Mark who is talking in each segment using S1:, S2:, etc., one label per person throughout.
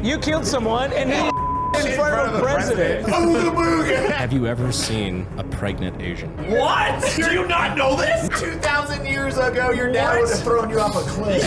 S1: You killed someone and then in front of the president.
S2: Have you ever seen a pregnant Asian?
S3: What? Do you not know this?
S4: 2,000 years ago, your dad would have thrown you off a cliff.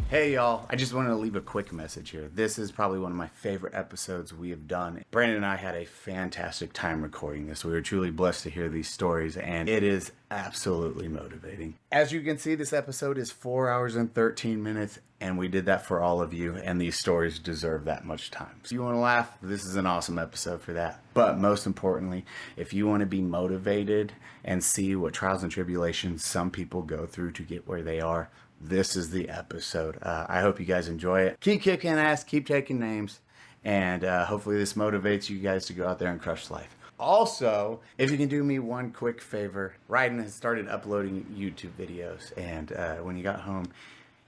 S4: Hey y'all, I just wanted to leave a quick message here. This is probably one of my favorite episodes we have done. Brandon and I had a fantastic time recording this. We were truly blessed to hear these stories, and it is absolutely motivating. As you can see, this episode is 4 hours and 13 minutes, and we did that for all of you, and these stories deserve that much time. So if you want to laugh, this is an awesome episode for that. But most importantly, if you want to be motivated and see what trials and tribulations some people go through to get where they are, this is the episode. I hope you guys enjoy it. Keep kicking ass, keep taking names, and hopefully this motivates you guys to go out there and crush life. Also, if you can do me one quick favor, Ryden has started uploading YouTube videos, and when he got home,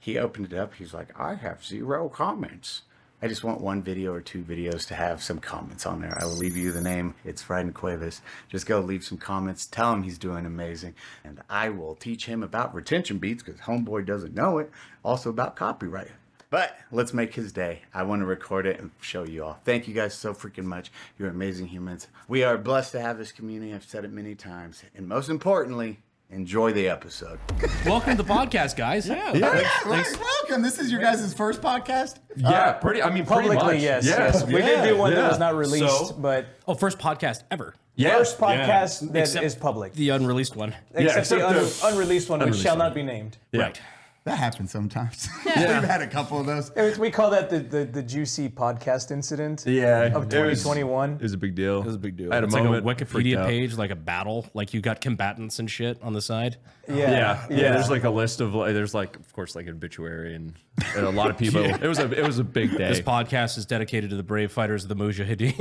S4: he opened it up. He's like, I have 0 comments. I just want 1 video or 2 videos to have some comments on there. I will leave you the name. It's Ryden Cuevas. Just go leave some comments. Tell him he's doing amazing. And I will teach him about retention beats because homeboy doesn't know it. Also about copyright. But let's make his day. I want to record it and show you all. Thank you guys so freaking much. You're amazing humans. We are blessed to have this community. I've said it many times. And most importantly, enjoy the episode.
S2: Welcome to the podcast, guys.
S4: Thanks. Welcome. This is your guys' first podcast?
S1: Publicly,
S5: pretty much.
S1: yes. We did do one that was not released, but
S2: first podcast ever.
S1: first podcast that is public.
S2: The unreleased one.
S1: Except the unreleased one, which shall not be named.
S2: Right.
S4: That happens sometimes. We've had a couple of those.
S1: We call that the juicy podcast incident of 2021.
S5: It was a big deal.
S2: It was a big deal.
S5: I had a
S2: It's
S5: moment.
S2: like a Wikipedia page, like a battle, like you got combatants and shit on the side.
S5: Yeah. There's like a list of there's like of course like an obituary and a lot of people. It was a big day.
S2: This podcast is dedicated to the brave fighters of the Mujahideen.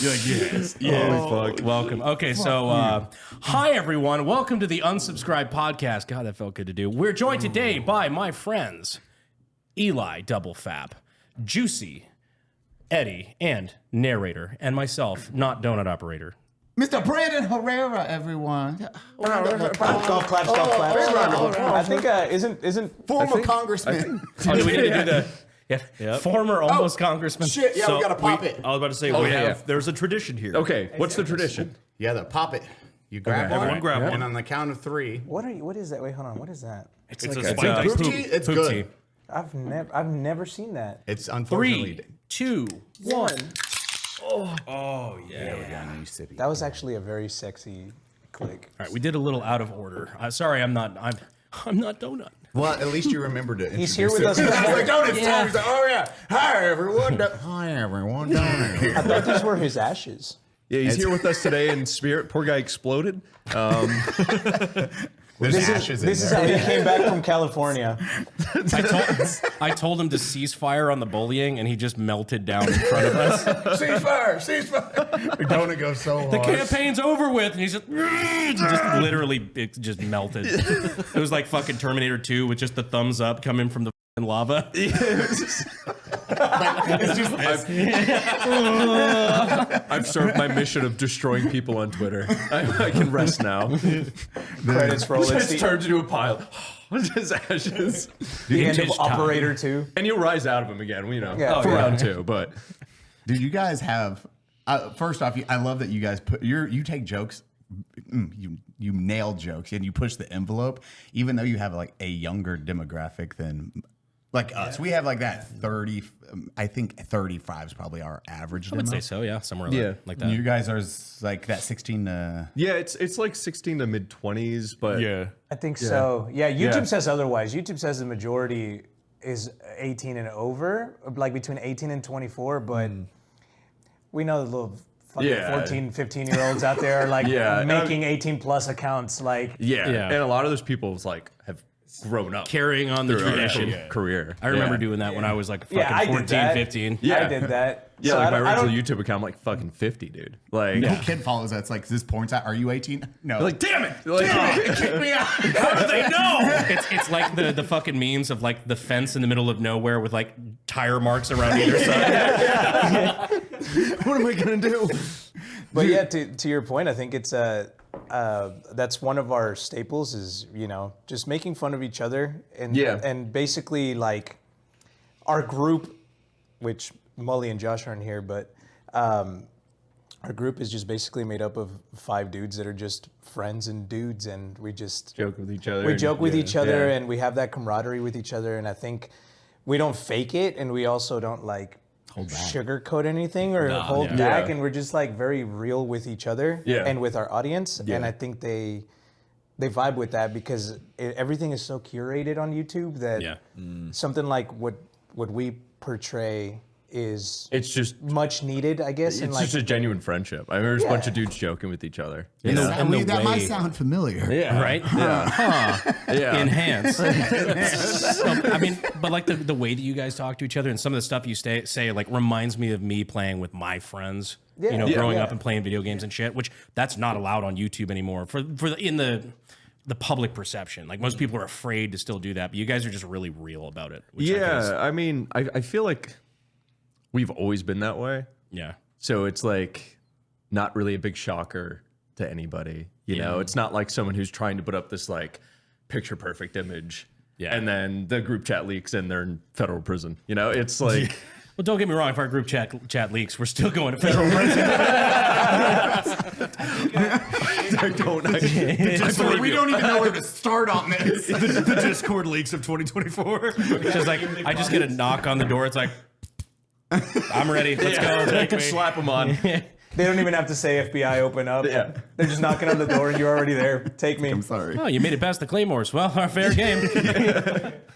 S5: You're like, yes.
S2: Holy fuck. Welcome. Okay, so hi everyone. Welcome to the Unsubscribed podcast. God, that felt good to do. We're joined today by my friends Eli Double Fap, Juicy, Eddie, and Narrator, and myself, not Donut Operator.
S4: Mr. Brandon Herrera, everyone.
S1: Golf clap. I think isn't
S4: Former congressman.
S2: Oh, do we need to do the former almost congressman?
S4: Shit, yeah, we gotta pop it.
S6: I was about to say, there's a tradition here.
S5: Okay, what's the tradition?
S4: Yeah, the pop it. You grab one,
S6: everyone grab one.
S4: and on the count of 3.
S1: what is that? Wait, hold on. What is that?
S6: It's like
S2: a
S6: a spiked ice
S4: Poop
S6: tea.
S4: tea? It's
S2: Poop
S4: good.
S2: tea.
S1: I've never seen that.
S4: It's unfortunately.
S2: 3, 2, 1.
S6: Oh, yeah.
S1: That was actually a very sexy click.
S2: All right, we did a little out of order. Sorry, I'm not Donut.
S4: Well, at least you remembered to
S1: He's here with
S4: introduce
S1: us.
S4: it. Like, don't
S2: Yeah.
S4: He's like, oh yeah. Hi everyone. Hi everyone.
S1: I thought these were his ashes.
S5: Yeah, he's here with us today in spirit. Poor guy exploded.
S4: There's ashes in
S1: This is
S4: there.
S1: how he came back from California.
S2: I told him to cease fire on the bullying, and he just melted down in front of us.
S4: Ceasefire. Don't it go so hard?
S2: The campaign's over with, and he's just literally it just melted. It was like fucking Terminator 2 with just the thumbs up coming from the fucking lava.
S4: It's just
S5: I've served my mission of destroying people on Twitter. I can rest now.
S1: Credits roll. It's
S5: It's
S1: the
S5: turned into a pile. His ashes.
S1: end of Operator 2.
S5: And you'll rise out of him again,
S1: Yeah.
S5: for round 2. But
S4: Dude, you guys have. First off, I love that you guys you take jokes. You nail jokes and you push the envelope, even though you have like a younger demographic than like us. We have like that 30. I think 35 is probably our average.
S2: I would say so, yeah, somewhere like that.
S4: You guys are like that 16 to.
S5: yeah, it's like 16 to mid 20s, but
S1: I think so. Yeah, YouTube says otherwise. YouTube says the majority is 18 and over, like between 18 and 24, but we know the little fucking 14, 15-year-olds out there are like making 18 plus accounts like
S5: and a lot of those people like have grown up
S2: Carrying on the tradition.
S5: career.
S2: I remember doing that when I was like fucking
S1: I did
S2: 14,
S1: that.
S2: 15.
S5: Yeah.
S1: I did that.
S5: Yeah,
S1: So
S5: like
S1: I
S5: my
S1: don't- I
S5: original
S1: don't-
S5: YouTube account, I'm like fucking 50, dude. Like,
S4: No kid follows that. It's like, is this porn site? Are you 18? No.
S5: like damn it! Like,
S4: Kick me out.
S2: How do they know? It's like the fucking memes of like the fence in the middle of nowhere with like tire marks around either side.
S5: what am I gonna do?
S1: But yeah, to your point, I think it's that's one of our staples is, just making fun of each other. And basically, like, our group, which Mully and Josh aren't here, but our group is just basically made up of 5 dudes that are just friends and dudes, and we just
S5: joke with each other.
S1: We joke with each other, and we have that camaraderie with each other, and I think we don't fake it, and we also don't like sugarcoat anything or hold back, and we're just like very real with each other and with our audience, and I think they vibe with that because everything is so curated on YouTube that something like what we portray it's just much needed, I guess.
S5: It's just a genuine friendship. I remember there's a bunch of dudes joking with each other.
S7: That might sound familiar.
S2: Yeah. Right? Yeah. Enhance. So, I mean, but like the way that you guys talk to each other and some of the stuff you say like reminds me of me playing with my friends, growing up and playing video games and shit, which that's not allowed on YouTube anymore in the public perception. Like most people are afraid to still do that, but you guys are just really real about it. Which
S5: I mean, I feel like we've always been that way. Yeah. So it's like not really a big shocker to anybody. You know, it's not like someone who's trying to put up this like picture perfect image. Yeah. And then the group chat leaks and they're in federal prison. You know, it's like
S2: well, don't get me wrong, if our group chat leaks, we're still going to federal prison.
S7: We don't even know where to start on this.
S6: The Discord leaks of 2024.
S2: It's just like I just get a knock on the door. It's like I'm ready. Let's go. Take me.
S5: Slap them on.
S1: They don't even have to say FBI open up. Yeah. They're just knocking on the door and you're already there. Take me.
S7: I'm sorry.
S2: Oh, you made it past the Claymores. Well, our fair game.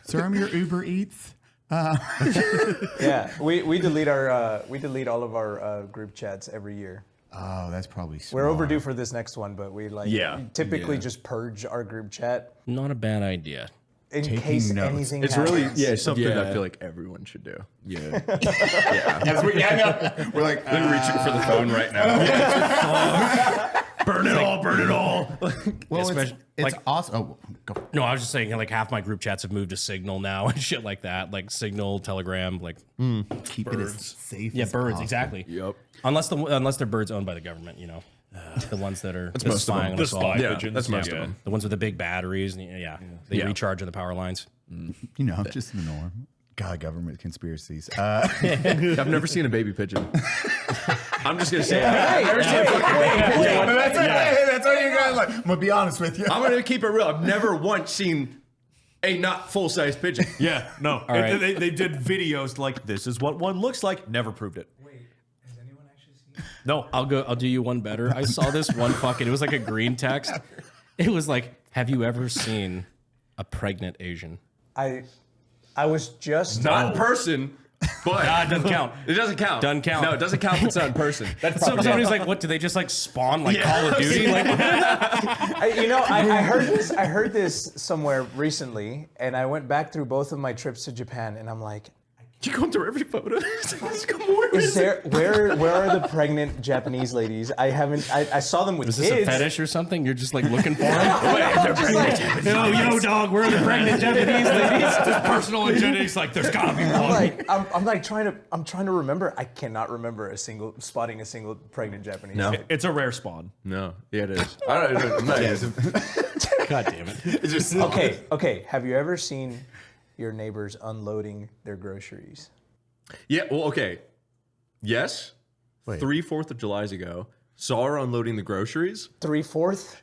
S7: Sir, I'm your Uber Eats.
S1: Yeah, we delete all of our group chats every year.
S7: Oh, that's probably smart.
S1: We're overdue for this next one, but we typically just purge our group chat.
S2: Not a bad idea.
S1: In case anything
S5: it's
S1: happens.
S5: really something I feel like everyone should do.
S7: Yeah. We're like
S5: I'm reaching for the phone right now.
S6: Burn it all, burn it all.
S7: Well, it's awesome. Oh, go.
S2: No, I was just saying like half my group chats have moved to Signal now and shit like that. Like Signal, Telegram, like
S7: keep it as safe
S2: as
S7: possible.
S2: Birds, exactly.
S5: Yep.
S2: Unless they're birds owned by the government, the ones that are spying on us all.
S5: That's most of them.
S2: The ones with the big batteries, they recharge on the power lines.
S7: Just the norm. God, government conspiracies.
S5: I've never seen a baby pigeon. I'm just gonna say
S7: that's what you guys like. I'm gonna be honest with you.
S5: I'm gonna keep it real. I've never once seen a not full-size pigeon.
S6: Yeah, no.
S2: All right.
S6: They did videos like this is what one looks like. Never proved it.
S1: Wait, has anyone actually seen it?
S6: No.
S2: I'll do you one better. I saw this one it was like a green text. It was like, have you ever seen a pregnant Asian?
S1: I was just
S5: Not in person, but
S2: it doesn't count.
S5: It doesn't count.
S2: Doesn't count.
S5: No, it doesn't count if it's not in person. That's
S2: Somebody's like, what? Do they just like spawn like Call of Duty? Like,
S1: I heard this somewhere recently, and I went back through both of my trips to Japan, and I'm like,
S5: you going through every photo?
S1: where are the pregnant Japanese ladies? I saw them with kids.
S2: Is this a fetish or something? You're just like looking for them? Yo, dog, where are the pregnant Japanese ladies?
S6: Just personal agenda. Like, there's gotta be one.
S1: I'm trying to remember. I cannot remember spotting a single pregnant Japanese.
S5: No.
S6: It's a rare spawn.
S5: No. Yeah, it is. I don't know.
S2: God damn it.
S5: It's just
S1: Okay. Have you ever seen your neighbors unloading their groceries?
S5: Yeah, well, okay. Yes. 3 4th of July's ago, saw her unloading the groceries.
S1: 3/4?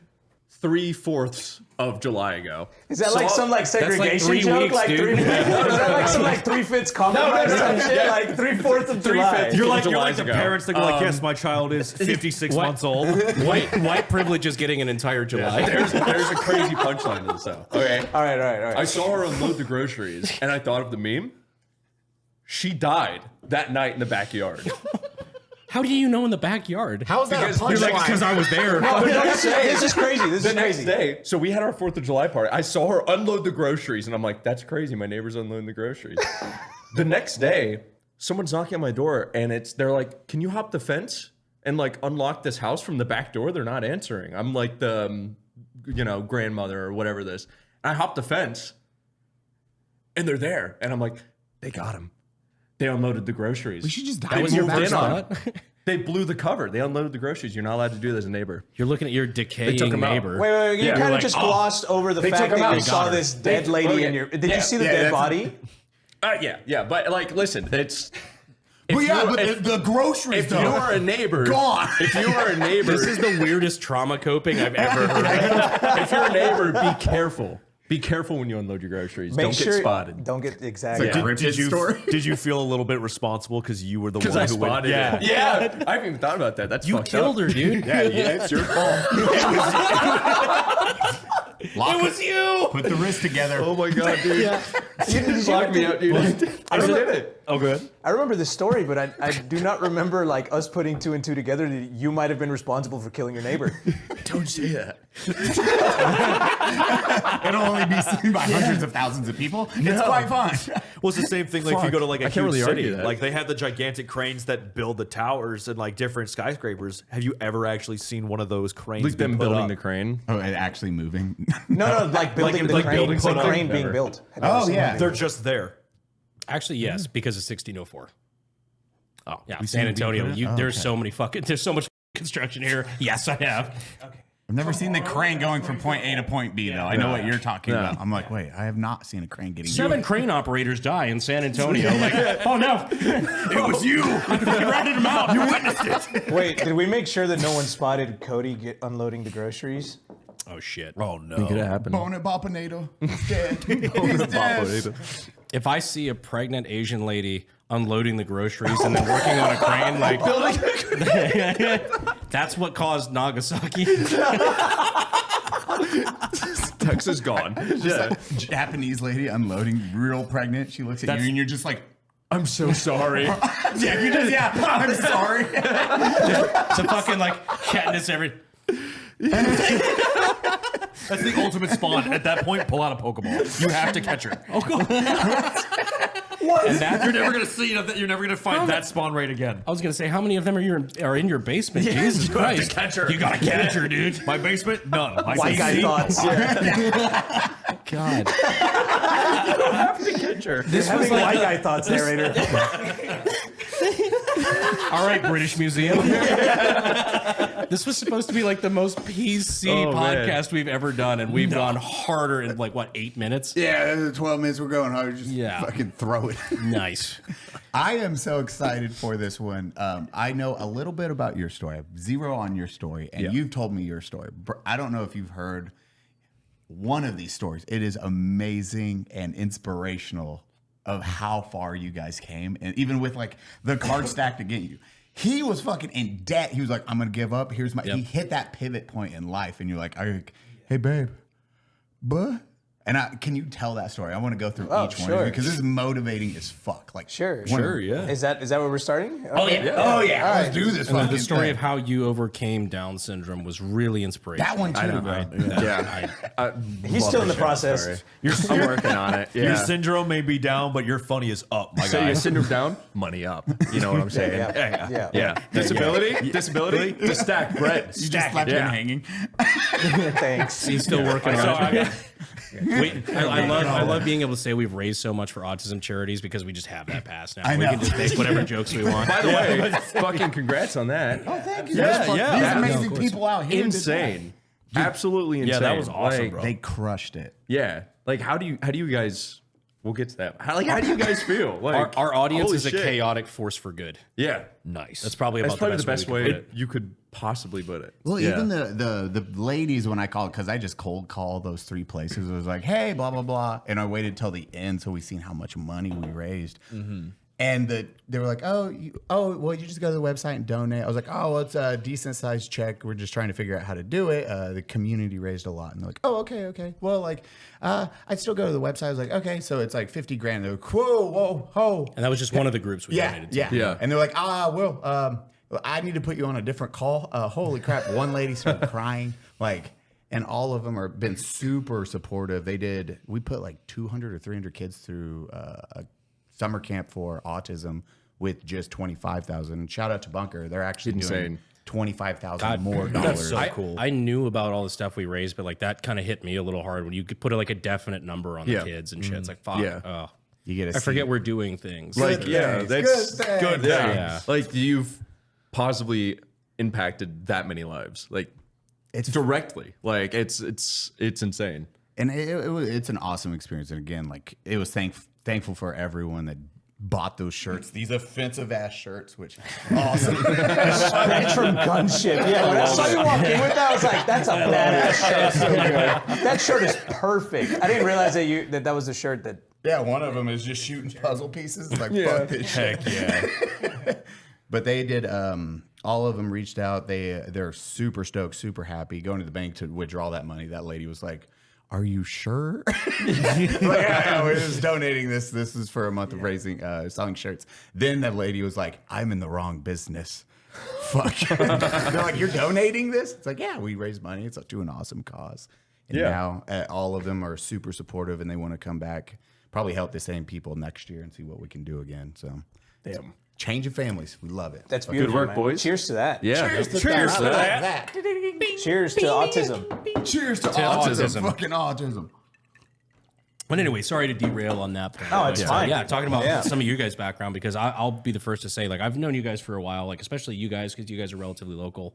S5: 3/4 of July ago.
S1: Is that like some like segregation
S2: 3
S1: joke?
S2: weeks,
S1: Like
S2: dude.
S1: 3 Is that like some like 3/5 compromise or some shit? Like 3/4 of July.
S6: You're like
S5: July's
S6: the
S5: ago.
S6: parents that go like, yes, my child is 56 months old.
S2: White privilege is getting an entire July.
S5: There's a crazy punchline to this, though. Okay.
S1: All right.
S5: I saw her unload the groceries, and I thought of the meme. She died that night in the backyard.
S2: How do you know in the backyard?
S7: How is that a
S6: You're like,
S7: punchline?
S6: because I was there.
S1: This is crazy.
S5: The next day, so we had our 4th of July party. I saw her unload the groceries, and I'm like, that's crazy. My neighbor's unloading the groceries. The next day, someone's knocking on my door, and they're like, can you hop the fence and like unlock this house from the back door? They're not answering. I'm like the, grandmother or whatever this. I hop the fence, and they're there, and I'm like, they got him. They unloaded the groceries.
S7: We should just die.
S2: That was your first thought?
S5: They blew the cover. They unloaded the groceries. You're not allowed to do that as a neighbor.
S2: You're looking at your decaying
S5: took him out.
S2: neighbor.
S1: Wait. You
S5: Yeah.
S1: kind
S5: You're
S1: of just glossed over the fact
S5: took him
S1: that
S5: out.
S1: you
S5: They
S1: saw
S5: got her.
S1: this dead lady in your. Did you see the dead body?
S5: Yeah. But like, listen, it's.
S7: But the groceries,
S5: If
S7: though.
S5: you are a neighbor,
S7: Gone.
S5: If you are a neighbor,
S2: This is the weirdest trauma coping I've ever heard.
S5: if you're a neighbor, be careful. Be careful when you unload your groceries.
S1: Make
S5: Don't
S1: sure
S5: get spotted.
S1: Don't get exactly.
S6: Did you feel a little bit responsible because you were the one
S5: Because I
S6: who went?
S5: spotted
S6: Yeah.
S5: it. Yeah. I haven't even thought about that. That's
S2: You
S5: fucked
S2: killed
S5: up.
S2: her, dude.
S3: Yeah, it's your fault.
S2: It was you.
S7: Put the wrist together.
S5: Oh my god, dude.
S1: Lock
S5: me out, dude. I did it.
S6: Oh, good.
S1: I remember the story, but I do not remember like us putting 2 and 2 together that you might have been responsible for killing your neighbor.
S5: Don't say that.
S7: It'll only be seen by hundreds of thousands of people. It's quite fun.
S6: Well, it's the same thing. Like if you go to like a
S5: can't
S6: huge
S5: really
S6: city,
S5: argue that.
S6: like they have the gigantic cranes that build the towers and like different skyscrapers. Have you ever actually seen one of those cranes?
S5: Like them
S6: be put
S5: building
S6: up?
S5: the crane.
S7: Oh, it actually moving.
S1: No, like building the crane,
S6: building
S1: the
S6: something.
S1: crane being
S5: Never.
S1: built.
S7: Oh, yeah.
S6: They're just there.
S2: Actually, yes, because of 1604.
S6: Oh,
S2: Yeah,
S7: seen
S2: San
S7: it being
S2: Antonio.
S7: put up?
S2: There's so many there's so much construction here. Yes, I have.
S7: I've never seen the crane going from point A to point B, though. I know what you're talking about. I'm like, wait, I have not seen a crane getting
S2: 7 crane operators die in San Antonio. Like, oh no,
S3: It was you. You ratted him out. You witnessed it.
S1: Wait, did we make sure that no one spotted Cody unloading the groceries?
S2: oh shit.
S6: Oh no.
S5: Could have happened.
S7: Bone it, Bopinator. He's dead. He's dead.
S2: If I see a pregnant Asian lady unloading the groceries and then working on a crane, like that's what caused Nagasaki.
S5: Texas gone. Yeah.
S7: Japanese lady unloading, real pregnant. She looks at you and you're just like,
S5: I'm so sorry.
S7: yeah, you just, yeah, I'm sorry.
S2: It's a fucking like Katniss every.
S6: That's the ultimate spawn. At that point, pull out a Pokeball. You have to catch her.
S2: And that,
S6: You're never gonna see that. You're never gonna find that spawn rate again.
S2: I was gonna say, how many of them are in your basement? Jesus
S6: you
S2: Christ!
S6: have to catch her.
S2: You gotta catch her, dude.
S6: My basement, none. My
S1: White guy thoughts.
S2: God.
S1: This having white guy thoughts, narrator.
S2: All right, British Museum. This was supposed to be like the most PC podcast we've ever done, and we've gone harder in like what 8 minutes.
S7: Yeah, the 12 minutes we're going hard. Just fucking throw it.
S2: Nice.
S7: I am so excited for this one. I know a little bit about your story. I have zero on your story, and you've told me your story. I don't know if you've heard one of these stories. It is amazing and inspirational of how far you guys came, and even with like the card stacked against you. He was fucking in debt. He was like, I'm gonna give up. Here's my. He hit that pivot point in life, and you're like, hey babe, but. And can you tell that story? I want to go through each one because this is motivating as fuck. Like,
S1: Sure.
S5: yeah.
S1: Is that where we're starting?
S2: Oh yeah.
S7: oh yeah, let's do this.
S2: And
S7: fucking
S2: the story
S7: thing.
S2: of how you overcame Down syndrome was really inspirational.
S7: That one too, bro.
S1: He's still in the process.
S5: I'm working on it. Yeah.
S6: Your syndrome may be down, but your funny is up, my
S5: So
S6: guy.
S5: your syndrome down, money up. You know what I'm saying?
S1: Yeah.
S5: Disability, to stack bread.
S7: You just left him hanging.
S1: Thanks.
S2: He's still working on it. I love being able to say we've raised so much for autism charities because we just have that pass now.
S7: I
S2: We
S7: know.
S2: can just make whatever jokes we want.
S5: By the way, fucking congrats on that.
S7: Oh, thank you.
S5: Yeah,
S7: There's
S5: yeah.
S7: These
S5: No,
S7: amazing people out here.
S5: Insane. Absolutely insane.
S6: Yeah, that was awesome,
S5: Like,
S6: bro.
S7: They crushed it.
S5: Yeah. Like, how do you guys? We'll get to that. How do you guys feel? Like,
S2: Our audience
S5: holy
S2: is a
S5: shit.
S2: chaotic force for good.
S5: Yeah.
S6: Nice.
S2: That's probably about
S5: That's probably
S2: the best way, we could put it.
S5: you could possibly put it.
S7: Well,
S5: Yeah.
S7: even the ladies when I called, because I just cold called those 3 places. It was like, hey, blah blah blah, and I waited till the end so we seen how much money we raised. And they were like, well, you just go to the website and donate. I was like, oh, well, it's a decent sized check. We're just trying to figure out how to do it. The community raised a lot, and they're like, oh, okay. Well, like, I'd still go to the website. I was like, okay, so it's like $50,000. They're like, whoa.
S2: And that was just one of the groups we donated to.
S7: Yeah. And they're like, I need to put you on a different call. Holy crap. One lady started crying. And all of them are been super supportive. We put like 200 or 300 kids through a summer camp for autism with just 25,000. Shout out to Bunker. They're actually doing
S5: Insane.
S7: 25,000 more dollars.
S2: That's so cool. I knew about all the stuff we raised, but like that kind of hit me a little hard when you could put like a definite number on the kids and shit. It's like, fuck.
S5: Yeah.
S2: Oh.
S7: You get
S2: I forget we're doing things.
S5: Like, yeah, that's
S7: Good things.
S5: good. Yeah. Like positively impacted that many lives, like it's directly, like it's insane.
S7: And it's an awesome experience. And again, like it was thankful for everyone that bought those shirts, these offensive ass shirts, which awesome.
S1: Spectrum gunship. Yeah, when I saw you walk in with that, I was like, that's a badass shirt. That shirt is perfect. I didn't realize that was the shirt that.
S7: Yeah, one of them is just shooting puzzle pieces. Like, fuck this shit.
S6: Heck yeah.
S7: But they did. All of them reached out. They're super stoked, super happy. Going to the bank to withdraw that money. That lady was like, "Are you sure?" We're just donating this. This is for a month of raising, selling shirts. Then that lady was like, "I'm in the wrong business." Fuck. They're like, "You're donating this?" It's like, "Yeah, we raise money. It's to an awesome cause." And now all of them are super supportive, and they want to come back, probably help the same people next year and see what we can do again. So, damn. Changing families. We love it.
S1: That's beautiful.
S5: Good work,
S1: man.
S5: boys.
S1: Cheers to that.
S5: Yeah.
S6: Cheers to that.
S1: Cheers to autism.
S7: Cheers to
S2: autism.
S7: Fucking autism.
S2: But anyway, sorry to derail on that point.
S1: No, it's fine.
S2: Yeah, talking about some of you guys' background, because I'll be the first to say, like, I've known you guys for a while, like, especially you guys, because you guys are relatively local.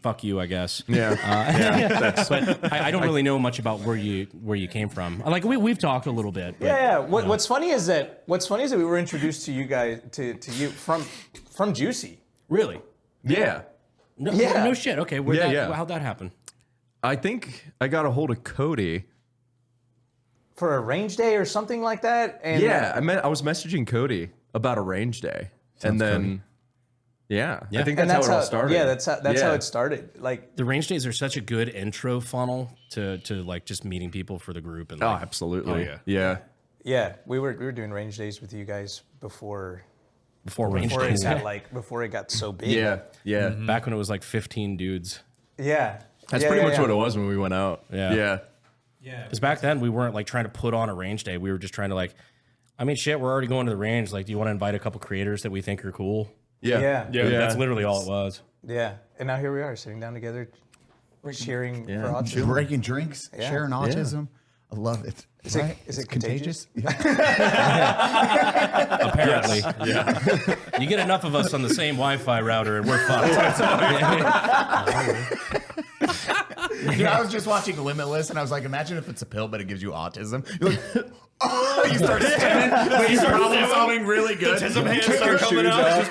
S2: Fuck you, I guess.
S5: Yeah.
S2: But I don't really know much about where you came from. Like, we've talked a little bit. But,
S1: Yeah. What's funny is that we were introduced to you guys to you from Juicy.
S2: Really?
S5: Yeah.
S2: No,
S1: Yeah.
S2: no shit. Okay. How'd that happen?
S5: I think I got a hold of Cody.
S1: For a range day or something like that. And
S5: Yeah, I was messaging Cody about a range day, and then I think
S1: and
S5: that's how it all started.
S1: Yeah, that's how it started. Like
S2: The range days are such a good intro funnel to like just meeting people for the group. And
S5: Oh,
S2: like,
S5: absolutely.
S6: Oh, yeah.
S1: yeah, we were doing range days with you guys before
S2: before range
S1: it
S2: days.
S1: got before it got so big.
S5: Yeah.
S2: Back when it was like 15 dudes.
S1: Yeah.
S5: That's pretty much what it was when we went out.
S2: Yeah.
S5: Yeah.
S2: Because back then we weren't like trying to put on a range day. We were just trying to like, I mean, shit, we're already going to the range. Like, do you want to invite a couple creators that we think are cool?
S1: Yeah.
S2: That's literally all it was.
S1: Yeah. And now here we are sitting down together, cheering for autism.
S7: Breaking drinks, sharing autism. I love it.
S1: Is it contagious?
S2: Apparently. Yeah. You get enough of us on the same Wi-Fi router and we're fucked.
S7: Dude, I was just watching Limitless, and I was like, imagine if it's a pill, but it gives you autism. You're like, oh, you start spinning, but you start problem solving really good.
S6: Autism hands start coming out.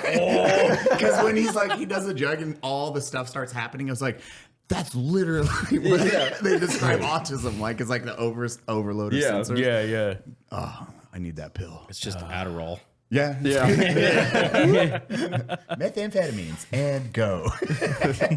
S7: Because when he's like, he does a jug, and all the stuff starts happening, I was like, that's literally what they describe autism like. It's like the overload of sensors.
S6: Yeah.
S7: Oh, I need that pill.
S2: It's just Adderall.
S7: Yeah. Methamphetamines and go.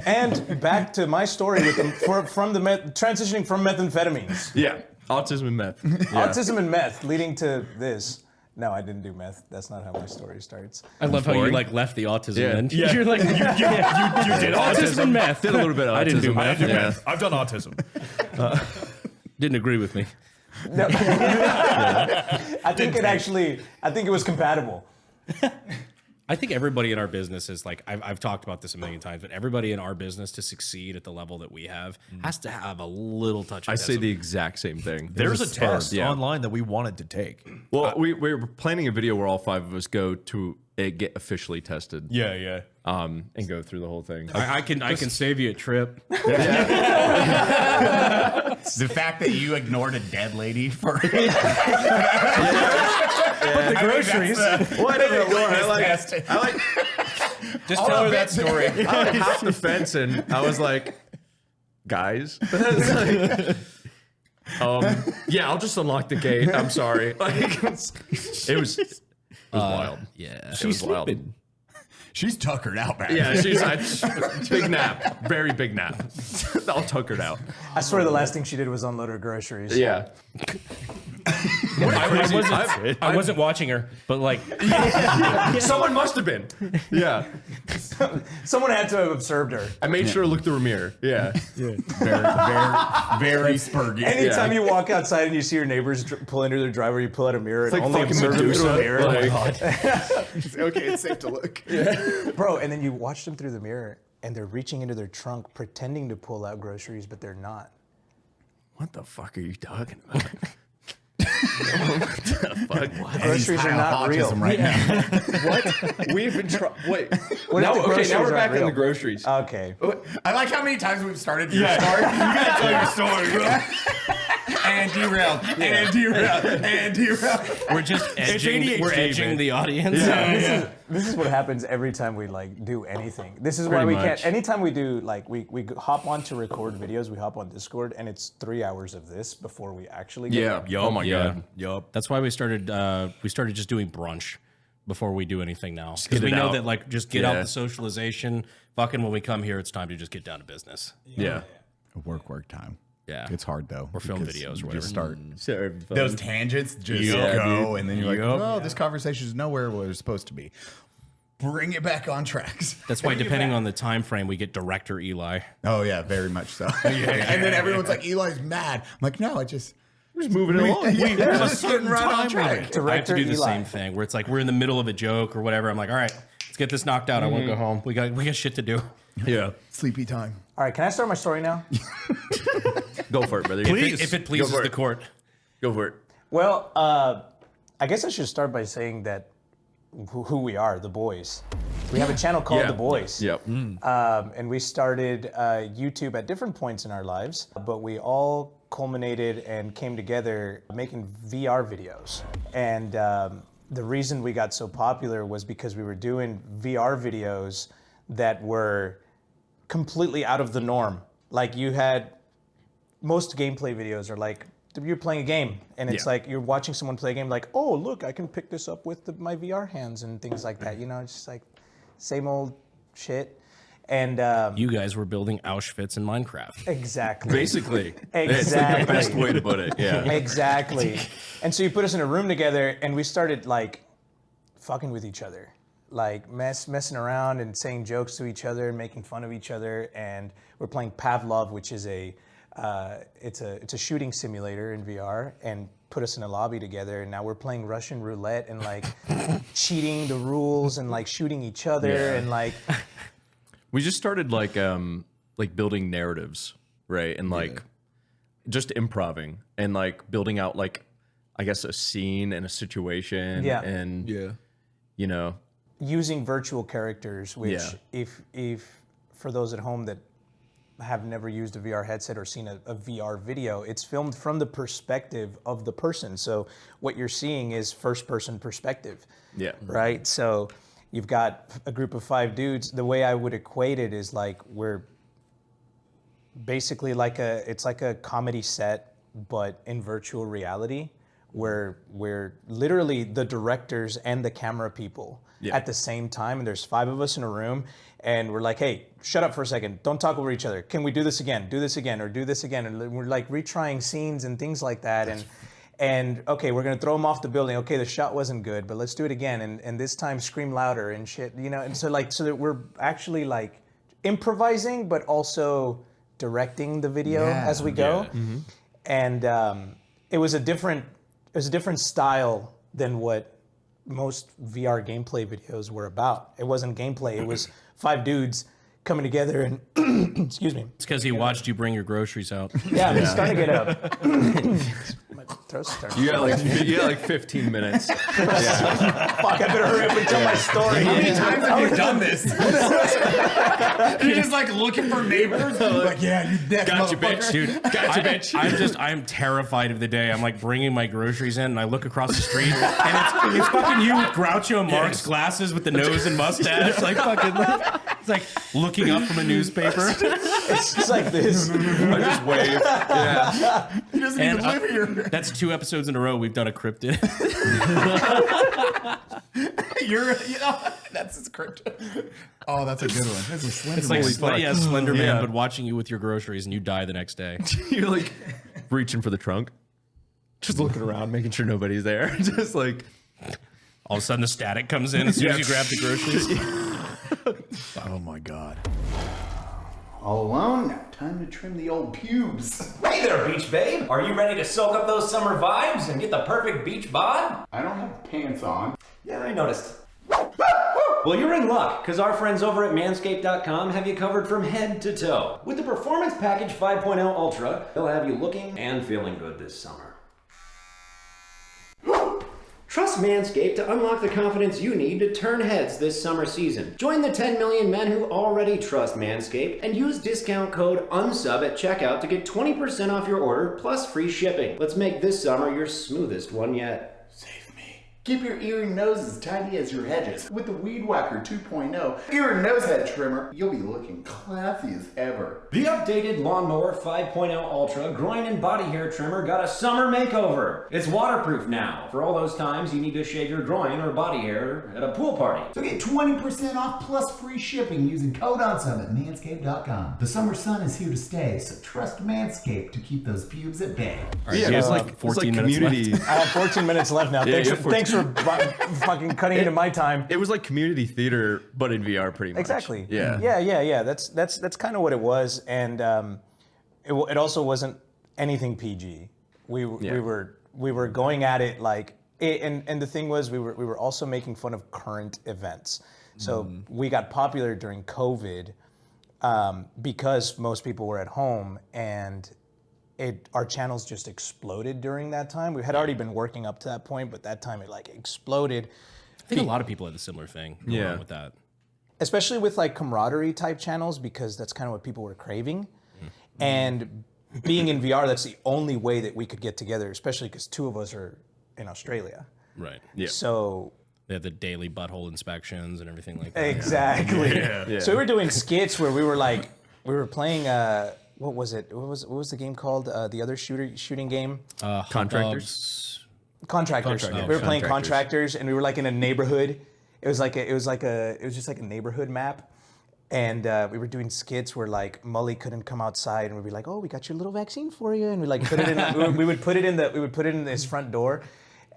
S1: And back to my story with them transitioning from methamphetamines.
S5: Yeah. Autism and meth.
S1: Autism and meth leading to this. No, I didn't do meth. That's not how my story starts.
S2: I love how you like left the autism then.
S6: Yeah.
S2: You're like,
S6: You did
S2: autism and meth.
S5: Did a little bit of autism.
S2: I didn't do meth.
S6: meth. I've done autism.
S2: Didn't agree with me.
S1: No. I think it was compatible.
S2: I think everybody in our business is like, I've talked about this a million times, but everybody in our business to succeed at the level that we have has to have a little touch of
S5: I say
S2: autism.
S5: the exact same thing.
S6: There's a
S5: spark.
S6: test online that we wanted to take.
S5: Well, we were planning a video where all 5 of us go to get officially tested.
S6: Yeah.
S5: And go through the whole thing.
S2: I can save you a trip.
S7: The fact that you ignored a dead lady for
S1: But the groceries.
S5: I like
S6: Just tell her that story.
S5: I like hopped the fence and I was like, guys. Yeah, I'll just unlock the gate. I'm sorry. Like, it was wild.
S2: Yeah.
S5: It was wild.
S7: she's tuckered out back.
S5: Yeah, she's like, big nap. Very big nap. All tuckered out.
S1: I swear the last thing she did was unload her groceries.
S5: Yeah.
S2: I wasn't watching her, but like,
S5: Someone must have been. Yeah.
S1: Someone had to have observed her.
S5: I made sure to look through a mirror. Yeah.
S7: Very spurgy.
S1: Anytime you walk outside and you see your neighbors pull into their driveway, you pull out a mirror and
S5: like
S1: only
S5: fucking
S1: observe them
S5: Medusa.
S1: through a mirror.
S5: Like,
S7: Okay, it's safe to look.
S1: Bro, and then you watch them through the mirror and they're reaching into their trunk pretending to pull out groceries, but they're not.
S5: what the fuck are you talking about?
S1: Groceries are not real.
S7: Right now.
S5: What? We've been trying. Wait.
S1: What if the
S5: Now
S1: groceries
S5: we're
S1: aren't
S5: back in
S1: real?
S5: the groceries.
S1: Okay.
S7: I like how many times we've started your story.
S3: You gotta tell your story, bro. And derailed. And derailed. And derailed.
S2: We're just edging.
S3: ADHD,
S2: We're edging
S3: man.
S2: the audience.
S1: This is what happens every time we like do anything. This is why
S5: Pretty
S1: we
S5: much.
S1: can't. Anytime we do like we hop on to record videos, we hop on Discord, and it's 3 hours of this before we actually get
S5: Yeah. Oh my god.
S6: Yup.
S2: That's why we started just doing brunch before we do anything now. Because
S5: get
S2: we
S5: it
S2: know
S5: out.
S2: that like just get out
S5: Yeah.
S2: the socialization. Fucking when we come here, it's time to just get down to business.
S5: Yeah.
S7: Work time.
S2: Yeah.
S7: It's hard though.
S2: Or film
S7: because
S2: videos or
S7: you
S2: whatever.
S7: just start
S5: So,
S7: those tangents just
S5: Yeah,
S7: go,
S5: dude.
S7: and then you're like, oh, this conversation is nowhere where it's supposed to be. Bring it back on tracks.
S2: That's why depending on the time frame, we get director Eli.
S7: Oh yeah, very much so. And then everyone's like, Eli's mad. I'm like, no, I just
S5: moving it along.
S7: we
S6: have a certain time limit.
S2: I have to
S1: Director
S2: do the
S1: Eli.
S2: same thing where it's like we're in the middle of a joke or whatever. I'm like, all right, let's get this knocked out. I won't go home. We got shit to do.
S5: Yeah.
S7: sleepy time.
S1: All right, can I start my story now?
S5: Go for it, brother.
S2: If it pleases
S5: for
S2: the
S5: it.
S2: court.
S5: Go for it.
S1: Well, I guess I should start by saying that who we are, the boys. We have a channel called The Boys.
S5: Yep.
S1: And we started YouTube at different points in our lives, but we all culminated and came together making VR videos. And the reason we got so popular was because we were doing VR videos that were completely out of the norm. Like you had, most gameplay videos are like, you're playing a game and it's like you're watching someone play a game like, oh, look, I can pick this up with my VR hands and things like that. You know, it's just like same old shit. And
S2: You guys were building Auschwitz in Minecraft.
S1: exactly.
S5: Basically.
S1: Exactly.
S5: It's like the best way to put it. Yeah.
S1: Exactly. And so you put us in a room together and we started like fucking with each other. Like messing around and saying jokes to each other and making fun of each other. And we're playing Pavlov, which is it's a shooting simulator in VR, and put us in a lobby together. And now we're playing Russian roulette and like cheating the rules and like shooting each other and like.
S5: We just started like building narratives, right? And like just improving and like building out like, I guess, a scene and a situation.
S1: Yeah.
S5: And you know.
S1: Using virtual characters, which if for those at home that have never used a VR headset or seen a VR video, it's filmed from the perspective of the person. So what you're seeing is first person perspective.
S5: Yeah.
S1: Right? So you've got a group of 5 dudes. The way I would equate it is like we're basically it's like a comedy set, but in virtual reality, where we're literally the directors and the camera people at the same time. And there's 5 of us in a room and we're like, hey, shut up for a second. Don't talk over each other. Can we do this again? Do this again or do this again. And we're like retrying scenes and things like that. And okay, we're gonna throw them off the building. Okay, the shot wasn't good, but let's do it again. And this time scream louder and shit, you know? And so that we're actually like improvising, but also directing the video as we go. And it was a different style than what most VR gameplay videos were about. It wasn't gameplay. It was 5 dudes coming together and excuse me.
S2: It's because he watched you bring your groceries out.
S1: Yeah, I'm starting to get up. My throat's starting.
S5: You got like 15 minutes. Yeah.
S1: Fuck, I better hurry up and tell my story.
S3: How many times have you done this? You're just like looking for neighbors. Like, yeah, you next
S5: Got you, bitch.
S2: Dude, I'm terrified of the day. I'm like bringing my groceries in and I look across the street and it's fucking you with Groucho Marx glasses with the nose and mustache. Like fucking, it's like looking up from a newspaper.
S1: It's just like this.
S5: I just wave. Yeah.
S3: He doesn't
S2: And
S3: even live here.
S2: that's 2 episodes in a row we've done a cryptid.
S3: That's his crypto. Oh, that's a good one. That's a Slender
S2: It's like
S3: Man.
S2: Slender Man,
S5: Yeah.
S2: but watching you with your groceries and you die the next day.
S5: You're like reaching for the trunk. Just looking around, making sure nobody's there. Just like
S2: All of a sudden the static comes in as soon as you grab the groceries.
S3: Oh my God.
S4: All alone? Now time to trim the old pubes.
S8: Hey there, beach babe. Are you ready to soak up those summer vibes and get the perfect beach bod?
S4: I don't have pants on.
S8: Yeah, I noticed. Well, you're in luck, because our friends over at MANSCAPED.com have you covered from head to toe. With the Performance Package 5.0 Ultra, they'll have you looking and feeling good this summer. Trust Manscaped to unlock the confidence you need to turn heads this summer season. Join the 10 million men who already trust Manscaped and use discount code UNSUB at checkout to get 20% off your order plus free shipping. Let's make this summer your smoothest one yet.
S7: Keep your ear and nose as tidy as your hedges. With the Weed Whacker 2.0 ear and nose head trimmer, you'll be looking classy as ever.
S8: The updated Lawnmower 5.0 Ultra groin and body hair trimmer got a summer makeover. It's waterproof now for all those times you need to shave your groin or body hair at a pool party.
S9: So get 20% off plus free shipping using code UNSUB at manscaped.com. The summer sun is here to stay, so trust Manscaped to keep those pubes at bay.
S2: All right, so it's like 14 minutes left.
S1: I have 14 minutes left now. Thanks for fucking cutting into my time.
S5: It was like community theater, but in VR, pretty much.
S1: Exactly.
S5: Yeah.
S1: That's kind of what it was, and it also wasn't anything PG. We were going at it like, and the thing was we were also making fun of current events. So we got popular during COVID because most people were at home, and our channels just exploded during that time. We had already been working up to that point, but that time it like exploded.
S2: I think a lot of people had a similar thing going on with that.
S1: Especially with like camaraderie type channels, because that's kind of what people were craving. And being in VR, that's the only way that we could get together, especially because two of us are in Australia.
S2: Right.
S5: Yeah.
S1: So
S2: they had the daily butthole inspections and everything like that.
S1: exactly.
S5: Yeah.
S1: So we were doing skits where we were playing what was it? What was the game called? The other shooting game?
S5: Contractors.
S1: Contractors. We were playing Contractors, and we were like in a neighborhood. It was just like a neighborhood map, and we were doing skits where like Mully couldn't come outside, and we'd be like, "Oh, we got your little vaccine for you," and we like put it in. we would put it in his front door.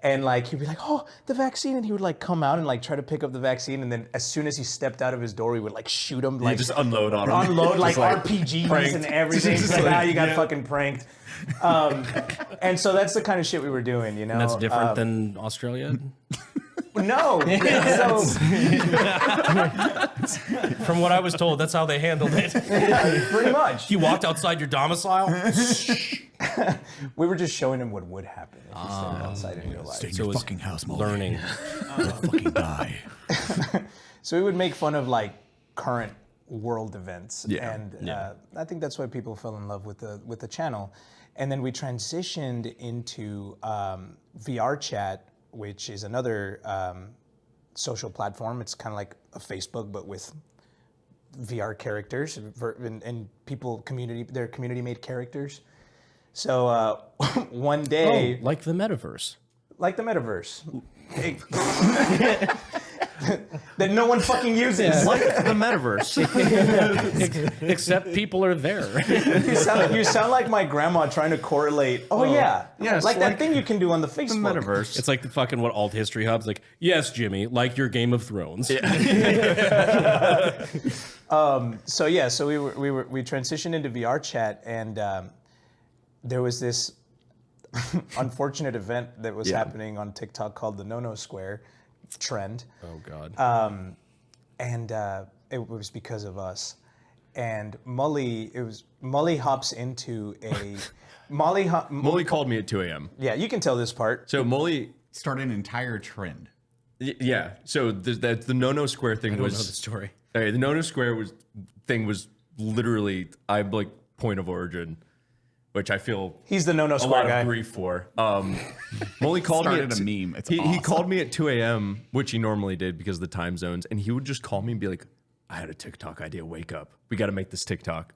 S1: And like he'd be like, "Oh, the vaccine," and he would like come out and like try to pick up the vaccine, and then as soon as he stepped out of his door, we would like shoot him, like
S5: just unload on him.
S1: unload like RPGs
S5: pranked.
S1: and everything. It's like, you got fucking pranked. And so that's the kind of shit we were doing, you know.
S2: And that's different than Australia.
S1: No. So,
S2: From what I was told, that's how they handled it.
S1: pretty much.
S2: You walked outside your domicile.
S1: We were just showing him what would happen if he stepped outside in real life.
S9: Stay in
S2: So
S9: your
S2: it's
S9: fucking house, Mully.
S2: learning.
S9: Fucking die.
S1: So we would make fun of like current world events,
S5: Yeah.
S1: and I think that's why people fell in love with the channel. And then we transitioned into VR chat, which is another social platform. It's kind of like a Facebook, but with VR characters and people their community made characters. So one day,
S2: Like the metaverse.
S1: like the metaverse. That no one fucking uses.
S5: Like the metaverse.
S2: Except people are there.
S1: You sound like my grandma trying to correlate. Oh yeah,
S5: yes,
S1: like that
S5: like
S1: thing you can do on the Facebook.
S5: The metaverse.
S2: It's like the fucking what alt history hub's like. Yes, Jimmy, like your Game of Thrones.
S1: So we transitioned into VR chat, and there was this unfortunate event that was happening on TikTok called the No Square trend.
S2: Oh God.
S1: And it was because of us. And Mully hops into a
S5: Mully called me at 2 a.m.
S1: Yeah, you can tell this part.
S5: So Mully,
S7: Start an entire trend.
S5: yeah. So the No Square thing
S2: I don't
S5: was
S2: know the story.
S5: Okay, the No Square thing was literally point of origin, which I feel
S1: He's the No
S5: a
S1: Square
S5: lot
S1: guy.
S5: of grief for. Mully called me
S7: Started
S5: at
S7: a meme. It's
S5: he
S7: awesome.
S5: called me at 2 a.m., which he normally did because of the time zones, and he would just call me and be like, "I had a TikTok idea. Wake up. We got to make this TikTok."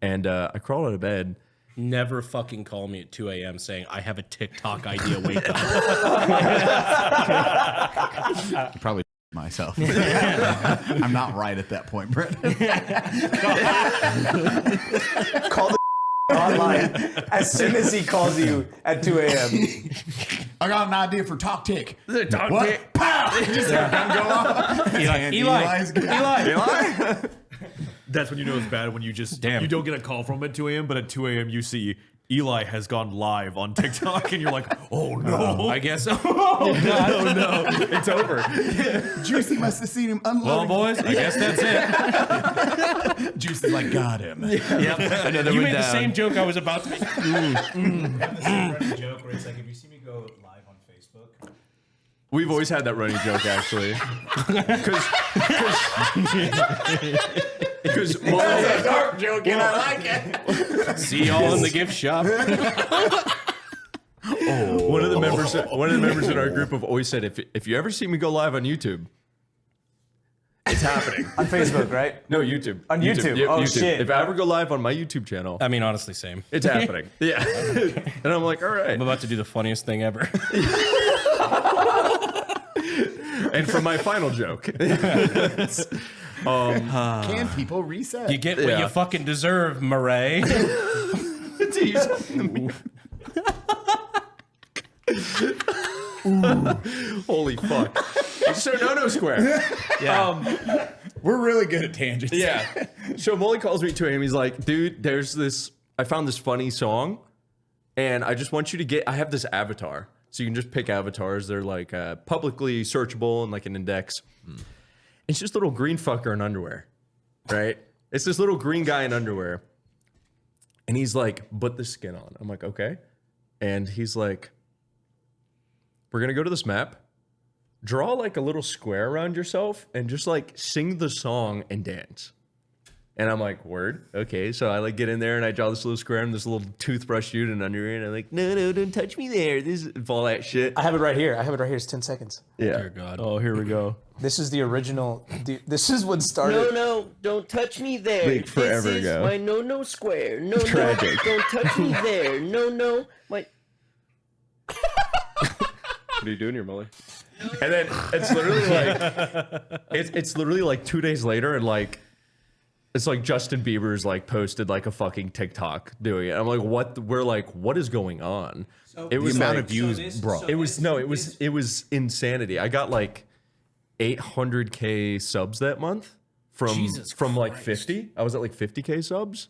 S5: And I crawled out of bed.
S2: Never fucking call me at 2 a.m. saying I have a TikTok idea. Wake up.
S7: Probably myself. I'm not right at that point, Brett.
S1: Call the online as soon as he calls you at 2 a.m.
S7: I got an idea for Talk Tick.
S5: Talk
S7: What?
S5: Tick.
S7: Pow! Just have a gun go off. And Eli's good.
S6: That's when you know it's bad, when you just you don't get a call from him at 2 a.m., but at 2 a.m. you see Eli has gone live on TikTok, and you're like, oh no.
S2: I guess.
S6: Oh no, it's over.
S7: Juicy must have seen him
S2: Well,
S7: unloading.
S2: boys, I guess that's it.
S7: Juicy's like, got him.
S2: You made the same joke I was about to make.
S1: Joke where it's like, if you see me go live on Facebook,
S5: We've always had that running joke, actually. Because
S4: That's a dark joke, and I like it.
S2: See y'all in the gift shop.
S5: one of the members in our group have always said, if you ever see me go live on YouTube, it's happening.
S1: On Facebook, right?
S5: No, YouTube.
S1: On YouTube.
S5: Yep,
S1: Oh,
S5: YouTube.
S1: shit.
S5: If I ever go live on my YouTube channel,
S2: I mean, honestly, same.
S5: it's happening. Yeah. And I'm like, all right.
S2: I'm about to do the funniest thing ever.
S5: And for my final joke.
S7: Can people reset?
S2: You get what you fucking deserve, Murray.
S5: Holy fuck. So no square.
S3: We're really good at tangents.
S5: Yeah. So Molly calls me at 2 a.m. He's like, dude, I found this funny song, and I just want you to I have this avatar. So you can just pick avatars. They're like publicly searchable and like an index. It's just a little green fucker in underwear, right? It's this little green guy in underwear. And he's like, put the skin on. I'm like, okay. And he's like, we're going to go to this map, draw like a little square around yourself, and just like sing the song and dance. And I'm like, word, okay. So I like get in there and I draw this little square and this little toothbrush dude in underwear, and I'm like, no, don't touch me there. This is all that shit.
S1: I have it right here. It's 10 seconds.
S5: Yeah.
S2: Dear God.
S5: Oh, here we go.
S1: This is the original. This is what started.
S10: No, don't touch me there.
S5: Like forever
S10: this is
S5: ago.
S10: my no square. No,
S5: Tragic.
S10: don't touch me there. No, my.
S5: What are you doing here, Molly? And then it's literally like, it's literally like 2 days later, and like, it's like Justin Bieber's like posted like a fucking TikTok doing it. I'm like, what is going on?
S7: So it was the amount of views, bro.
S5: It was insanity. I got like 800K subs that month from like 50. I was at like 50K subs.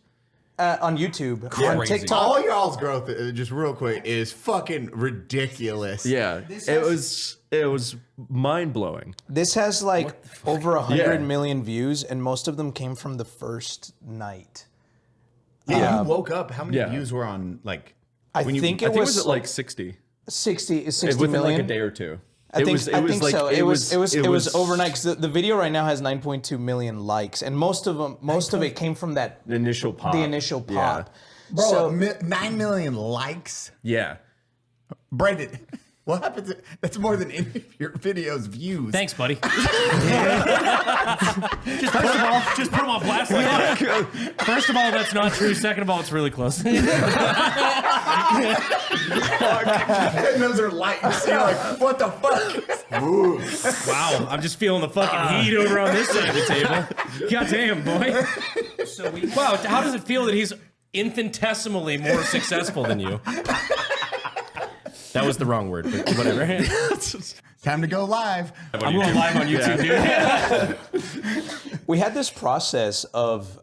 S1: On YouTube. On TikTok.
S7: All y'all's growth, just real quick, is fucking ridiculous.
S5: Yeah, it was mind blowing.
S1: This has like over 100 million views, and most of them came from the first night.
S7: Yeah, you woke up. How many views were on like?
S1: I think it was
S5: at like 60.
S1: 60
S5: within
S1: million.
S5: like a day or two.
S1: I think so. It was overnight, because the video right now has 9.2 million likes, and most of it came from that
S5: initial pop.
S1: Yeah.
S7: Bro,
S1: so
S7: 9 million likes.
S5: Yeah.
S7: Brendan, what happens? That's more than any of your videos' views.
S2: Thanks, buddy. Just put them on blast like that. First of all, that's not true. Second of all, it's really close.
S7: And those are likes. You're like, what the fuck?
S2: Ooh. Wow, I'm just feeling the fucking heat over on this side of the table. Goddamn, boy. Wow, how does it feel that he's infinitesimally more successful than you? That was the wrong word, but whatever.
S7: Time to go live.
S2: I'm going live on YouTube, dude.
S1: We had this process of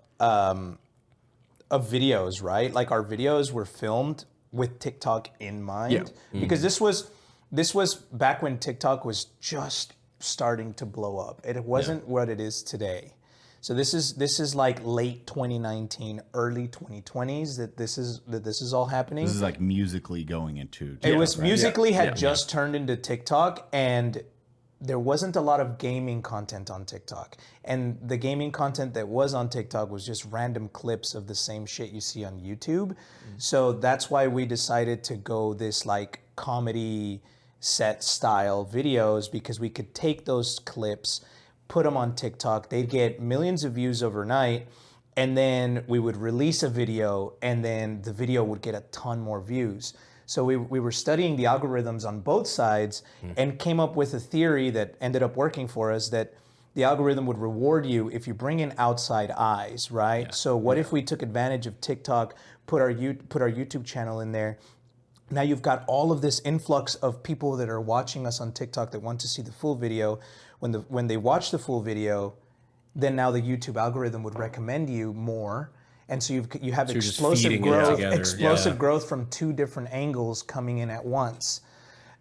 S1: videos, right? Like our videos were filmed with TikTok in mind, because this was back when TikTok was just starting to blow up. It wasn't what it is today. So this is like late 2019, early 2020s that this is all happening.
S7: This is like Musically going into.
S1: It was right? Musically had just turned into TikTok, and there wasn't a lot of gaming content on TikTok. And the gaming content that was on TikTok was just random clips of the same shit you see on YouTube. So that's why we decided to go this like comedy set style videos, because we could take those clips, put them on TikTok, they'd get millions of views overnight, and then we would release a video, and then the video would get a ton more views. So we were studying the algorithms on both sides and came up with a theory that ended up working for us, that the algorithm would reward you if you bring in outside eyes, right? Yeah. So what if we took advantage of TikTok, put our YouTube channel in there? Now you've got all of this influx of people that are watching us on TikTok that want to see the full video. When they watch the full video, then now the YouTube algorithm would recommend you more, and so you have explosive growth from two different angles coming in at once.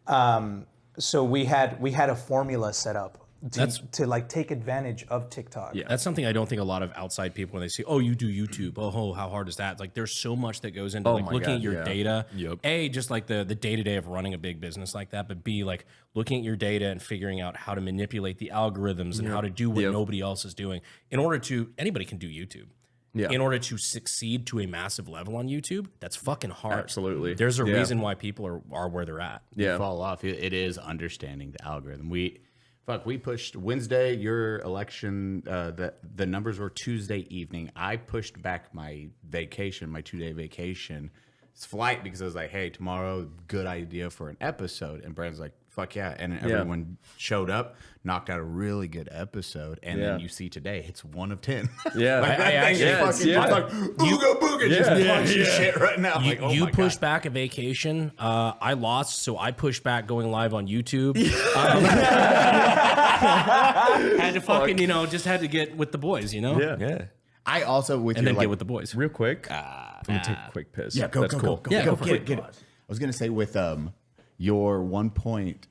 S1: So we had a formula set up to like take advantage of TikTok.
S2: Yeah, that's something I don't think a lot of outside people, when they see, oh, you do YouTube, oh, how hard is that? Like, there's so much that goes into like looking at your data. A, just like the day-to-day of running a big business like that, but B, like looking at your data and figuring out how to manipulate the algorithms and how to do what nobody else is doing. In order to, anybody can do YouTube. Yeah. In order to succeed to a massive level on YouTube, that's fucking hard.
S5: Absolutely.
S2: There's a reason why people are where they're at.
S4: You fall off. It is understanding the algorithm. We pushed Wednesday, your election, the numbers were Tuesday evening. I pushed back my vacation, my 2-day vacation flight, because I was like, hey, tomorrow, good idea for an episode. And Brandon's like, fuck yeah. And everyone showed up, knocked out a really good episode. And then you see today, it's 1 of 10.
S5: Yeah.
S4: Like, I actually fucking like, booga booga, just punching shit right now.
S2: You,
S4: like, oh
S2: you
S4: my
S2: pushed
S4: God.
S2: back a vacation. I lost, so I pushed back going live on YouTube. Had to fucking, just had to get with the boys,
S5: Yeah.
S7: I also
S2: And then get with the boys.
S5: Real quick, I'm gonna take a quick piss.
S7: Yeah, go,
S5: That's
S7: go,
S5: cool.
S7: go,
S2: Yeah,
S7: go,
S2: go for
S7: get
S2: it.
S7: it, get it. I was gonna say with your 1 point,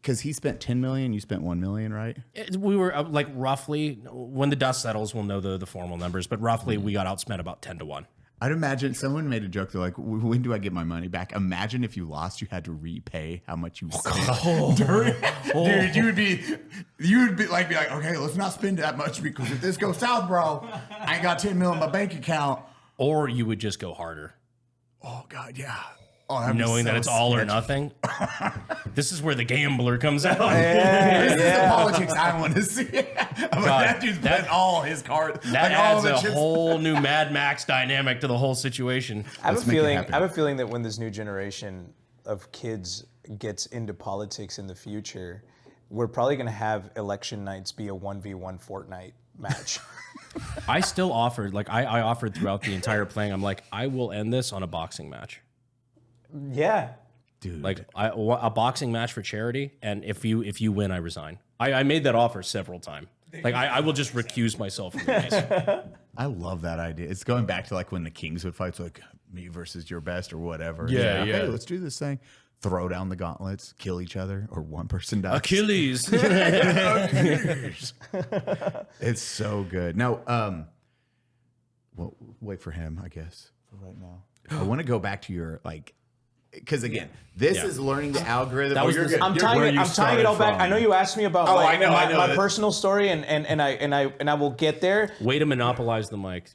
S7: because he spent 10 million, you spent 1 million, right?
S2: We were like roughly, when the dust settles, we'll know the formal numbers, but roughly we got outspent about 10 to 1.
S7: I'd imagine someone made a joke. They're like, "When do I get my money back?" Imagine if you lost, you had to repay how much you spent. Dude, you would be like, okay, let's not spend that much, because if this goes south, bro, I ain't got 10 mil in my bank account.
S2: Or you would just go harder.
S7: Oh God, yeah. Oh, that'd be
S2: Knowing
S7: so
S2: that it's all or
S7: sketchy.
S2: nothing. This is where the gambler comes out.
S7: This is the politics I want to see. That dude's putting all his cards.
S2: That adds a whole new Mad Max dynamic to the whole situation.
S1: I have a feeling that when this new generation of kids gets into politics in the future, we're probably going to have election nights be a 1v1 Fortnite match.
S2: I still offered, like I offered throughout the entire playing, I'm like, I will end this on a boxing match.
S1: Yeah.
S7: Dude.
S2: Like a boxing match for charity, and if you win, I resign. I made that offer several times. Like I will just recuse myself from the race.
S7: I love that idea. It's going back to like when the Kings would fight, it's like me versus your best or whatever.
S5: Yeah.
S7: Hey, let's do this thing. Throw down the gauntlets, kill each other, or one person dies.
S2: Achilles.
S7: It's so good. No, well, wait for him, I guess, for right now. I want to go back to your because again, this is learning the algorithm.
S2: That was
S1: I'm tying it all back. I know you asked me about
S7: I know
S1: my personal story, and I will get there.
S2: Way to monopolize the mic.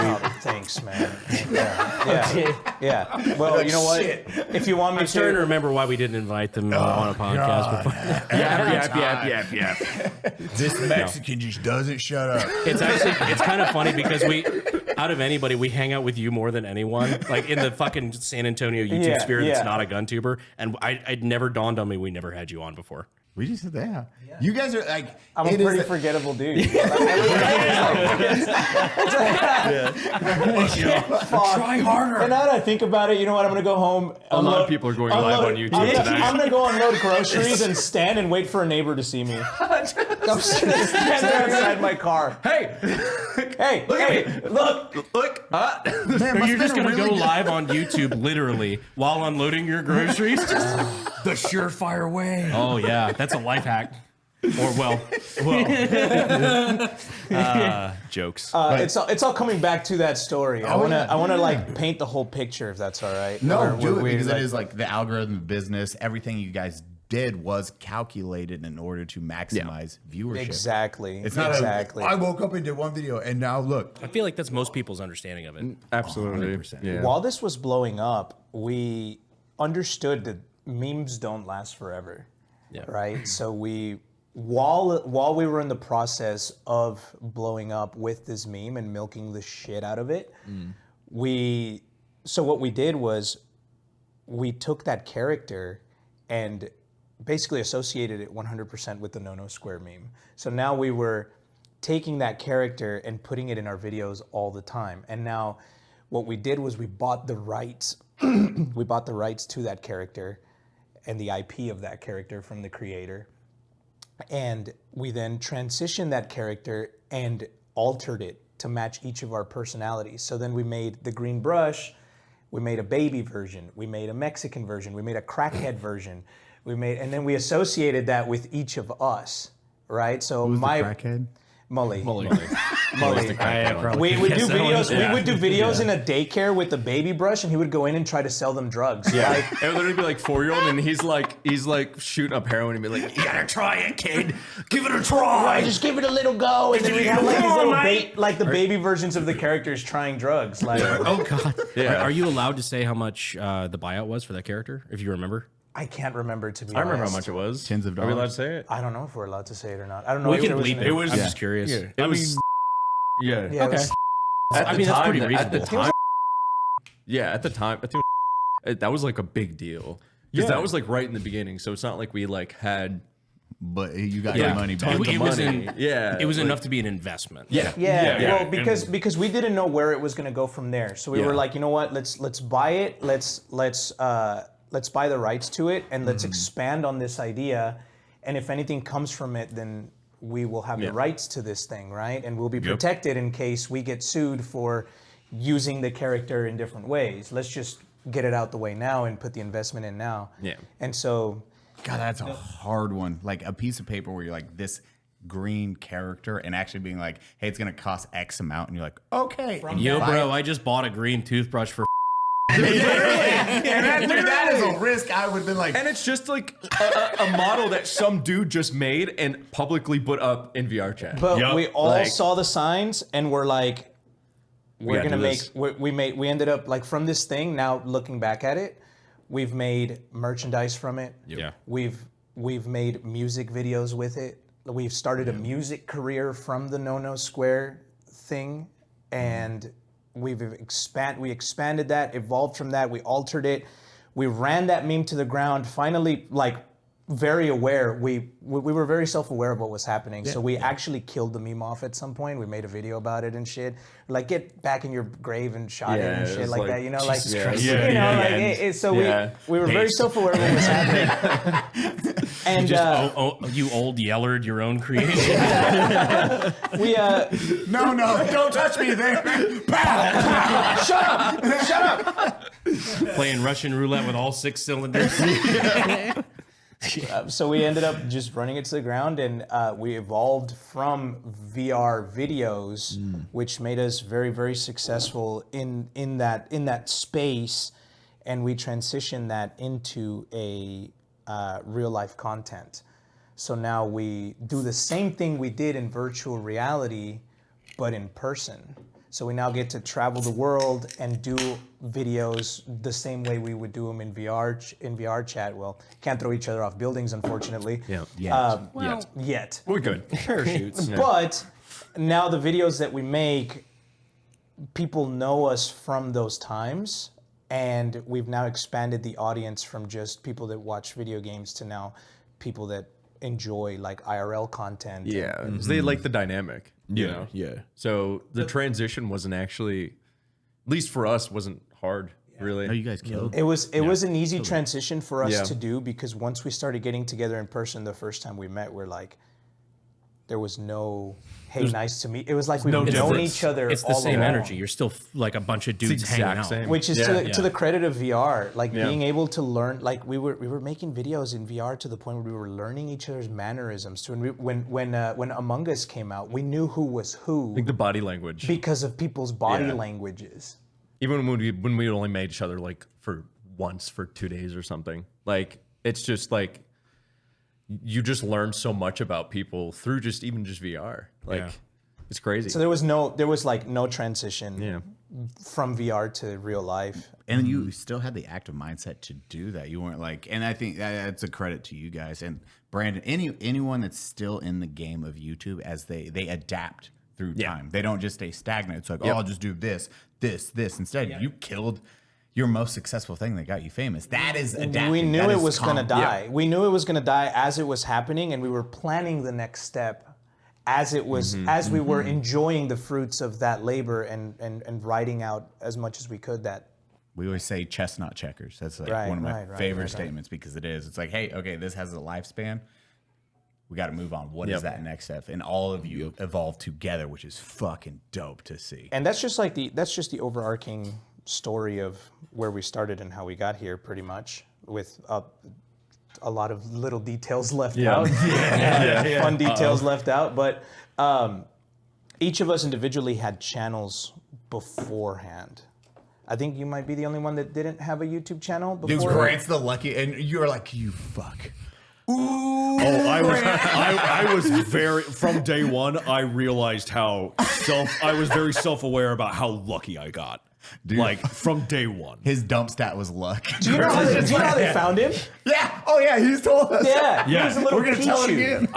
S1: Oh, thanks, man. Yeah. Well, you know what? If you want me
S2: I'm starting to remember why we didn't invite them on a podcast before.
S7: Yep. This Mexican just doesn't shut up.
S2: It's kind of funny because out of anybody, we hang out with you more than anyone. Like in the fucking San Antonio YouTube sphere that's not a gun tuber. And it never dawned on me we never had you on before.
S7: We just said that. Yeah. You guys are like,
S1: I'm a pretty forgettable dude. Try harder. And now that I think about it, you know what? I'm gonna go home.
S5: A lot of people are going live on YouTube tonight.
S1: I'm gonna go unload groceries and stand and wait for a neighbor to see me. I'm just gonna stand there inside my car.
S5: Hey,
S1: Look.
S2: So you're just gonna go live on YouTube literally while unloading your groceries?
S6: The surefire way.
S2: Oh yeah, that's a life hack. Or jokes.
S1: It's all coming back to that story. I wanna like paint the whole picture, if that's all right.
S7: No, do it, because it is like the algorithm of business. Everything you guys did was calculated in order to maximize viewership.
S1: Exactly.
S7: It's not exactly. I woke up and did one video, and now look.
S2: I feel like that's most people's understanding of it.
S5: absolutely.
S7: 100%.
S5: Yeah.
S1: While this was blowing up, we understood that memes don't last forever.
S2: Yeah.
S1: Right. So while we were in the process of blowing up with this meme and milking the shit out of it, what we did was we took that character and basically associated it 100% with the No Square meme. So now we were taking that character and putting it in our videos all the time. And now what we did was we bought the rights. We bought the rights to that character and the IP of that character from the creator. And we then transitioned that character and altered it to match each of our personalities. So then we made the green brush, we made a baby version, we made a Mexican version, we made a crackhead version, and then we associated that with each of us, right? So
S7: Who's
S1: my
S7: the crackhead?
S1: Mully.
S2: Mully.
S1: We would do videos. We would do videos in a daycare with the baby brush, and he would go in and try to sell them drugs.
S5: Yeah,
S1: Like,
S5: it would literally be like 4-year-old, and he's like shooting up heroin and be like, "You gotta try it, kid. Give it a try.
S1: just give it a little go, and then we have like these little like the baby versions of the characters trying drugs. Like,
S2: Oh God.
S5: Yeah.
S2: Are you allowed to say how much the buyout was for that character, if you remember?
S1: I can't remember, to be honest.
S5: I remember how much it was.
S7: Tens of
S5: Are we allowed
S7: dollars.
S5: to say it?
S1: I don't know if we're allowed to say it or not. I don't know
S2: We
S1: if
S2: can
S1: there was
S2: bleep
S1: an-
S2: it.
S5: It was-
S2: I'm
S5: Yeah.
S2: just curious.
S5: It
S2: I
S5: was. Yeah.
S1: Yeah,
S2: Okay.
S5: At
S2: I mean, that's pretty
S5: At the
S2: reasonable.
S5: time, yeah, at the time, I think that was like a big deal because that was like right in the beginning. So it's not like we like had.
S7: But you got your money back.
S2: It was
S5: money.
S2: it was
S5: like-
S2: enough to be an investment.
S5: Yeah.
S1: Yeah, well, because we didn't know where it was going to go from there, so we were like, you know what? Let's buy it. Let's buy the rights to it, and let's expand on this idea. And if anything comes from it, then we will have the rights to this thing, right? And we'll be protected in case we get sued for using the character in different ways. Let's just get it out the way now and put the investment in now.
S5: Yeah.
S1: And so,
S7: God, that's a hard one. Like a piece of paper where you're like this green character and actually being like, hey, it's gonna cost X amount, and you're like, okay.
S2: Yo,
S7: buy
S2: bro,
S7: it.
S2: I just bought a green toothbrush for.
S7: And that is a risk I would have been like.
S5: And it's just like a model that some dude just made and publicly put up in VR chat.
S1: but
S2: Yup.
S1: we all
S5: Like-
S1: saw the signs and we're like, we're
S5: gotta
S1: gonna
S5: do
S1: make.
S5: this.
S1: We ended up like from this thing. Now looking back at it, we've made merchandise from it.
S2: Yeah.
S1: We've made music videos with it. We've started a music career from the No Square thing, and we expanded that, evolved from that. We altered it. We ran that meme to the ground. Finally, like very aware. We were very self-aware of what was happening. So we actually killed the meme off at some point. We made a video about it and shit. Like, get back in your grave and shot it and
S5: it
S1: shit
S5: was
S1: like
S5: like,
S1: that. You know, like
S5: Jesus Christ.
S1: you know,
S2: Yeah,
S1: like
S2: yeah.
S1: so
S5: Yeah.
S1: we were very self-aware of what was happening. And
S2: You old yelled your own creation.
S1: we
S7: no, don't touch me there.
S1: shut up.
S2: Playing Russian roulette with all 6 cylinders.
S1: So we ended up just running it to the ground, and we evolved from VR videos, which made us very, very successful in that space, and we transitioned that into a real life content. So now we do the same thing we did in virtual reality, but in person. So we now get to travel the world and do videos the same way we would do them in VR chat. Well, can't throw each other off buildings, unfortunately. Yet.
S5: We're good. Parachutes.
S1: But now the videos that we make, people know us from those times, and we've now expanded the audience from just people that watch video games to now people that enjoy like IRL content.
S5: Yeah, 'cause they like the dynamic. You know?
S6: yeah.
S5: So the transition wasn't actually, at least for us, wasn't hard. Really.
S7: Oh, you guys killed.
S1: It was an easy transition for us
S5: Yeah.
S1: to do, because once we started getting together in person the first time we met, we're like, there was no, hey, nice to meet. It was like we've known
S6: difference.
S1: each other
S2: It's the
S1: all
S2: same
S1: along.
S2: energy. You're still like a bunch of dudes hanging
S5: exact
S2: out.
S5: same.
S1: Which is to the credit of VR, like
S5: Yeah.
S1: being able to learn. Like we were making videos in VR to the point where we were learning each other's mannerisms. So when Among Us came out, we knew who was who
S5: Like the body language.
S1: because of people's body
S5: Yeah.
S1: languages.
S5: Even when we only made each other like for 2 days or something. Like it's just like you just learn so much about people through just VR. Like
S2: Yeah.
S5: it's crazy.
S1: So there was no transition from VR to real life.
S7: And you still had the active mindset to do that. You weren't like, and I think that's a credit to you guys and Brandon. Anyone that's still in the game of YouTube, as they adapt through time. They don't just stay stagnant. It's like, oh, I'll just do this. Instead, you killed your most successful thing that got you famous. That is adapting.
S1: We knew
S7: That
S1: it
S7: is
S1: was going to
S7: calm.
S1: die. We knew it was going to die as it was happening, and we were planning the next step as it was as we were enjoying the fruits of that labor and writing out as much as we could that.
S7: We always say chestnut checkers. That's like
S1: Right,
S7: one of my
S1: right,
S7: favorite
S1: right.
S7: statements because it is. It's like, hey, okay, this has a lifespan. We got to move on. What is that next step? And all of you evolve together, which is fucking dope to see.
S1: And that's just the overarching story of where we started and how we got here, pretty much, with a lot of little details left out. Fun details left out. But each of us individually had channels beforehand. I think you might be the only one that didn't have a YouTube channel before.
S7: Dude, Grant's the lucky, and you're like, you fuck.
S6: Oh, I was very, from day one, I realized I was very self-aware about how lucky I got. Dude. Like, from day one.
S7: His dump stat was luck.
S1: Do you know how they found him?
S7: Yeah. Oh, yeah. He's told us.
S1: Yeah. He was a little
S7: We're going to tell him again.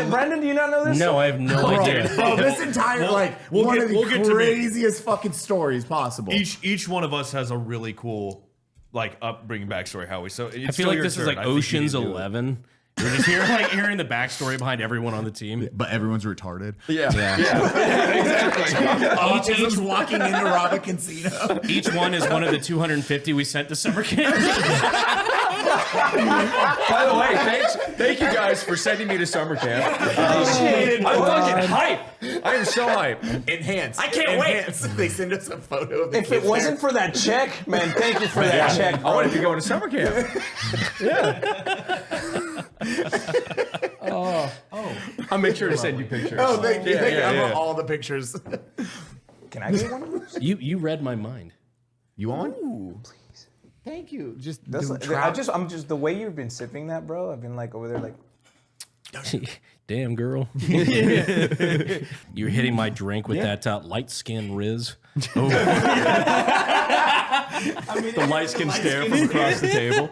S1: Brandon, do you not know this?
S2: No, I have no idea.
S7: Bro, this entire, one of the craziest fucking stories possible.
S6: Each one of us has a really cool, upbringing backstory, Howie. So
S2: I feel like this is like Ocean's 11. We're just hearing the backstory behind everyone on the team.
S7: But everyone's retarded.
S2: Yeah.
S7: Exactly. Each walking into rob a casino.
S2: Each one is one of the 250 we sent to summer camp.
S5: By the way, thank you guys for sending me to summer camp. I'm fucking hype. I am so hype.
S7: Enhance.
S2: I can't wait.
S7: They send us a photo of the
S1: If it wasn't for that check, man, thank you for that check.
S5: I wanted to go to summer camp. I'll make sure to send you pictures.
S7: Oh, thank you. I want all the pictures.
S1: Can I get one of those?
S2: You read my mind.
S7: You want?
S1: Ooh, please.
S7: Thank you.
S1: I'm just the way you've been sipping that, bro. I've been over there
S2: Damn, girl. You're hitting my drink with that light skin Riz. Oh.
S6: the light skin stare from across the table.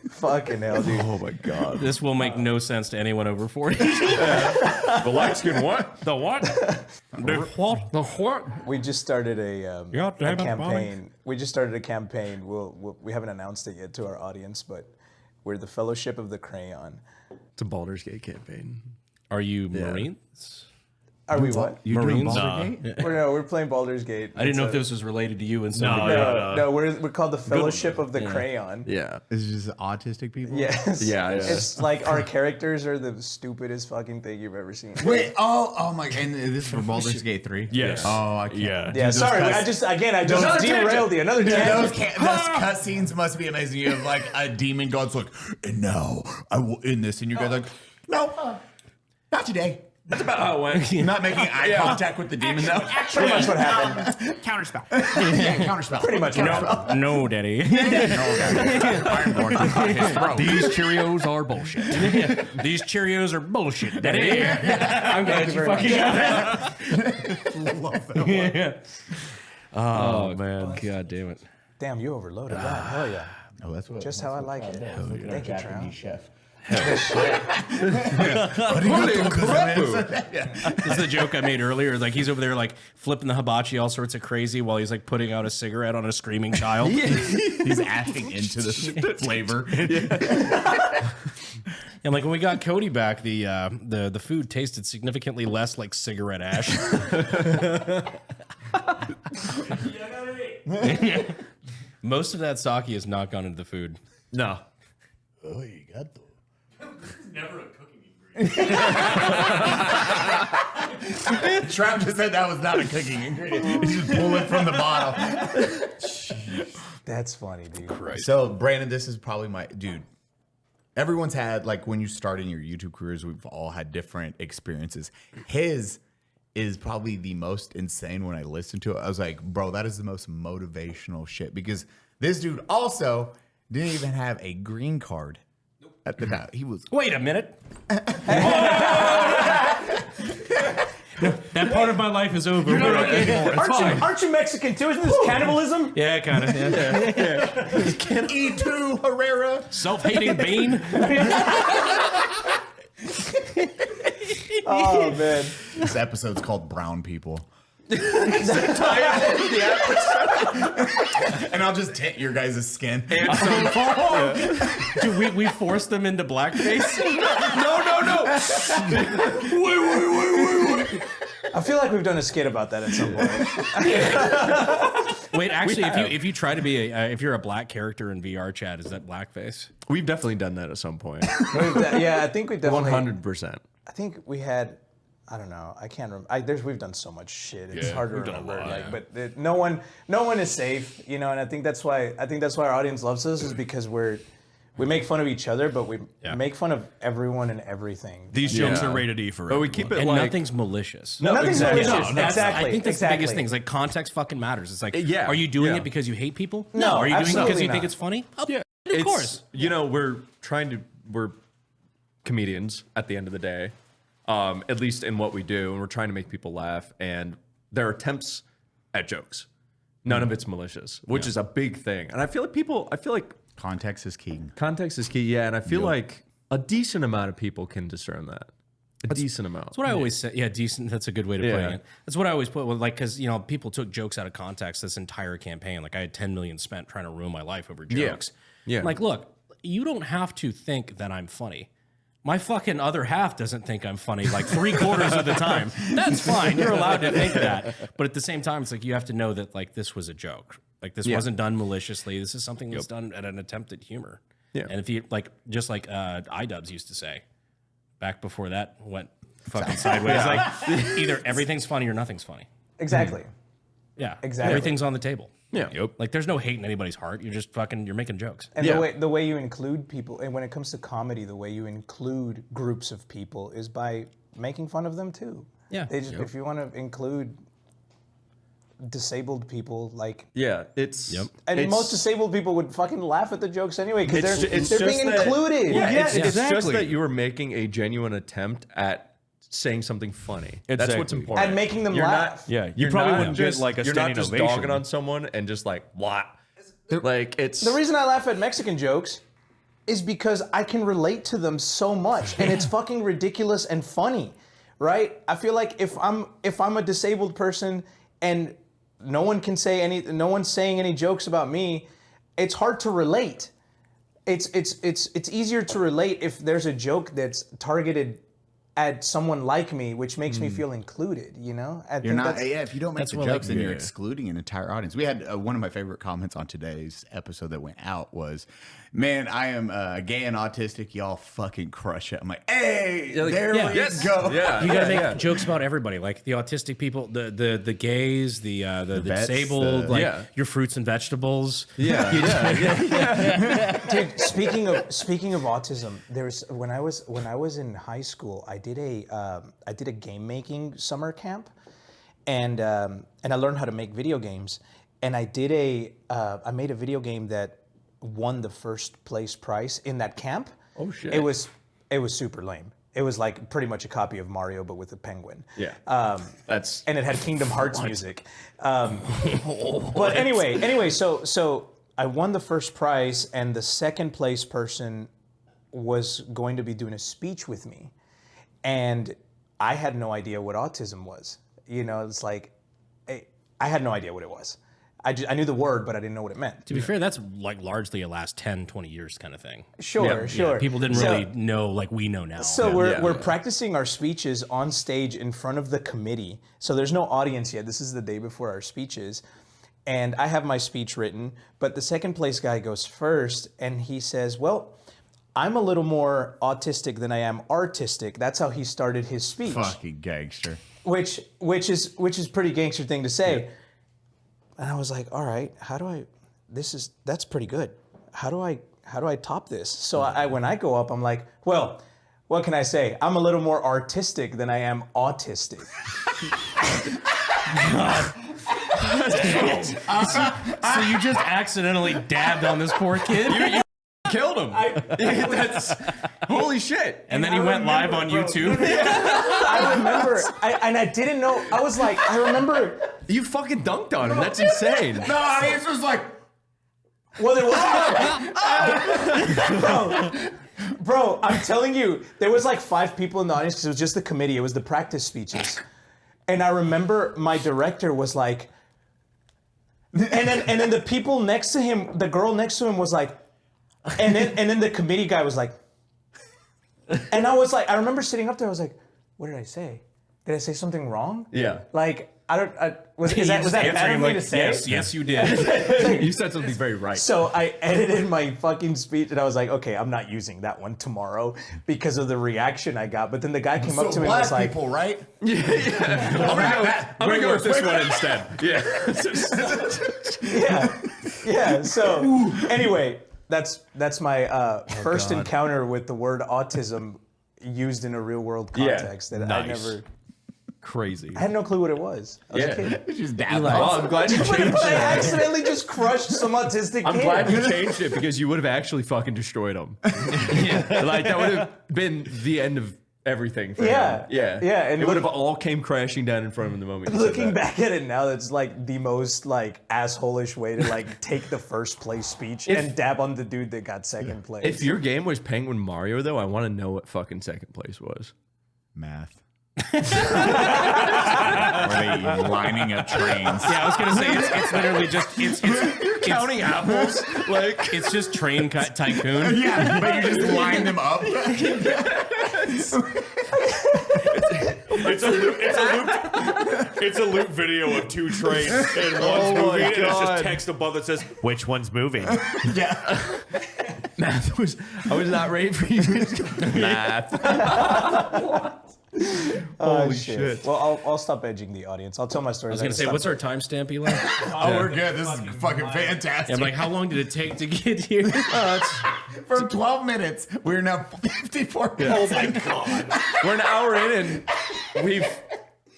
S1: Fucking hell, dude.
S5: Oh my god.
S2: This will make no sense to anyone over 40.
S5: The light skin what?
S2: The what? The what? The what?
S1: We just started a campaign. We just started a campaign. We haven't announced it yet to our audience, but we're the Fellowship of the Crayon.
S6: It's a Baldur's Gate campaign.
S2: Are you Marines?
S1: Are we what?
S7: You
S2: Marines?
S7: doing Baldur's Gate?
S1: We're playing Baldur's Gate.
S2: I didn't know if this was related to you and some
S1: No, we're called the Fellowship of the Crayon.
S6: Yeah.
S7: Is it just autistic people?
S1: Yes.
S5: Yeah.
S1: It's like our characters are the stupidest fucking thing you've ever seen.
S7: Wait, oh my god, and this is for Baldur's Gate 3?
S6: Yes.
S7: Oh, I can't.
S6: Yeah.
S1: Yeah, sorry, I just derailed you. Another
S7: Those
S1: tangent.
S7: cutscenes must be amazing. You have a demon god's like, and now I will end this, and you guys like, no, not today.
S5: That's about how it went.
S7: Not making eye contact with the demon, though.
S1: Pretty much what happened.
S3: Counterspell.
S7: Yeah, counterspell.
S1: Pretty much what happened.
S2: No, Daddy.
S7: I'm going to cut his throat.
S2: These Cheerios are bullshit. These Cheerios are bullshit, Daddy. I'm glad you fucking got that.
S7: Love that one.
S2: Oh, man. God damn it.
S1: Damn, you overloaded that. Hell yeah.
S7: Oh, that's what.
S1: Just how I like it. Thank you, Trout.
S7: chef.
S2: This is the joke I made earlier. Like he's over there flipping the hibachi all sorts of crazy while he's putting out a cigarette on a screaming child.
S7: He's acting into the flavor.
S2: And when we got Cody back, the food tasted significantly less like cigarette ash. Most of that sake has not gone into the food.
S6: No.
S7: Oh, you got those.
S3: This is never a cooking ingredient.
S7: Trap just said that was not a cooking ingredient. He's just pulling from the bottle.
S1: That's funny, dude.
S7: So, Brandon, this is probably my dude. Everyone's had when you start in your YouTube careers, we've all had different experiences. His is probably the most insane. When I listened to it, I was like, bro, that is the most motivational shit, because this dude also didn't even have a green card at the time. He was.
S2: Wait a minute. That part of my life is over.
S1: Aren't you Mexican too? Isn't this cannibalism?
S2: Yeah, kind of. Yeah.
S7: E2 Herrera.
S2: Self-hating bean.
S1: Oh man,
S7: This episode's called Brown People. And I'll just tint your guys' skin.
S2: Dude, we forced them into blackface.
S5: No. Wait.
S1: I feel like we've done a skit about that at some point.
S2: Wait, actually, if you try to be if you're a black character in VR chat, is that blackface?
S6: We've definitely done that at some point.
S1: Yeah, I think we definitely.
S6: 100%.
S1: I think we had I don't know. I can't remember. We've done so much shit. It's hard to remember. But no one is safe, you know. And I think that's why our audience loves us, is because we make fun of each other, but we make fun of everyone and everything.
S6: These jokes are rated E for
S5: But we keep it
S2: and
S5: like
S2: nothing's malicious.
S1: Nothing's malicious.
S2: I think that's the biggest
S1: Exactly.
S2: thing. Is like context fucking matters. It's like,
S5: Yeah,
S2: are you doing
S5: yeah.
S2: it because you hate people?
S1: No,
S2: Are you doing it because
S1: absolutely
S2: you think
S1: not.
S2: it's funny? Oh,
S5: Yeah,
S2: of course.
S5: You know, we're comedians at the end of the day, at least in what we do, and we're trying to make people laugh. And there are attempts at jokes. None of it's malicious, which is a big thing. And I feel like
S7: Context is king.
S5: context is key. Yeah, and I feel like a decent amount of people can discern that. A decent amount.
S2: That's what I always say. Yeah, decent. That's a good way to put it. That's what I always put. Like, because people took jokes out of context this entire campaign. Like, I had 10 million spent trying to ruin my life over jokes.
S5: Yeah.
S2: Like, look, you don't have to think that I'm funny. My fucking other half doesn't think I'm funny like 3/4 of the time. That's fine. You're allowed to think that. But at the same time, it's like you have to know that like this was a joke. Like this wasn't done maliciously. This is something that's done at an attempt at humor.
S5: Yeah.
S2: And if you like, just like iDubbbz used to say, back before that went fucking sideways. Like either everything's funny or nothing's funny.
S1: Exactly.
S2: Yeah.
S1: Exactly.
S2: Everything's on the table.
S5: Yeah.
S2: Yep. Like there's no hate in anybody's heart. You're just you're making jokes.
S1: And the way you include people, and when it comes to comedy, the way you include groups of people is by making fun of them too.
S2: Yeah.
S1: If you want to include disabled people, like
S5: it's
S1: and most disabled people would fucking laugh at the jokes anyway because they're
S5: just
S1: being
S5: that-
S1: included.
S5: It's just that you were making a genuine attempt at saying something funny. That's what's important.
S1: And making them
S5: You're
S1: laugh.
S6: Yeah, you
S5: You're
S6: probably
S5: not
S6: wouldn't
S5: just,
S6: get like a
S5: you're not
S6: standing
S5: just
S6: ovation.
S5: dogging on someone and just like what? Like it's
S1: The reason I laugh at Mexican jokes is because I can relate to them so much, and it's fucking ridiculous and funny, right? I feel like if I'm a disabled person and no one's saying any jokes about me, it's hard to relate. It's easier to relate if there's a joke that's targeted at someone like me, which makes me feel included, you know?
S7: You're not, if you don't make the
S2: what,
S7: jokes,
S2: like,
S7: then you're excluding an entire audience. We had one of my favorite comments on today's episode that went out was, man, I am gay and autistic. Y'all fucking crush it. I'm like, hey, there we go.
S5: Yeah,
S2: You gotta make jokes about everybody, like the autistic people, the gays, the
S7: vets,
S2: disabled, your fruits and vegetables.
S5: yeah.
S1: Dude, speaking of autism, there's when I was in high school, I did a game making summer camp, and I learned how to make video games, and I made a video game that won the first place prize in that camp.
S5: Oh shit!
S1: It was super lame. It was like pretty much a copy of Mario but with a penguin.
S5: Yeah.
S1: And it had Kingdom Hearts music. But anyway, so I won the first prize, and the second place person was going to be doing a speech with me. And I had no idea what autism was. You know, it's like, I had no idea what it was. I knew the word, but I didn't know what it meant.
S2: To be fair, that's like largely a last 10, 20 years kind of thing.
S1: Sure.
S2: People didn't really know like we know now.
S1: So we're practicing our speeches on stage in front of the committee. So there's no audience yet. This is the day before our speeches. And I have my speech written, but the second place guy goes first, and he says, well, I'm a little more autistic than I am artistic. That's how he started his speech.
S7: Fucking gangster.
S1: Which is pretty gangster thing to say. Yeah. And I was like, all right, that's pretty good. How do I top this? So when I go up, I'm like, well, what can I say? I'm a little more artistic than I am autistic.
S2: So you just accidentally dabbed on this poor kid?
S5: You killed him. That's holy shit.
S2: And then he went live on YouTube.
S1: I remember, and I didn't know. I was like, I remember.
S5: You fucking dunked on him. That's insane.
S3: The audience was like,
S1: well, there was bro, I'm telling you, there was like 5 people in the audience because it was just the committee. It was the practice speeches. And I remember my director was like, and then the people next to him, the girl next to him was like, and then the committee guy was like, and I was like, I remember sitting up there, I was like, what did I say? Did I say something wrong?
S5: Yeah.
S1: Like, was that bad of me to say?
S2: Yes, you did.
S5: You said something very right.
S1: So I edited my fucking speech and I was like, okay, I'm not using that one tomorrow because of the reaction I got. But then the guy came up to me and was like,
S7: people, right?
S5: I'm gonna go with this one instead.
S1: yeah. So anyway, that's my first encounter with the word autism used in a real world context that I never.
S6: Crazy.
S1: I had no clue what it was. I was a kid.
S7: It's just
S5: I'm glad you changed
S1: But I
S5: it.
S1: accidentally just crushed some autistic kid.
S5: I'm glad you changed it because you would have actually fucking destroyed him. Like that would have been the end of everything for him. Yeah.
S1: And
S5: it would have all came crashing down in front of him the moment.
S1: Looking back at it now, that's like the most like asshole-ish way to like take the first place speech and dab on the dude that got second place.
S5: If your game was Penguin Mario, though, I want to know what fucking second place was.
S7: Math.
S3: Were they lining up trains?
S2: Yeah, I was gonna say it's literally just it's
S5: Counting apples, like
S2: it's just train tycoon.
S3: Yeah, but you just line them up.
S6: It's a loop video of two trains and one's moving, and it's just text above that says, "Which one's moving?"
S3: Yeah.
S5: math was. I was not ready for you. Math.
S1: Holy shit. Well, I'll stop edging the audience. I'll tell my story.
S2: I was gonna say, what's our timestamp, Eli?
S3: Oh, we're good. This is fucking fantastic.
S2: I'm like, how long did it take to get here?
S7: From 12 minutes, we're now 54 minutes.
S3: Oh my god.
S5: We're an hour in, and we've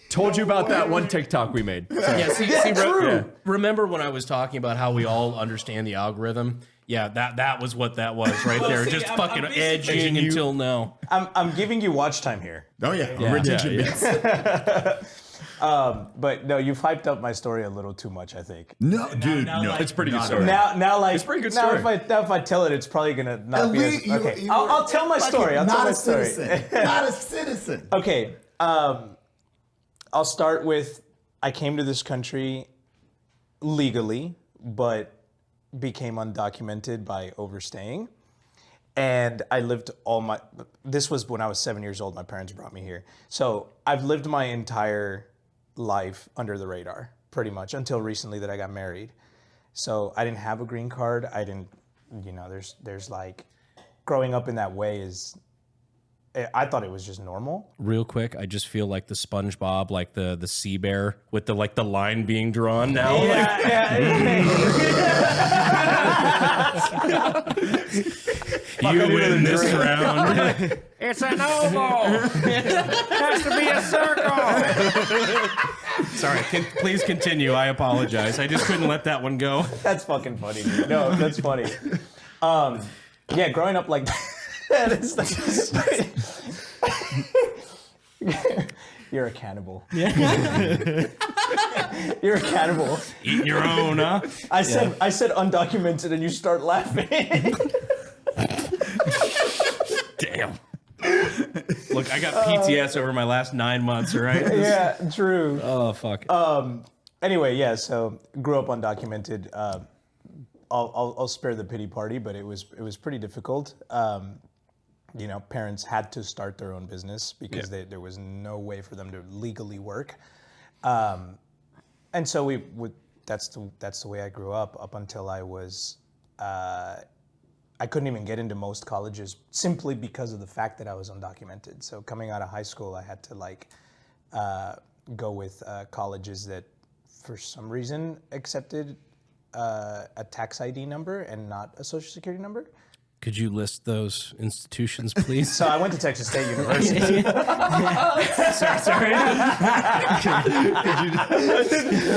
S5: told you about that one TikTok we made. So.
S2: Yeah, remember when I was talking about how we all understand the algorithm? Yeah, that was what that was right there. Just fucking edging until now.
S1: I'm giving you watch time here.
S7: Oh, yeah. Retention bits.
S1: But no, you've hyped up my story a little too much, I think.
S7: No, dude, no.
S5: It's pretty good story.
S1: Now, like,
S5: It's a pretty good
S1: now
S5: story.
S1: if I tell it, it's probably gonna not be as okay.
S7: You
S1: I'll tell my story. I'll tell my story.
S7: Not a citizen.
S1: Okay. I'll start with I came to this country legally, but became undocumented by overstaying. And I lived this was when I was 7 years old, my parents brought me here. So I've lived my entire life under the radar, pretty much, until recently that I got married. So I didn't have a green card. I didn't, there's like, growing up in that way I thought it was just normal.
S2: Real quick, I just feel like the SpongeBob, like the sea bear with the line being drawn now. You win this round. It's an oval. It has to be a circle. Sorry, please continue. I apologize. I just couldn't let that one go.
S1: That's fucking funny, dude. No, that's funny. Yeah, growing up like that is like, you're a cannibal. You're a cannibal.
S2: Eating your own, huh?
S1: I said undocumented, and you start laughing.
S2: Damn. Look, I got PTS over my last 9 months, all right?
S1: Yeah, true.
S2: Oh, fuck.
S1: Anyway, yeah, so grew up undocumented. I'll spare the pity party, but it was pretty difficult. Parents had to start their own business because there was no way for them to legally work. And so that's the way I grew up until I was, I couldn't even get into most colleges simply because of the fact that I was undocumented. So coming out of high school, I had to go with colleges that for some reason accepted a tax ID number and not a social security number.
S2: Could you list those institutions, please?
S1: So I went to Texas State University.
S2: Sorry.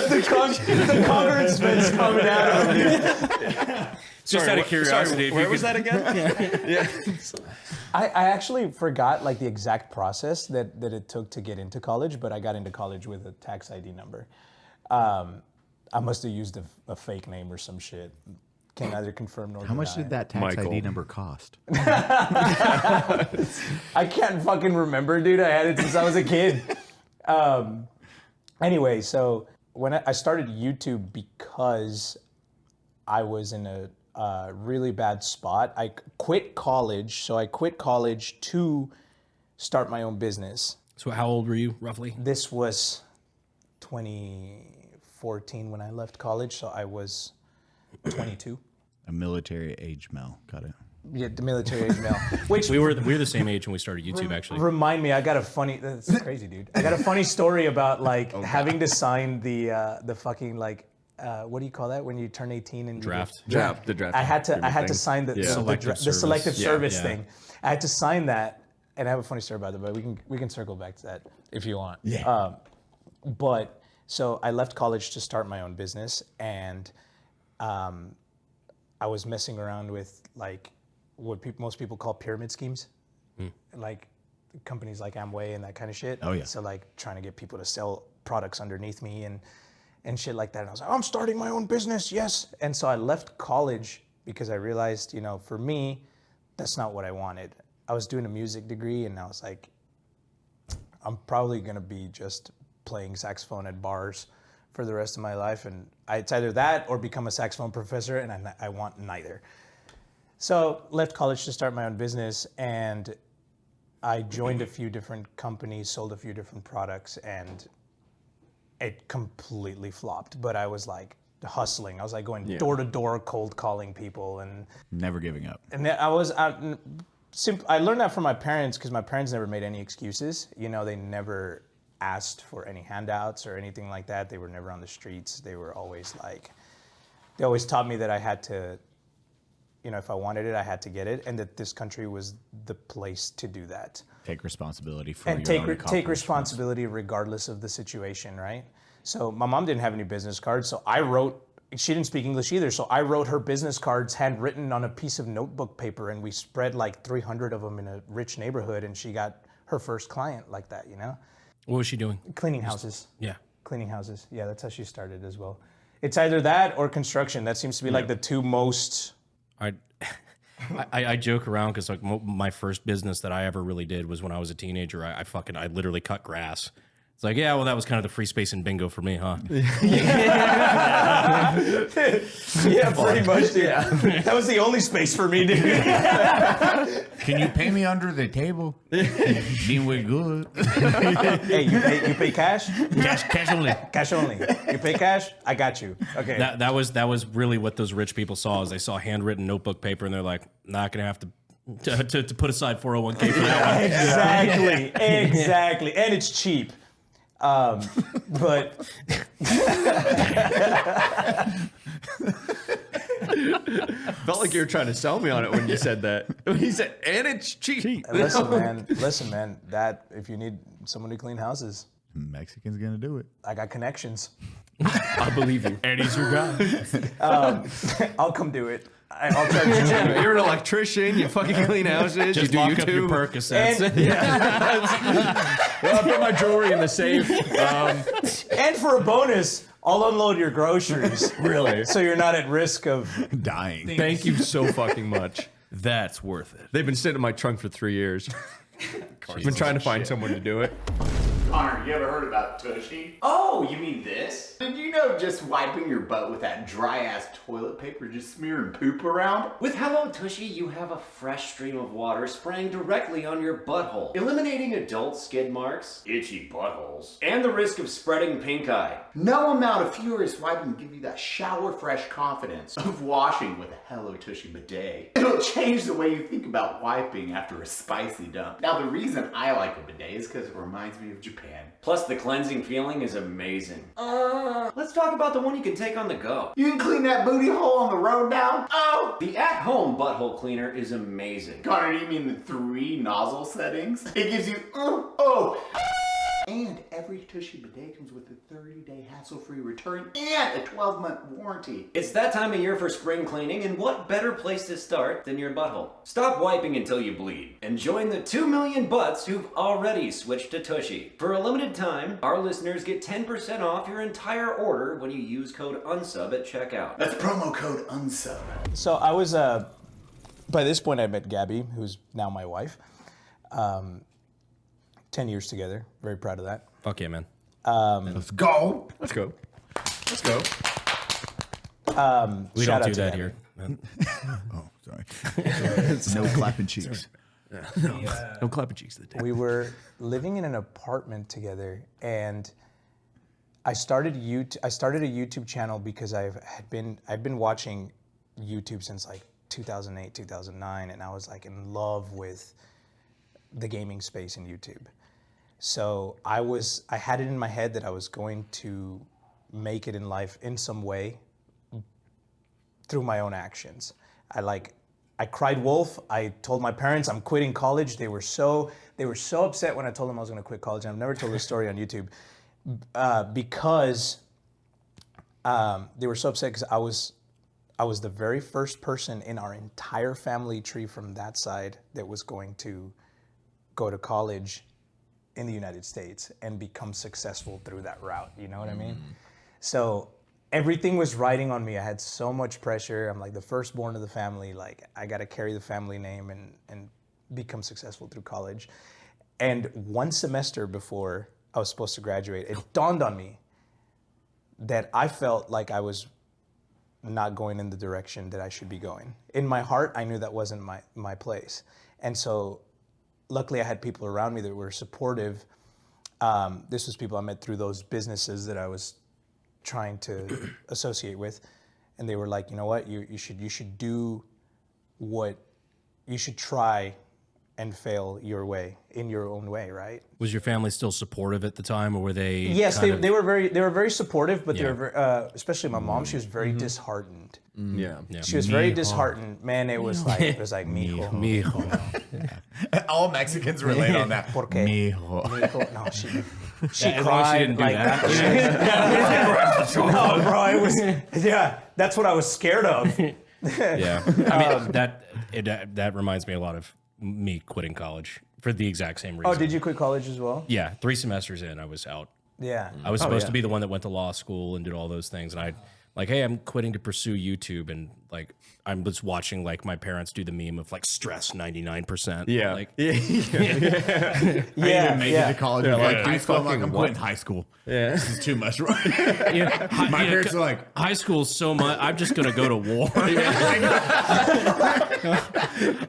S1: the congressman's coming out of me.
S2: Just out of curiosity.
S5: Where was that again? Yeah.
S1: I actually forgot like the exact process that it took to get into college, but I got into college with a tax ID number. I must have used a fake name or some shit. Can neither confirm nor deny.
S7: How much did that tax
S6: Michael.
S7: ID number cost?
S1: I can't fucking remember, dude. I had it since I was a kid. Anyway, so when I started YouTube because I was in a really bad spot. I quit college. So I quit college to start my own business.
S2: So how old were you, roughly?
S1: This was 2014 when I left college, so I was 22.
S7: A military age male. Got it.
S1: Yeah, the military age male. Which
S2: We were the same age when we started YouTube, actually.
S1: remind me, I got a funny. That's crazy, dude. I got a funny story about like having to sign the fucking like. What do you call that when you turn 18 and
S2: Draft.
S5: The draft.
S1: I had to sign the
S2: Selective
S1: selective
S2: service.
S1: service thing. I had to sign that, and I have a funny story about that, but we can circle back to that if you want.
S7: Yeah.
S1: But so I left college to start my own business, and I was messing around with like what most people call pyramid schemes, like companies like Amway and that kind of shit.
S7: Oh, yeah.
S1: So like trying to get people to sell products underneath me and shit like that. And I was like, I'm starting my own business, yes. And so I left college because I realized, you know, for me, that's not what I wanted. I was doing a music degree, and I was like, I'm probably gonna be just playing saxophone at bars for the rest of my life, and it's either that or become a saxophone professor, and I want neither. So left college to start my own business, and I joined a few different companies, sold a few different products, and it completely flopped. But I was like hustling. I was like going door to door, cold calling people, and
S7: Never giving up.
S1: and then I learned that from my parents, because my parents never made any excuses. You know, they never asked for any handouts or anything like that. They were never on the streets. They were always like, they always taught me that I had to, you know, if I wanted it, I had to get it, and that this country was the place to do that.
S7: Take responsibility for
S1: And
S7: your own
S1: take
S7: accomplishments.
S1: responsibility regardless of the situation, right? So my mom didn't have any business cards, so I wrote. She didn't speak English either, so I wrote her business cards handwritten on a piece of notebook paper, and we spread like 300 of them in a rich neighborhood, and she got her first client like that, you know?
S2: What was she doing?
S1: Cleaning houses.
S2: Yeah.
S1: Cleaning houses. Yeah, that's how she started as well. It's either that or construction. That seems to be like the two most.
S2: I joke around because like my first business that I ever really did was when I was a teenager. I literally cut grass. It's like, yeah, well, that was kind of the free space and bingo for me, huh?
S1: Yeah, pretty much, dude. Yeah. That was the only space for me, dude.
S7: Can you pay me under the table? Then we're good.
S1: Hey, you pay cash?
S2: Cash only.
S1: Cash only. You pay cash? I got you. Okay.
S2: That was really what those rich people saw. Is they saw handwritten notebook paper and they're like, not gonna have to put aside 401k for that one.
S1: Exactly. And it's cheap. But
S5: Felt like you were trying to sell me on it when you said that. When he said, and it's cheap.
S1: listen, man, that if you need someone to clean houses,
S7: Mexican's gonna do it.
S1: I got connections.
S5: I believe you.
S2: Eddie's your guy.
S1: I'll come do it. I'll charge you.
S5: You're an electrician. You fucking clean houses.
S2: Just
S5: you do
S2: lock up your
S5: YouTube.
S2: Percocets.
S5: Well, I put my jewelry in the safe.
S1: And for a bonus, I'll unload your groceries.
S5: Really?
S1: So you're not at risk of
S7: Dying.
S5: Thank you so fucking much.
S2: That's worth it.
S5: They've been sitting in my trunk for 3 years. I've been trying to find someone to do it.
S4: Connor, you ever heard about Tushy?
S8: Oh, you mean this?
S4: Did you know just wiping your butt with that dry-ass toilet paper just smearing poop around?
S8: With Hello Tushy, you have a fresh stream of water spraying directly on your butthole, eliminating adult skid marks, itchy buttholes, and the risk of spreading pink eye.
S4: No amount of furious wiping can give you that shower-fresh confidence of washing with a Hello Tushy bidet. It'll change the way you think about wiping after a spicy dump. Now, the reason I like a bidet is because it reminds me of Japan.
S8: Plus, the cleansing feeling is amazing. Let's talk about the one you can take on the go.
S4: You can clean that booty hole on the road now? Oh!
S8: The at-home butthole cleaner is amazing.
S4: Connor, you mean the 3 nozzle settings? It gives you, And every Tushy bidet comes with a 30-day hassle-free return and a 12-month warranty.
S8: It's that time of year for spring cleaning, and what better place to start than your butthole? Stop wiping until you bleed, and join the 2 million butts who've already switched to Tushy. For a limited time, our listeners get 10% off your entire order when you use code UNSUB at checkout.
S4: That's promo code UNSUB.
S1: So I was, by this point I met Gabby, who's now my wife. 10 years together. Very proud of that.
S2: Fuck yeah, man.
S7: Let's go.
S5: Let's go.
S7: Let's go.
S2: We
S1: shout
S2: don't
S1: out
S2: do
S1: to
S2: that
S1: Gabby.
S2: here.
S7: Oh, sorry. No clapping cheeks.
S5: No clapping cheeks to the table.
S1: We were living in an apartment together, and I started a YouTube channel because I've been watching YouTube since like 2008, 2009, and I was like in love with the gaming space in YouTube. So I had it in my head that I was going to make it in life in some way through my own actions. I cried wolf. I told my parents I'm quitting college. They were so upset when I told them I was going to quit college. And I've never told this story on YouTube because they were so upset because I was the very first person in our entire family tree from that side that was going to go to college in the United States and become successful through that route. You know what I mean? So everything was riding on me. I had so much pressure. I'm like the firstborn of the family. Like I got to carry the family name and become successful through college. And one semester before I was supposed to graduate, it dawned on me that I felt like I was not going in the direction that I should be going. In my heart, I knew that wasn't my place. And so luckily I had people around me that were supportive. This was people I met through those businesses that I was trying to associate with. And they were like, you know what, you should do what, you should try and fail your way, in your own way, right?
S2: Was your family still supportive at the time, or were they?
S1: Yes, they were very supportive, but they were especially my mom. She was very disheartened.
S5: Yeah.
S1: She was very disheartened. Man, it was like mijo.
S2: Mijo.
S3: All Mexicans relate on that.
S1: ¿Por qué?
S3: Mijo.
S1: No, she
S2: As long as she
S1: cried
S2: didn't do
S1: like
S2: that.
S1: No, bro, I was that's what I was scared of.
S2: Yeah, I mean that reminds me a lot of me quitting college for the exact same reason.
S1: Oh, did you quit college as well?
S2: Yeah, 3 semesters in, I was out.
S1: Yeah.
S2: I was supposed to be the one that went to law school and did all those things, and I like, hey, I'm quitting to pursue YouTube, and like I'm just watching like my parents do the meme of like stress 99%.
S5: Yeah.
S2: Like,
S3: I didn't make it to college.
S5: Yeah,
S3: Like
S5: like,
S3: high school, I'm like,
S5: fucking
S3: I'm
S5: what?
S3: quitting high school.
S5: Yeah.
S3: This is too much. My
S2: my
S3: parents are like,
S2: high school so much. I'm just gonna go to war.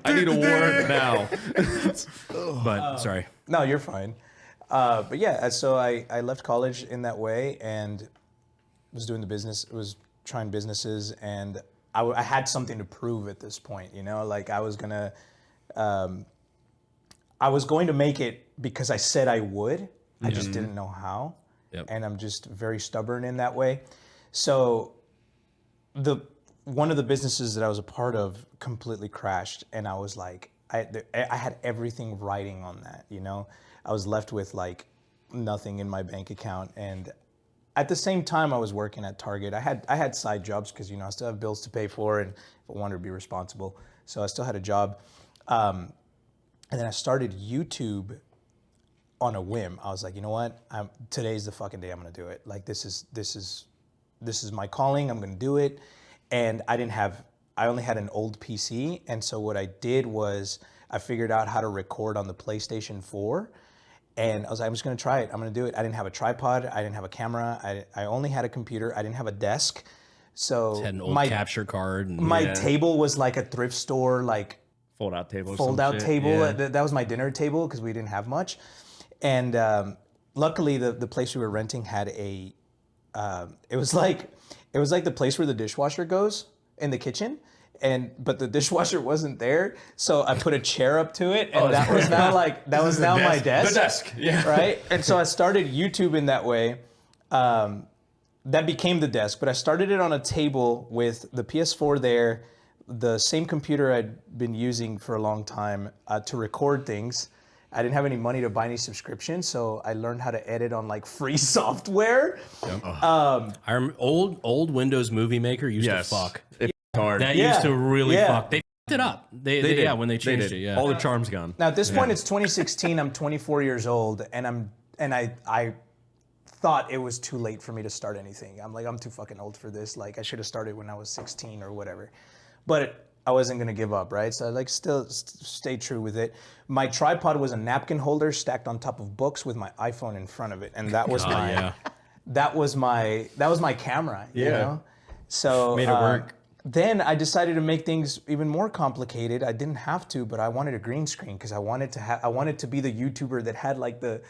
S5: I need a war now.
S2: But sorry.
S1: No, you're fine. But yeah, so I left college in that way and was doing was trying businesses, and I had something to prove at this point, you know, like I was going to make it because I said I would. I just didn't know how.
S2: Yep.
S1: And I'm just very stubborn in that way. So one of the businesses that I was a part of completely crashed, and I was like, I had everything riding on that, you know. I was left with like nothing in my bank account, and at the same time I was working at Target. I had side jobs because, you know, I still have bills to pay for, and I wanted to be responsible, so I still had a job. And then I started YouTube on a whim. I was like, you know what? Today's the fucking day I'm gonna do it. Like this is my calling. I'm gonna do it. And I only had an old PC, and so what I did was I figured out how to record on the PlayStation 4. And I was like, I'm just gonna try it. I'm gonna do it. I didn't have a tripod. I didn't have a camera. I only had a computer. I didn't have a desk. So
S2: Had an old capture card. And
S1: my table was like a thrift store, like
S5: Fold-out table.
S1: table.
S5: Yeah.
S1: That was my dinner table because we didn't have much. And luckily, the place we were renting had it was like the place where the dishwasher goes in the kitchen. But the dishwasher wasn't there, so I put a chair up to it, and that was now my desk.
S5: The desk, yeah.
S1: Right? And so I started YouTube in that way. That became the desk, but I started it on a table with the PS4 there, the same computer I'd been using for a long time to record things. I didn't have any money to buy any subscriptions, so I learned how to edit on like free software.
S2: Old Windows Movie Maker used to fuck.
S5: Hard.
S2: That used to really fuck. They fucked it up. They did. Yeah, when they changed it. Yeah.
S5: All the charm's gone.
S1: Now at this point, it's 2016. I'm 24 years old, and I thought it was too late for me to start anything. I'm like, I'm too fucking old for this. Like, I should have started when I was 16 or whatever. But I wasn't gonna give up, right? So I like still stay true with it. My tripod was a napkin holder stacked on top of books with my iPhone in front of it, and that was that was my camera. You know? So
S5: made it work.
S1: Then I decided to make things even more complicated. I didn't have to, but I wanted a green screen because I wanted to be the YouTuber that had like the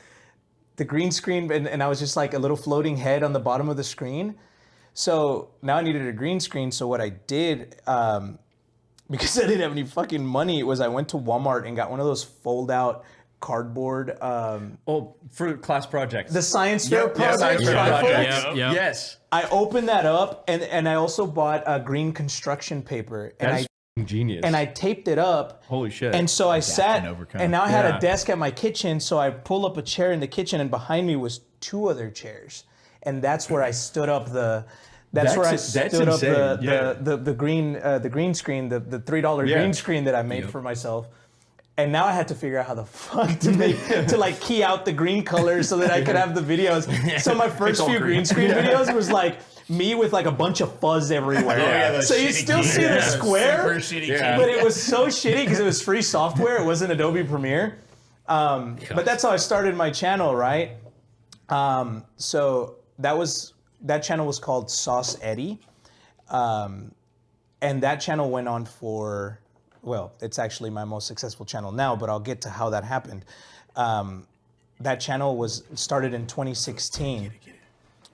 S1: the green screen, and I was just like a little floating head on the bottom of the screen. So now I needed a green screen. So what I did, because I didn't have any fucking money, was I went to Walmart and got one of those fold out cardboard.
S5: For class projects.
S1: The science fair project.
S5: Yes.
S1: I opened that up, and I also bought a green construction paper, and
S5: Genius.
S1: I taped it up.
S5: Holy shit.
S1: And so I sat, and now I had
S5: Yeah.
S1: a desk at my kitchen, so I pull up a chair in the kitchen, and behind me was 2 other chairs, and that's where I stood up the. That's where I stood up the green screen, the $3 green screen that I made for myself. And now I had to figure out how the fuck to like key out the green colors so that I could have the videos. So my first few green screen videos was like me with like a bunch of fuzz everywhere. So you still see the square, but it was so shitty because it was free software. It wasn't Adobe Premiere. But that's how I started my channel, right? So that channel was called Sauce Eddie. And that channel went on for, well, it's actually my most successful channel now, but I'll get to how that happened. That channel was started in 2016.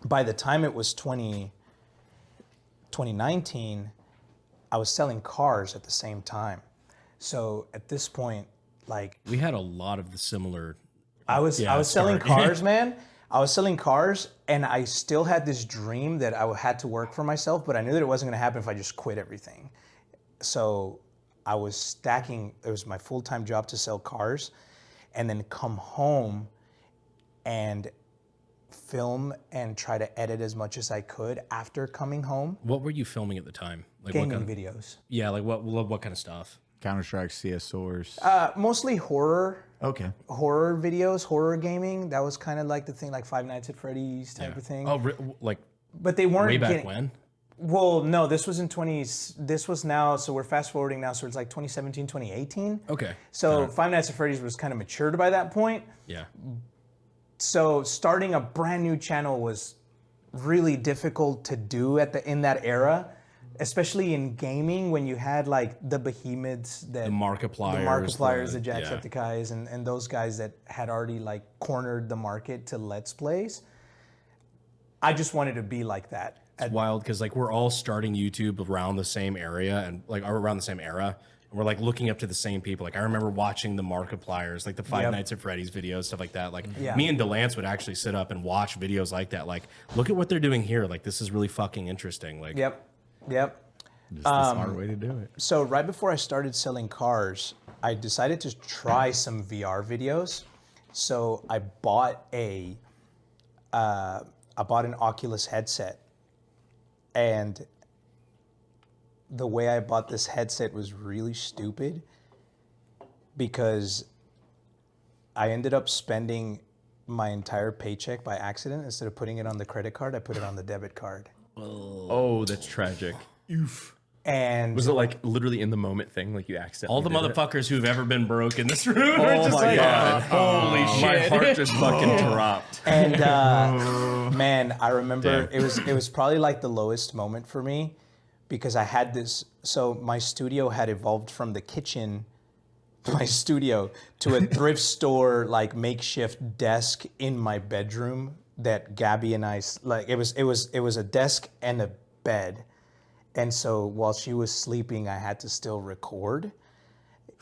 S1: By the time it was 2019, I was selling cars at the same time. So at this point, like
S2: We had a lot of the similar.
S1: I was selling cars, man. I was selling cars, and I still had this dream that I had to work for myself, but I knew that it wasn't going to happen if I just quit everything. So I was stacking. It was my full-time job to sell cars, and then come home and film and try to edit as much as I could after coming home.
S2: What were you filming at the time? Like
S1: Gaming
S2: what kind
S1: videos.
S2: Yeah, like what kind of stuff?
S7: Counter-Strike, CS-Source.
S1: Mostly horror.
S7: Okay.
S1: Horror videos, horror gaming. That was kind of like the thing, like Five Nights at Freddy's type of thing.
S2: Oh, like
S1: But they weren't
S2: way back
S1: getting,
S2: when?
S1: Well, no, this was in this was now, so we're fast forwarding now, so it's like 2017, 2018.
S2: Okay.
S1: So Five Nights at Freddy's was kind of matured by that point.
S2: Yeah.
S1: So starting a brand new channel was really difficult to do in that era, especially in gaming when you had like the behemoths that
S2: The Markipliers.
S1: the Jacksepticeye's, and those guys that had already like cornered the market to Let's Plays. I just wanted to be like that.
S2: It's wild because like we're all starting YouTube around the same area and like around the same era. And we're like looking up to the same people. Like I remember watching the Markipliers, like the Five Nights at Freddy's videos, stuff like that. Like me and DeLance would actually sit up and watch videos like that. Like, look at what they're doing here. Like this is really fucking interesting. Like
S1: Yep.
S7: It's the smart way to do it.
S1: So right before I started selling cars, I decided to try some VR videos. So I bought an Oculus headset, and the way I bought this headset was really stupid because I ended up spending my entire paycheck by accident. Instead of putting it on the credit card, I put it on the debit card.
S5: Oh, that's tragic. Oof.
S1: And
S5: Was it like literally in the moment thing? Like you accidentally
S2: all the
S5: did it?
S2: motherfuckers who've ever been broke in this room are
S5: Oh
S2: just
S5: my
S2: like,
S5: God.
S2: holy shit.
S5: My heart just fucking dropped.
S1: And man, I remember it was probably like the lowest moment for me because I had this. So my studio had evolved from the kitchen, my studio, to a thrift store like makeshift desk in my bedroom that Gabby and I like. It was a desk and a bed, and so while she was sleeping, I had to still record.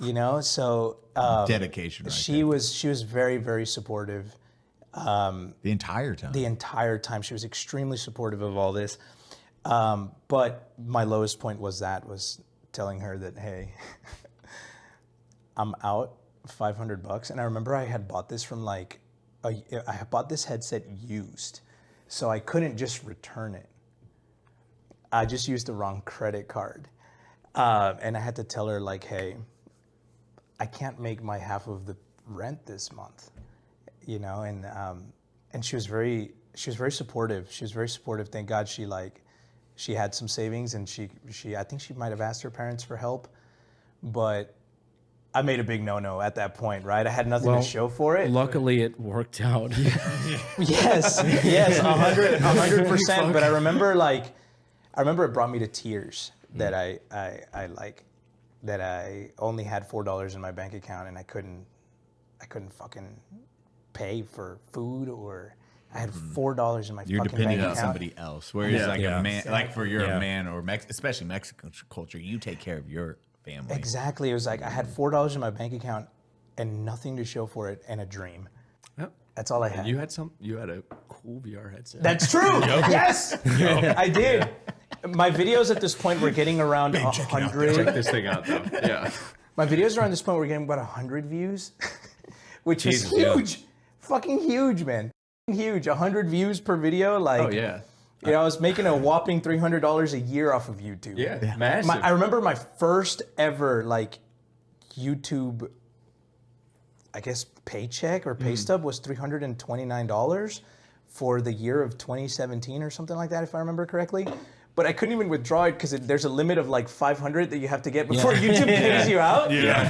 S1: You know, so
S7: Dedication. Right
S1: she was very, very supportive.
S7: the entire time.
S1: The entire time. She was extremely supportive of all this. But my lowest point was telling her that, hey, I'm out $500. And I remember I had bought this from I had bought this headset used, so I couldn't just return it. I just used the wrong credit card. And I had to tell her like, hey, I can't make my half of the rent this month, you know? And she was very supportive. She was very supportive. Thank God she had some savings, and I think she might have asked her parents for help, but I made a big no-no at that point, right? I had nothing to show for it.
S2: Luckily, it worked out.
S1: Yes, 100%. But I remember it brought me to tears that I only had $4 in my bank account, and I couldn't fucking pay for food, or I had $4 in my
S7: You're
S1: fucking
S7: depending
S1: bank
S7: on
S1: account.
S7: somebody else. Whereas like
S2: Yeah.
S7: a man, like for you're
S2: Yeah.
S7: a man or especially Mexican culture, you take care of your family.
S1: Exactly. It was like I had $4 in my bank account and nothing to show for it, and a dream.
S5: Yep.
S1: That's all I had.
S5: You had a cool VR headset.
S1: That's true. Yes, I did. My videos at this point were getting around 100.
S5: Check this thing out though. Yeah.
S1: My videos around this point were getting about 100 views, which
S2: Jesus,
S1: is huge. Fucking huge, man. Huge. 100 views per video. Like,
S5: Oh yeah.
S1: You know, I was making a whopping $300 a year off of YouTube.
S5: Yeah. Massive.
S1: I remember my first ever like YouTube, I guess, paycheck or pay stub was $329 for the year of 2017 or something like that, if I remember correctly. But I couldn't even withdraw it because there's a limit of like 500 that you have to get before YouTube pays you out.
S6: Yeah.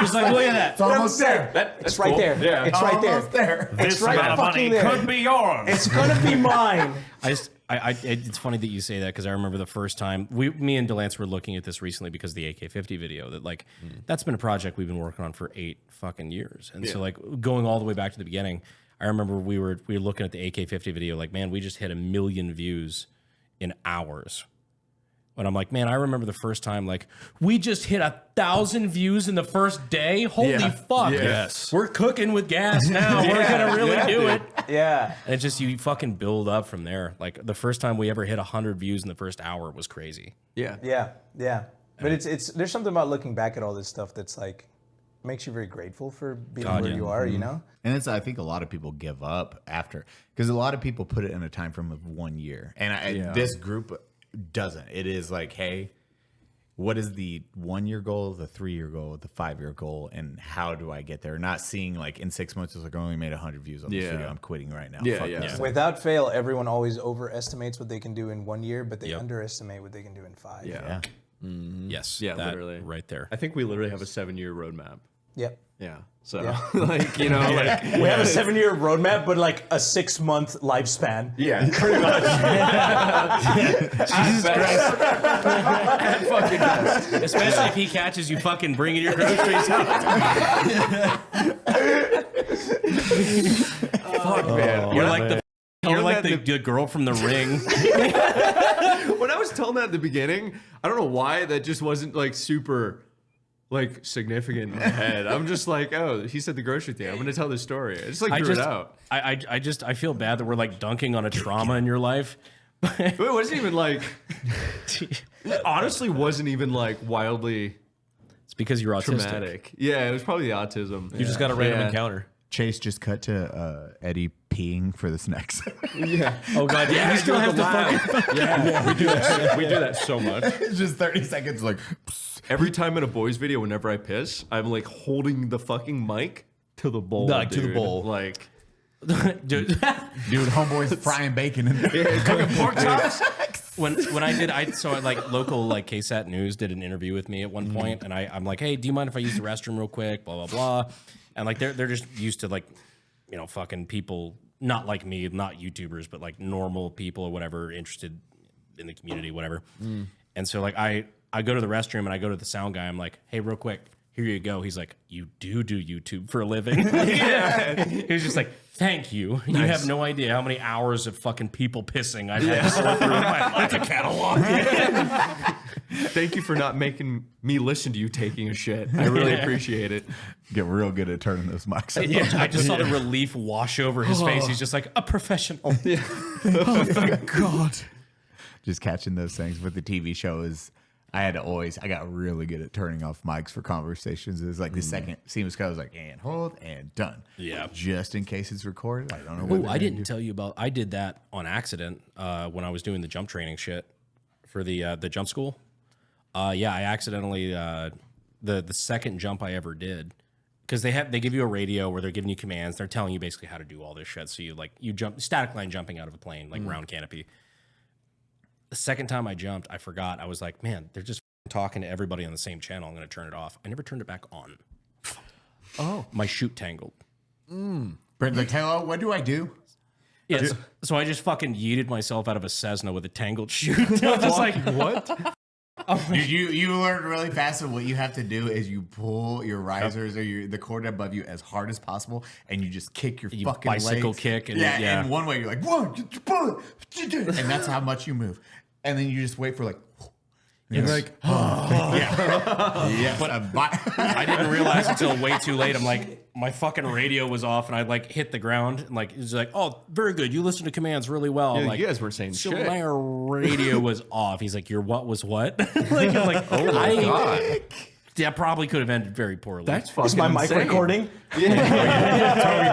S2: It's like, look at that.
S7: It's almost there.
S1: It's right there.
S5: Yeah.
S1: It's right there.
S7: Almost there.
S6: This
S1: right
S6: amount of money
S1: fucking there.
S6: could be yours.
S1: It's gonna be mine.
S2: It's funny that you say that because I remember the first time me and Delance were looking at this recently because of the AK-50 video. That like that's been a project we've been working on for 8 fucking years, and so like going all the way back to the beginning, I remember we were looking at the AK-50 video. Like, man, we just hit 1 million views in hours. And I'm like, man, I remember the first time, like, we just hit 1,000 views in the first day. Holy fuck.
S6: Yes.
S2: We're cooking with gas now. We're going to really do it.
S1: Yeah.
S2: And it's just, you fucking build up from there. Like, the first time we ever hit 100 views in the first hour was crazy.
S5: Yeah.
S1: Yeah. Yeah. But it's there's something about looking back at all this stuff that's like makes you very grateful for being where you are, you know?
S7: And it's, I think a lot of people give up after, because a lot of people put it in a time frame of 1 year. And this group doesn't. It is like, hey, what is the 1 year goal, the 3 year goal, the 5 year goal, and how do I get there? Not seeing like in 6 months, it's like I only made 100 views on this video. I'm quitting right now.
S5: Yeah,
S7: Fuck
S5: yeah.
S7: this.
S1: Without fail, everyone always overestimates what they can do in 1 year, but they underestimate what they can do in 5.
S5: Yeah.
S2: Yes.
S5: Yeah,
S2: that
S5: literally.
S2: right there.
S5: I think we literally have a 7-year roadmap.
S1: Yep.
S5: Yeah. So like, you know, like
S1: We have a 7-year roadmap, but like a 6-month lifespan.
S5: yeah, pretty much. Jesus Christ. Fucking best.
S2: Especially if he catches you fucking bringing your groceries out.
S5: Fuck, man.
S2: You're like
S5: that
S2: the girl from The Ring.
S5: When I was telling that at the beginning, I don't know why that just wasn't like super like significant in my head. I'm just like, oh, he said the grocery thing. I'm gonna tell this story. I just like drew it out.
S2: I feel bad that we're like dunking on a trauma in your life.
S5: It wasn't even like, it honestly wasn't even like wildly
S2: It's because you're autistic.
S5: traumatic. Yeah, it was probably the autism.
S6: You just got a random encounter.
S7: Chase just cut to Eddie peeing for this next.
S5: Yeah.
S2: Oh god, yeah, he still has to fucking.
S5: Yeah, we do that so much.
S7: It's just 30 seconds like.
S5: Every time in a boys video, whenever I piss, I'm like holding the fucking mic to the bowl.
S6: Like, to the
S5: dude.
S6: bowl.
S5: Like,
S2: Dude,
S7: Dude, homeboy's frying bacon in there.
S5: cooking pork chops.
S2: when I saw like local like KSAT News did an interview with me at one point, and I'm like, hey, do you mind if I use the restroom real quick? Blah blah blah, and like they're just used to like, you know, fucking people not like me, not YouTubers, but like normal people or whatever interested in the community, whatever. And so like I go to the restroom and I go to the sound guy. I'm like, hey, real quick, here you go. He's like, you do YouTube for a living? Yeah. He was just like, thank you. You have no idea how many hours of fucking people pissing I've had to sort through in my life. That's a catalog.
S5: Thank you for not making me listen to you taking a shit. I really appreciate it.
S7: Get real good at turning those mics up.
S2: Yeah, I just saw the relief wash over his face. He's just like, a professional.
S7: Oh, thank God. Just catching those things. But the TV show is, I got really good at turning off mics for conversations. It was like the second scene was I was like, and hold and done.
S2: Yeah.
S7: Just in case it's recorded. I don't know what
S2: Oh, I didn't tell you about. I did that on accident when I was doing the jump training shit for the jump school. Yeah, I accidentally the second jump I ever did, because they give you a radio where they're giving you commands. They're telling you basically how to do all this shit. So you jump static line jumping out of a plane like round canopy. The second time I jumped, I forgot. I was like, man, they're just talking to everybody on the same channel. I'm going to turn it off. I never turned it back on. Oh, my chute tangled.
S7: Brent's like, hello, what do I do?
S2: Yeah, so I just fucking yeeted myself out of a Cessna with a tangled chute. I was just like,
S5: What?
S7: Dude, you learned really fast that what you have to do is you pull your risers or the cord above you as hard as possible, and you just kick your fucking
S2: bicycle
S7: legs.
S2: kick. And
S7: and one way you're like, one, and that's how much you move. And then you just wait for like,
S2: You're like,
S7: yeah.
S2: But I didn't realize until way too late. I'm like, my fucking radio was off, and I like hit the ground, and like it's like, oh, very good. You listen to commands really well. I'm like,
S5: you guys were saying
S2: so
S5: shit.
S2: my radio was off. He's like, your what was what? Like, I'm like,
S5: Oh my God.
S2: Yeah, probably could have ended very poorly.
S5: That's fucking
S1: Is my mic
S5: insane.
S1: recording?
S7: Toby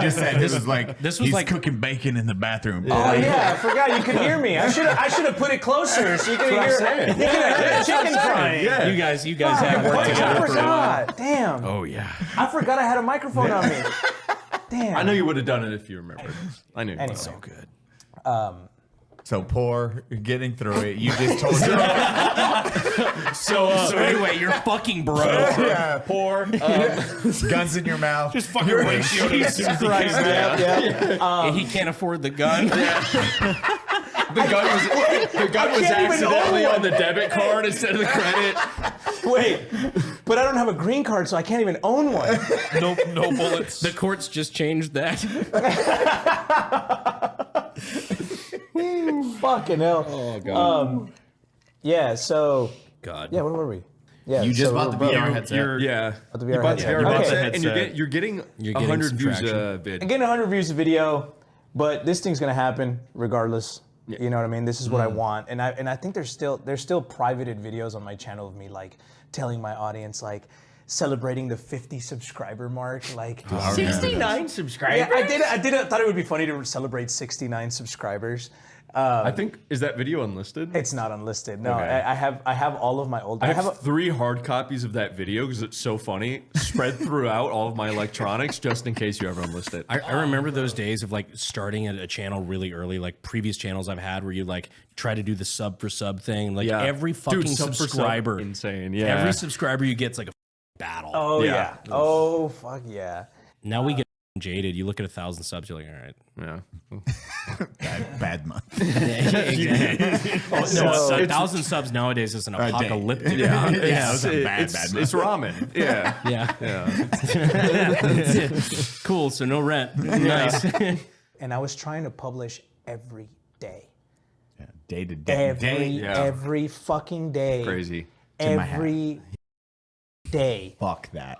S7: just said this was like he's cooking bacon in the bathroom.
S1: Oh yeah, I forgot you could hear me. I should have put it closer so you could hear. You could have heard the chicken crying.
S5: Yeah.
S2: You guys have worked
S1: I
S2: together for a while.
S1: forgot. Damn.
S2: Oh yeah.
S1: I forgot I had a microphone on me. Damn.
S5: I know you would have done it if you remembered. I knew.
S1: Anyway.
S2: So good.
S7: So poor, getting through it. You just told your
S2: So anyway, you're fucking broke.
S7: yeah, poor, guns in your mouth.
S2: Just fucking ratio to
S1: Jesus Christ. Yeah.
S2: He can't afford the gun.
S5: The gun was
S1: can't even
S5: accidentally
S1: own one.
S5: on the debit card instead of the credit.
S1: Wait, but I don't have a green card, so I can't even own one.
S5: No bullets.
S2: The courts just changed that.
S1: Fucking hell.
S2: Oh god.
S1: Yeah. So.
S2: God.
S1: Yeah. Where were we? Yeah.
S7: You just
S1: so
S7: bought the
S1: we're-
S7: VR headset.
S5: Yeah.
S1: the VR
S5: You bought the
S1: headset.
S5: VR
S1: Okay.
S5: headset, and you're getting
S2: getting
S5: 100
S2: some
S5: views
S2: traction.
S5: a vid.
S1: I'm getting 100 views a video, but this thing's gonna happen regardless. You know what I mean? This is what I want, and I think there's still privated videos on my channel of me like telling my audience like celebrating the 50 subscriber mark, like
S2: 69 subscribers.
S1: Yeah, I thought it would be funny to celebrate 69 subscribers.
S5: I think, is that video unlisted?
S1: It's not unlisted. No,
S5: Okay.
S1: I have all of my old.
S5: I have 3 hard copies of that video because it's so funny, spread throughout all of my electronics just in case you ever unlist it.
S2: I remember those days of like starting a channel really early, like previous channels I've had where you like try to do the sub for sub thing. Like
S5: Yeah.
S2: every fucking
S5: Dude, sub for sub,
S2: subscriber,
S5: insane. Yeah.
S2: every subscriber you get's like a battle.
S1: Oh yeah.
S5: Yeah.
S1: Oh fuck yeah.
S2: Now we get jaded. You look at 1,000 subs, you're like, all right.
S5: Yeah.
S7: Bad month.
S2: No, 1,000 subs nowadays is an apocalyptic.
S5: Yeah.
S7: that was a bad
S5: It's
S7: month.
S5: ramen. Yeah.
S2: Yeah. Cool. So no rent. Nice.
S1: And I was trying to publish every day.
S7: Day to day.
S1: Every fucking day.
S5: Crazy.
S7: in my hat.
S1: Every day.
S7: Fuck that.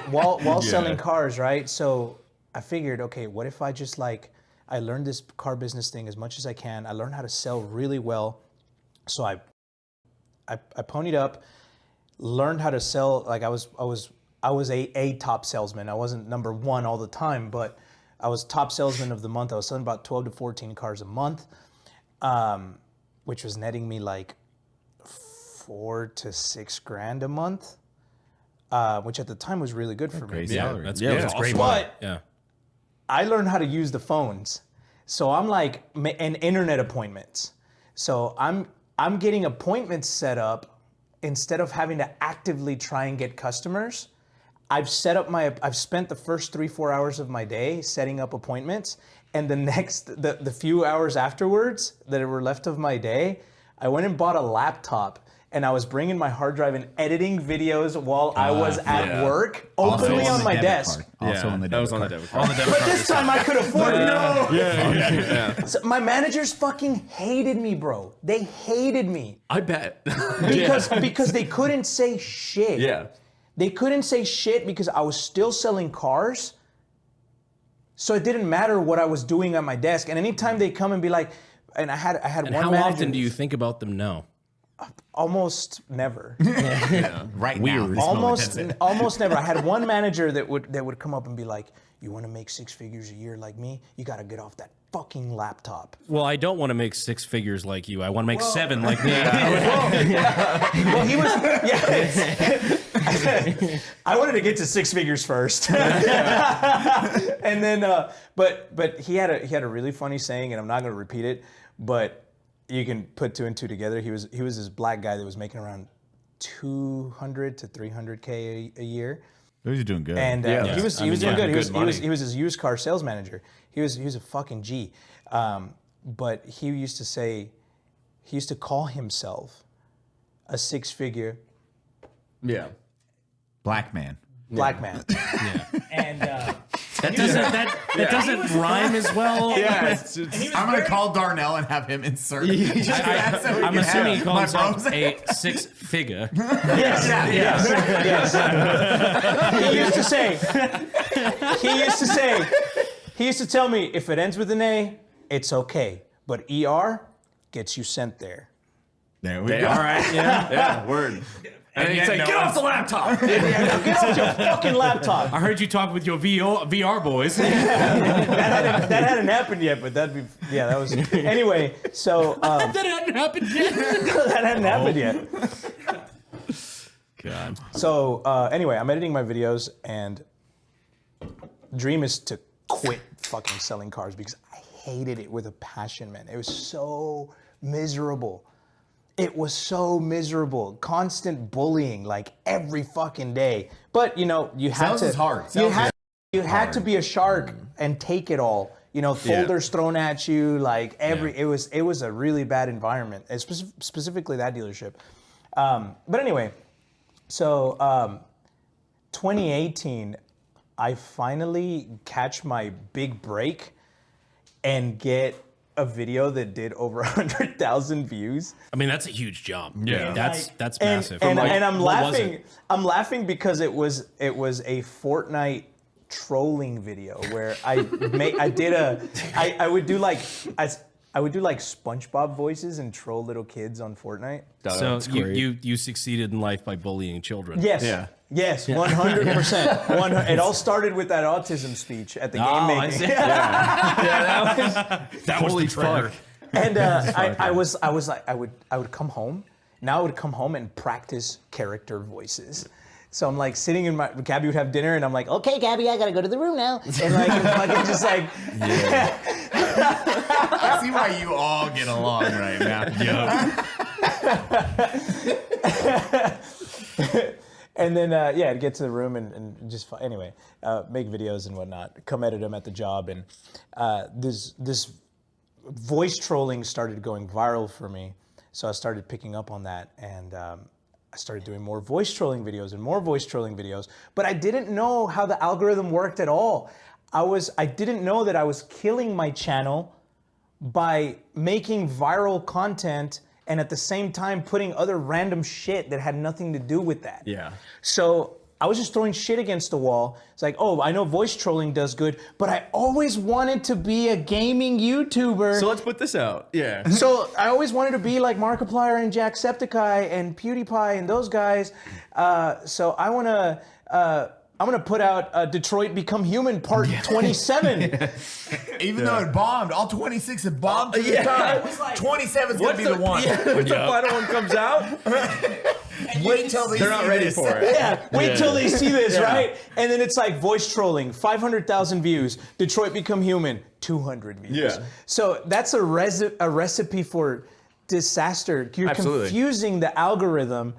S1: While selling cars, right? So I figured, okay, what if I just like I learned this car business thing as much as I can. I learned how to sell really well. So I ponied up, learned how to sell. Like I was a top salesman. I wasn't number one all the time, but I was top salesman of the month. I was selling about 12 to 14 cars a month, which was netting me like $4,000 to $6,000 a month, which at the time was really good for me.
S2: Yeah, that's
S5: great.
S1: But
S2: Yeah.
S1: I learned how to use the phones. So I'm like, and internet appointments. So I'm getting appointments set up instead of having to actively try and get customers. I've spent the first 3-4 hours of my day setting up appointments, and the few hours afterwards that were left of my day, I went and bought a laptop, and I was bringing my hard drive and editing videos while I was at work, openly on my desk.
S7: Also on the
S5: that was
S7: debit
S5: on the
S7: card.
S5: debit card.
S1: But this time I could afford it. No.
S5: Yeah.
S1: So my managers fucking hated me, bro. They hated me
S5: I bet.
S1: because they couldn't say shit.
S5: Yeah.
S1: They couldn't say shit because I was still selling cars. So it didn't matter what I was doing at my desk. And anytime they come and be like, and I had
S2: And
S1: one
S2: how
S1: manager.
S2: often do you think about them now?
S1: Almost never.
S7: Right now. this moment, that's it.
S1: Almost never. I had one manager that would come up and be like, "You want to make 6 figures a year like me? You got to get off that fucking laptop."
S2: Well, I don't want to make 6 figures like you. I want to make 7 like me.
S1: Well, he was. Yeah. I wanted to get to 6 figures first, and then. But he had a really funny saying, and I'm not going to repeat it, but you can put 2 and 2 together. He was this black guy that was making around $200 to $300K a year.
S7: They're doing good.
S1: And he was doing good. He was
S5: money.
S1: he was his used car sales manager. He was a fucking G. But he used to call himself a six-figure
S7: Black man.
S1: black man.
S2: Yeah.
S1: And
S2: That doesn't rhyme as well.
S7: Yeah, I'm gonna call Darnell and have him insert.
S2: I'm assuming he calls himself a six-figure.
S1: Yes. He used to tell me, if it ends with an A, it's okay. But ER gets you sent there.
S7: There we go.
S5: All right. Yeah. Word. And he'd say, "Get off the laptop."
S1: Get off your fucking laptop.
S2: I heard you talk with your VR boys.
S1: That hadn't happened yet, but that was anyway. So
S2: That hadn't happened yet.
S1: that hadn't happened yet.
S2: God.
S1: So anyway, I'm editing my videos, and dream is to quit fucking selling cars because I hated it with a passion, man. It was so miserable. It was so miserable. Constant bullying, like every fucking day. But you know, you had
S7: Sales
S1: to.
S7: is hard.
S1: You had to be a shark and take it all. You know, folders thrown at you, like it was a really bad environment, specifically that dealership. But anyway, so 2018, I finally catch my big break and get a video that did over 100,000 views.
S2: I mean, that's a huge jump.
S5: Yeah.
S2: That's massive.
S1: And I'm laughing. I'm laughing because it was a Fortnite trolling video where I would do like SpongeBob voices and troll little kids on Fortnite.
S2: So you succeeded in life by bullying children.
S1: Yes.
S5: Yeah.
S1: Yes, 100%. It all started with that autism speech at the game making.
S2: That was the trigger.
S1: And I was like, I would come home. Now I would come home and practice character voices. So I'm like sitting in Gabby would have dinner, and I'm like, okay, Gabby, I gotta go to the room now. And like, fucking just like.
S7: I see why you all get along right now.
S1: And then, I'd get to the room and just, anyway, make videos and whatnot, come edit them at the job. And this voice trolling started going viral for me. So I started picking up on that, and I started doing more voice trolling videos, but I didn't know how the algorithm worked at all. I didn't know that I was killing my channel by making viral content and at the same time putting other random shit that had nothing to do with that.
S5: Yeah.
S1: So I was just throwing shit against the wall. It's like, oh, I know voice trolling does good, but I always wanted to be a gaming YouTuber.
S5: So let's put this out. Yeah.
S1: So I always wanted to be like Markiplier and Jacksepticeye and PewDiePie and those guys. So I'm gonna put out Detroit Become Human Part 27.
S7: Even though it bombed, all 26 had bombed to the time. 27's gonna be the one.
S5: When the final one comes out,
S7: Wait till they're
S5: not ready for it.
S1: Yeah, wait till they see this, right? And then it's like voice trolling, 500,000 views. Detroit Become Human, 200 views.
S5: Yeah.
S1: So that's a recipe for disaster. You're
S5: Absolutely.
S1: confusing the algorithm.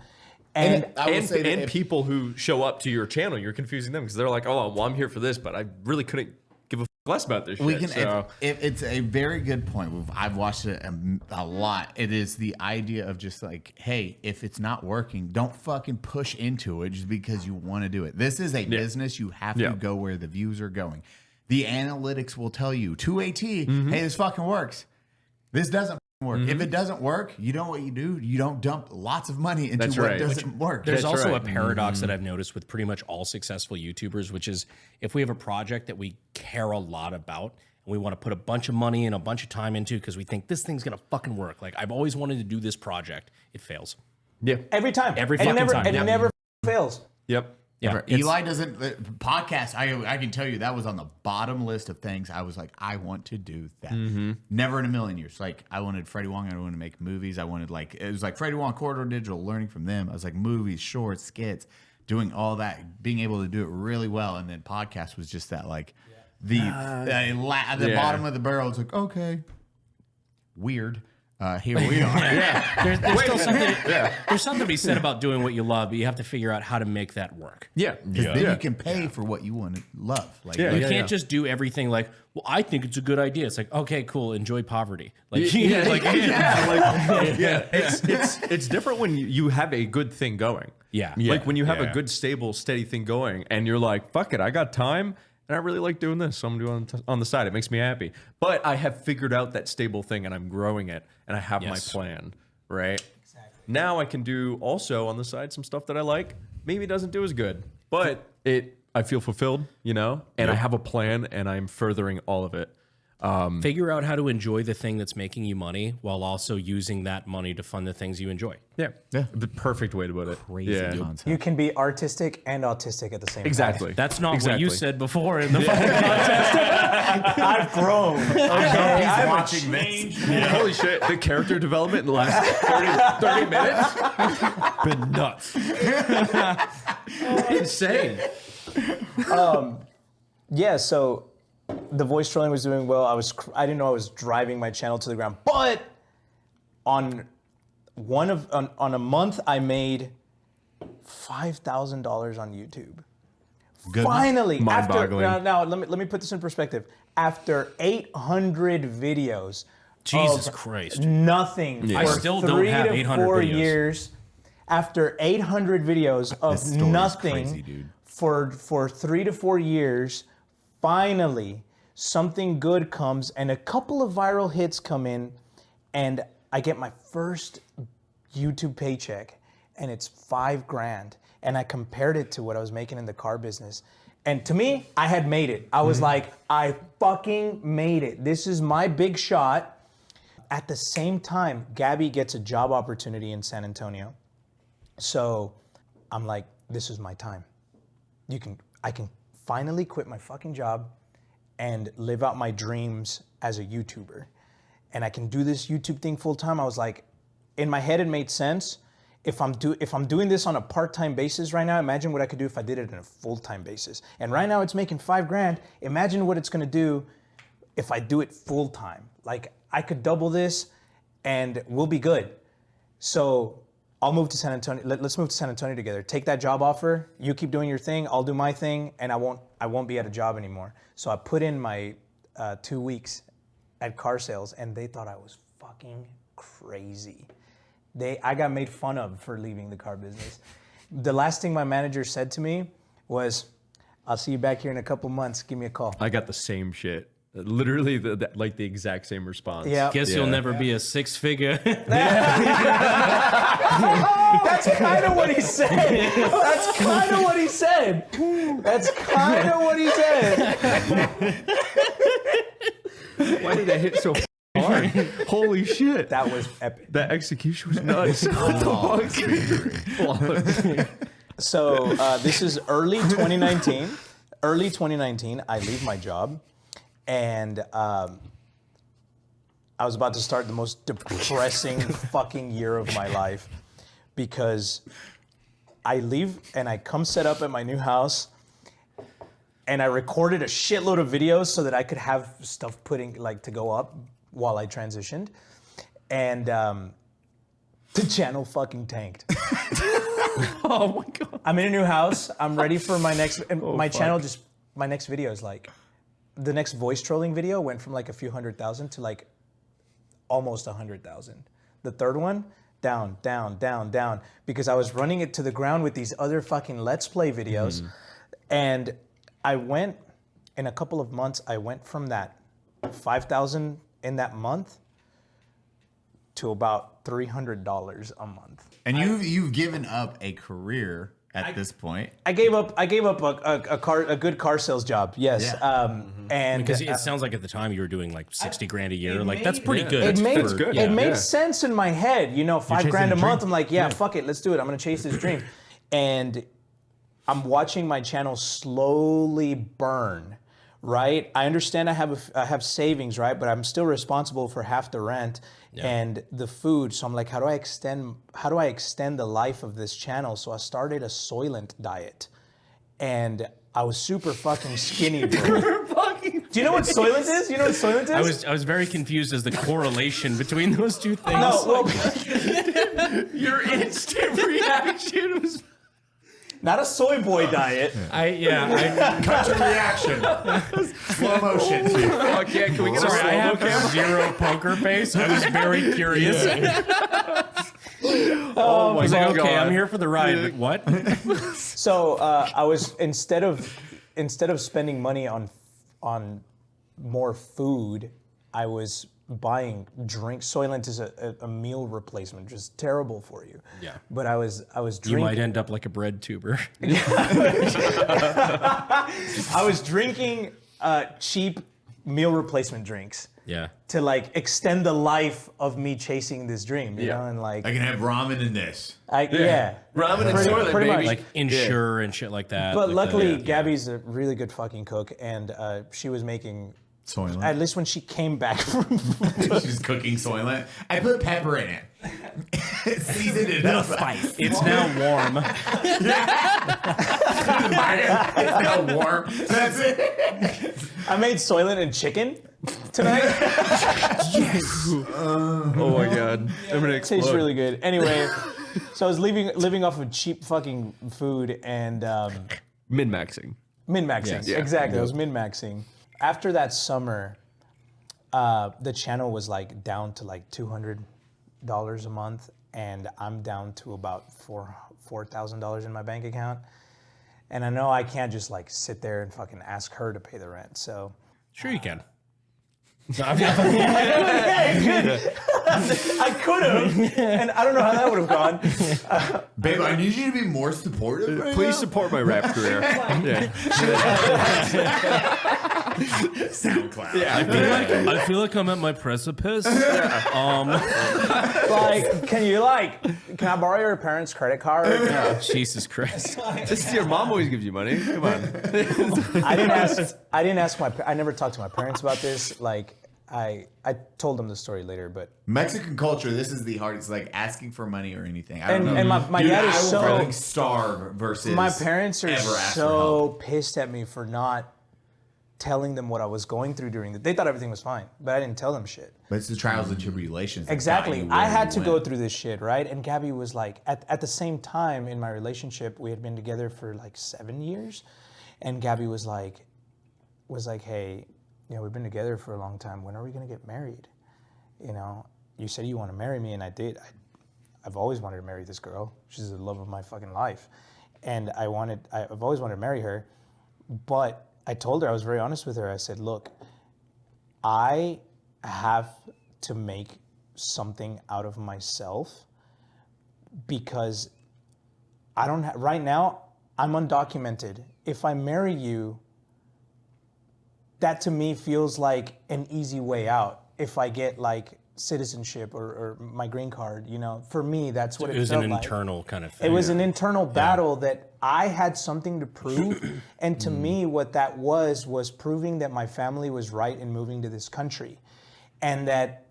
S1: And
S5: and people who show up to your channel, you're confusing them because they're like, oh, well, I'm here for this, but I really couldn't give a less about this shit.
S7: It's a very good point. I've watched it a lot. It is the idea of just like, hey, if it's not working, don't fucking push into it just because you want to do it. This is a business. You have to go where the views are going. The analytics will tell you to a T, hey, this fucking works. This doesn't work. If it doesn't work, you know what you do? You don't dump lots of money into what doesn't work.
S2: There's also a paradox that I've noticed with pretty much all successful YouTubers, which is if we have a project that we care a lot about and we want to put a bunch of money and a bunch of time into because we think this thing's gonna fucking work. Like I've always wanted to do this project, it fails.
S5: Yeah.
S1: Every time.
S2: Every fucking time.
S1: And it never fails.
S5: Yep.
S2: Yeah.
S7: Eli doesn't podcast. I can tell you that was on the bottom list of things. I was like, I want to do that. Never in a million years. Like I wanted Freddie Wong. I wanted to make movies. I wanted it was like Freddie Wong, Corridor Digital, learning from them. I was like movies, shorts, skits, doing all that, being able to do it really well. And then podcast was just that the bottom of the barrel. It's like, okay, weird. here we are.
S2: There's still something. There's something to be said about doing what you love, but you have to figure out how to make that work.
S5: Yeah.
S7: Then you can pay for what you want to love. Like,
S2: You can't just do everything like, well, I think it's a good idea. It's like, okay, cool, enjoy poverty. Like,
S5: It's different when you have a good thing going.
S2: Yeah.
S5: Like when you have a good, stable, steady thing going, and you're like, fuck it, I got time. And I really like doing this, so I'm doing it on the side. It makes me happy. But I have figured out that stable thing, and I'm growing it, and I have my plan, right? Exactly. Now I can do also on the side some stuff that I like. Maybe it doesn't do as good, but I feel fulfilled, you know? And I have a plan, and I'm furthering all of it.
S2: Figure out how to enjoy the thing that's making you money while also using that money to fund the things you enjoy.
S5: Yeah. The perfect way to put it.
S7: Crazy concept.
S1: You can be artistic and autistic at the same time.
S2: That's not what you said before in the fucking contest.
S1: I've grown. Okay, I'm watching this.
S5: Holy shit. The character development in the last 30 minutes? Been nuts. Insane.
S1: Yeah, so the voice trolling was doing well. I didn't know I was driving my channel to the ground. But on a month, I made $5,000 on YouTube.
S7: Good.
S1: Finally,
S5: Mind-boggling.
S1: now let me put this in perspective. After 800 videos,
S2: Jesus
S1: of
S2: Christ.
S1: Nothing.
S2: I
S1: For
S2: still don't
S1: 3
S2: have
S1: to
S2: 800
S1: 4
S2: videos.
S1: years. After 800 videos of
S7: This story is
S1: nothing,
S7: crazy, dude.
S1: for 3 to 4 years, finally something good comes and a couple of viral hits come in, and I get my first YouTube paycheck, and it's $5,000. And I compared it to what I was making in the car business. And to me, I had made it. I was like, I fucking made it. This is my big shot. At the same time, Gabby gets a job opportunity in San Antonio. So I'm like, this is my time. I can finally quit my fucking job and live out my dreams as a YouTuber. And I can do this YouTube thing full time. I was like, in my head, it made sense. If I'm doing this on a part-time basis right now, imagine what I could do if I did it on a full-time basis. And right now it's making $5,000. Imagine what it's gonna do if I do it full-time. Like, I could double this and we'll be good. So I'll move to San Antonio. Let's move to San Antonio together. Take that job offer. You keep doing your thing. I'll do my thing, and I won't be at a job anymore. So I put in my 2 weeks at car sales, and they thought I was fucking crazy. I got made fun of for leaving the car business. The last thing my manager said to me was, "I'll see you back here in a couple months. Give me a call."
S5: I got the same shit. Literally, the exact same response.
S1: Yeah.
S2: Guess you'll never be a six-figure.
S1: That's kind of what he said. That's kind of what he said. That's kind of what he said.
S5: Why did I hit so hard? Holy shit.
S1: That was epic.
S5: That execution was nuts. What the fuck?
S1: So this is early 2019. Early 2019, I leave my job, and I was about to start the most depressing fucking year of my life, because I leave and I come set up at my new house, and I recorded a shitload of videos so that I could have stuff to go up while I transitioned, and the channel fucking tanked.
S5: Oh my god.
S1: I'm in a new house. I'm ready for my next. And my channel my next video is like, the next voice trolling video went from like a few 100,000 to like almost 100,000. The third one, down, because I was running it to the ground with these other fucking Let's Play videos. And I went, in a couple of months, I went from that 5,000 in that month to about $300 a month.
S7: And you've given up a career at this point.
S1: I gave up a good car sales job. Yes.
S7: Yeah.
S1: And
S2: Because it sounds like at the time you were doing like 60 grand a year. Like, that's pretty good.
S1: It made sense in my head. You know, $5,000 a month. I'm like, yeah, fuck it, let's do it. I'm gonna chase this dream. And I'm watching my channel slowly burn. Right? I understand I have savings, right? But I'm still responsible for half the rent and the food. So I'm like, how do I extend the life of this channel? So I started a Soylent diet, and I was super fucking skinny, bro. Do you know what Soylent is? You know what Soylent is?
S2: I was very confused as the correlation between those two things.
S1: No, well,
S2: Your instant reaction was.
S1: not a soy boy diet.
S3: Cut to reaction. Slow motion.
S5: Fuck yeah, can we get a
S2: Sorry, I
S5: slow-mo
S2: have
S5: camera?
S2: zero poker face. I was very curious.
S5: Oh
S2: I
S5: my
S2: was like,
S5: god.
S2: okay, I'm here for the ride. What?
S1: So I was instead of spending money on more food, I was buying drinks. Soylent is a meal replacement, which is terrible for you.
S2: Yeah.
S1: But I was
S2: You
S1: drinking.
S2: might end up like a bread tuber.
S1: I was drinking cheap meal replacement drinks
S2: Yeah.
S1: to like extend the life of me chasing this dream. You know, and like
S3: I can have ramen in this.
S1: yeah.
S5: Ramen and
S1: Pretty-
S5: Soylent,
S1: pretty
S5: baby.
S1: much.
S2: Like Insure and shit like that.
S1: But
S2: like
S1: luckily,
S2: the-
S1: Gabby's a really good fucking cook, and she was making.
S3: Soylent.
S1: At least when she came back from
S3: She's cooking Soylent. I put pepper in it. Seasoned it up.
S2: It's now warm.
S3: It's now warm. That's it.
S1: I made Soylent and chicken tonight.
S5: Oh my god. I'm gonna explode.
S1: Tastes really good. Anyway, so I was living off of cheap fucking food and
S5: Min-maxing.
S1: min-maxing.
S5: Yeah.
S1: Exactly. I was min-maxing. After that summer, the channel was like down to like $200 a month, and I'm down to about $4,000 in my bank account. And I know I can't just like sit there and fucking ask her to pay the rent. So
S2: Sure you can.
S1: I could have, and I don't know how that would have gone.
S3: Babe, I need you to be more supportive right
S5: Please
S3: now.
S5: support my rap career. Yeah.
S3: SoundCloud.
S2: I feel like I'm at my precipice.
S1: Like, can I borrow your parents' credit card?
S2: Jesus Christ.
S5: Just your mom always gives you money. Come on.
S1: I never talked to my parents about this. Like, I told them the story later, but
S3: Mexican culture, this is the hardest, like asking for money or anything. I don't know.
S1: and my
S3: Dude,
S1: dad
S3: I
S1: is
S3: will
S1: so
S3: fucking starve versus
S1: my parents are
S3: ever ask for
S1: so
S3: help.
S1: pissed at me for not telling them what I was going through during they thought everything was fine, but I didn't tell them shit.
S3: But it's the trials and tribulations. that got
S1: Exactly.
S3: you
S1: I
S3: where
S1: had
S3: you
S1: to
S3: went.
S1: go through this shit, right? And Gabby was like, at the same time in my relationship, we had been together for like 7 years, and Gabby was like, hey, you know, we've been together for a long time. When are we gonna get married? You know, you said you want to marry me, and I did. I've always wanted to marry this girl. She's the love of my fucking life, and I've always wanted to marry her. But I told her, I was very honest with her. I said, look, I have to make something out of myself because I don't right now, I'm undocumented. If I marry you, that to me feels like an easy way out. If I get like citizenship or my green card, you know, for me, that's what
S2: It
S1: it
S2: was
S1: felt
S2: an
S1: like.
S2: internal kind of thing.
S1: It was an internal battle that I had something to prove. And to me, what that was proving that my family was right in moving to this country. And that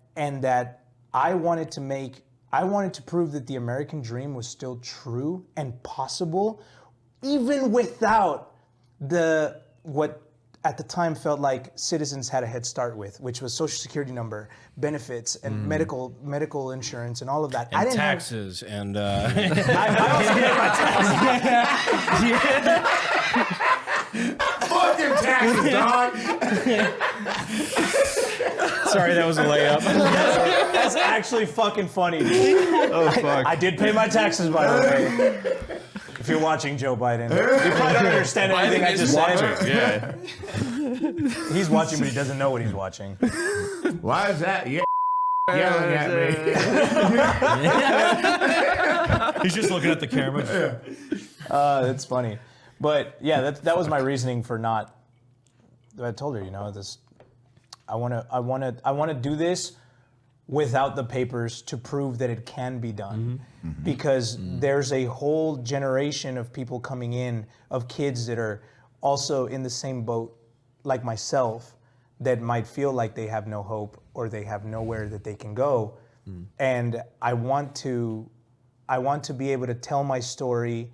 S1: I wanted to prove that the American dream was still true and possible, even without what at the time felt like citizens had a head start with, which was social security number, benefits, and medical insurance, and all of that.
S2: And
S1: I didn't
S2: taxes and
S1: I also paid my taxes.
S3: Fuck your taxes, dog.
S2: sorry, that was a layup.
S1: That's actually fucking funny. Oh fuck! I did pay my taxes, by the way. If you're watching, Joe Biden, you probably don't understand anything I just said.
S5: Yeah.
S1: He's watching, but he doesn't know what he's watching.
S3: Why is that? Yeah. Yelling at me.
S6: He's just looking at the camera.
S1: That's funny, but yeah, that was my reasoning for not. I told her, you know, this. I want to do this without the papers to prove that it can be done, because there's a whole generation of people coming in, of kids that are also in the same boat like myself, that might feel like they have no hope or they have nowhere that they can go, and I want to be able to tell my story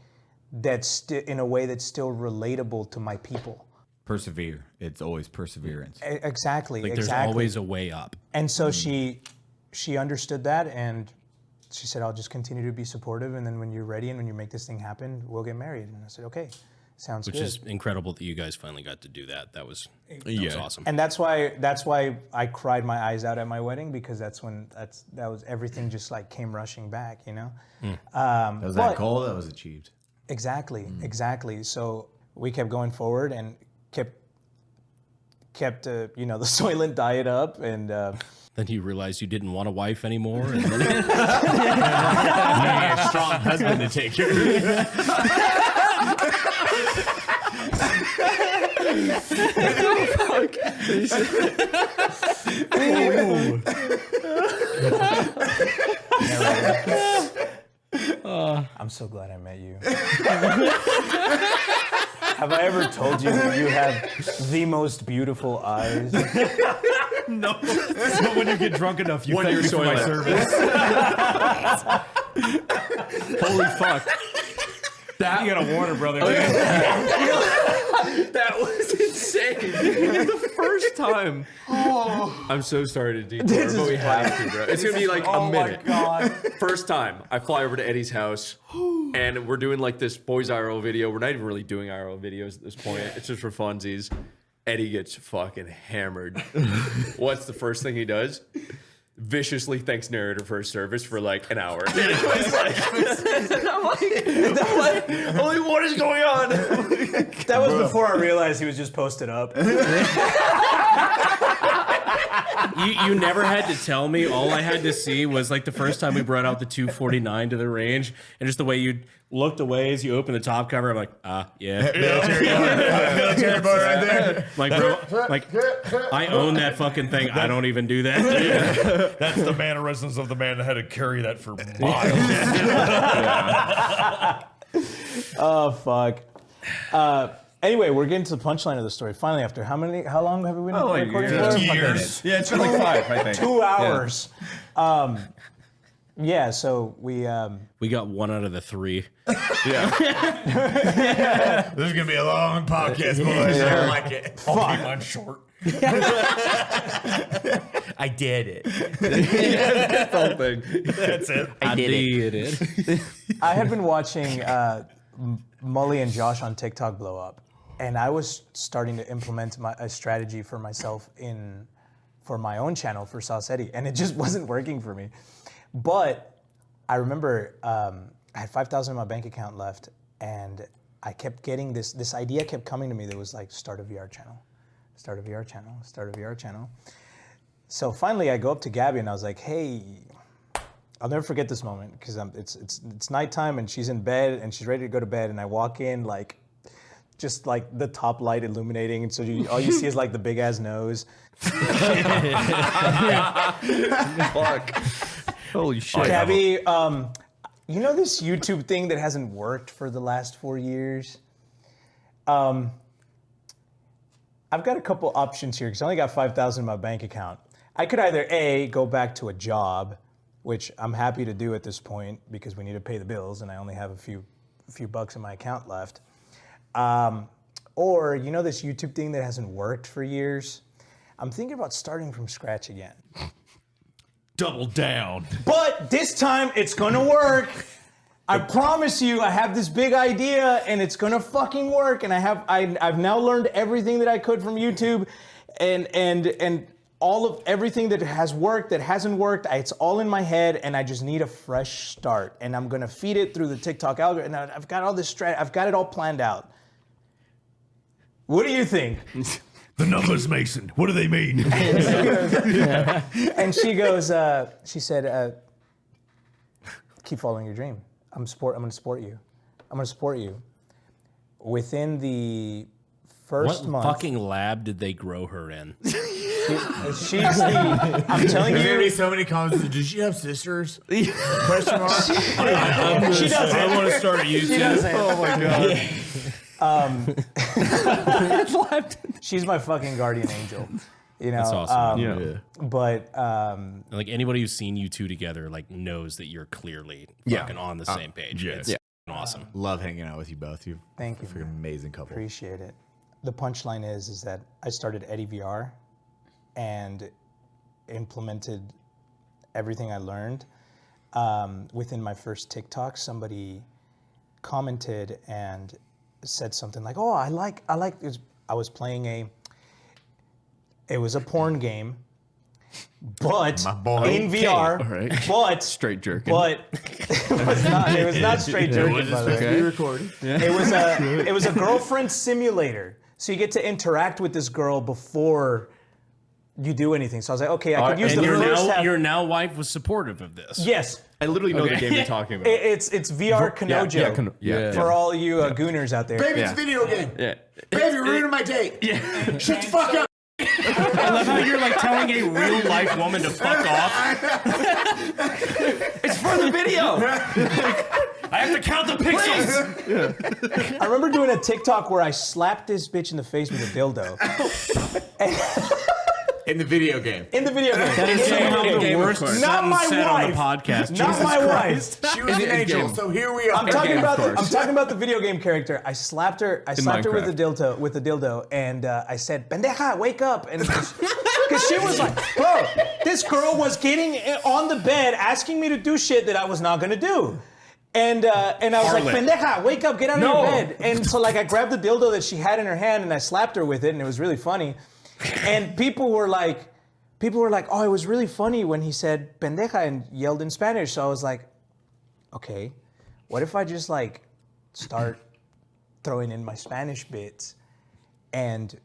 S1: that's in a way that's still relatable to my people.
S3: persevere. It's always perseverance.
S1: Exactly.
S2: Like
S1: exactly.
S2: there's always a way up.
S1: And so she understood that, and she said, "I'll just continue to be supportive, and then when you're ready and when you make this thing happen, we'll get married." And I said, "Okay, sounds good."
S2: Which is incredible that you guys finally got to do that. That was awesome.
S1: And that's why I cried my eyes out at my wedding, because that was everything just like came rushing back, you know.
S3: That was that goal that was achieved.
S1: Exactly. So we kept going forward and kept the Soylent diet up, and
S2: then you realized you didn't want a wife anymore, and then
S3: a strong husband to take care of you.
S1: I'm so glad I met you. Have I ever told you that you have the most beautiful eyes?
S6: No. So when you get drunk enough, you thank me for my service.
S5: Holy fuck. That,
S6: You got a Warner Brother.
S5: that was insane. The first time. I'm so sorry to detour, but we have to, bro. It's going to be like a minute.
S1: God.
S5: First time, I fly over to Eddie's house, and we're doing like this boys IRL video. We're not even really doing IRL videos at this point. It's just for funsies. Eddie gets fucking hammered. What's the first thing he does? Viciously thanks Narrator for his service for like an hour. And I'm like, holy, what is going on?
S1: That was before I realized he was just posted up.
S2: you never had to tell me. All I had to see was like the first time we brought out the 249 to the range, and just the way you looked away as you opened the top cover. I'm like, yeah.
S3: Military boat right there.
S2: Like, bro, like, I own that fucking thing. I don't even do that.
S6: That's the mannerisms of the man that had to carry that for miles.
S1: Oh, fuck. Anyway, we're getting to the punchline of the story. Finally, after how long have we been recording for?
S3: Years. Yeah, it's been like 5, I think.
S1: 2 hours. Yeah, so we
S2: We got 1 out of the 3.
S3: This is gonna be a long podcast, boys. I don't like it.
S6: I'll keep mine short.
S3: I did it.
S6: That's it.
S2: I did it.
S1: I had been watching Mully and Josh on TikTok blow up, and I was starting to implement a strategy for myself for my own channel for Sauce Eddie, and it just wasn't working for me. But I remember I had 5,000 in my bank account left, and I kept getting this idea kept coming to me that was like, start a VR channel. Start a VR channel, start a VR channel. So finally I go up to Gabby and I was like, hey, I'll never forget this moment, because it's nighttime and she's in bed and she's ready to go to bed, and I walk in like, just like the top light illuminating, and so all you see is like the big ass nose.
S5: Fuck. Holy shit.
S1: Gabby, you know this YouTube thing that hasn't worked for the last 4 years? I've got a couple options here, because I only got 5,000 in my bank account. I could either A, go back to a job, which I'm happy to do at this point because we need to pay the bills and I only have a few bucks in my account left. Or, you know this YouTube thing that hasn't worked for years? I'm thinking about starting from scratch again.
S6: Double down.
S1: But this time it's gonna work. I promise you, I have this big idea and it's gonna fucking work. And I've now learned everything that I could from YouTube, and all of everything that has worked, that hasn't worked, it's all in my head, and I just need a fresh start. And I'm gonna feed it through the TikTok algorithm. And I've got all this I've got it all planned out. What do you think?
S6: The numbers, Mason. What do they mean?
S1: And she goes, she said, keep following your dream. I'm gonna support you. I'm gonna support you. Within the first
S2: What
S1: month.
S2: fucking lab did they grow her in?
S1: She's the. I'm telling
S3: There's gonna be
S1: you.
S3: so many comments. Does she have sisters? Question mark.
S1: She doesn't.
S6: I want to start a YouTube.
S1: She doesn't.
S6: Oh my god.
S1: She's my fucking guardian angel. You know.
S2: That's awesome.
S6: Yeah.
S1: But
S2: Like anybody who's seen you two together, like knows that you're clearly fucking on the same page.
S6: yeah.
S2: It's awesome.
S3: Love hanging out with you both. You're
S1: thank you.
S3: an amazing couple.
S1: Appreciate it. the punchline is that I started EddieVR and implemented everything I learned. Within my first TikTok, somebody commented and said something like, "Oh, I like this." I was playing it was a porn game, but in VR,
S5: right.
S1: but
S5: Straight jerking.
S1: but it was not straight jerking. By the way.
S5: Recorded. Yeah.
S1: It was a girlfriend simulator. So you get to interact with this girl before you do anything. So I was like, okay, I could use
S2: And
S1: the first half.
S2: your now wife was supportive of this.
S1: Yes,
S5: I literally know the game you're talking about.
S1: it's VR Kanojo
S5: Yeah.
S1: for all you Gooners out there.
S7: Baby, it's a video game.
S5: Yeah.
S7: Baby, you're ruining my date.
S5: Yeah.
S7: Shut the fuck up.
S2: I love how you're like telling a real life woman to fuck off.
S5: It's for the video.
S2: I have to count the pixels.
S1: I remember doing a TikTok where I slapped this bitch in the face with a dildo.
S3: In the video game.
S1: In the video game.
S2: That is somehow the worst
S1: Not
S2: sentence
S1: my
S2: said on the
S1: wife.
S2: podcast.
S1: Not
S2: Jesus
S1: my
S2: Christ.
S1: wife.
S3: She was an angel, so here we are.
S1: I'm talking
S5: Of
S1: about the video game character. I slapped her with the dildo, and I said, "Pendeja, wake up!" And because she was like, "Bro, this girl was getting on the bed asking me to do shit that I was not gonna do." And I was like, "Pendeja, wake up, get out of your bed." And so like I grabbed the dildo that she had in her hand and I slapped her with it, and it was really funny. And people were like, "Oh, it was really funny when he said pendeja and yelled in Spanish." So I was like, okay, what if I just like start throwing in my Spanish bits and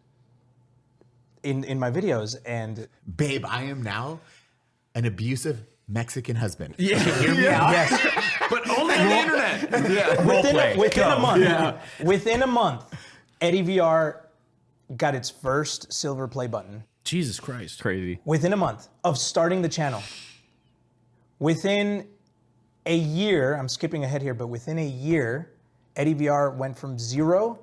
S1: in my videos and
S7: Babe, I am now an abusive Mexican husband.
S5: Yeah.
S7: Hear me out.
S1: yes,
S5: But only on the internet. Yeah.
S1: within a month, EddieVR got its first silver play button.
S2: Jesus Christ.
S5: Crazy.
S1: Within a month of starting the channel. Within a year, I'm skipping ahead here, but within a year, EddieVR went from 0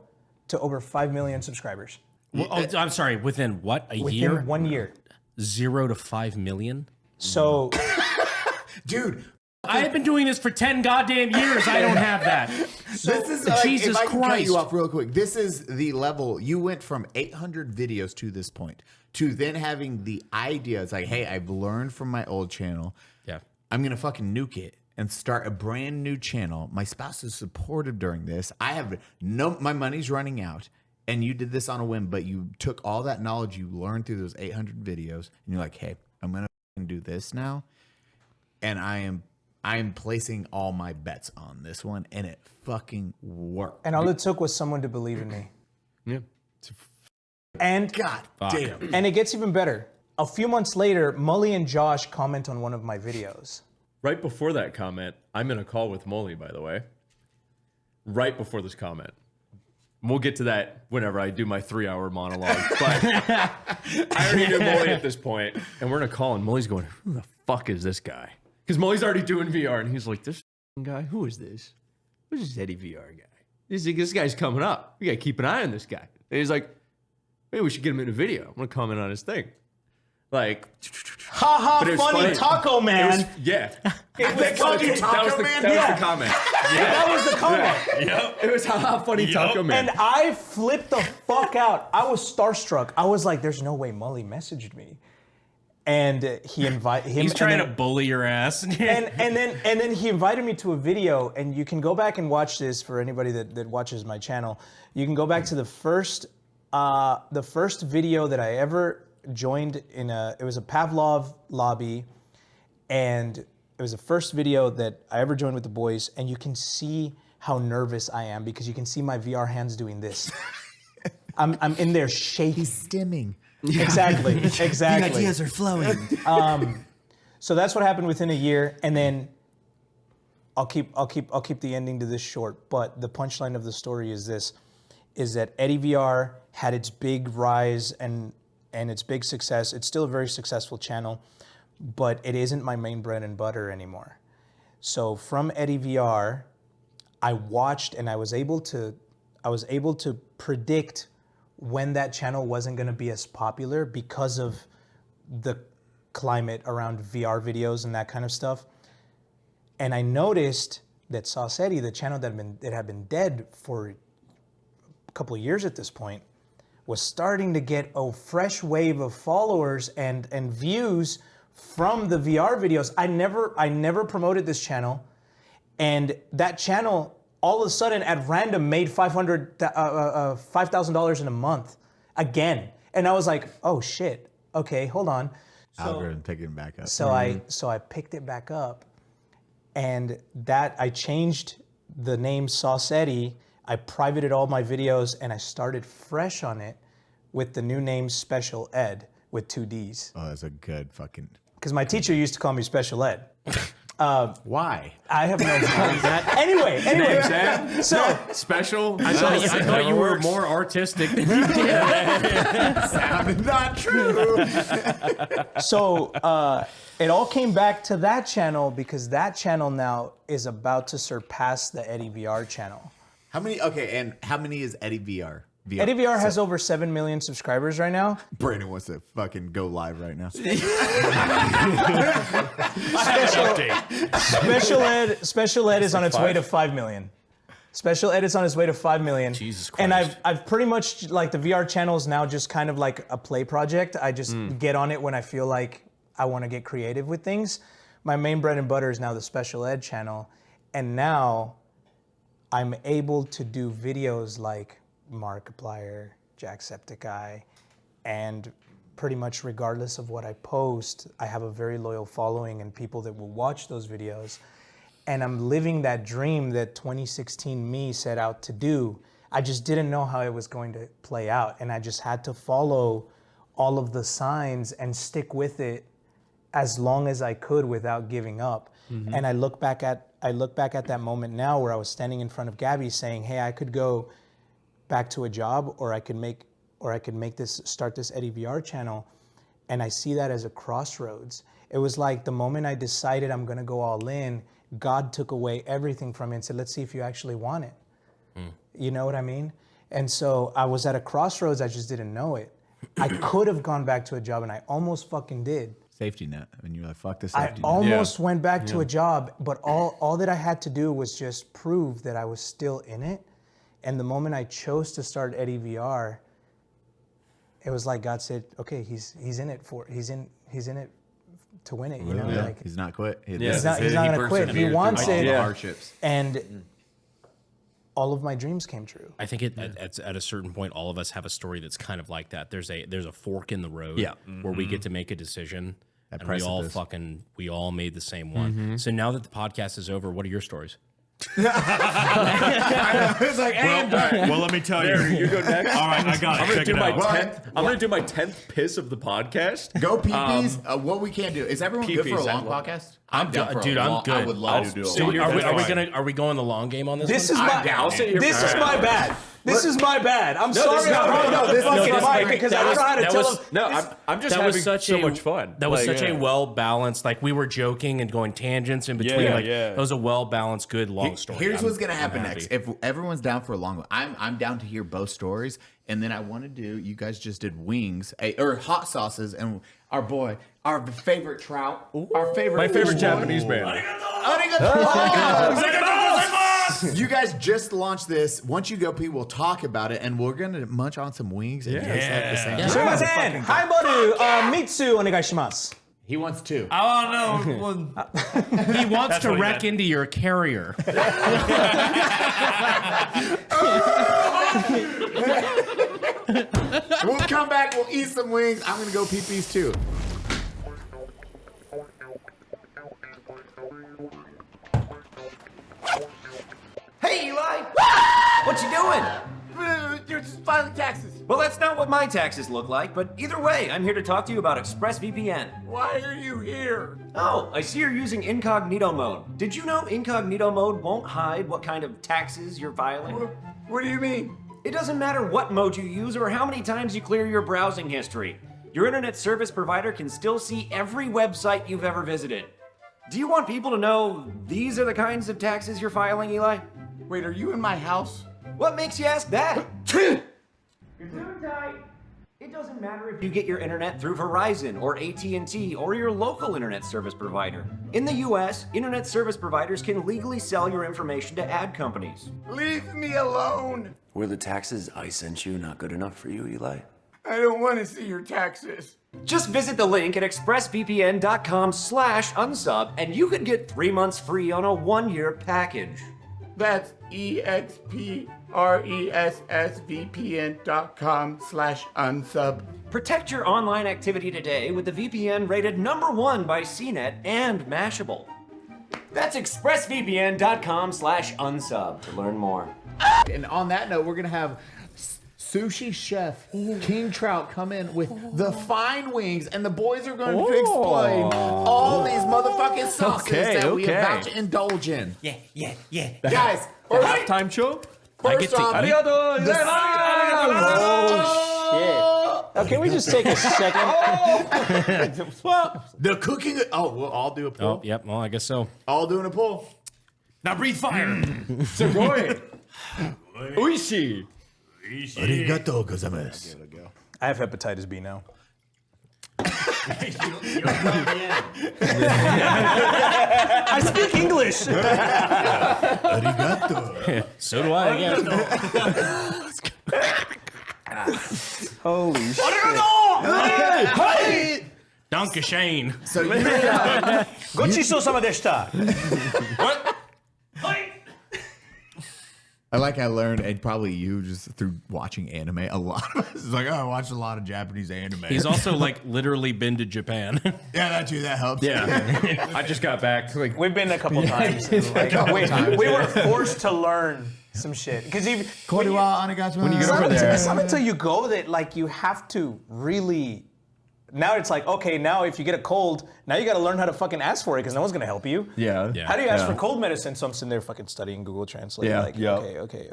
S1: to over 5 million subscribers.
S2: Well, I'm sorry, within what? A
S1: Within
S2: year?
S1: 1 year.
S2: 0 to 5 million?
S1: So,
S7: Dude,
S2: I have been doing this for 10 goddamn years. I don't have that.
S7: this is like,
S2: Jesus
S7: if I can cut
S2: Christ.
S7: you off real quick, this is the level. You went from 800 videos to this point to then having the idea. It's like, hey, I've learned from my old channel.
S2: Yeah.
S7: I'm going to fucking nuke it and start a brand new channel. My spouse is supportive during this. I have my money's running out. And you did this on a whim, but you took all that knowledge you learned through those 800 videos and you're like, hey, I'm going to do this now. And I am placing all my bets on this one, and it fucking worked.
S1: and all it took was someone to believe in me.
S5: Yeah.
S1: And
S7: God damn.
S1: And it gets even better. A few months later, Mully and Josh comment on one of my videos.
S5: Right before that comment, I'm in a call with Molly, by the way. Right before this comment. We'll get to that whenever I do my 3-hour monologue. But I already knew Molly at this point, and we're in a call, and Molly's going, who the fuck is this guy? Because Molly's already doing VR, and he's like, this guy? Who is this? Who's this EddieVR guy? This guy's coming up. We got to keep an eye on this guy. And he's like, maybe we should get him in a video. I'm going to comment on his thing. Like,
S1: Ha
S5: but it was
S1: funny taco man.
S5: yeah.
S1: It was funny
S5: That was the comment.
S1: That was the comment.
S5: Yep. It was haha funny taco man.
S1: And I flipped the fuck out. I was starstruck. I was like, there's no way Mully messaged me. And he invited him.
S2: He's trying to bully your ass.
S1: and then he invited me to a video, and you can go back and watch this for anybody that watches my channel. You can go back to the first video that I ever joined in it was a Pavlov lobby, and it was the first video that I ever joined with the boys, and you can see how nervous I am because you can see my VR hands doing this. I'm in there shaking.
S7: He's stimming.
S1: Exactly.
S7: The ideas are flowing.
S1: So that's what happened within a year, and then I'll keep the ending to this short. But the punchline of the story is this: is that EddieVR had its big rise and its big success. It's still a very successful channel, but it isn't my main bread and butter anymore. So from EddieVR, I watched and I was able to predict when that channel wasn't going to be as popular because of the climate around VR videos and that kind of stuff. And I noticed that Sauce Eddie, the channel that had been dead for a couple of years at this point, was starting to get a fresh wave of followers and views from the VR videos. I never promoted this channel, and that channel all of a sudden at random made $5,000 in a month again. And I was like, oh shit, okay, hold on.
S7: Algorithm picking it back up.
S1: So I picked it back up, and that I changed the name Sauce Eddie. I privated all my videos, and I started fresh on it with the new name Special Ed with 2 Ds.
S7: Oh, that's a good fucking.
S1: Because my teacher used to call me Special Ed.
S7: Why?
S1: I have no idea. Anyway. So
S3: Special.
S2: I thought you were more artistic than you did.
S7: Sounded not true.
S1: So it all came back to that channel because that channel now is about to surpass the EddieVR channel.
S7: How many? Okay, and how many is EddieVR?
S1: EddieVR has over 7 million subscribers right now.
S7: Brandon wants to fucking go live right now.
S1: Special Ed is on its way to 5 million. Special Ed is on its way to 5 million.
S2: Jesus Christ.
S1: And I've pretty much, like, the VR channel is now just kind of like a play project. I just get on it when I feel like I want to get creative with things. My main bread and butter is now the Special Ed channel. And now I'm able to do videos like Markiplier, Jacksepticeye, and pretty much regardless of what I post, I have a very loyal following and people that will watch those videos. And I'm living that dream that 2016 me set out to do. I just didn't know how it was going to play out. And I just had to follow all of the signs and stick with it as long as I could without giving up. And I look back at that moment now where I was standing in front of Gabby saying, hey, I could go back to a job, or I could start this EddieVR channel. And I see that as a crossroads. It was like the moment I decided I'm gonna go all in, God took away everything from me and said, let's see if you actually want it. You know what I mean? And so I was at a crossroads, I just didn't know it. I could have gone back to a job, and I almost fucking did.
S7: Safety net. I mean, you're like, fuck this
S1: I
S7: safety net.
S1: almost went back to a job, but all that I had to do was just prove that I was still in it. And the moment I chose to start EddieVR, it was like God said, "Okay, he's in it to win it." You know, like
S7: he's not quit.
S1: he's not gonna quit. He wants it.
S3: Hardships.
S1: And all of my dreams came true.
S2: I think at a certain point, all of us have a story that's kind of like that. There's a fork in the road where we get to make a decision, and we all made the same one. So now that the podcast is over, what are your stories?
S3: It's like,
S6: Well, let me tell you.
S5: You go next.
S6: All right, I got it. Check it out.
S5: I'm going to do my 10th piss of the podcast.
S7: Go peepees. What we can do is everyone good for a long podcast?
S2: I'm
S7: down for a
S2: dude.
S7: long-
S2: I'm good.
S7: I would love to do it.
S2: Dude, are we going the long game on this?
S1: This
S2: one?
S1: is my
S5: I'll sit here
S1: this is
S5: forever.
S1: my bad. This is my bad. I'm sorry.
S5: this is
S1: fucking
S5: great.
S1: Mike, because I don't know how to tell him.
S5: No, I'm just
S2: that was
S5: having
S2: such
S5: so much fun.
S2: That was
S5: Like,
S2: such a well balanced. Like we were joking and going tangents in between. That was a well balanced, good long story.
S7: Here's what's gonna
S2: I'm
S7: happen
S2: happy.
S7: next. If everyone's down for a long one, I'm down to hear both stories, and then I want to do. You guys just did wings or hot sauces, and our favorite trout, our favorite
S5: My favorite
S7: fish boy.
S5: Japanese man.
S7: You guys just launched this. Once you go pee, we'll talk about it, and we're gonna munch on some wings and just have the same.
S1: Sumimasen. Haiboru Mitsu onegaishimasu.
S7: He wants two.
S3: oh no.
S2: He wants to wreck into your carrier.
S7: We'll come back. We'll eat some wings. I'm gonna go pee-pees too.
S8: Hey, Eli! What you doing?
S7: You're just filing taxes.
S8: Well, that's not what my taxes look like, but either way, I'm here to talk to you about ExpressVPN.
S7: Why are you here?
S8: Oh, I see you're using incognito mode. Did you know incognito mode won't hide what kind of taxes you're filing?
S7: What do you mean?
S8: It doesn't matter what mode you use or how many times you clear your browsing history. Your internet service provider can still see every website you've ever visited. Do you want people to know these are the kinds of taxes you're filing, Eli?
S7: Wait, are you in my house?
S8: What makes you ask that? You're doing tight. It doesn't matter if you get your internet through Verizon or AT&T or your local internet service provider. In the US, internet service providers can legally sell your information to ad companies.
S4: Leave me alone.
S11: Were the taxes I sent you not good enough for you, Eli?
S4: I don't want to see your taxes.
S8: Just visit the link at expressvpn.com/unsub and you could get 3 months free on a 1-year package.
S4: That's expressvpn.com/unsub.
S8: Protect your online activity today with the VPN rated #1 by CNET and Mashable. That's expressvpn.com/unsub to learn more.
S9: And on that note, we're gonna have sushi chef King Trout come in with the fine wings, and the boys are going to explain all these motherfucking sauces that we are about to indulge in.
S3: Yeah.
S9: Guys,
S5: Halftime show.
S9: first off,
S1: Oh, can we just take a second?
S9: the cooking. Oh, we'll all do a pull.
S2: Oh, yep. Well, I guess so.
S9: All doing a pull.
S3: Now breathe fire.
S5: Sugoi. Oishi.
S9: Arigato gozaimasu.
S1: I have hepatitis B now. I speak English.
S9: Arigato.
S2: So do I, I guess.
S1: Holy shit.
S9: Hey!
S2: Danke Shane.
S9: So you,
S1: Gochiso-sama deshita.
S2: What?
S7: I learned, and probably you just through watching anime, a lot of us. It's like, oh, I watched a lot of Japanese anime.
S2: He's also like literally been to Japan.
S7: yeah, that too. That helps.
S5: Yeah. I just got back. Like,
S1: We've been a couple times. Like, we were forced to learn some shit. Because
S7: when you
S1: get over there, it's not until you go that like you have to really. Now it's like, okay, now if you get a cold, now you got to learn how to fucking ask for it because no one's gonna help you.
S5: yeah.
S2: Yeah.
S1: How do you ask for cold medicine? So I'm sitting there fucking studying Google Translate.
S5: Yeah,
S1: Like,
S5: yeah.
S1: okay.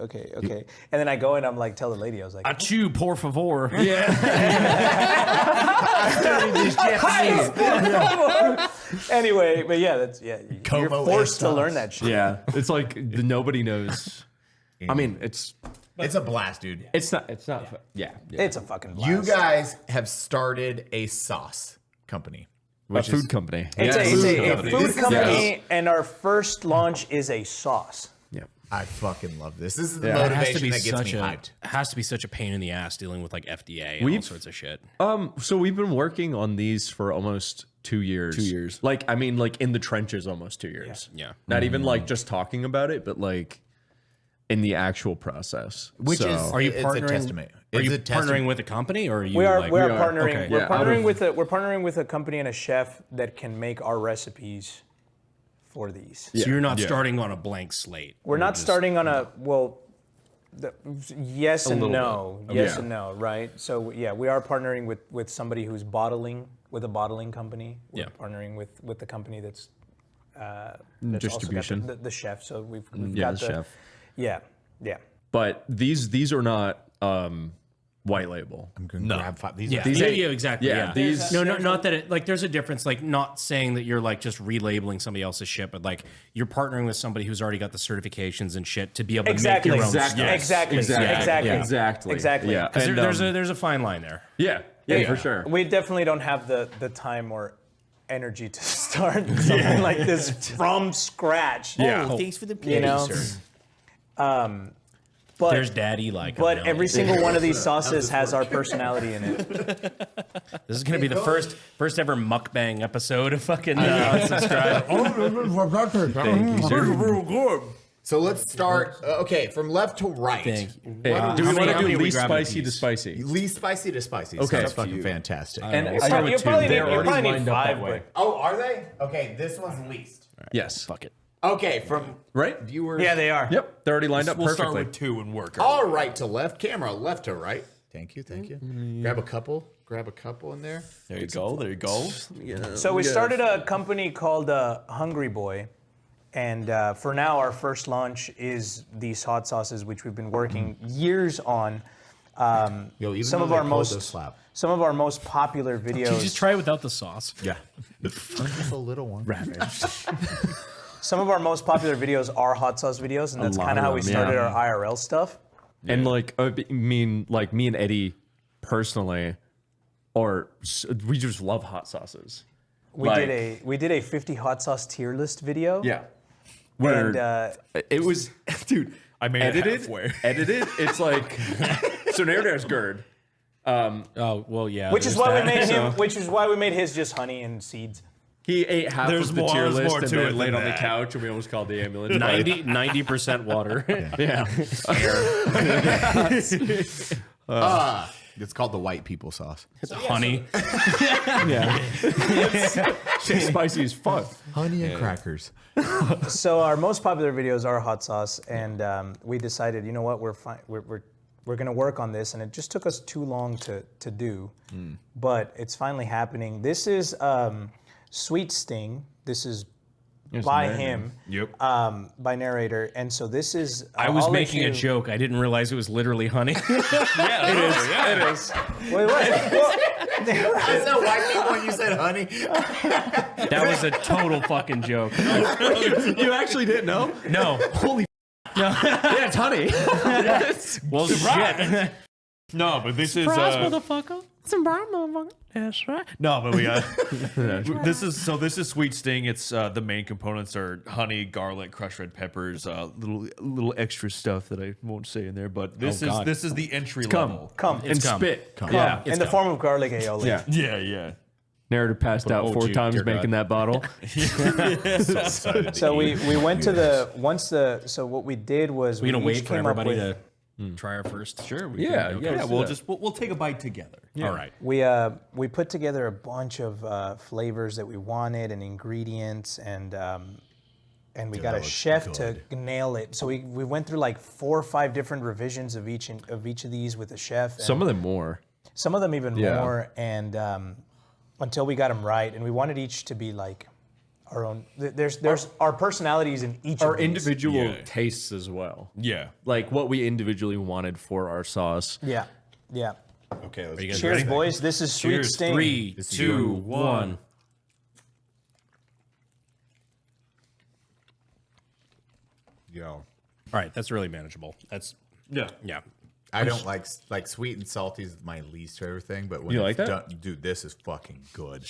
S1: And then I go and I'm like, tell the lady, I was like,
S2: Achoo, por favor.
S1: anyway, but yeah, that's you're
S7: Como
S1: forced to
S7: estas?
S1: learn that shit.
S5: Yeah. It's like nobody knows. I mean, it's
S7: It's a blast, dude.
S5: not. Yeah.
S1: It's a fucking blast.
S7: You guys have started a sauce company.
S5: A food company.
S1: It's a food
S7: This is
S1: company, and our first launch is a sauce.
S5: Yeah.
S7: I fucking love this. This is the
S5: Yeah.
S2: It has to
S7: motivation
S2: be
S7: that gets me
S2: such
S7: hyped.
S2: a has to be such a pain in the ass dealing with like FDA and all sorts of shit.
S5: So we've been working on these for almost 2 years.
S6: 2 years.
S5: Like, I mean, like in the trenches, almost 2 years.
S2: Yeah.
S5: Not even like just talking about it, but like in the actual process.
S7: Which
S5: So-
S7: is
S2: Are you
S7: it's
S2: partnering?
S7: a testament.
S2: Are
S7: It's
S2: you
S7: a testament.
S2: partnering with a company, or are you?
S1: We are
S2: like,
S1: partnering.
S2: okay.
S1: We're
S5: Yeah,
S1: partnering with a company and a chef that can make our recipes for these.
S2: So you're not
S5: Yeah.
S2: starting on a blank slate.
S1: We're not starting on a yes and
S5: little
S1: no,
S5: bit.
S1: yes
S5: Yeah.
S1: and no, right? So yeah, we are partnering with somebody who's bottling with a bottling company. We're
S2: Yeah.
S1: partnering with the company that's
S5: Distribution.
S1: Also got the chef. So we've
S5: Yeah,
S1: got
S5: the chef.
S1: Yeah.
S5: But these are not white label.
S7: I'm going to grab 5. These
S2: Yeah,
S7: are
S2: exactly.
S5: yeah,
S2: Yeah,
S5: these-
S2: not that it like. There's a difference. Like, not saying that you're like just relabeling somebody else's shit, but like you're partnering with somebody who's already got the certifications and shit to be able to
S1: Exactly.
S2: make your own
S1: Exactly.
S2: stuff.
S1: Exactly.
S5: Exactly. Yeah.
S2: Because
S5: And,
S2: there's a fine line there.
S5: yeah, for sure.
S1: We definitely don't have the time or energy to start something like this from scratch.
S5: Yeah.
S3: Thanks for the
S1: You know. But
S2: There's Daddy like.
S1: But every single one of these sauces has our personality in it.
S2: This is gonna be the first ever mukbang episode of fucking Unsubscribe.
S5: Thank you, sir.
S7: So let's start. Okay, from left to right.
S2: Thank you.
S5: Hey, do we
S2: How
S5: want
S2: many
S5: to do
S2: are we
S5: least
S2: grabbing a
S5: spicy to
S2: piece?
S5: spicy?
S7: Least spicy to spicy.
S5: Okay.
S7: Sounds fucking fantastic.
S1: And
S2: We'll start with
S1: you
S2: two.
S1: probably
S5: They're
S1: need, you
S5: already
S1: probably need
S5: lined up that
S1: 5.
S5: way.
S7: Oh, are they? Okay, this one's least.
S5: Yes.
S2: Fuck it.
S7: Okay, from
S5: Right?
S7: viewers.
S1: Yeah, they are.
S5: Yep. They're already lined up
S3: We'll start
S5: perfectly.
S3: with 2 and work.
S7: All right to left, camera left to right. Thank you. Grab a couple in there.
S3: There you go. There you go.
S1: So we started a company called Hungry Boy. And for now, our first launch is these hot sauces, which we've been working years on.
S7: Yo,
S1: Some of our most popular videos.
S2: Did you just try it without the sauce?
S7: Yeah. Just a little one.
S1: Some of our most popular videos are hot sauce videos, and that's
S5: lot
S1: kind of
S5: of
S1: how we
S5: them,
S1: started
S5: yeah.
S1: our IRL stuff.
S5: And like, I mean, like me and Eddie personally, we just love hot sauces.
S1: We did a 50 hot sauce tier list video.
S5: Yeah. Where it was, dude.
S6: I made it halfway.
S5: Edited. It's like so. Narrator's GERD.
S2: Oh well, yeah.
S1: Which is why we made his just honey and seeds.
S5: He ate half
S6: There's
S5: of the
S6: more-
S5: tier
S6: there's
S5: list
S6: more
S5: and
S6: to
S5: then
S6: it
S5: laid
S6: than
S5: on the
S6: that.
S5: couch, and we almost called the ambulance.
S2: 90% water.
S5: Yeah.
S7: It's called the white people sauce.
S2: It's honey.
S5: Shit's spicy as fuck.
S7: Honey and crackers.
S1: So our most popular videos are hot sauce, and we decided, you know what, we're fine. We're gonna work on this, and it just took us too long to do, but it's finally happening. This is Sweet Sting. This is by him.
S6: Yep.
S1: By Narrator, and so this is.
S2: I was making a joke. I didn't realize it was literally honey.
S5: It is.
S1: Wait, what?
S7: I said white people when you said honey.
S2: That was a total fucking joke.
S5: You actually didn't know?
S2: No.
S5: Holy. Yeah, it's honey.
S2: Well, shit.
S6: No, but this is
S2: motherfucker. Surprise, motherfucker. That's right.
S6: no, but we this is Sweet Sting. It's the main components are honey, garlic, crushed red peppers, little extra stuff that I won't say in there. But this is the entry level.
S1: Come
S5: And spit.
S2: Yeah.
S1: in the form of garlic aioli.
S5: Yeah.
S6: Yeah.
S5: Narrator passed out 4 times
S2: dear
S5: making that bottle.
S1: So we went to so what we did was
S2: We're
S1: we
S2: gonna
S1: each
S2: wait for
S1: came up
S2: everybody
S1: with,
S2: to try our first.
S6: Sure.
S5: Yeah,
S6: We'll take a bite together.
S2: All right.
S1: we put together a bunch of flavors that we wanted and ingredients, and we got a chef to nail it. So we went through like 4 or 5 different revisions of each of these with the chef.
S5: Some of them more.
S1: Some of them even
S5: Yeah.
S1: more, and until we got them right, and we wanted each to be like our own. There's our personalities in each.
S5: Our
S1: of these.
S5: individual tastes as well.
S6: Yeah.
S5: Like what we individually wanted for our sauce.
S1: Yeah.
S7: Okay, let's
S2: you guys
S1: Cheers,
S2: ready?
S1: boys. This is Sweet
S6: Cheers.
S1: Sting.
S2: 3, 2, 1.
S7: go.
S2: All right, that's really manageable. That's
S6: Yeah.
S7: I don't like sweet and salty is my least favorite thing, but when
S5: You
S7: it's
S5: like that?
S7: done, dude, this is fucking good.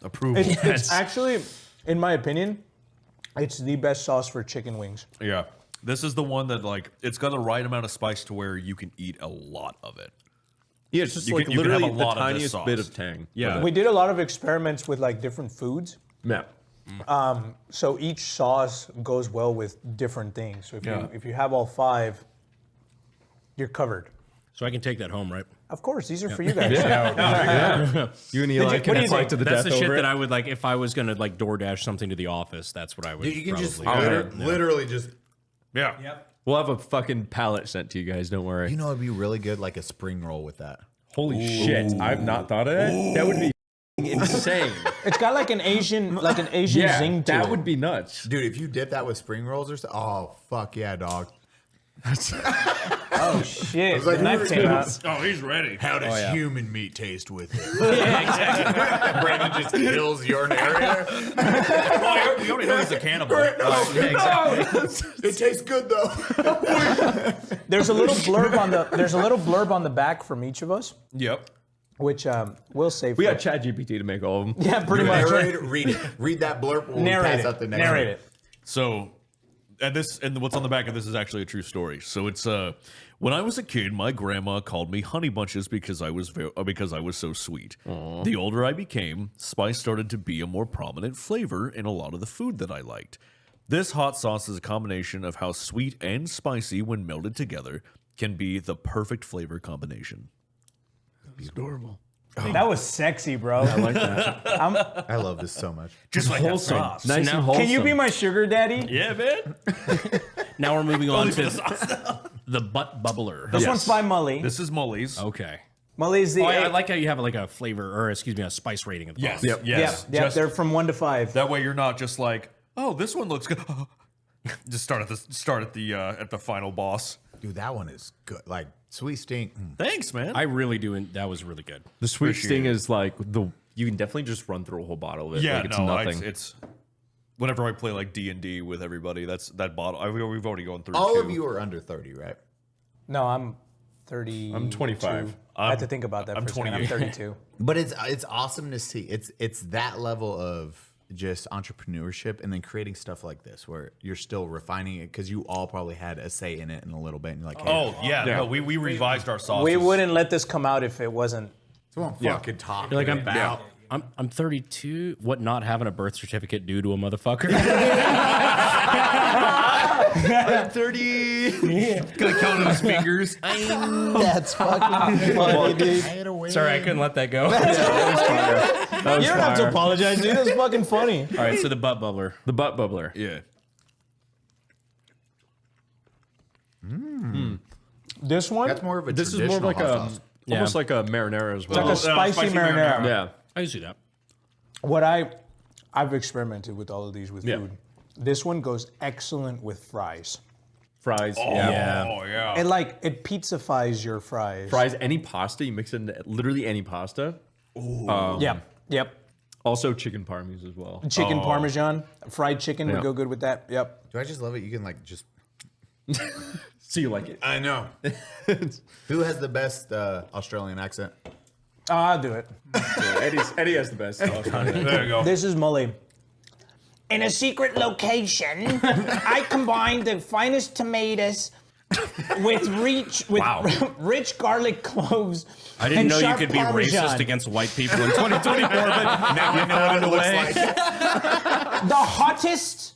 S6: Approval.
S1: It's actually, in my opinion, it's the best sauce for chicken wings.
S6: Yeah. This is the one that it's got the right amount of spice to where you can eat a lot of it.
S5: Yeah, it's just
S6: You
S5: like
S6: can have
S5: literally
S6: a
S5: the
S6: lot of this
S5: tiniest
S6: sauce.
S5: bit of tang.
S6: Yeah.
S1: We did a lot of experiments with like different foods.
S5: Yeah.
S1: So each sauce goes well with different things. So if you have all 5, you're covered.
S2: So I can take that home, right?
S1: Of course, these are for you guys.
S5: You and Eli can
S1: what do you
S5: fight
S1: think?
S5: to the
S2: That's
S5: death
S2: the shit
S5: over
S2: that
S5: it.
S2: I would like if I was gonna like DoorDash something to the office. That's what I would.
S7: Dude, you can just
S2: probably-
S7: literally just.
S6: Yeah.
S5: We'll have a fucking pallet sent to you guys. Don't worry.
S7: You know, it'd be really good, like a spring roll with that.
S5: Holy shit! I've not thought of that. That would be insane.
S1: It's got like an Asian zing to
S5: that
S1: it.
S5: would be nuts.
S7: Dude, if you dip that with spring rolls or something, oh fuck yeah, dog.
S1: Oh shit!
S7: like,
S1: the knife came out.
S6: Oh, he's ready.
S7: How does human meat taste with it? Brandon just kills your narrator.
S6: We already know he's a cannibal.
S7: It tastes good though.
S1: There's a little blurb on the back from each of us,
S6: Yep.
S1: which we'll save.
S5: We got ChatGPT to make all of them.
S1: Yeah, pretty much.
S7: Narrator, read it. Read that blurb. When
S1: Narrate
S7: we pass out the
S1: it.
S7: next
S1: Narrate
S7: one.
S1: it.
S6: So, and what's on the back of this is actually a true story. So it's when I was a kid, my grandma called me Honey Bunches because I was so sweet. Aww. The older I became, spice started to be a more prominent flavor in a lot of the food that I liked. This hot sauce is a combination of how sweet and spicy, when melded together, can be the perfect flavor combination.
S5: It's adorable.
S1: That was sexy, bro.
S5: I like that.
S7: I love this so much.
S6: Just like
S5: Wholesome.
S6: that sauce.
S5: Nice
S2: Now-
S5: and wholesome.
S1: Can you be my sugar daddy?
S6: Yeah, man.
S2: Now we're moving on to the butt bubbler.
S1: This one's by Mully.
S6: This is Molly's.
S2: Okay.
S1: Mully's the.
S2: Oh, I like how you have like a flavor, or excuse me, a spice rating of the
S6: Yes.
S2: sauce.
S6: Yes.
S1: Yeah,
S6: Just-
S1: they're from 1 to 5.
S6: That way you're not just like, oh, this one looks good. Just start at the final boss.
S7: Dude, that one is good. Like Sweet Sting.
S6: Thanks, man.
S2: I really do, and that was really good.
S5: The sweet
S6: Appreciate
S5: sting
S6: it.
S5: is like you can definitely just run through a whole bottle of it.
S6: yeah,
S5: like it's
S6: no,
S5: nothing.
S6: it's whenever I play like D&D with everybody, that's that bottle. We've already gone through.
S7: All
S6: 2.
S7: of you are under 30, right?
S1: No, I'm 30.
S5: I'm 25.
S1: I have to think about that.
S6: I'm
S1: for a second. I'm
S6: 28.
S1: 32.
S7: But it's awesome to see. It's that level of just entrepreneurship and then creating stuff like this where you're still refining it because you all probably had a say in it in a little bit and you're like, hey,
S6: Oh yeah, no, we revised our sauces.
S1: We wouldn't let this come out if it wasn't.
S7: someone fucking talk.
S2: You're like, I'm 32. What not having a birth certificate do to a motherfucker?
S5: I'm 30.
S3: Gonna count on his fingers.
S1: That's fucking funny, dude.
S2: Sorry, I couldn't let that go.
S1: You don't have to apologize, dude. That's fucking funny.
S2: All right, so the butt bubbler.
S5: The butt bubbler.
S6: Yeah.
S1: This one,
S7: That's more of a
S5: This is more of like
S7: traditional
S5: a
S7: hot sauce.
S5: almost like a marinara as well.
S1: like a spicy marinara.
S5: Yeah.
S2: I see that.
S1: What I've experimented with all of these with
S5: Yeah.
S1: food. This one goes excellent with fries.
S5: Fries.
S2: Yeah.
S6: Oh yeah.
S1: It pizza-fies your fries.
S5: Fries, any pasta, you mix in literally any pasta.
S1: Yep.
S5: Also chicken parmes as well.
S1: Chicken parmesan, fried chicken
S5: Yeah.
S1: would go good with that. Yep.
S7: Do I just love it? You can like just.
S5: So you like it?
S7: I know. Who has the best Australian accent?
S1: I'll do it.
S5: Eddie has the best sauce.
S6: There you go.
S1: This is Mully. In a secret location, I combined the finest tomatoes with rich garlic cloves.
S2: I didn't
S1: and
S2: know you
S1: sharp
S2: could be
S1: Parmesan.
S2: racist against white people in 2024, but
S3: Now I know what it looks like.
S1: The hottest,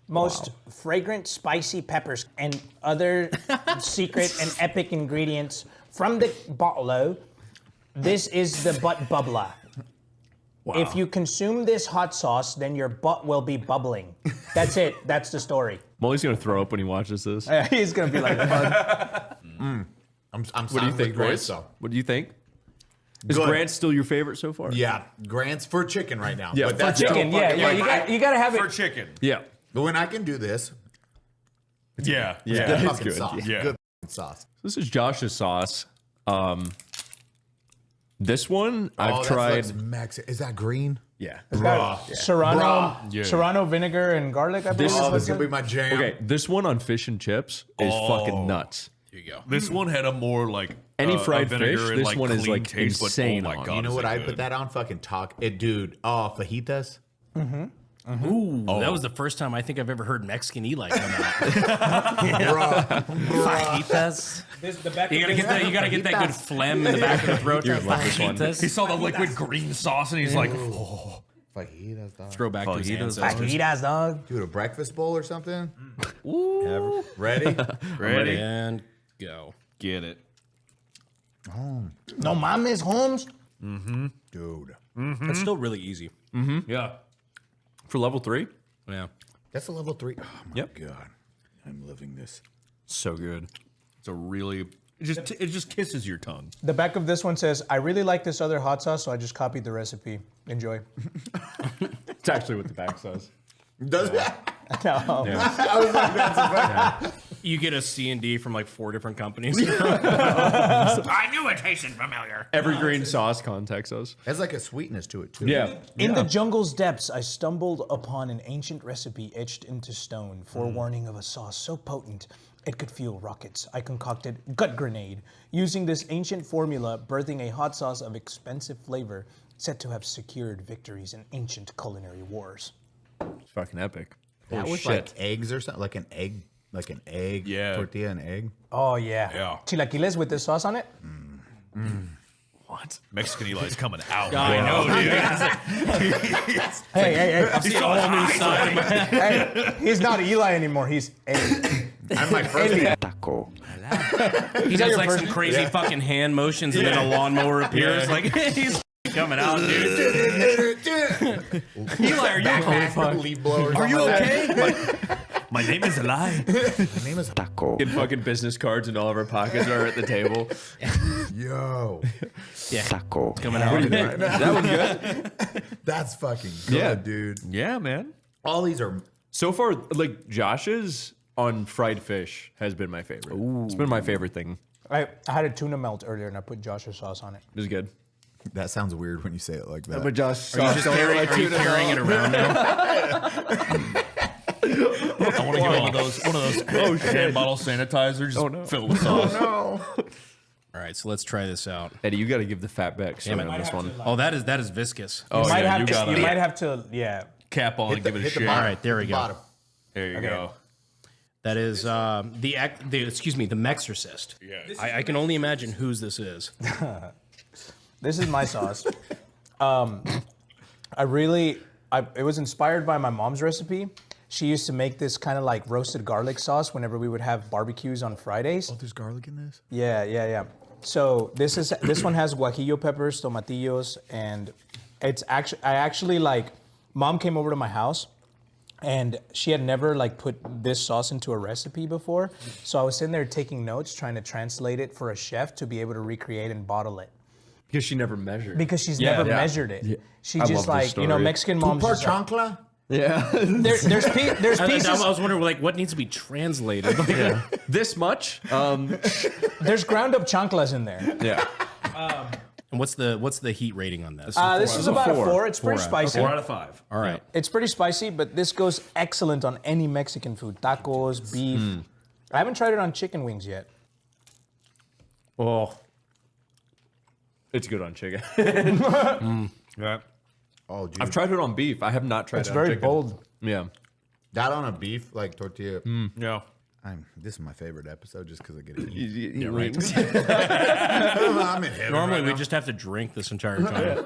S1: most fragrant, spicy peppers and other secret and epic ingredients from the bottle. This is the butt bubbler. If you consume this hot sauce, then your butt will be bubbling. That's it. That's the story.
S5: Molly's gonna throw up when he watches this.
S1: He's gonna be like,
S7: I'm
S5: What do you think, Royce? What do you think? Is
S7: Good.
S5: Grant still your favorite so far?
S7: Yeah, Grant's for chicken right now.
S5: Yeah,
S7: but
S5: for
S7: that's
S1: chicken.
S7: so fucking-
S1: You gotta have
S6: For
S1: it.
S6: chicken.
S5: Yeah.
S7: But when I can do this,
S6: Yeah.
S7: good
S5: it's
S7: fucking
S5: good.
S7: sauce.
S6: Yeah.
S7: Good fucking sauce.
S5: This is Josh's sauce. This one I've
S7: Oh,
S5: tried.
S7: That looks Mexican. Is that green?
S5: Yeah.
S1: Serrano vinegar and garlic. I believe.
S7: Oh, this is gonna be my jam.
S5: Okay, this one on fish and chips is fucking nuts.
S2: here you go.
S6: This one had a more like
S5: Any fried
S6: vinegar
S5: fish,
S6: and,
S5: this one is,
S6: clean
S5: like,
S6: taste,
S5: insane
S6: But, oh my
S5: on.
S6: God,
S7: You know
S6: is
S7: what
S6: it
S7: I
S6: good.
S7: put that on? Fucking talk it, dude. Oh, fajitas.
S2: Ooh, that was the first time I think I've ever heard Mexican Eli come out. Fajitas. You gotta get that good phlegm in the back of the throat. Fajitas.
S6: He saw the liquid green sauce and he's like, oh.
S7: Fajitas, dog.
S2: Throw back to his ancestors.
S1: Fajitas, dog.
S7: Dude, a breakfast bowl or something? Ooh. Ready?
S6: Ready?
S2: And go.
S6: Get it.
S1: No mames, Holmes.
S7: Dude.
S2: It's still really easy.
S6: Yeah.
S5: For level 3?
S2: Yeah.
S7: That's a level 3. Oh my
S5: Yep.
S7: God. I'm living this.
S5: So good.
S6: It's a really, it just kisses your tongue.
S1: The back of this one says, "I really like this other hot sauce, so I just copied the recipe. Enjoy."
S5: It's actually what the back says.
S7: Does that?
S1: No.
S7: I was like, that's a fact.
S2: You get a C&D from like 4 different companies.
S3: I knew it tasted familiar.
S5: Evergreen sauce contacts us.
S7: Has like a sweetness to it, too.
S5: Yeah.
S1: In the jungle's depths, I stumbled upon an ancient recipe etched into stone, forewarning of a sauce so potent it could fuel rockets. I concocted Gut Grenade, using this ancient formula, birthing a hot sauce of expensive flavor, said to have secured victories in ancient culinary wars.
S5: It's fucking epic.
S7: That
S5: Holy
S7: was
S5: shit.
S7: like eggs or something. Like an egg
S6: Yeah.
S7: tortilla and egg.
S1: Oh, yeah.
S6: Yeah.
S1: Chilaquiles with this sauce on it?
S6: What? Mexican Eli's coming out.
S2: I know, dude.
S1: Hey.
S2: I've seen a whole new side of my
S1: Hey, he's not Eli anymore. He's Eddie.
S7: I'm my first
S11: Taco.
S2: He does like some crazy fucking hand motions and then a lawnmower appears. Like, he's coming out, dude. Eli, are you okay?
S7: leaf blowers.
S6: Are you okay? My name is Eli.
S7: My name is
S11: Taco.
S5: Get fucking business cards in all of our pockets are at the table.
S7: Yo.
S11: Taco.
S2: Coming out.
S5: That was good.
S7: That's fucking good,
S5: Yeah.
S7: dude.
S5: Yeah, man.
S7: All these are.
S5: So far, like Josh's on fried fish has been my favorite. It's been my favorite thing.
S1: I had a tuna melt earlier and I put Josh's sauce on it.
S5: It was good.
S7: That sounds weird when you say it like that.
S5: But Josh,
S2: Are you carrying it around now?
S6: I want to get one of those hand bottle sanitizers. Filled with sauce.
S2: All right, so let's try this out.
S5: Eddie, you got to give the fat back story on this one.
S2: Oh, that is viscous.
S5: Oh,
S1: You might
S5: yeah,
S1: have
S5: you
S1: to,
S5: got
S1: you
S5: it.
S1: might have to, yeah.
S6: Cap on and give it a shake.
S2: All right, there we go.
S7: Bottom.
S6: There you go.
S2: That is the Mexorcist.
S6: Yeah.
S2: I can only imagine whose this is.
S1: This is my sauce. It was inspired by my mom's recipe. She used to make this kind of like roasted garlic sauce whenever we would have barbecues on Fridays.
S7: Oh, there's garlic in this?
S1: Yeah. So this one has guajillo peppers, tomatillos, and I actually like, Mom came over to my house and she had never like put this sauce into a recipe before. So I was sitting there taking notes, trying to translate it for a chef to be able to recreate and bottle it.
S5: Because she never measured.
S1: Because she's never measured it.
S5: Yeah.
S1: She
S5: I
S1: just
S5: love this
S1: like, Mexican moms.
S7: Par
S1: just like-
S7: chancla?
S5: Yeah.
S1: there's pieces.
S2: I was wondering, like, what needs to be translated?
S5: This much?
S1: There's ground up chanclas in there.
S5: Yeah.
S2: And what's the heat rating on this?
S1: This is about a 4. It's pretty spicy.
S6: 4 out of 5.
S2: All right.
S1: It's pretty spicy, but this goes excellent on any Mexican food. Tacos, beef. I haven't tried it on chicken wings yet.
S5: Oh. It's good on chicken.
S6: Yeah.
S7: Oh, dude.
S5: I've tried it on beef. I have not tried
S1: It's
S5: it on
S1: very
S5: chicken.
S1: bold.
S5: Yeah.
S7: That on a beef, like tortilla.
S6: Yeah.
S7: This is my favorite episode just because I get to eat.
S5: Yeah, right.
S7: I'm in heaven
S2: Normally,
S7: right
S2: we
S7: now.
S2: just have to drink this entire time.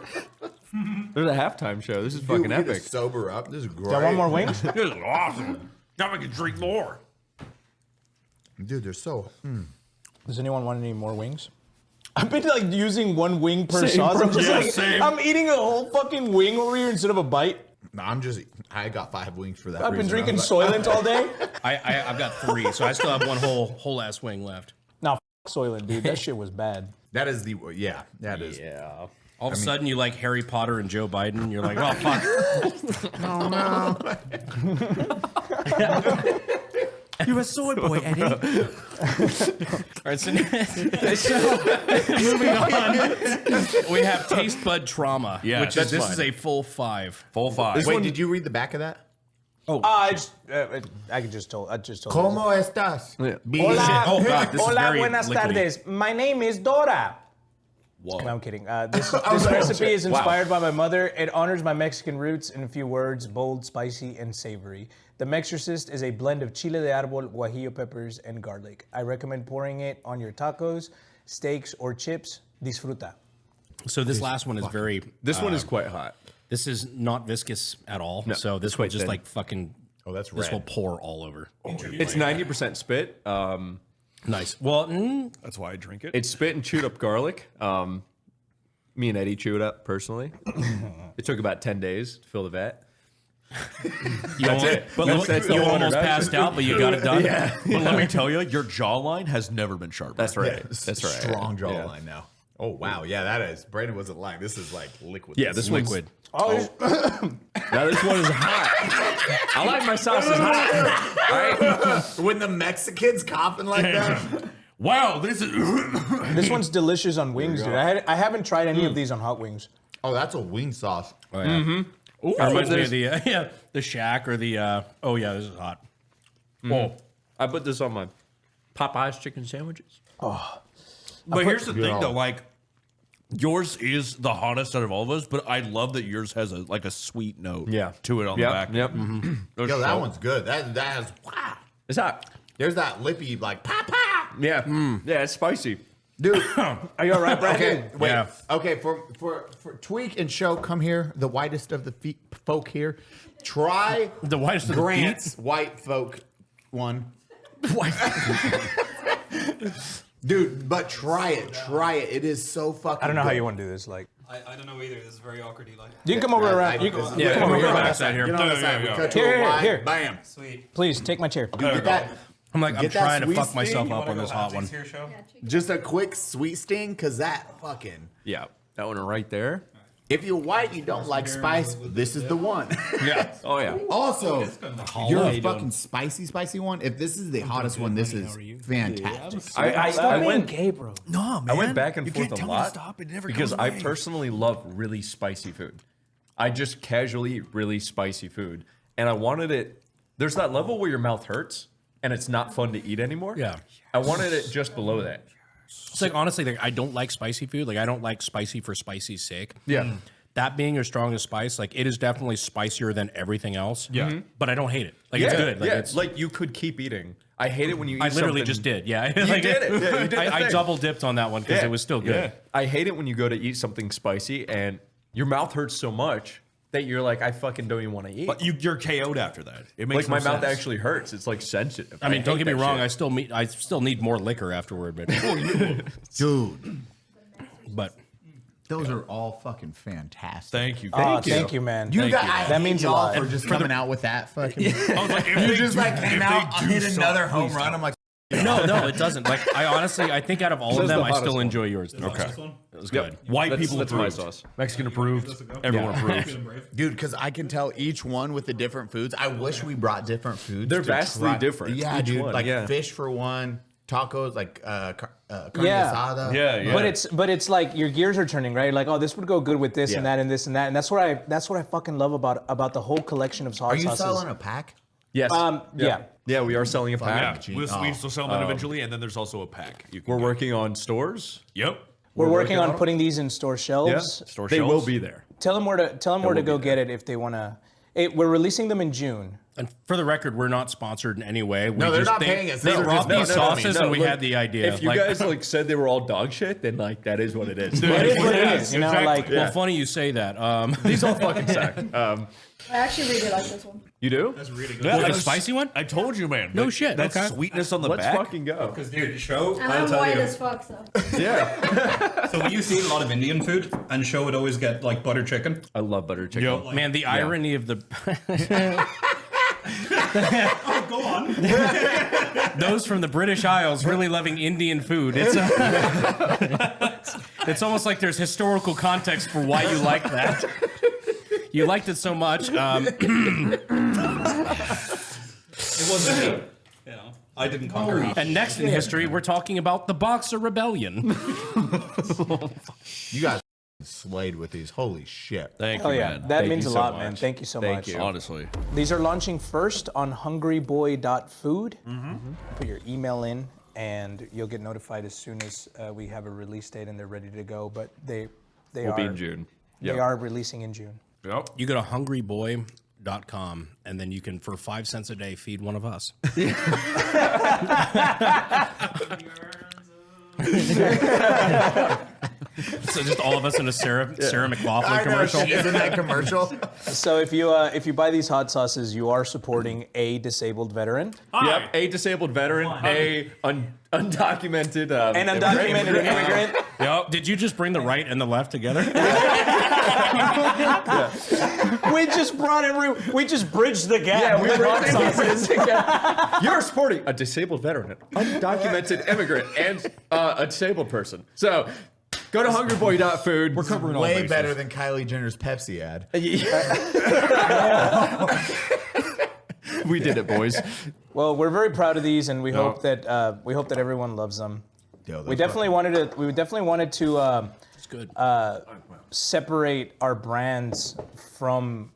S5: There's a halftime show. This is
S7: Dude,
S5: fucking
S7: we get to
S5: epic.
S7: sober up. This is great.
S1: Do I want more wings?
S6: This is awesome. Now we can drink more.
S7: Dude, they're so.
S1: Does anyone want any more wings? I've been like using one wing per sauce.
S5: bro.
S1: I'm just
S6: Yeah,
S1: like,
S6: same.
S1: I'm eating a whole fucking wing over here instead of a bite.
S7: No, I got 5 wings for that.
S1: I've been
S7: reason.
S1: drinking
S7: I was like,
S1: Soylent all day.
S2: I've got 3, so I still have one whole ass wing left.
S1: Nah, Soylent, dude. That shit was bad.
S7: That is the. Yeah, that is.
S2: Yeah. All of a sudden, you like Harry Potter and Joe Biden. You're like, oh fuck.
S7: Oh, no.
S2: You're a soy boy, Eddie. All right, so moving on, we have taste bud trauma.
S6: Yeah,
S2: which
S6: that's
S2: this
S6: fine.
S2: is a full 5.
S6: Full 5.
S7: Wait, did you read the back of that?
S1: I just told.
S7: ¿Cómo estás?
S1: Hola,
S2: Oh, God, this is
S1: hola,
S2: very
S1: buenas
S2: liquidy.
S1: tardes. My name is Dora.
S6: Whoa.
S1: No, I'm kidding. This recipe is inspired by my mother. It honors my Mexican roots in a few words: bold, spicy, and savory. The Mexorcist is a blend of chile de árbol, guajillo peppers, and garlic. I recommend pouring it on your tacos, steaks, or chips. Disfruta.
S2: So this last one is very.
S5: This one is quite hot.
S2: This is not viscous at all.
S5: No,
S2: so this
S5: it's
S2: will
S5: quite
S2: just
S5: thin.
S2: like fucking.
S7: Oh, that's
S2: This
S7: red.
S2: will pour all over.
S5: It's 90% spit.
S2: Nice. Well,
S6: That's why I drink it.
S5: It's spit and chewed up garlic. Me and Eddie chewed up personally. It took about 10 days to fill the vat.
S2: that's it. But
S5: That's the
S2: you
S5: whole
S2: almost
S5: introduction.
S2: passed out, but you got it done.
S5: Yeah.
S6: But let me tell you, your jawline has never been sharper.
S5: That's right.
S7: Yeah,
S5: That's right.
S7: Strong jawline now. Oh wow, yeah, that is. Brandon wasn't lying. This is like liquid.
S5: Yeah, this one's
S2: Liquid.
S5: Now this one is hot. I like my sauces hot. All right.
S7: when the Mexicans coughing like that.
S6: Wow, this is.
S1: This one's delicious on wings, dude. I haven't tried any of these on hot wings.
S7: Oh, that's a wing sauce.
S2: Oh, yeah. That reminds me of the Shack or the. Oh yeah, this is hot.
S5: Oh, I put this on my Popeye's chicken sandwiches.
S6: But here's the thing, though. Like, yours is the hottest out of all of us, but I love that yours has a sweet note to it on the back.
S5: Yep.
S7: Yo, that one's good. That has. Wow.
S5: It's hot.
S7: There's that lippy like pop pop.
S5: Yeah. Yeah, it's spicy.
S7: Dude,
S1: Are you all right, Brandon?
S7: okay, wait.
S2: Yeah.
S7: Okay, for Tweak and Show, come here. The whitest of the folk here. Try
S2: The whitest of the
S7: Grant's white folk one. Dude, but try it. Try it. It is so fucking
S1: I don't know how
S7: good.
S1: you want to do this. Like,
S12: I don't know either. This is very awkward, Eli.
S1: you can come over around. You
S7: This is-
S1: can,
S2: Yeah,
S1: come over
S2: we're
S1: here.
S2: backside here.
S7: Get on the side. We cut to
S1: Here,
S7: a wide.
S1: here.
S7: Bam.
S12: Sweet.
S1: Please take my chair.
S7: Get that.
S2: I'm like, I'm
S7: Get that
S2: trying to
S7: sweet
S2: fuck myself
S7: sting.
S2: up on this hot one.
S12: Here, show.
S7: Just a quick sweet sting, cause that fucking.
S5: Yeah. That one right there.
S7: If you're white, you don't like spice. This is the one.
S5: Yeah. Oh, yeah.
S7: Also, your fucking spicy one. If this is the hottest one, this is fantastic.
S5: I went
S1: gay, bro.
S6: No, man.
S5: I went back and
S6: You
S5: forth
S6: can't
S5: a
S6: tell me to
S5: lot
S6: stop. It never
S5: because
S6: goes
S5: I
S6: away.
S5: personally love really spicy food. I just casually eat really spicy food, and I wanted it there's that level where your mouth hurts and it's not fun to eat anymore.
S2: Yeah.
S5: I wanted it just below that.
S2: It's like, honestly, like, I don't like spicy food. Like, I don't like spicy for spicy's sake.
S5: Yeah.
S2: That being your strongest spice, like, it is definitely spicier than everything else.
S6: Yeah.
S2: But I don't hate it. Like, it's good. Like,
S5: yeah.
S2: it's,
S5: Like you could keep eating. I hate it when you eat
S2: I literally
S5: something-
S2: just did. Yeah.
S5: You did it. Yeah, you did the
S2: I
S5: thing.
S2: double dipped on that one because it was still good.
S5: Yeah. I hate it when you go to eat something spicy and your mouth hurts so much that you're like, I fucking don't even want to eat.
S6: But you're KO'd after that. It makes
S5: Like
S6: no
S5: my mouth
S6: sense.
S5: actually hurts. It's like sensitive.
S2: I mean, don't
S5: hate
S2: get me
S5: that
S2: wrong.
S5: shit.
S2: I still need more liquor afterward, but
S7: Dude,
S2: but
S7: those are all fucking fantastic.
S6: Thank you.
S1: Thank you, man.
S7: You guys,
S1: That
S7: that
S1: means
S7: means
S1: a
S7: y'all
S1: lot.
S7: for just coming out with that fucking.
S6: I was like, if
S7: You
S6: they
S7: just
S6: do-
S7: like
S6: if
S7: came
S6: they
S7: out,
S6: do
S7: hit
S6: suck,
S7: another home
S6: please
S7: run.
S6: don't.
S7: I'm like,
S2: no, it doesn't. Like, I think out of all of
S5: Says
S2: them,
S5: the
S2: I
S5: hottest
S2: still
S5: one.
S2: enjoy yours.
S6: Okay.
S2: It was good.
S6: White people
S5: that's my
S6: approved.
S5: sauce.
S6: Mexican approved. Everyone approved.
S7: dude, because I can tell each one with the different foods. I wish we brought different foods.
S5: They're
S7: to
S5: vastly
S7: try-
S5: different,
S7: Yeah,
S5: each
S7: dude.
S5: one,
S7: Like
S5: yeah.
S7: fish for one, tacos, like carne
S1: Yeah.
S7: asada.
S6: Yeah, yeah.
S1: But it's like your gears are turning, right? Like, oh, this would go good with this and
S5: Yeah.
S1: that and this and that, and that's what I fucking love about the whole collection of hot
S7: Are you
S1: sauces.
S7: selling a pack?
S5: Yes.
S1: Yeah.
S5: Yeah, we are selling a
S6: Yeah,
S5: pack.
S6: we still sell them eventually, and then there's also a pack. You can
S5: We're
S6: get.
S5: working on stores.
S6: Yep.
S1: We're working on
S5: on 'em?
S1: putting these in store shelves.
S6: Store
S5: They
S6: shelves.
S5: will be there.
S1: Tell them where to
S5: will
S1: go
S5: be
S1: get it if they want to. We're releasing them in June.
S2: And for the record, we're not sponsored in any way.
S7: No, they're not paying us.
S2: They
S7: These are
S2: brought
S7: just-
S2: these
S7: no, no, no,
S2: sauces,
S5: No,
S2: and we
S5: look,
S2: had the idea.
S5: If you guys like said they were all dog shit, then like that is what it is.
S1: It is what it is. You know,
S6: exactly.
S1: like
S2: well, funny you say that.
S5: These all fucking suck.
S13: I actually really like this one.
S5: You do?
S12: That's really good.
S6: Yeah,
S2: Like
S6: that's-
S2: spicy one?
S6: I told you, man.
S2: No
S6: That-
S2: shit,
S6: That
S2: okay.
S6: sweetness on the
S5: Let's
S6: back.
S5: fucking go.
S12: Because, dude, show,
S13: And
S12: I'll
S13: I'm
S12: tell
S13: white
S12: you.
S13: as fuck, so.
S5: Yeah.
S12: So when you see a lot of Indian food, and show would always get, like, butter chicken.
S5: I love butter chicken.
S6: Yo.
S2: Man, the irony of the
S12: Oh, go on.
S2: those from the British Isles really loving Indian food. It's it's almost like there's historical context for why you like that. You liked it so much.
S12: It wasn't me. You know, I didn't conquer it.
S2: And next in history, we're talking about the Boxer Rebellion.
S7: You guys slayed with these. Holy shit.
S6: Thank you,
S1: oh yeah,
S6: man.
S1: that
S5: Thank
S1: means
S5: you
S1: a
S5: so
S1: lot,
S5: much.
S1: man. Thank you so
S5: Thank
S1: much.
S5: you.
S6: Honestly.
S1: These are launching first on hungryboy.food. Put your email in, and you'll get notified as soon as we have a release date and they're ready to go. But they
S5: We'll
S1: are
S5: be in June.
S1: They are releasing in June.
S6: Yep.
S2: You go to hungryboy.com, and then you can, for 5 cents a day, feed one of us. So just all of us in a Sarah McLaughlin commercial.
S7: Isn't that commercial?
S1: So if you buy these hot sauces, you are supporting a disabled veteran.
S5: Yep. A disabled veteran, undocumented,
S1: An undocumented immigrant.
S2: Yep. Did you just bring the right and the left together?
S1: We just bridged the gap.
S5: Yeah,
S1: with hot sauces.
S5: You're supporting a disabled veteran, an undocumented immigrant, and a disabled person. So go to hungryboy.food. We're covering all
S7: Way
S5: bases.
S7: better than Kylie Jenner's Pepsi ad.
S5: We did it, boys.
S1: Well, we're very proud of these, and we hope that everyone loves them.
S7: Yo,
S1: We definitely wanted to
S2: It's good.
S1: separate our brands from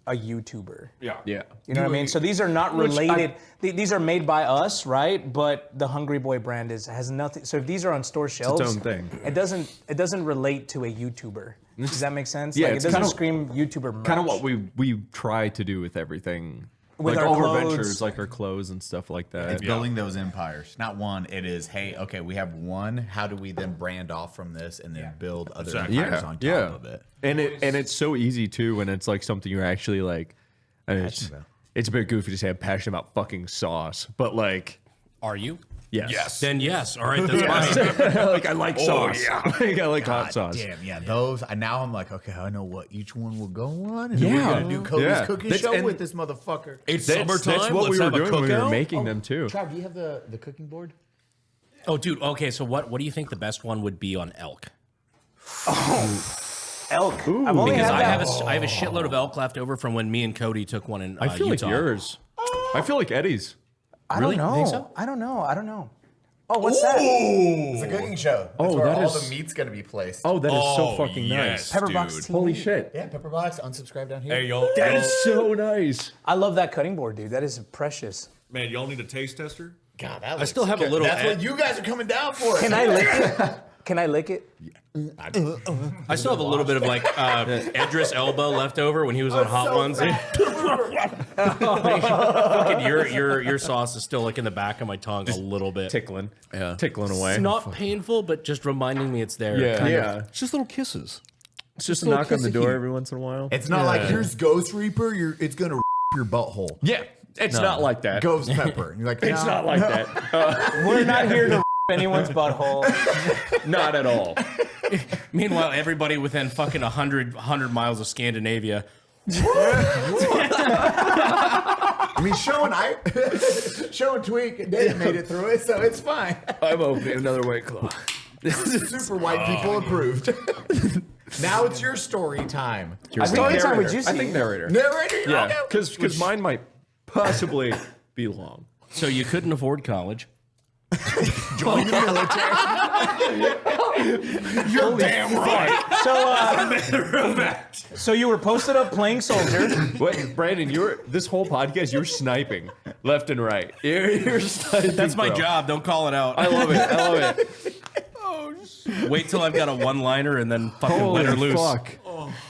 S1: a YouTuber.
S6: Yeah.
S5: Yeah.
S1: You know what I mean? So these are not related. These are made by us, right? But the Hungry Boy brand has nothing. So if these are on store shelves,
S5: own thing.
S1: It doesn't relate to a YouTuber. Does that make sense?
S5: Yeah,
S1: like, it
S5: it's
S1: doesn't
S5: kinda-
S1: scream YouTuber merch.
S5: Kind of what we try to do with everything.
S1: With
S5: like
S1: our
S5: all our
S1: clothes.
S5: ventures, like our clothes and stuff like that.
S7: It's building those empires. Not one. It is, hey, okay, we have one. How do we then brand off from this and then build other empires on top of it?
S5: And it's so easy too when it's like something you're actually like. I mean, it's a bit goofy to say I'm passionate about fucking sauce, but like,
S2: Are you?
S5: yes.
S2: Then yes. All right, that's fine.
S5: Like I like sauce.
S6: yeah.
S5: Like, I like hot
S7: God
S5: sauce.
S7: damn, yeah, those. Now I'm like, okay, I know what each one will go on, and then we're gonna do Cody's
S5: Yeah.
S7: cooking
S5: That's-
S7: show
S5: and-
S7: with this motherfucker.
S6: It's
S5: That's
S6: summertime.
S5: what
S6: Let's
S5: we were
S6: have a
S5: doing when we were
S6: cookout.
S5: making them too.
S7: Trav, do you have the cooking board?
S2: Oh, dude. Okay, so what do you think the best one would be on elk?
S1: elk. I've only
S2: Because
S1: had
S2: I
S1: that.
S2: have a shitload of elk left over from when me and Cody took one in
S5: I feel
S2: Utah.
S5: like yours. I feel like Eddie's.
S1: I
S2: Really?
S1: don't know.
S2: Think so?
S1: I don't know. Oh, what's that?
S7: It's a cooking show. That's
S5: Oh,
S7: where
S5: that
S7: all
S5: is-
S7: the meat's gonna be placed.
S5: Oh, that is so fucking
S6: yes,
S5: nice.
S1: Pepperbox
S6: dude.
S1: TV.
S5: Holy shit.
S7: Yeah, Pepperbox, unsubscribe down here.
S6: Hey, y'all.
S5: That
S6: y'all-
S5: is so nice.
S1: I love that cutting board, dude. That is precious.
S6: Man, y'all need a taste tester?
S7: God, that
S6: I still have a little.
S7: That's what you guys are coming down for.
S1: Can I lick it? Can I lick it?
S2: I still have a little bit of like Edris Elba left over when he was on Hot Ones. Fucking your sauce is still like in the back of my tongue a little bit.
S5: Tickling.
S6: Yeah.
S5: Tickling away.
S2: It's not painful, but just reminding me it's there.
S5: Yeah.
S2: kind of.
S5: Yeah.
S6: It's just little kisses.
S5: It's just a
S7: little
S5: knock on the
S7: kiss
S5: door
S7: of
S5: every once in a while.
S7: It's not like here's Ghost Reaper. It's gonna your butthole.
S5: Yeah. It's not like that.
S7: Ghost Pepper. And you're like,
S5: It's not like that.
S1: We're not here to anyone's butthole.
S5: Not at all.
S2: Meanwhile, everybody within fucking 100 miles of Scandinavia.
S7: I mean, Show and Tweak, Dave made it through it, so it's fine.
S5: I'm opening another White Claw.
S7: Super white people approved. Now it's your story time.
S1: I think every time with you,
S5: I think narrator.
S7: Narrator,
S5: Yeah,
S7: okay.
S5: because mine might possibly be long.
S2: So you couldn't afford college.
S7: Join the military. You're damn right.
S1: So you were posted up playing soldier.
S5: Wait, Brandon, this whole podcast, you're sniping left and right. You're sniping,
S2: That's my
S5: bro.
S2: job. Don't call it out.
S5: I love it. I love it.
S2: Wait till I've got a one-liner and then fucking let her
S5: Holy
S2: loose.
S5: fuck.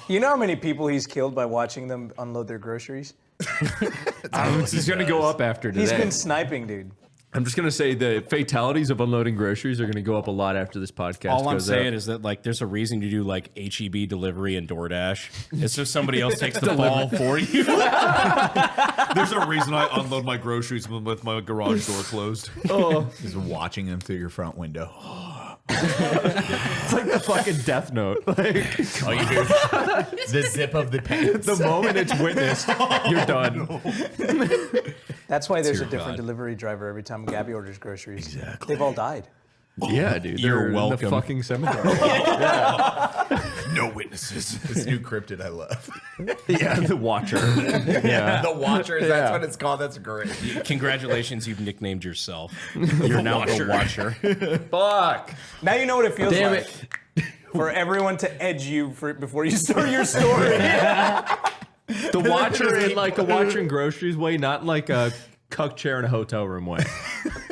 S1: You know how many people he's killed by watching them unload their groceries?
S5: He's going to go up after today.
S1: He's been sniping, dude.
S5: I'm just going to say the fatalities of unloading groceries are going to go up a lot after this podcast
S2: All I'm
S5: goes
S2: saying
S5: up.
S2: is that like there's a reason you do like HEB delivery and DoorDash. It's just somebody else takes the fall for you.
S6: There's a reason I unload my groceries with my garage door closed.
S7: Just watching them through your front window.
S5: It's like the fucking Death Note. Like,
S7: All you do is the zip of the pants.
S5: the moment it's witnessed, you're done.
S1: That's why there's a
S6: Dear
S1: different
S6: God.
S1: delivery driver every time Gabby orders groceries. Exactly. They've all died.
S5: Yeah, dude.
S2: You're
S5: they're in
S2: welcome.
S5: the fucking cemetery.
S6: No witnesses.
S7: This new cryptid I love.
S5: Yeah, the Watcher. Yeah.
S7: The Watchers, that's what it's called. That's great.
S2: Congratulations, you've nicknamed yourself. You're now the Watcher.
S5: Fuck.
S1: Now you know what it feels
S5: Damn
S1: like for everyone to edge you before you start your story.
S5: The Watcher in like a Watcher in groceries way, not in like a cuck chair in a hotel room way.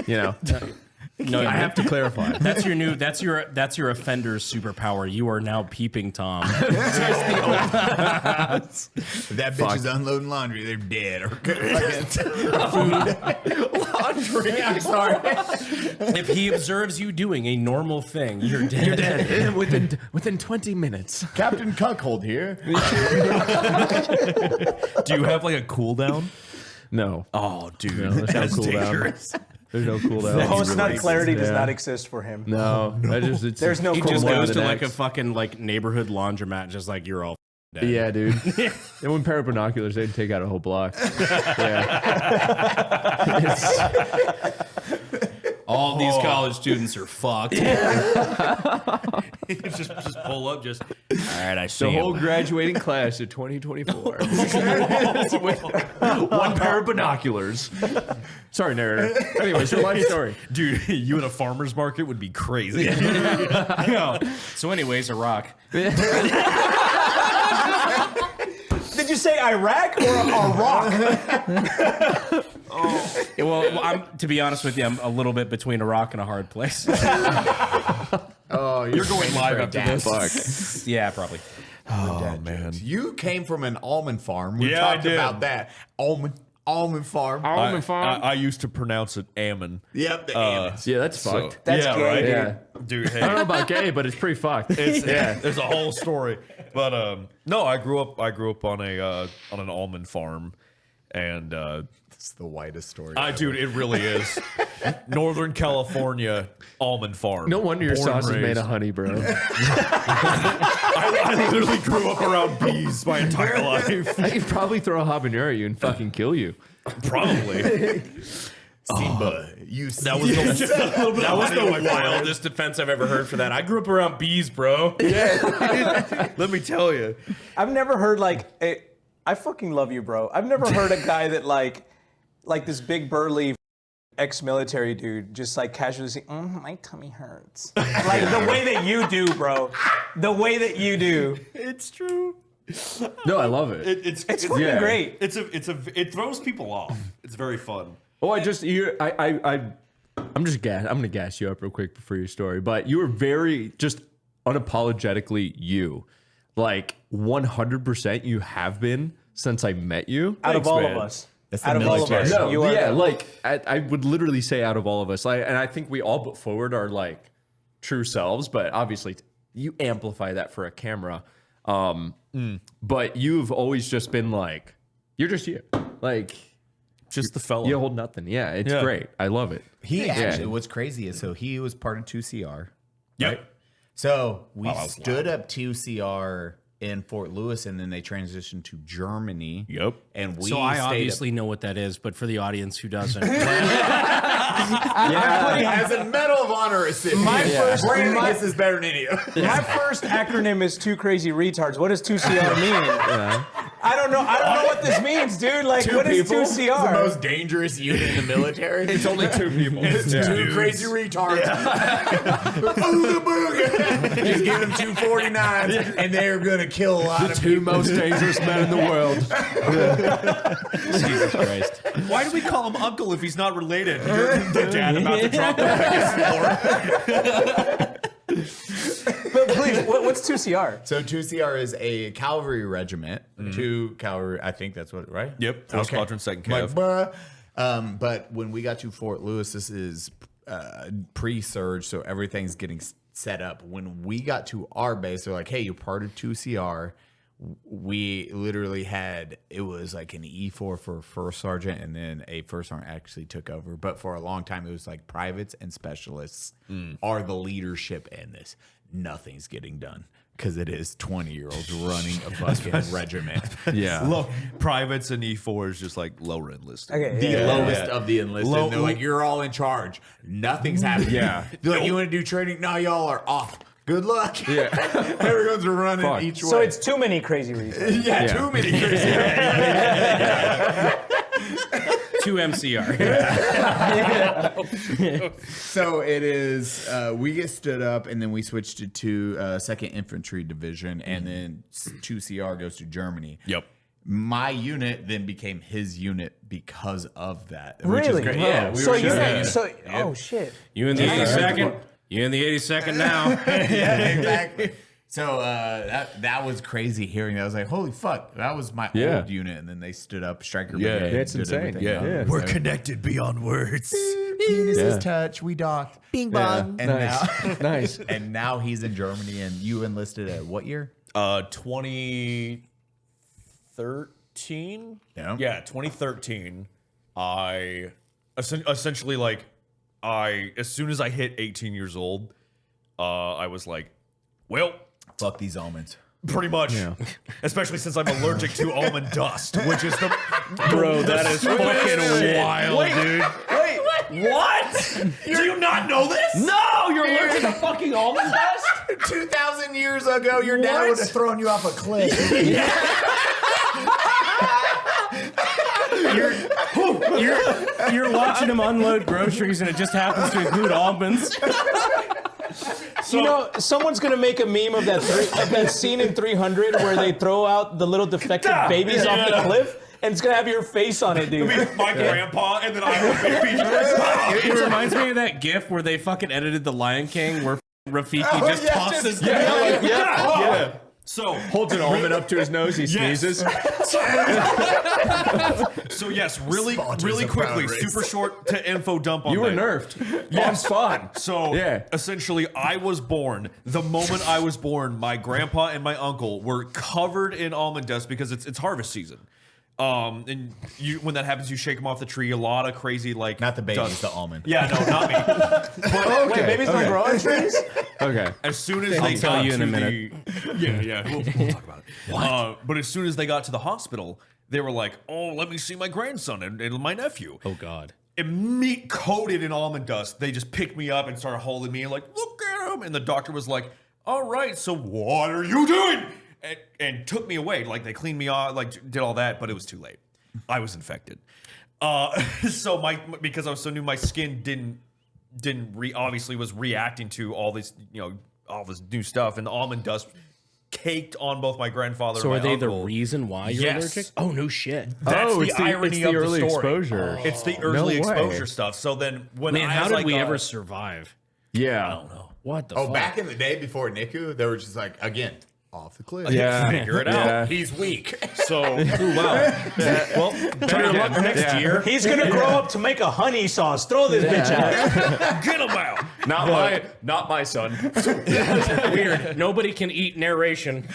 S5: You know?
S2: No,
S5: I have to clarify.
S2: That's your new. That's your offender's superpower. You are now peeping Tom.
S7: That bitch is unloading laundry. They're dead. Or food. Laundry. I'm sorry.
S2: If he observes you doing a normal thing, you're dead.
S5: You're dead within 20 minutes.
S7: Captain Cuckold here.
S6: Do you have like a cooldown?
S5: No.
S2: Oh, dude,
S5: No, there's no
S6: That's
S5: cooldown.
S6: dangerous.
S5: There's no cooldown.
S1: The host nut clarity does
S5: Yeah.
S1: not exist for him.
S5: No.
S1: There's no
S2: he
S1: cool
S2: just
S1: one
S2: goes
S1: to
S2: to
S1: the
S2: like a
S5: next.
S2: fucking like neighborhood laundromat, just like you're all dead.
S5: Yeah, dude. And when pair of binoculars, they'd take out a whole block. Yeah.
S2: All these college students are fucked.
S6: just pull up, just.
S2: All right, I see
S5: The whole
S2: him.
S5: graduating class of 2024. With one pair of binoculars. Sorry, narrator. Anyways, your life story.
S6: Dude, you in a farmer's market would be crazy.
S2: I know. So, anyways, Iraq.
S1: Did you say Iraq or Iraq?
S2: Yeah, well, to be honest with you, I'm a little bit between a rock and a hard place.
S7: Oh,
S6: You're going live after this.
S5: Fuck.
S2: Yeah, probably.
S7: Oh, man. You came from an almond farm. We
S6: Yeah, I
S7: talked
S6: did.
S7: about that. Almond farm.
S6: I used to pronounce it Ammon.
S7: Yep, the almonds.
S5: Yeah, that's fucked.
S1: That's
S6: yeah,
S1: gay,
S6: right?
S1: dude.
S5: Yeah.
S6: Dude, hey.
S5: I don't know about gay, but it's pretty fucked.
S6: There's a whole story. But no, I grew up on an almond farm, and
S7: It's the whitest story.
S6: dude, it really is. Northern California almond farm.
S5: No wonder your
S6: Born and
S5: sauce is made
S6: raised.
S5: of honey, bro.
S6: I literally grew up around bees my entire life.
S5: I could probably throw a habanero at you and fucking kill you.
S6: Probably.
S7: Simba, you
S6: That was the
S2: Wildest defense I've ever heard for that. I grew up around bees, bro.
S6: Let me tell you.
S1: I've never heard I fucking love you, bro. I've never heard a guy that like this big burly ex-military dude just like casually saying, my tummy hurts. Like the way that you do, bro. The way that you do.
S6: It's true.
S5: No, I love it.
S1: It's fucking great.
S6: It throws people off. It's very fun.
S5: Oh, I'm gonna gas you up real quick for your story, but you were very just unapologetically you, like 100% you have been since I met you.
S1: Out of all of us.
S7: That's
S1: Out of all of us.
S5: No,
S1: You are
S5: yeah,
S1: the-
S5: like I would literally say out of all of us, and I think we all put forward our like true selves, but obviously you amplify that for a camera. But you've always just been like, you're just you, like
S6: just the fella.
S5: You hold nothing. Yeah, it's great. I love it.
S7: He actually, what's crazy is he was part of 2CR.
S6: Yep.
S7: Right? So we stood up 2CR in Fort Lewis, and then they transitioned to Germany.
S6: Yep.
S7: And we
S2: So I
S7: stayed
S2: obviously know what that is, but for the audience who doesn't,
S7: as a Medal of Honor recipient. Brandon gets this better than any of
S1: My first acronym is Two Crazy Retards. What does 2CR mean? I don't know what this means, dude. Like, what is 2CR?
S7: The most dangerous unit in the military.
S5: It's only two people.
S7: It's two crazy retards. Ooga booga. Just give them 249s, and they're gonna kill a lot of
S5: Two
S7: people.
S5: most dangerous men in the world.
S2: Jesus Christ.
S6: Why do we call him uncle if he's not related? You're the dad about to drop the biggest floor.
S1: But please, what's 2CR?
S7: So 2CR is a cavalry regiment. Two cavalry, I think that's what, right?
S6: Yep. 4th Squadron, 2nd
S7: Like,
S6: Cav.
S7: bruh. But when we got to Fort Lewis, this is pre-surge, so everything's getting set up. When we got to our base, they're like, hey, you're part of 2CR. We literally had, it was like an E4 for first sergeant, and then a first sergeant actually took over. But for a long time, it was like privates and specialists are the leadership in this. Nothing's getting done because it is 20-year-olds running a fucking regiment.
S5: Yeah.
S6: Privates and E4 is just like lower enlisted.
S1: Okay,
S7: The lowest of the enlisted. They're like, you're all in charge. Nothing's happening.
S5: Yeah.
S7: They're like, you want to do training? No, y'all are off. Good luck.
S5: Yeah.
S7: Everyone's running each way.
S1: So it's too many crazy reasons.
S7: yeah, too many crazy.
S2: Two MCR.
S7: So it is, we get stood up, and then we switched it to 2nd Infantry Division, and then 2CR goes to Germany.
S6: Yep.
S7: My unit then became his unit because of that. Which
S1: Really?
S7: is great. Yeah. We
S1: So
S7: were
S1: you
S7: just-
S1: oh shit.
S2: You in the 82nd? You in the 82nd now?
S7: yeah, exactly. So that was crazy hearing that. I was like, holy fuck, that was my old unit. And then they stood up, Striker Brigade.
S5: That's
S7: did
S5: insane.
S7: everything
S5: Yeah.
S7: else.
S6: We're connected beyond words.
S7: Penises touch, we docked.
S10: Bing bong.
S7: And
S5: Nice.
S7: now,
S5: Nice.
S7: and now he's in Germany, and you enlisted at what year?
S6: 2013.
S7: Yeah.
S6: 2013. I essentially as soon as I hit 18 years old, I was like, well,
S7: Fuck these almonds.
S6: pretty much. Especially since I'm allergic to almond dust, which is the
S2: Bro, that is fucking wild, dude.
S6: Wait, what? Do you not know this?
S2: No, you're allergic to fucking almond dust?
S7: 2,000 years ago, your dad would have thrown you off a cliff.
S2: You're watching him unload groceries and it just happens to include almonds.
S1: You know, someone's gonna make a meme of that scene in 300 where they throw out the little defective babies off the cliff, and it's gonna have your face on it, dude.
S6: My grandpa, and then I'm a baby.
S2: It reminds me of that GIF where they fucking edited The Lion King where Rafiki just tosses
S5: Yeah.
S6: So
S5: Holds an almond up to his nose. He sneezes.
S6: So yes, really quickly, super short to info dump on
S5: You were
S6: that.
S5: nerfed. On spawn.
S6: So essentially, I was born. The moment I was born, my grandpa and my uncle were covered in almond dust because it's harvest season. And when that happens, you shake them off the tree. A lot of crazy
S7: Not the babies,
S6: dust.
S7: the almond.
S6: Yeah, no, not me.
S1: Wait, babies don't grow on trees?
S5: Okay.
S6: As soon as
S2: I'll
S6: they
S2: tell
S6: got
S2: you in
S6: to
S2: a minute.
S6: we'll talk about it. But as soon as they got to the hospital, they were like, "Oh, let me see my grandson and my nephew."
S2: Oh God.
S6: Meat coated in almond dust. They just picked me up and started holding me and like, "Look at him!" And the doctor was like, "All right, so what are you doing?" And took me away. Like they cleaned me off, like did all that, but it was too late. I was infected. So because I was so new, my skin obviously was reacting to all this, all this new stuff, and the almond dust caked on both my grandfather and my
S2: So are they
S6: uncle.
S2: the reason why you're allergic? Oh, no shit.
S6: That's the irony
S5: it's the
S6: of the
S5: early
S6: story.
S5: exposure.
S6: It's the early
S5: No way.
S6: exposure stuff. So then when
S2: How did we ever survive?
S5: Yeah.
S6: I don't know.
S2: What the
S3: Oh,
S2: fuck?
S3: back in the day before NICU, they were just like, again, off the cliff.
S5: Yeah.
S6: Figure it
S5: Yeah.
S6: out. He's weak. So,
S2: Wow.
S6: well, better luck next year.
S1: He's gonna grow up to make a honey sauce. Throw this bitch out.
S6: Get him out.
S5: Not my son.
S2: Weird. Nobody can eat narration.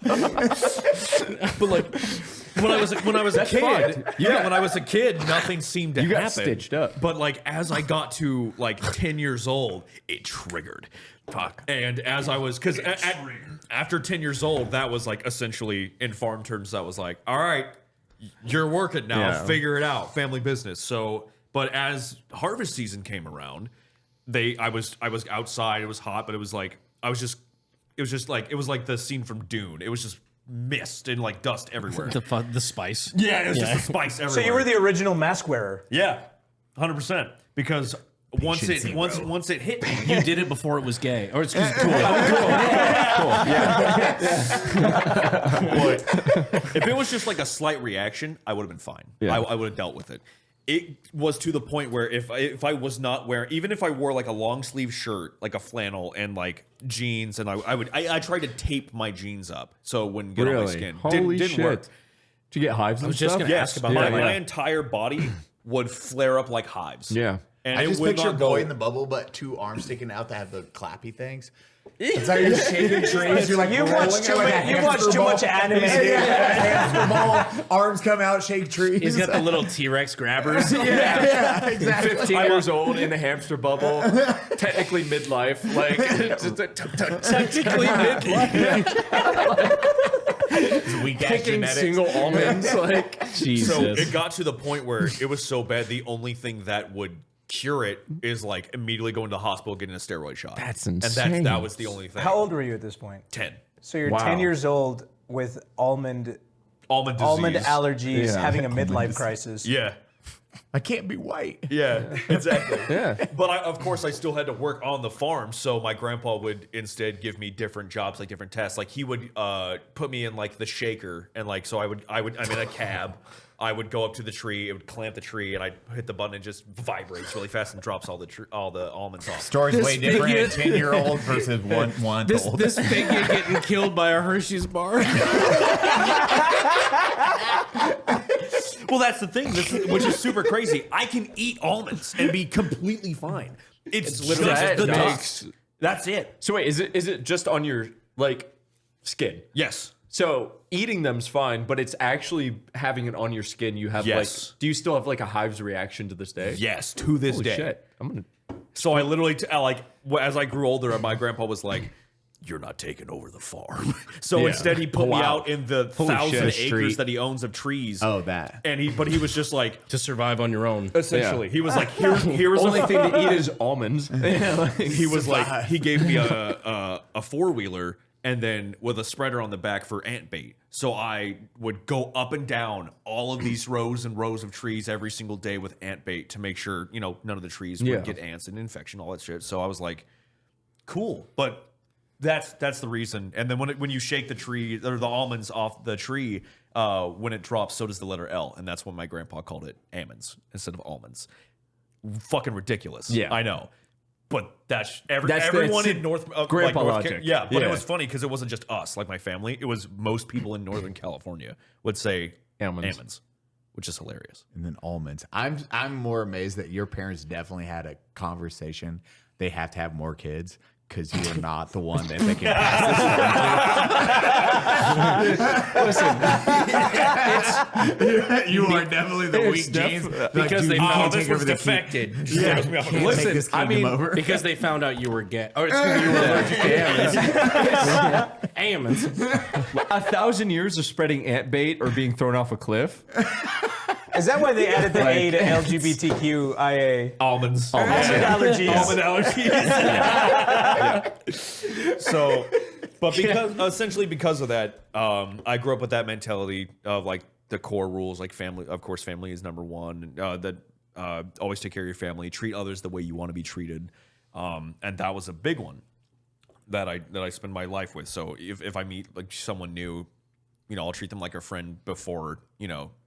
S6: But like when I was a kid, when I was a kid, nothing seemed to happen.
S5: You got stitched up.
S6: But like as I got to like 10 years old, it triggered. Fuck. And as I was, because after 10 years old, that was like essentially in farm terms, that was like, all right, you're working now,
S5: Yeah.
S6: figure it out, family business. So, but as harvest season came around, I was outside, it was hot, but it was like it was like the scene from Dune. It was just mist and like dust everywhere.
S2: The spice.
S6: Yeah, it was just a spice everywhere.
S1: So you were the original mask wearer.
S6: Yeah, 100%. Because once it hit me,
S2: You did it before it was gay. Or excuse me, cool.
S6: but if it was just like a slight reaction, I would have been fine.
S5: Yeah.
S6: I would have dealt with it. It was to the point where if I was not wearing, even if I wore like a long sleeve shirt, like a flannel and like jeans, and I tried to tape my jeans up so it wouldn't get on my skin.
S5: Holy
S6: didn't
S5: shit.
S6: work.
S5: Did you get hives and
S2: was just
S5: stuff?
S2: gonna ask about that.
S6: My entire body would flare up like hives.
S5: Yeah.
S6: And
S3: I
S6: it
S3: just
S6: would
S3: picture
S6: not
S3: Boy
S6: go.
S3: in the Bubble, but two arms sticking out that have the clappy things. It's like you're shaking trees. You're like
S1: You watched too much anime, dude.
S3: Hamster ball, arms come out, shake trees.
S2: He's got the little T-Rex grabbers.
S3: yeah, exactly.
S5: 15 years old in a hamster bubble, technically midlife, like
S2: Technically midlife.
S3: Weak ass
S5: picking
S3: genetics.
S5: single almonds, like
S2: Jesus.
S6: So it got to the point where it was so bad, the only thing that would cure it is like immediately going to the hospital, getting a steroid shot.
S5: That's
S6: And
S5: insane.
S6: that was the only thing.
S1: How old were you at this point?
S6: 10.
S1: So you're
S5: Wow.
S1: 10 years old with almond
S6: Disease.
S1: allergies,
S5: Yeah.
S1: having a midlife crisis.
S6: Yeah.
S3: I can't be white.
S6: Yeah, exactly.
S5: Yeah.
S6: But of course, I still had to work on the farm. So my grandpa would instead give me different jobs, like different tests. Like he would put me in like the shaker, and like so I'm in a cab. I would go up to the tree, it would clamp the tree, and I'd hit the button and just vibrates really fast and drops all the almonds off.
S3: Story's way different at 10-year-old versus one old.
S2: This figure getting killed by a Hershey's bar.
S6: Well, that's the thing, which is super crazy. I can eat almonds and be completely fine. It's literally just the dust. That's it.
S5: So wait, is it just on your like skin?
S6: Yes.
S5: So eating them's fine, but it's actually having it on your skin. You have
S6: Yes.
S5: like, do you still have like a hives reaction to this day?
S6: Yes, to this
S5: Holy
S6: day.
S5: shit. I'm gonna.
S6: So I literally, as I grew older, my grandpa was like, "You're not taking over the farm." So
S5: Yeah.
S6: instead, he put me
S5: Wow.
S6: out in the
S5: Holy
S6: 1,000
S5: shit.
S6: acres that he owns of trees.
S3: Oh, that.
S6: And he was just like,
S2: To survive on your own.
S6: essentially,
S5: Yeah.
S6: he was like, "Here's
S5: Only
S6: a
S5: thing to eat is almonds.
S6: He was like, he gave me a 4-wheeler and then with a spreader on the back for ant bait. So I would go up and down all of these rows and rows of trees every single day with ant bait to make sure, none of the trees would get ants and infection, all that shit. So I was like, cool. But that's the reason. And then when you shake the tree or the almonds off the tree, when it drops, so does the letter L. And that's when my grandpa called it almonds instead of almonds. Fucking ridiculous.
S5: Yeah.
S6: I know. But everyone in North
S5: grandpa logic.
S6: Yeah, but it was funny because it wasn't just us, like my family. It was most people in Northern California would say almonds, which is hilarious.
S3: And then almonds. I'm more amazed that your parents definitely had a conversation. They have to have more kids because you are not the one that they can pass this on to. You are definitely the weak genes.
S2: Because they found
S6: this was defected.
S3: Yeah,
S5: Listen, I mean,
S2: because they found out you were gay. Or excuse me, you were allergic to almonds. Almonds.
S5: 1,000 years of spreading ant bait or being thrown off a cliff.
S1: Is that why they added the A to LGBTQIA?
S6: Almonds.
S1: Almond allergies.
S6: Almond allergies. Yeah. So, but essentially because of that, I grew up with that mentality of like, the core rules, like family. Of course, family is number one. That always take care of your family. Treat others the way you want to be treated. And that was a big one that I spend my life with. So if I meet like someone new, I'll treat them like a friend before,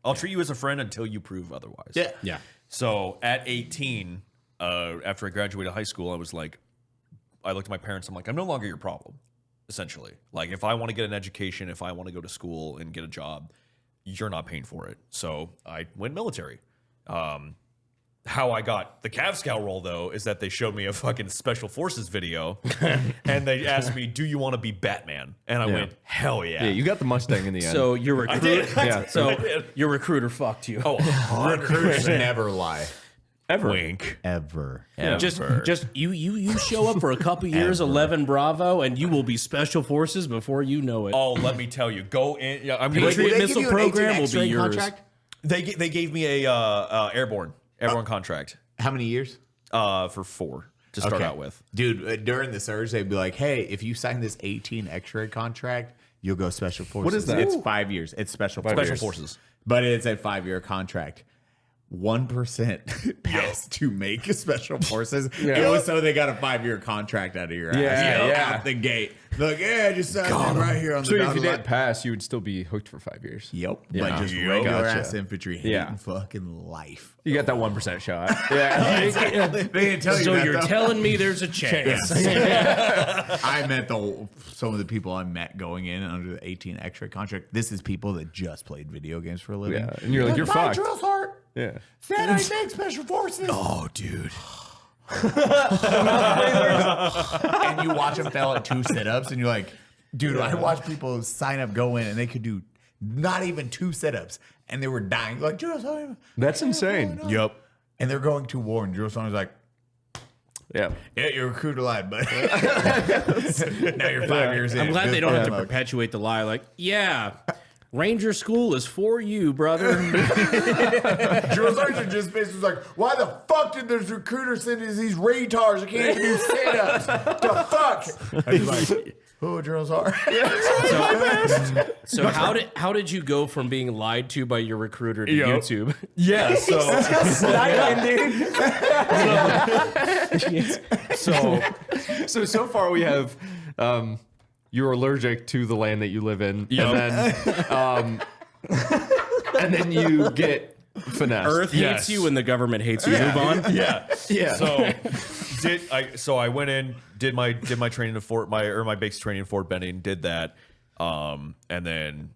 S6: I'll treat you as a friend until you prove otherwise.
S3: Yeah.
S2: Yeah.
S6: So at 18, after I graduated high school, I looked at my parents. I'm like, I'm no longer your problem, essentially. Like, if I want to get an education, if I want to go to school and get a job, you're not paying for it. So I went military. How I got the Cav Scout role, though, is that they showed me a fucking Special Forces video, and they asked me, "Do you want to be Batman?" And I went, "Hell yeah!"
S5: Yeah, you got the Mustang in the end.
S2: So your recruiter, your recruiter fucked you.
S6: Oh,
S3: Recruiters never lie.
S5: Ever.
S6: Wink.
S3: Ever.
S2: Just you show up for a couple years, 11 Bravo, and you will be Special Forces before you know it.
S6: Oh, let me tell you, go in. Yeah, I'm
S2: Patriot Missile program will be yours.
S3: Contract?
S6: They gave me a airborne contract.
S3: How many years?
S6: For 4 to start out with.
S3: Dude, during the surge, they'd be like, hey, if you sign this 18 X-ray contract, you'll go Special Forces.
S5: What is that?
S3: It's 5 years. It's Special Forces. But it's a 5-year contract. 1% passed to make Special Forces. It was so they got a 5-year contract out of your ass. Out the gate. They're like, yeah, just sign it right here on the
S5: So if you
S3: dotted line.
S5: didn't pass, you would still be hooked for 5 years.
S3: Yep.
S5: Yeah.
S3: But just
S5: Yep.
S3: regular
S5: Gotcha.
S3: ass infantry hating fucking life.
S5: You got that 1% shot. Yeah.
S3: They didn't tell you
S2: So
S3: that,
S2: you're
S3: though.
S2: telling me there's a chance.
S3: I met some of the people I met going in under the 18 X-ray contract. This is people that just played video games for a living.
S5: Yeah. And you're like, you're fucked.
S3: Drill's heart.
S5: Yeah.
S3: Said I make Special Forces.
S6: Oh, dude.
S3: And you watch them fail at 2 sit-ups, and you're like, dude, I watch people sign up, go in, and they could do not even 2 sit-ups, and they were dying. Like, Drill,
S5: That's insane.
S6: Yep.
S3: and they're going to war, and Drill Sergeant's like,
S5: Yeah.
S3: yeah, your recruiter lied, but now you're 5 years in.
S2: I'm glad they don't have to perpetuate the lie. Like, yeah, Ranger School is for you, brother.
S3: Drill Sergeant just basically was like, why the fuck did this recruiter send us these retards? I can't even do sit-ups. The fuck? And he's like, oh, Drill's hard.
S2: So how did you go from being lied to by your recruiter to YouTube?
S6: Yeah,
S5: So far we have you're allergic to the land that you live in, and then you get finessed.
S2: Earth hates you and the government hates you. Move on.
S6: Yeah.
S5: Yeah.
S6: So I went in, did my training in my basic training in Fort Benning, did that, and then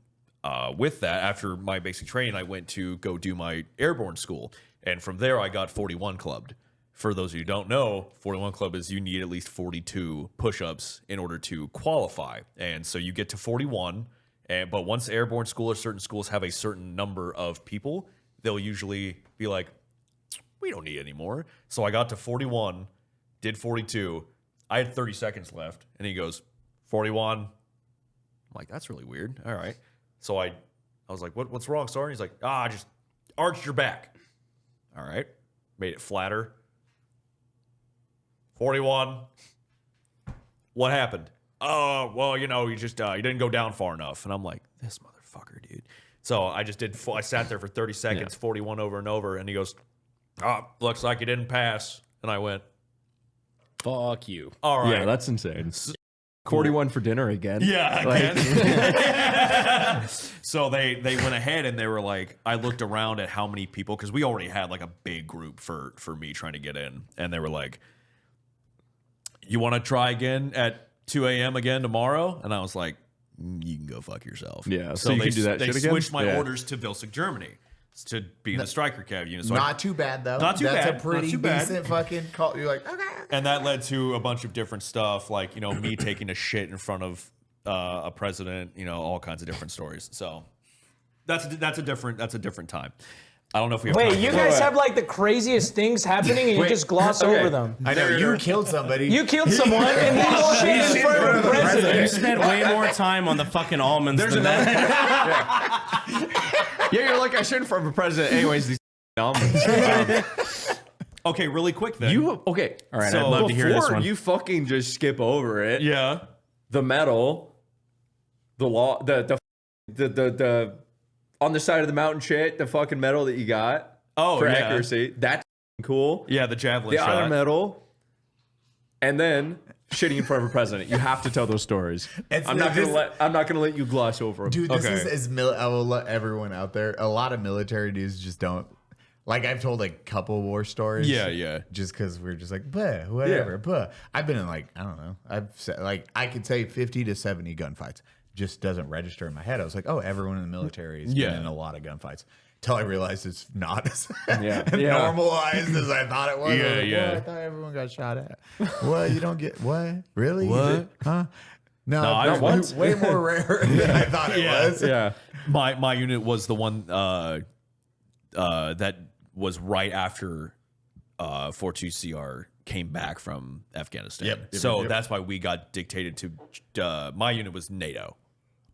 S6: with that, after my basic training, I went to go do my airborne school, and from there I got 41 clubbed. For those of you who don't know, 41 club is you need at least 42 push-ups in order to qualify, and so you get to 41. But once airborne school or certain schools have a certain number of people, they'll usually be like, we don't need any more. So I got to 41, did 42. I had 30 seconds left, and he goes, 41. I'm like, that's really weird. All right. So I was like, what's wrong, Sergeant? He's like, just arch your back. All right. Made it flatter. 41. What happened? Oh, well, you just you didn't go down far enough. And I'm like, this motherfucker, dude. So I just did. I sat there for 30 seconds, 41 over and over, and he goes, looks like you didn't pass. And I went,
S2: fuck you.
S6: All right.
S5: Yeah, that's insane. 41 for dinner again.
S6: Yeah, again. So they went ahead and they were like, I looked around at how many people, because we already had like a big group for me trying to get in, and they were like, you want to try again at 2 a.m. again tomorrow? And I was like, you can go fuck yourself.
S5: Yeah, so you
S6: they,
S5: can do that
S6: they
S5: shit again?
S6: switched my
S5: Yeah.
S6: orders to Vilsik, Germany, to be in the striker cav unit. So
S3: Not too bad, though.
S6: Not too
S3: That's
S6: bad.
S3: a pretty
S6: Not too bad.
S3: decent fucking call. You're like, okay.
S6: and that led to a bunch of different stuff, like me taking a shit in front of a president, all kinds of different stories. So that's a different time. I don't know if we have
S1: Wait,
S6: time
S1: you
S6: for
S1: guys
S6: that.
S1: have like the craziest things happening and you just gloss over them.
S3: I know you killed somebody.
S1: You killed someone and you shit in front of the
S2: You
S1: president.
S2: spent way more time on the fucking almonds than that.
S5: Yeah, you're like, I shouldn't for a president. Anyways, these almonds.
S6: Okay, really quick then.
S5: Okay.
S2: All right,
S6: So
S2: I'd love to hear this
S5: Before
S2: one.
S5: you fucking just skip over it.
S6: Yeah.
S5: The medal, the law, the on the side of the mountain shit, the fucking medal that you got.
S6: Oh,
S5: for
S6: yeah.
S5: accuracy. That's cool.
S6: Yeah, the javelin
S5: The
S6: shot.
S5: other medal. And then shitting in front of a president. You have to tell those stories. I'm not gonna let you gloss over them.
S3: Dude, this is I will let everyone out there. A lot of military dudes just don't. Like, I've told a couple war stories.
S6: Yeah.
S3: Just because we're just like, bleh, whatever. Bleh. I've been in, like, I don't know. I've said, like, I could say 50 to 70 gunfights. Just doesn't register in my head. I was like, oh, everyone in the military has been in a lot of gunfights. Till I realized it's not as normalized as I thought it was.
S6: Yeah,
S3: I was like,
S6: yeah.
S3: I thought everyone got shot at. What? You don't get what? Really?
S6: What?
S3: Huh? No,
S6: I
S3: that's way more rare than I thought it was.
S5: Yeah.
S6: My unit was the one that was right after 42CR came back from Afghanistan.
S3: Yep.
S6: So that's why we got dictated to. My unit was NATO,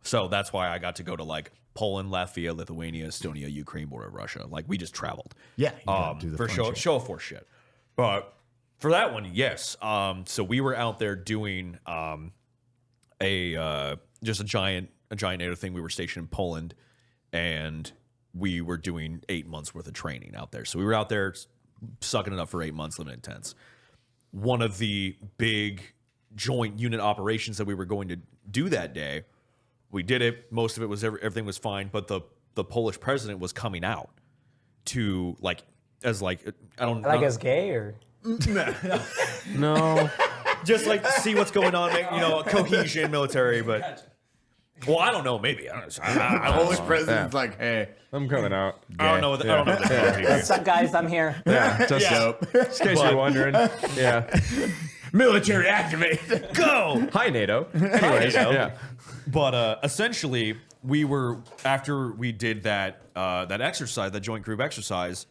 S6: so that's why I got to go to like Poland, Latvia, Lithuania, Estonia, Ukraine, border of Russia. Like we just traveled.
S3: Yeah. You gotta do the
S6: For
S3: fun
S6: show of force shit. But for that one, yes. So we were out there doing just a giant NATO thing. We were stationed in Poland, and we were doing 8 months worth of training out there. So we were out there sucking it up for 8 months, living in tents. One of the big joint unit operations that we were going to do that day, we did it. Most of it was everything was fine, but the Polish president was coming out to as
S1: gay or
S5: No.
S6: just like to see what's going on, cohesion, military, but. Well, I don't know. Maybe I don't know.
S3: Polish president's like, hey,
S5: I'm coming out.
S6: I don't know. I don't know.
S1: what's up, guys? I'm here.
S5: Yeah, just in case you're wondering. Yeah.
S3: military activate.
S6: Go.
S5: Hi, NATO. Anyways, yeah.
S6: But essentially, we were after we did that exercise, that joint group exercise.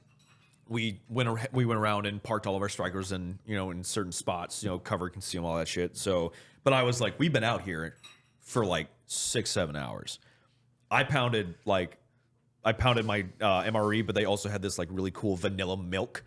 S6: We went around and parked all of our strikers in certain spots, cover, conceal, all that shit. So, but I was like, we've been out here for like 6-7 hours. I pounded my MRE, but they also had this like really cool vanilla milk.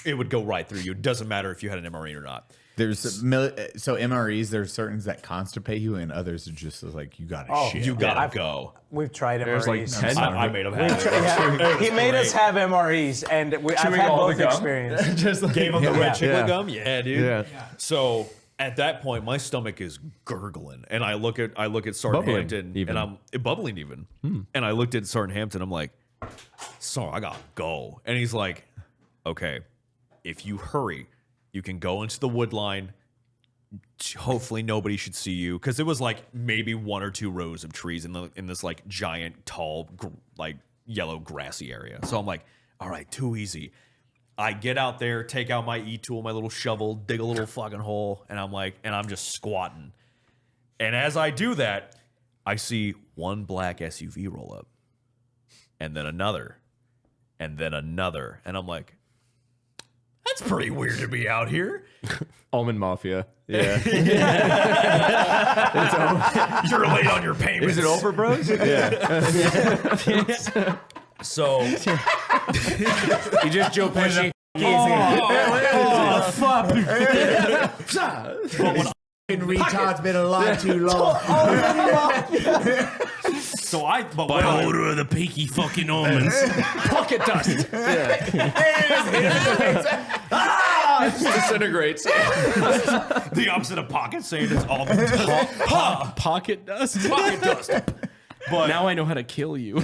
S6: It would go right through you. It doesn't matter if you had an MRE or not.
S3: There's so MREs. There's certain that constipate you, and others are just like you gotta shit.
S6: You gotta go.
S1: We've tried
S5: There's like
S1: MREs.
S5: 10.
S6: I made them have it.
S1: He made us have MREs, and I've had
S5: all the
S1: both
S5: gum?
S1: experience.
S5: Just like,
S6: Gave them the red chicken gum. Yeah, dude.
S5: Yeah.
S6: So at that point, my stomach is gurgling, and I look at Sergeant
S5: Bubbling,
S6: Hampton,
S5: even.
S6: and I'm bubbling even. And I looked at Sergeant Hampton. I'm like, "So I gotta go." And he's like, "Okay, if you hurry, you can go into the wood line. Hopefully nobody should see you," because it was like maybe 1 or 2 rows of trees in this like giant, tall, like yellow grassy area. So I'm like, "All right, too easy." I get out there, take out my E-tool, my little shovel, dig a little fucking hole, and I'm just squatting. And as I do that, I see one black SUV roll up, and then another, and then another, and I'm like, that's pretty weird to be out here.
S5: Almond Mafia. Yeah.
S6: You're late on your payments.
S5: Is it over, bros? Yeah.
S6: So
S1: You just Joe Pesci.
S3: Retard's been alive too long.
S6: So by order of the peaky fucking almonds,
S5: Pocket dust. Disintegrates.
S6: the opposite of pocket saying it's almond.
S2: Pocket dust.
S6: Pocket dust.
S2: But now I know how to kill you.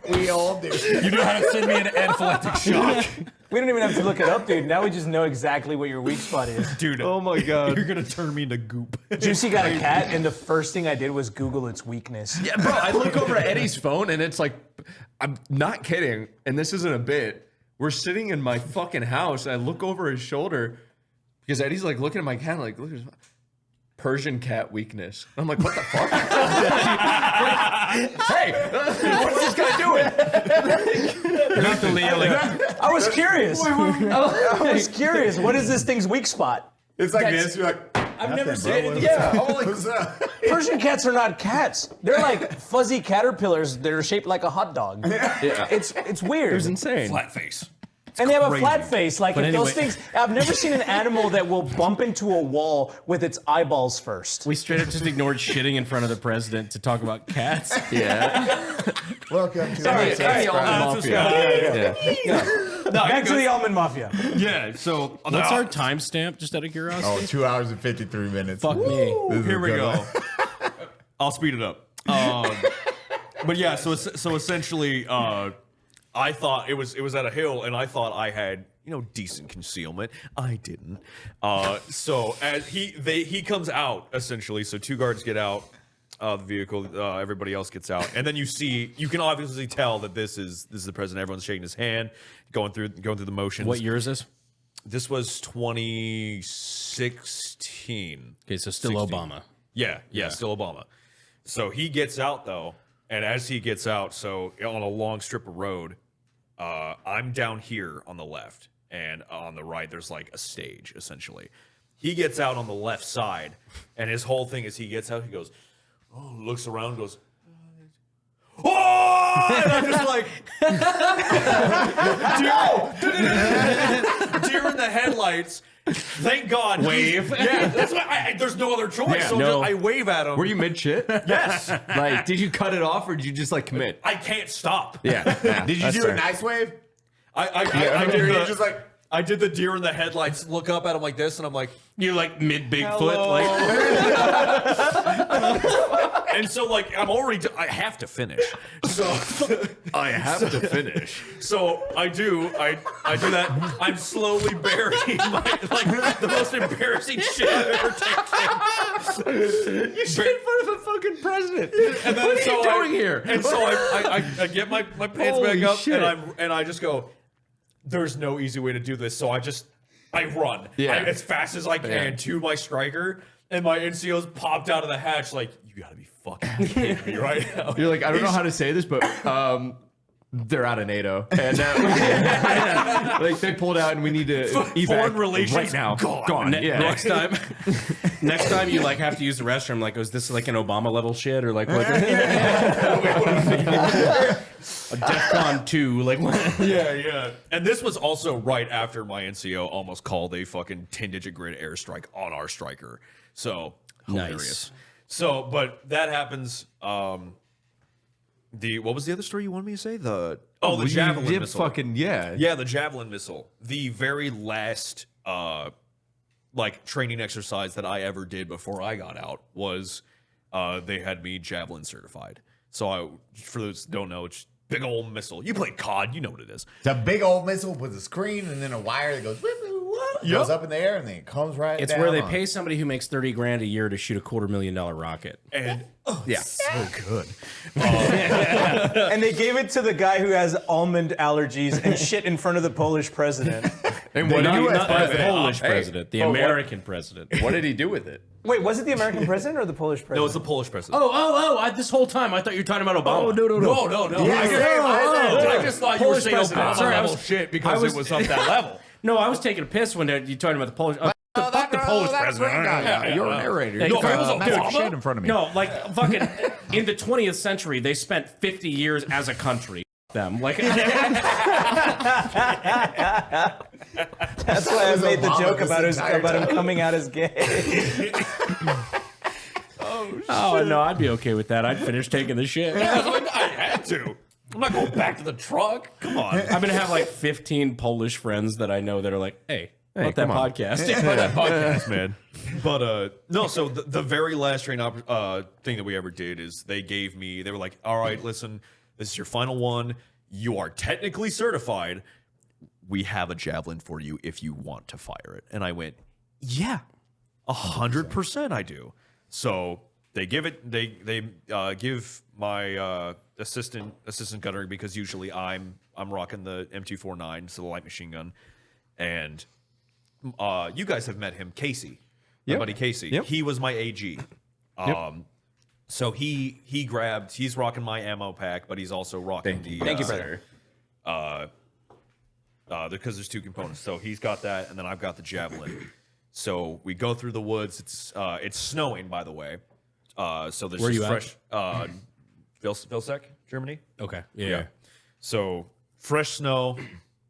S3: We all do.
S6: You know how to send me an anaphylactic shock.
S1: We don't even have to look it up, dude. Now we just know exactly what your weak spot is.
S6: Dude,
S5: Oh my god.
S6: you're gonna turn me into goop.
S1: Juicy got a cat, and the first thing I did was Google its weakness.
S5: Yeah, bro, I look over at Eddie's phone and it's like, I'm not kidding, and this isn't a bit. We're sitting in my fucking house, and I look over his shoulder because Eddie's like looking at my cat, like, look at his Persian cat weakness. I'm like, what the fuck? Hey, what's this guy doing?
S2: Not the Leo.
S1: I was curious. I was curious. What is this thing's weak spot?
S3: It's like this. You're like,
S1: I've never seen
S3: anything.
S1: anything.
S3: Yeah, I'm like, what's up?
S1: Persian cats are not cats. They're like fuzzy caterpillars that are shaped like a hot dog.
S5: Yeah.
S1: It's weird.
S5: It was insane.
S6: Flat face.
S1: And they have
S6: crazy.
S1: a flat face. Like,
S2: But
S1: if those
S2: anyway-
S1: things, I've never seen an animal that will bump into a wall with its eyeballs first.
S2: We straight up just ignored shitting in front of the president to talk about cats.
S5: Yeah.
S7: Welcome to
S1: Sorry,
S5: the almond mafia.
S1: Back to the almond mafia.
S6: Yeah, so
S2: What's our timestamp, just out of curiosity?
S3: Oh, 2 hours and 53 minutes.
S2: Fuck me.
S6: here we go. I'll speed it up. But yeah, so essentially, I thought it was at a hill, and I thought I had decent concealment. I didn't. So as he comes out essentially. So 2 guards get out of the vehicle. Everybody else gets out, and then you can obviously tell that this is the president. Everyone's shaking his hand, going through the motions.
S2: What year is this?
S6: This was 2016.
S2: Okay, so still
S6: 16.
S2: Obama.
S6: Yeah, still Obama. So he gets out though, and as he gets out, so on a long strip of road, I'm down here on the left, and on the right there's like a stage essentially. He gets out on the left side, and his whole thing is he gets out, he goes, looks around, goes, oh! And I'm just like, deer in the headlights. Thank God.
S2: Wave.
S6: Yeah, that's why there's no other choice.
S5: Yeah,
S6: so
S5: no.
S6: I wave at him.
S5: Were you mid shit?
S6: Yes.
S5: Like, did you cut it off or did you just like commit?
S6: I can't stop.
S5: Yeah.
S3: Did you do a nice wave?
S6: I did the deer in the headlights. Look up at him like this, and I'm like,
S2: You're like mid Bigfoot, like
S6: and so like I have to finish. So
S5: I have to finish.
S6: So I do that. I'm slowly burying the most embarrassing shit I've ever taken.
S5: You shit in front of a fucking president.
S6: And then
S5: What are you doing here?
S6: And so I get my pants
S5: Holy
S6: back up,
S5: shit.
S6: and I just go, there's no easy way to do this. So I run as fast as I can to my striker, and my NCO's popped out of the hatch like, you gotta be fucking kidding me right now.
S5: You're like, I don't know how to say this, but they're out of NATO, and like they pulled out, and we need to evac
S6: Foreign relations
S5: right now.
S6: gone.
S5: Yeah.
S2: next time you like have to use the restroom. Like, is this like an Obama level shit or like what? A DEFCON 2, like what?
S6: Yeah. And this was also right after my NCO almost called a fucking 10-digit grid airstrike on our striker. So hilarious.
S2: Nice.
S6: So, but that happens. What was the other story you wanted me to say? The Javelin Missile.
S5: Fucking yeah.
S6: Yeah, the Javelin Missile. The very last training exercise that I ever did before I got out was they had me Javelin certified. So for those who don't know, it's big old missile. You played COD, you know what it is.
S3: It's a big old missile with a screen and then a wire that goes goes up in the air and then it comes right
S2: It's
S3: down
S2: where they
S3: on
S2: pay somebody who makes $30,000 a year to shoot a $250,000 rocket.
S6: And
S2: Yeah.
S6: so good.
S1: And they gave it to the guy who has almond allergies and shit in front of the Polish president.
S5: And what did
S2: Not the
S5: president?
S2: Polish
S5: Hey,
S2: president, the
S5: but
S2: American president.
S5: What did he do with it?
S1: Wait, was it the American president or the Polish president?
S6: No, it's the Polish president.
S2: This whole time I thought you were talking about Obama.
S6: No. I just thought you were
S2: Polish
S6: saying
S2: president.
S6: Obama
S2: Sorry, I
S6: level
S2: was-
S6: shit because
S2: I was-
S6: it was up that level.
S2: No, I was taking a piss when you talking about the Polish. Fuck the Polish president.
S3: You're a narrator.
S2: Yeah,
S3: You
S2: no,
S3: got
S2: it was
S3: magic
S6: Obama?
S3: shit in front of me.
S2: No, like fucking in the 20th century, they spent 50 years as a country. Them like
S1: That's why I made the
S3: Obama
S1: joke
S3: this
S1: about
S3: entire
S1: him coming out as gay.
S2: oh no, I'd be okay with that. I'd finish taking the shit.
S6: I had to. I'm not going back to the truck. Come on.
S2: I'm gonna have like 15 Polish friends that I know that are like, hey, about that
S5: come on.
S2: podcast.
S6: Podcast, man. But no, so the very last thing that we ever did is they were like, all right, listen, this is your final one. You are technically certified. We have a Javelin for you if you want to fire it. And I went, yeah, 100% I do. So they give it. They give my assistant gunner, because usually I'm rocking the M249, so the light machine gun, and you guys have met him, Casey, my buddy Casey.
S5: Yep.
S6: He was my AG. So he's rocking my ammo pack, but he's also rocking
S1: Thank you, brother.
S6: Because there's two components. So he's got that, and then I've got the Javelin. So we go through the woods. It's snowing, by the way. So there's
S2: Where
S6: just
S2: you
S6: fresh Vilseck, Germany.
S2: Okay. Yeah.
S6: So fresh snow.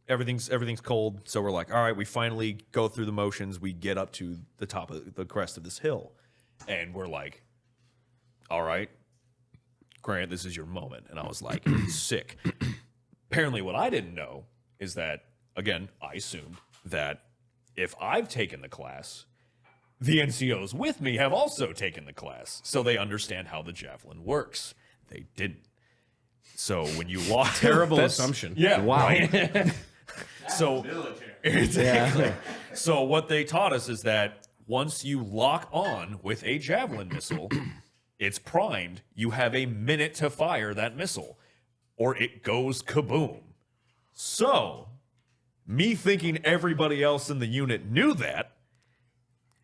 S6: everything's cold. So we're like, all right, we finally go through the motions. We get up to the top of the crest of this hill, and we're like, all right, Grant, this is your moment. And I was like, sick. Apparently, what I didn't know is that, again, I assumed that if I've taken the class, the NCOs with me have also taken the class, so they understand how the Javelin works. They didn't. So when you lock...
S2: Terrible assumption.
S6: Yeah.
S2: Wow.
S6: Right? So, exactly. So what they taught us is that once you lock on with a Javelin missile, it's primed. You have a minute to fire that missile, or it goes kaboom. So, me thinking everybody else in the unit knew that,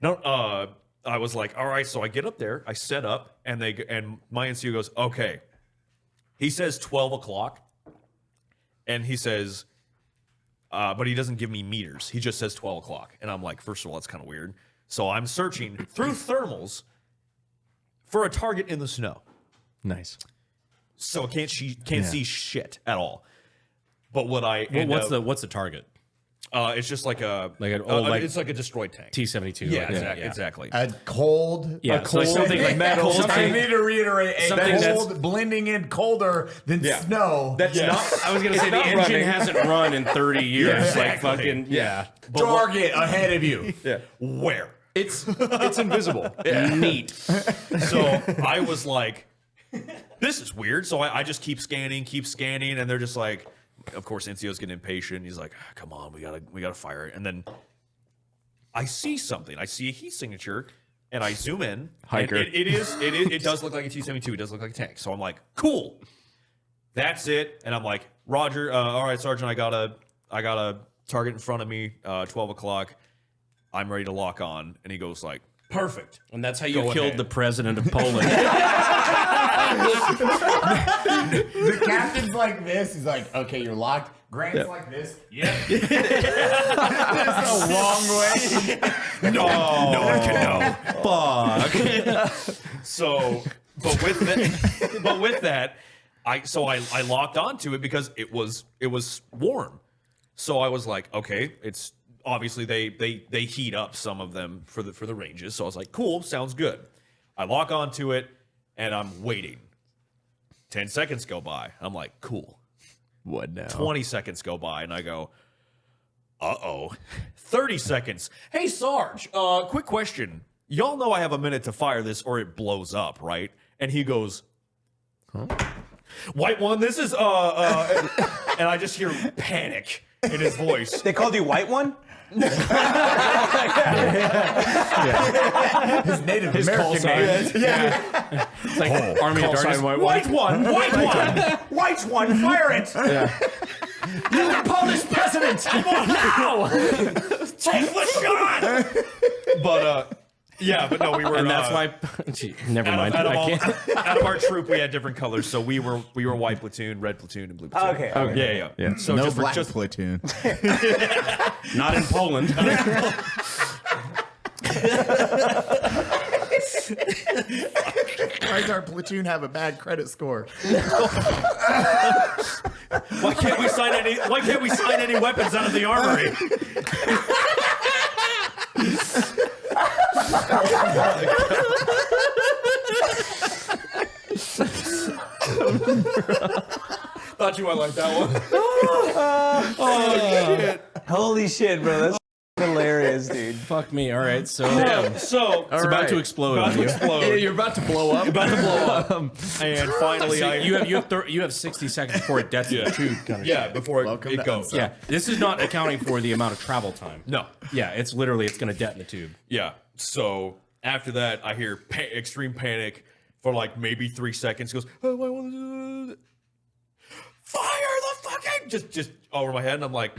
S6: I was like, all right, so I get up there, I set up, and my NCO goes, okay. He says 12 o'clock, and he says, but he doesn't give me meters. He just says 12 o'clock. And I'm like, first of all, that's kind of weird. So I'm searching through thermals for a target in the snow.
S2: Nice.
S6: So can't see shit at all. But what I
S2: what's the target?
S6: It's just like it's like a destroyed tank.
S2: T-72.
S6: Yeah, exactly.
S7: A cold,
S2: something like
S7: metal.
S9: I need to reiterate,
S2: something
S9: cold, blending in colder than snow.
S2: That's not. I was gonna say the engine hasn't run in 30 years.
S6: Exactly.
S2: Like fucking
S9: Target ahead of you.
S5: Yeah.
S6: Where?
S5: It's invisible.
S2: Neat.
S6: So I was like, this is weird. So I just keep scanning, and they're just like, of course, NCO's getting impatient. He's like, come on, we gotta fire it. And then I see something. I see a heat signature, and I zoom in.
S5: Hiker.
S6: It does look like a T-72. It does look like a tank. So I'm like, cool. That's it. And I'm like, Roger, all right, Sergeant, I got a target in front of me, 12 o'clock. I'm ready to lock on. And he goes like, perfect.
S2: And that's how you
S6: Go
S2: killed
S6: ahead.
S2: the president of Poland.
S9: The captain's like this. He's like, okay, you're locked. Grant's like this.
S6: yeah.
S9: That's the wrong way.
S6: No one can know.
S2: Fuck.
S6: So, but with that, I locked onto it because it was warm. So I was like, okay, it's obviously they heat up some of them for the ranges. So I was like, cool, sounds good. I lock onto it and I'm waiting. 10 seconds go by. I'm like, cool.
S5: What now?
S6: 20 seconds go by and I go, uh-oh. 30 seconds. Hey, Sarge, quick question. Y'all know I have a minute to fire this or it blows up, right? And he goes, huh? White one, this is, and I just hear panic in his voice.
S1: They called you White One?
S9: His Native American name.
S2: Yeah. It's like Army of Darkness.
S1: White One! White One, fire it!
S9: You Polish president!
S6: Now! Take the shot! But no, we were.
S2: And that's why. Gee, never mind.
S6: Out of our troop, we had different colors, so we were white platoon, red platoon, and blue platoon.
S1: Okay.
S6: Yeah. So
S7: no
S6: just
S7: black
S6: just
S7: platoon.
S2: Not in Poland.
S7: Why does our platoon have a bad credit score?
S6: Why can't we sign any weapons out of the armory? Thought you might like that one.
S1: Oh shit! Holy shit, bro! That's hilarious, dude.
S2: Fuck me. All right, so
S6: So
S2: it's about to explode.
S6: About to explode.
S5: Yeah, you're about to blow up.
S6: And finally,
S2: So you have 60 seconds before it detonates.
S6: Yeah.
S2: Tube kind of
S6: Yeah, before it
S7: to
S6: goes.
S7: Unsub.
S2: Yeah, this is not accounting for the amount of travel time.
S6: No.
S2: Yeah, it's literally it's going to detonate the tube.
S6: Yeah. So after that, I hear extreme panic for like maybe 3 seconds. He goes, fire the fucking just over my head, and I'm like,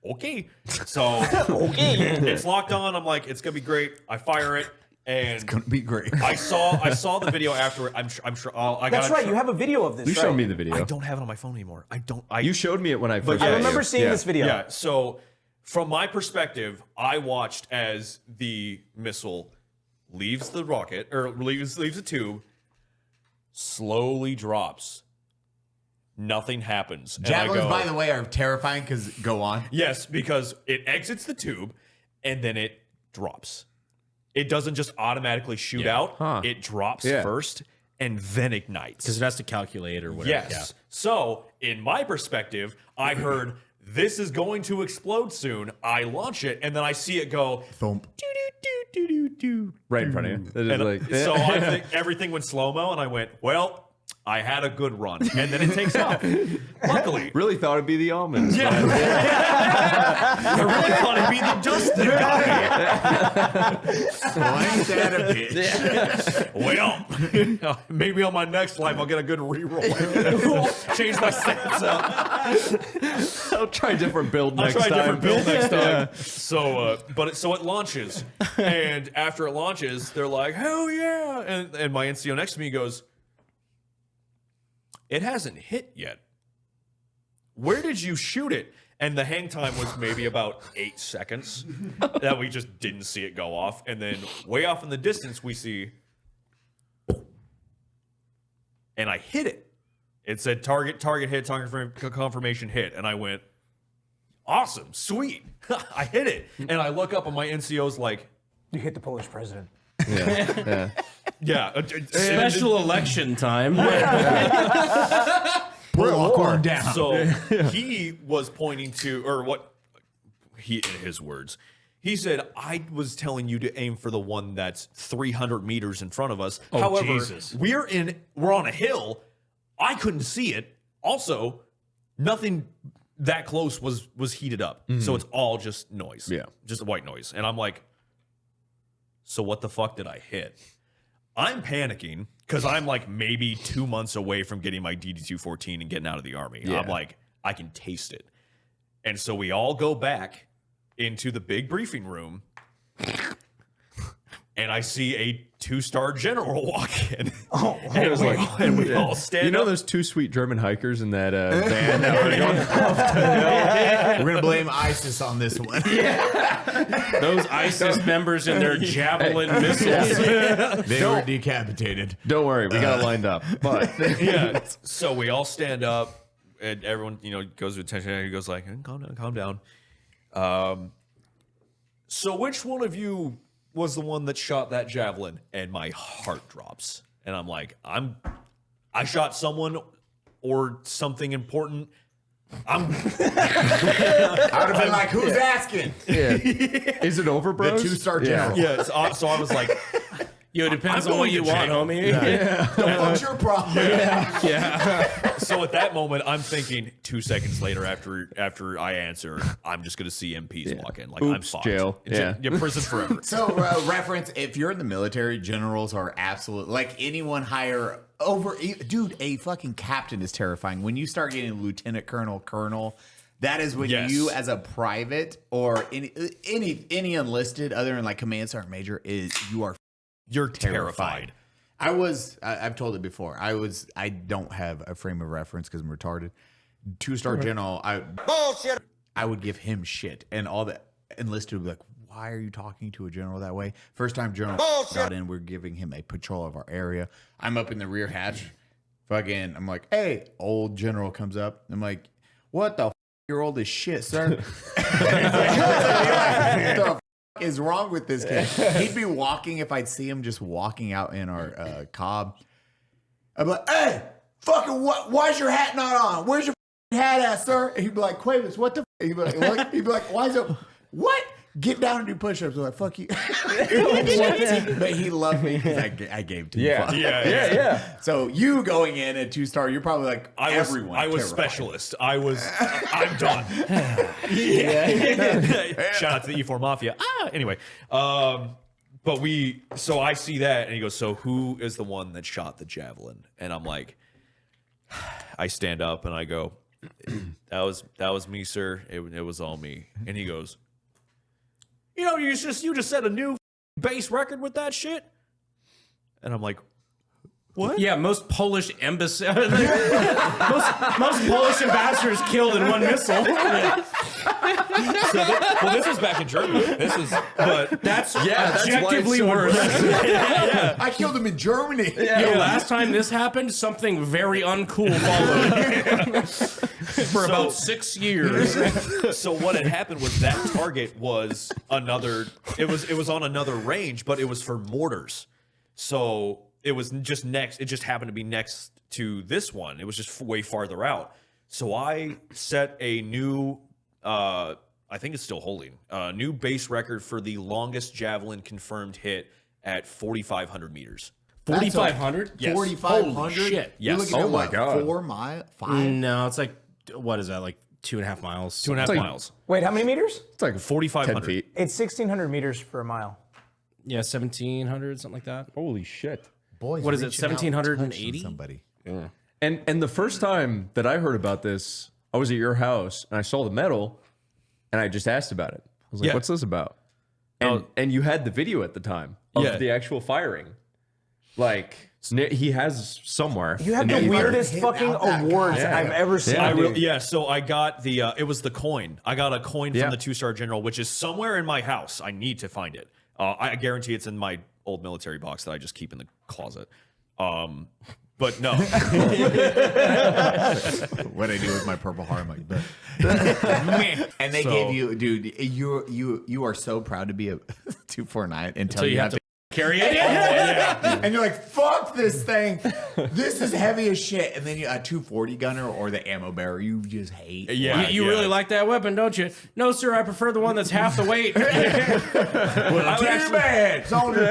S6: okay. So it's locked on. I'm like, it's gonna be great. I fire it, and
S7: It's gonna be great.
S6: I saw the video afterward. I'm sure.
S1: That's right. You have a video of this.
S5: You
S1: right?
S5: showed me the video.
S6: I don't have it on my phone anymore.
S5: You showed me it when I first.
S1: I
S5: met
S1: remember
S5: you.
S1: seeing
S5: Yeah.
S1: this video.
S6: Yeah. So from my perspective, I watched as the missile leaves the rocket or leaves the tube, slowly drops. Nothing happens. And
S3: Javelins,
S6: I go,
S3: by the way, are terrifying because go on.
S6: yes, because it exits the tube and then it drops. It doesn't just automatically shoot out. It drops first and then ignites.
S2: Because it has to calculate or whatever.
S6: Yes.
S2: Yeah.
S6: So, in my perspective, I heard this is going to explode soon. I launch it and then I see it go
S7: Thump.
S5: Right in front of you. That is
S6: And
S5: like,
S6: so I think everything went slow-mo and I went, well, I had a good run. And then it takes off. Luckily.
S5: really thought it'd be the almonds.
S6: Yeah. I really thought it'd be the Justin guy.
S3: Ain't that a bitch?
S6: Well, maybe on my next life I'll get a good reroll. Change my stats up.
S5: I'll try a different build
S6: I'll
S5: next
S6: try a
S5: time.
S6: different build next time. So, so it launches, and after it launches, they're like, "Hell yeah!" And my NCO next to me goes, "It hasn't hit yet. Where did you shoot it?" And the hang time was maybe about 8 seconds that we just didn't see it go off. And then way off in the distance, we see, and I hit it. It said target hit, target confirmation hit. And I went, awesome, sweet. I hit it. And I look up and my NCO's like,
S1: You hit the Polish president.
S6: yeah.
S2: Special election time.
S3: Pull one down.
S6: So he was pointing to, or what he, in his words, he said, I was telling you to aim for the one that's 300 meters in front of us.
S2: Oh,
S6: However,
S2: Jesus.
S6: we're on a hill. I couldn't see it. Also, nothing that close was heated up. So it's all just noise.
S5: Yeah.
S6: Just white noise. And I'm like, so what the fuck did I hit? I'm panicking because I'm like maybe 2 months away from getting my DD-214 and getting out of the Army.
S5: Yeah.
S6: I'm like, I can taste it. And so we all go back into the big briefing room and I see a 2-star general walk in. And we all stand
S5: You know
S6: up.
S5: those 2 sweet German hikers in that van that were going off the hill?
S3: We're going to blame ISIS on this one.
S2: Those ISIS members and their Javelin missiles.
S3: They were decapitated.
S5: Don't worry, we got it lined up. But
S6: Yeah. So we all stand up and everyone, goes to attention and he goes like, calm down. So which one of you was the one that shot that javelin? And my heart drops. And I'm like, I shot someone or something important.
S3: I would have been like, who's asking?
S5: is it over,
S3: The
S5: bros?
S3: 2-star general.
S6: Yeah. So I was like,
S2: It depends
S6: I'm
S2: on what
S6: going
S2: you
S6: to
S2: want,
S6: jail.
S2: homie.
S3: What's your problem?
S6: So at that moment, I'm thinking 2 seconds later after I answer, I'm just going to see MPs walk in. Like, I'm
S5: Oops,
S6: fucked.
S5: jail.
S6: Yeah, prison forever.
S3: So, reference, if you're in the military, generals are absolute, like anyone higher over, dude, a fucking captain is terrifying. When you start getting lieutenant colonel, that is when
S6: Yes.
S3: you as a private or any enlisted other than like command sergeant major
S6: You're terrified.
S3: I've told it before. I don't have a frame of reference because I'm retarded. 2-star general, I would give him shit. And all the enlisted would be like, why are you talking to a general that way? First time general got in, we're giving him a patrol of our area. I'm up in the rear hatch. I'm like, hey, old general comes up. I'm like, what the f***? You're old as shit, sir. What the f- is wrong with this kid? He'd be walking if I'd see him just walking out in our cob. I'm like, hey, fucking what? Why's your hat not on? Where's your hat at, sir? And he'd be like, Quavis, what the? He'd be like, what? He'd be like, why is it? What? Get down and do push-ups. I'm like, fuck you. But he loved me because I gave to him.
S6: Yeah.
S3: So you going in at 2-star, you're probably like
S6: I was
S3: terrified.
S6: specialist. I'm done. Shout out to the E4 Mafia. Anyway, so I see that and he goes, so who is the one that shot the javelin? And I'm like, I stand up and I go, that was me, sir. It was all me. And he goes, you just set a new base record with that shit. And I'm like, What?
S2: Yeah, most Polish embassy, most Polish ambassadors killed in one missile.
S6: Well, this is back in Germany. But
S2: that's
S5: that's
S2: objectively
S5: why it's so
S2: worse.
S7: I killed him in Germany.
S2: Yo, last time this happened, something very uncool followed for about 6 years.
S6: So what had happened was that target was another. It was on another range, but it was for mortars. So it was just next. It just happened to be next to this one. It was just way farther out. So I set a new. I think it's still holding a new base record for the longest javelin confirmed hit at 4,500 meters.
S2: 4,500?
S6: Yes.
S7: 4,500?
S2: Holy shit.
S7: You're
S2: Yes.
S7: looking at
S5: Oh my
S7: what,
S5: God.
S7: 4 miles? 5?
S2: No, it's like, what is that? Like 2.5 miles?
S6: 2.5 miles.
S1: Wait, how many meters?
S5: It's like
S6: 4,500
S5: 10 feet.
S1: It's 1,600 meters for a mile.
S2: Yeah, 1,700, something like that.
S5: Holy shit.
S7: Boys,
S2: What is it,
S7: reaching out and
S2: 1780?
S7: touching Somebody.
S5: And the first time that I heard about this, I was at your house and I saw the medal and I just asked about it. I was like,
S6: Yeah.
S5: what's this about? And you had the video at the time of
S6: Yeah.
S5: the actual firing. Like, he has somewhere.
S1: You have
S5: an
S1: the
S5: Eddie
S1: weirdest
S7: hit
S1: fucking
S7: out that
S1: awards
S5: guy.
S1: I've ever seen.
S5: Yeah.
S1: dude.
S6: So I got the, it was the coin. I got a coin
S5: Yeah.
S6: from the 2-star general, which is somewhere in my house. I need to find it. I guarantee it's in my old military box that I just keep in the closet. But no.
S7: What I do with my Purple Heart, I'm like, but. And they
S6: So-
S7: gave you, dude, you are so proud to be a 249 until
S2: So
S7: you have to.
S2: carry it?
S7: And you're like, fuck this thing. This is heavy as shit. And then you a 240 gunner or the ammo bearer, you just hate.
S6: Yeah.
S2: You really like that weapon, don't you? No, sir, I prefer the one that's half the weight.
S7: Bad. It's only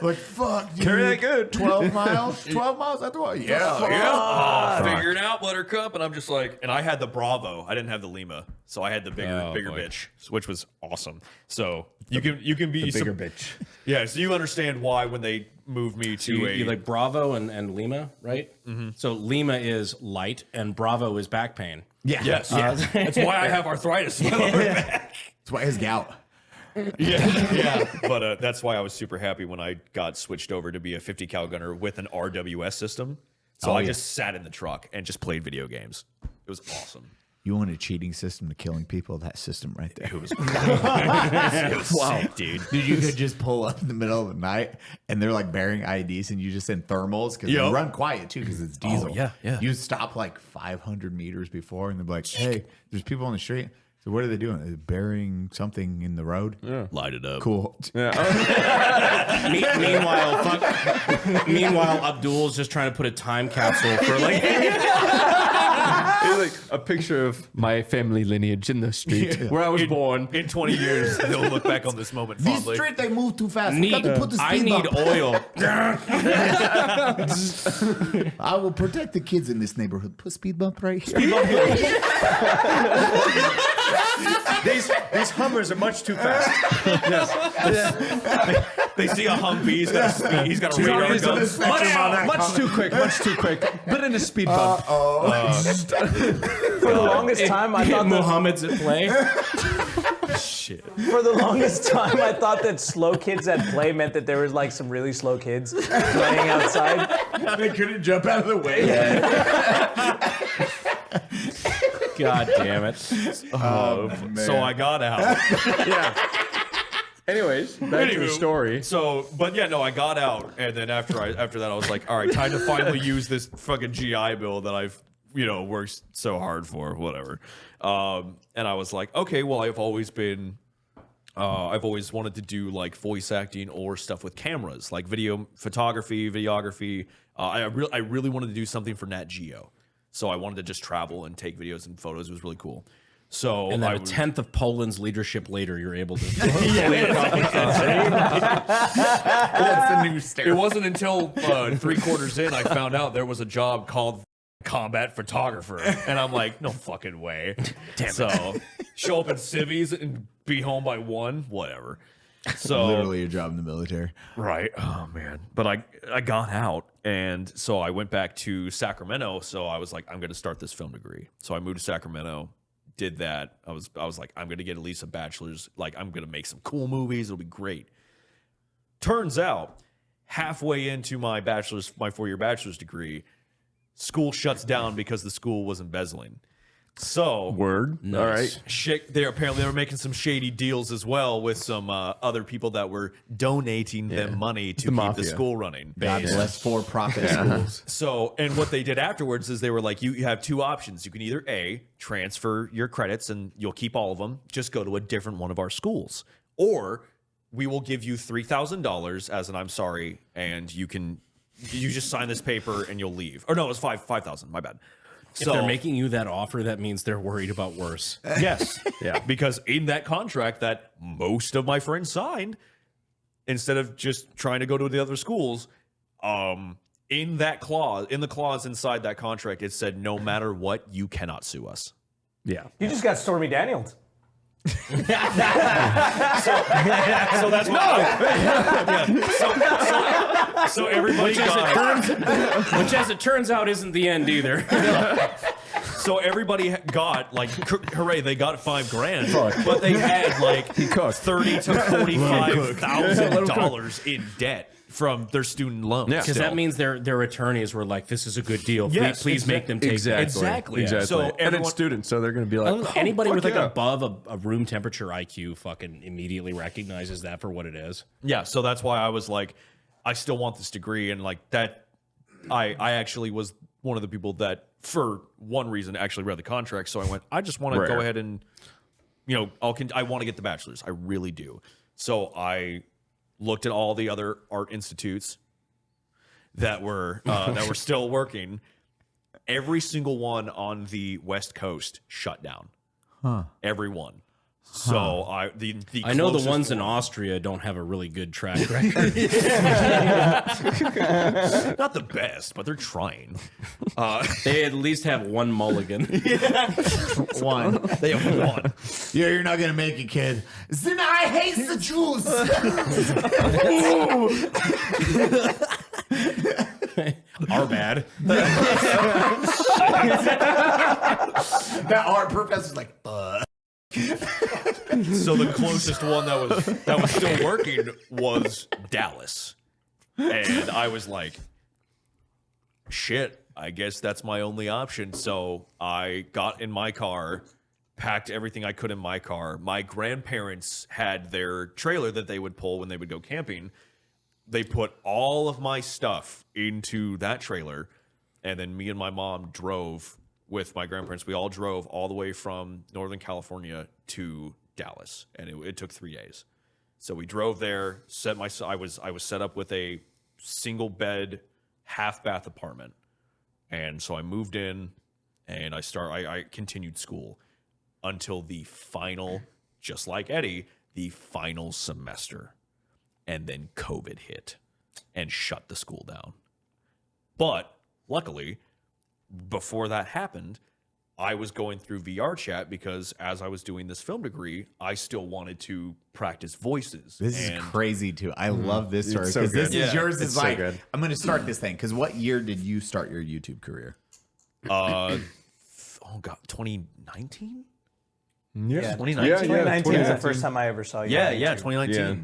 S7: like fuck. Dude.
S5: Carry that good.
S7: 12 miles. 12 miles. That's what. Yeah.
S6: Figure it out, Buttercup. And I'm just like, and I had the Bravo. I didn't have the Lima, so I had the bigger
S5: boy.
S6: bitch, which was awesome. So you can be
S5: bigger bitch.
S6: Yeah. So you understand why when they move me to
S2: You like Bravo and Lima, right? Mm-hmm. So Lima is light and Bravo is back pain.
S7: Yeah.
S6: Yes. That's why I have arthritis. in my lower back.
S7: That's why his gout.
S6: Yeah. But that's why I was super happy when I got switched over to be a 50 cal gunner with an RWS system. So I just sat in the truck and just played video games. It was awesome.
S7: You want a cheating system to killing people? That system right there.
S6: It was, it was sick, dude.
S7: Dude, you could just pull up in the middle of the night and they're like bearing IDs and you just send thermals because they run quiet too because it's diesel.
S6: yeah.
S7: You stop like 500 meters before and they're like, hey, there's people on the street. So what are they doing? They're burying something in the road? Yeah.
S6: Light it up.
S7: Cool.
S2: Meanwhile, Abdul's just trying to put a time capsule for like.
S5: It's like a picture of my family lineage in the street where I was born.
S6: In 20 years, they'll look back on this moment
S7: These
S6: fondly.
S7: street, they move too fast. We got to put the
S2: I
S7: speed
S2: need
S7: bump.
S2: oil.
S7: I will protect the kids in this neighborhood. Put speed bump right here.
S5: These Hummers are much too fast.
S6: They see a Humvee. He's got a radar gun.
S5: Much too quick. Put in a speed bump.
S1: For the longest time, I thought
S2: Muhammad's at play.
S1: For the longest time, I thought that slow kids at play meant that there was like some really slow kids playing outside.
S7: They couldn't jump out of the way.
S2: God damn it.
S6: So I got out.
S5: Anyways, back to the story.
S6: So, but yeah, no, I got out, and then after that, I was like, all right, time to finally use this fucking GI Bill that I've worked so hard for, whatever. And I was like, okay, well, I've always wanted to do like voice acting or stuff with cameras, like video photography, videography. I really wanted to do something for Nat Geo, so I wanted to just travel and take videos and photos. It was really cool. So
S2: And then a tenth of Poland's leadership later, you're able to.
S7: That's the new stare.
S6: It wasn't until 3/4 in I found out there was a job called combat photographer, and I'm like, no fucking way. Damn it. So show up in civvies and be home by 1, whatever. So
S7: Literally a job in the military.
S6: right, oh man. But I got out, and so I went back to Sacramento. So I was like, I'm going to start this film degree. So I moved to Sacramento. Did that. I was like, I'm gonna get at least a bachelor's. Like, I'm gonna make some cool movies. It'll be great. Turns out, halfway into my 4-year bachelor's degree, school shuts down because the school was embezzling. So
S5: word.
S2: Nice.
S5: All right.
S6: They were making some shady deals as well with some other people that were donating them money to keep the school running.
S3: God bless for-profit schools.
S6: So, and what they did afterwards is they were like, you have two options. You can either A, transfer your credits and you'll keep all of them, just go to a different one of our schools, or we will give you $3,000 as an I'm sorry, and you just sign this paper and you'll leave. Or no, it was 5,000. My bad.
S2: If they're making you that offer, that means they're worried about worse.
S6: Yes. Yeah. Because in that contract that most of my friends signed, instead of just trying to go to the other schools, in the clause inside that contract, it said, no matter what, you cannot sue us.
S5: Yeah.
S1: You just got Stormy Daniels.
S6: So that's so everybody
S2: which as it turns out isn't the end either.
S6: So everybody got like, hooray, they got $5,000, but they had like $30,000 to $45,000 in debt from their student loans.
S2: Yeah, because that means their attorneys were like, "This is a good deal.
S6: Yes,
S2: please make them take
S6: exactly.
S2: So
S5: and it's students, so they're going to be like,
S2: anybody with like above a room temperature IQ fucking immediately recognizes that for what it is.
S6: Yeah, so that's why I was like, I still want this degree, and like that, I actually was one of the people that, for one reason, actually read the contract. So I went, I just want to go ahead and, I want to get the bachelor's. I really do. So I looked at all the other art institutes that were still working. Every single one on the West Coast shut down. Every one. So I
S2: know the ones in Austria don't have a really good track record.
S6: Not the best, but they're trying.
S2: They at least have one mulligan.
S3: One.
S6: They have one.
S3: Yeah, you're not gonna make it, kid. Then I hate the Jews.
S2: Our bad.
S3: That art professor's like,
S6: So the closest one that was still working was Dallas, and I was like, shit, I guess that's my only option. So I got in my car, packed everything I could in my car. My grandparents had their trailer that they would pull when they would go camping. They put all of my stuff into that trailer, and then me and my mom drove with my grandparents. We all drove all the way from Northern California to Dallas, and it took 3 days. So we drove there. I was set up with a single bed, half bath apartment, and so I moved in, and I continued school until the final, just like Eddie, the final semester, and then COVID hit and shut the school down. But luckily, before that happened, I was going through VR chat because as I was doing this film degree, I still wanted to practice voices.
S3: This is crazy too. I love this story because this is yours. Is like, I'm going to start this thing. Because what year did you start your YouTube career?
S6: 2019.
S1: Yeah,
S6: 2019.
S1: 2019 is the first time I ever saw you.
S6: Yeah, 2019. Yeah.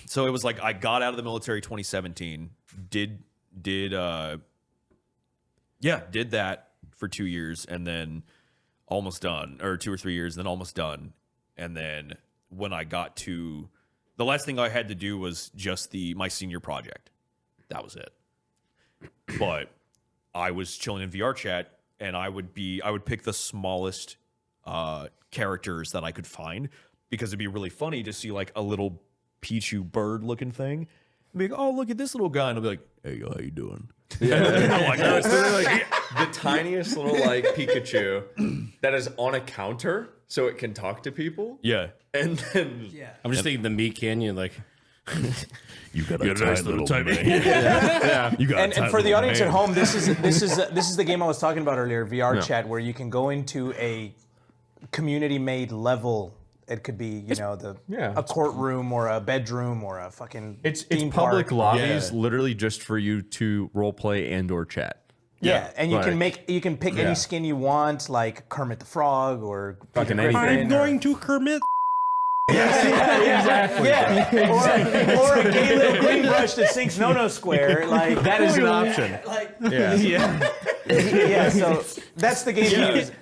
S6: So it was like I got out of the military 2017. Did that for 2 years and then almost done, or 2 or 3 years, then almost done. And then when I got to, the last thing I had to do was just my senior project. That was it. But I was chilling in VR chat, and I would pick the smallest characters that I could find, because it'd be really funny to see like a little Pichu bird looking thing. And be like, oh, look at this little guy. And I'll be like, hey, how you doing?
S5: Yeah. Like, no, it's literally like the tiniest little like Pikachu that is on a counter so it can talk to people.
S6: Yeah.
S5: And then
S2: I'm just thinking the Meat Canyon, like
S6: you got a nice little man.
S1: Yeah. You got and for the audience at home, this is the game I was talking about earlier, VR chat, where you can go into a community-made level. It could be, a courtroom or a bedroom or a fucking
S5: It's public lobbies, literally just for you to role play and or chat.
S1: Yeah, and you can pick any skin you want, like Kermit the Frog or
S5: fucking anything.
S2: I'm going to Kermit.
S1: Yeah,
S2: exactly.
S1: Yeah. Or a gay little green brush that sinks no square. Like
S2: That is an option.
S1: Like,
S2: Yeah.
S1: yeah. So that's the game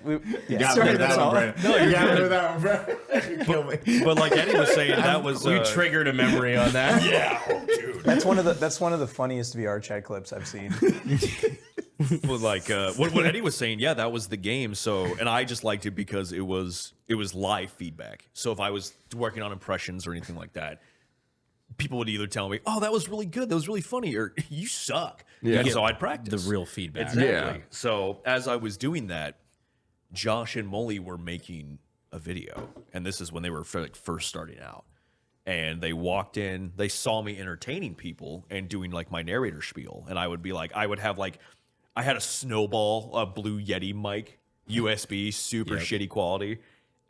S1: we use.
S3: Sorry, that's all.
S6: No, you're
S3: Yeah,
S6: good.
S3: that one, bro. Kill me.
S6: But like Eddie was saying, that was
S2: You triggered a memory on that.
S6: yeah, oh, dude.
S1: That's one of the funniest VR chat clips I've seen.
S6: Well, like what Eddie was saying, yeah, that was the game. So, and I just liked it because it was live feedback. So if I was working on impressions or anything like that, people would either tell me, "Oh, that was really good. That was really funny," or "You suck."
S5: Yeah.
S6: And so I'd practice
S2: The real feedback.
S6: Exactly.
S5: Yeah.
S6: So as I was doing that, Josh and Molly were making a video, and this is when they were first starting out. And they walked in, they saw me entertaining people and doing like my narrator spiel, and I would be like, I had a Snowball, a Blue Yeti mic, USB, super shitty quality,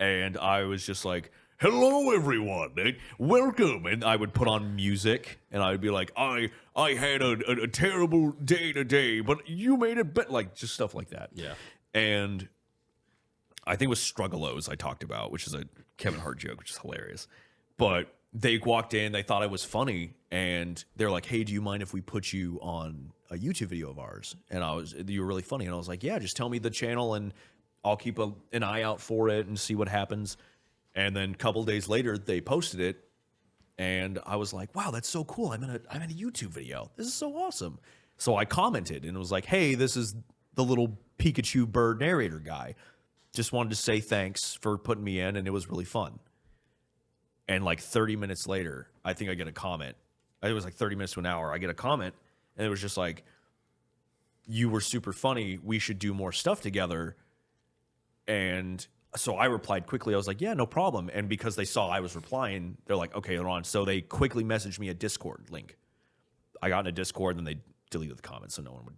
S6: and I was just like, "Hello, everyone, and welcome." And I would put on music, and I would be like, I had a terrible day today, but you made it better," like just stuff like that.
S2: Yeah.
S6: And I think it was Struggalos I talked about, which is a Kevin Hart joke, which is hilarious. But they walked in, they thought it was funny, and they're like, "Hey, do you mind if we put you on a YouTube video of ours?" And you were really funny. And I was like, "Yeah, just tell me the channel and I'll keep an eye out for it and see what happens." And then a couple days later, they posted it, and I was like, "Wow, that's so cool! I'm in a YouTube video. This is so awesome." So I commented and it was like, "Hey, this is the little Pikachu bird narrator guy. Just wanted to say thanks for putting me in, and it was really fun." And like 30 minutes later, I think I get a comment. It was like 30 minutes to an hour. I get a comment, and it was just like, "You were super funny. We should do more stuff together." And so I replied quickly. I was like, "Yeah, no problem." And because they saw I was replying, they're like, "Okay, they're on." So they quickly messaged me a Discord link. I got in a Discord, and they deleted the comments so no one would,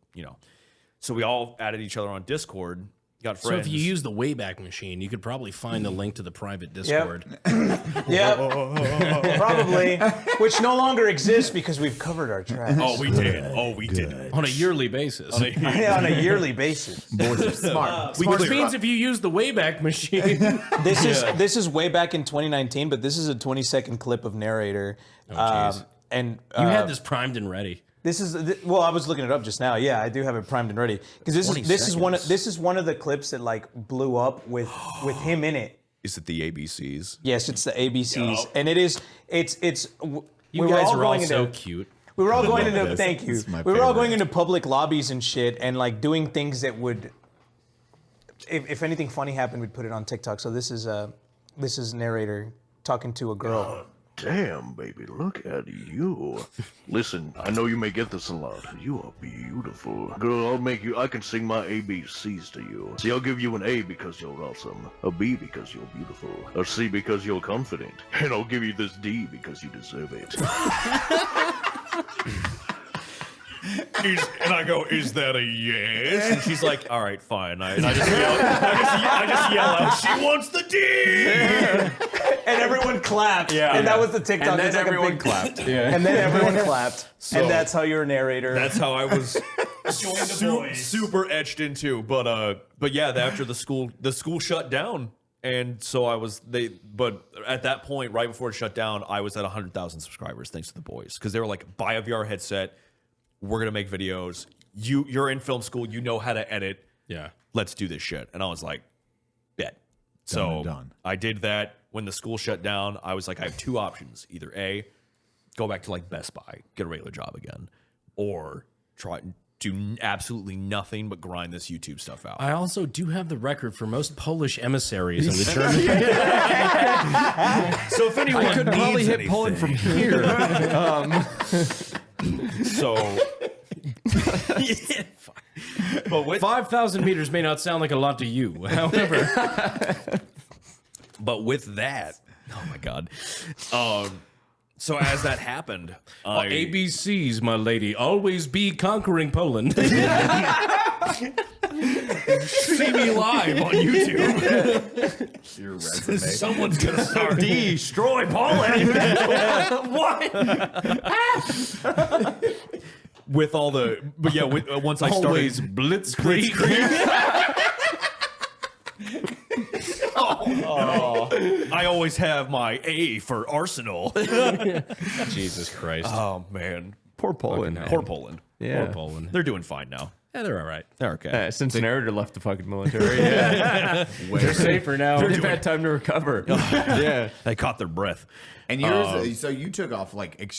S6: So we all added each other on Discord, got
S2: So
S6: friends.
S2: if you use the Wayback Machine, you could probably find the link to the private Discord.
S1: Yep. Probably. Which no longer exists because we've covered our tracks.
S6: Oh, we did. Oh, we did.
S2: On a yearly basis.
S1: Yeah, on a yearly basis.
S9: Smart.
S2: Which means if you use the Wayback Machine.
S1: This is way back in 2019, but this is a 20-second clip of Narrator. And
S2: You had this primed and ready.
S1: This is well, I was looking it up just now. Yeah, I do have it primed and ready because this is one of the clips that like blew up with him in it.
S6: Is it the ABCs?
S1: Yes, it's the ABCs, and it's.
S2: You guys are all so cute.
S1: We were all going into thank you. We were all going into public lobbies and shit, and like doing things that would. If anything funny happened, we'd put it on TikTok. So this is Narrator talking to a girl.
S14: Damn, baby, look at you. Listen, I know you may get this a lot. You are beautiful. Girl, I can sing my ABCs to you. See, I'll give you an A because you're awesome, a B because you're beautiful, a C because you're confident, and I'll give you this D because you deserve it.
S6: And I go, "Is that a yes?" And she's like, "All right, fine." I just yell out, "She wants the D!"
S1: And everyone clapped. Yeah. And that was the TikTok.
S5: And then
S1: it's like
S5: everyone
S1: a big
S5: clapped.
S1: Yeah. And then everyone clapped.
S6: So-
S1: and that's how you're a narrator.
S6: That's how I was super etched into. But yeah, after the school shut down, and so but at that point, right before it shut down, I was at 100,000 subscribers thanks to the boys, because they were like, "Buy a VR headset. We're gonna make videos. You're in film school. You know how to edit.
S2: Yeah,
S6: let's do this shit." And I was like, "Bet." So
S7: done.
S6: I did that. When the school shut down, I was like, I have two options: either A, go back to like Best Buy, get a regular job again, or try and do absolutely nothing but grind this YouTube stuff out.
S2: I also do have the record for most Polish emissaries in the German.
S6: So if anyone
S5: I could probably
S6: needs
S5: hit Poland from
S6: anything-
S5: here.
S6: So, but with
S2: 5,000 meters may not sound like a lot to you. However,
S6: but with that, oh my god. So as that happened,
S2: ABCs, my lady, always be conquering Poland.
S6: see me live on YouTube.
S3: Your resume.
S6: Someone's gonna start.
S2: Destroy Poland.
S6: What? With all the, but yeah, once I started,
S2: Always blitzkrieg.
S6: Oh I always have my A for Arsenal.
S2: Jesus Christ.
S6: Oh man,
S5: Poor Poland.
S6: poor Poland.
S5: Yeah.
S2: Poor Poland.
S6: They're doing fine now.
S2: Yeah, they're all right.
S6: They're okay.
S5: Since Narrator left the fucking military, they're safer now. They've had time to recover. Yeah.
S6: They caught their breath.
S7: And yours, so you took off like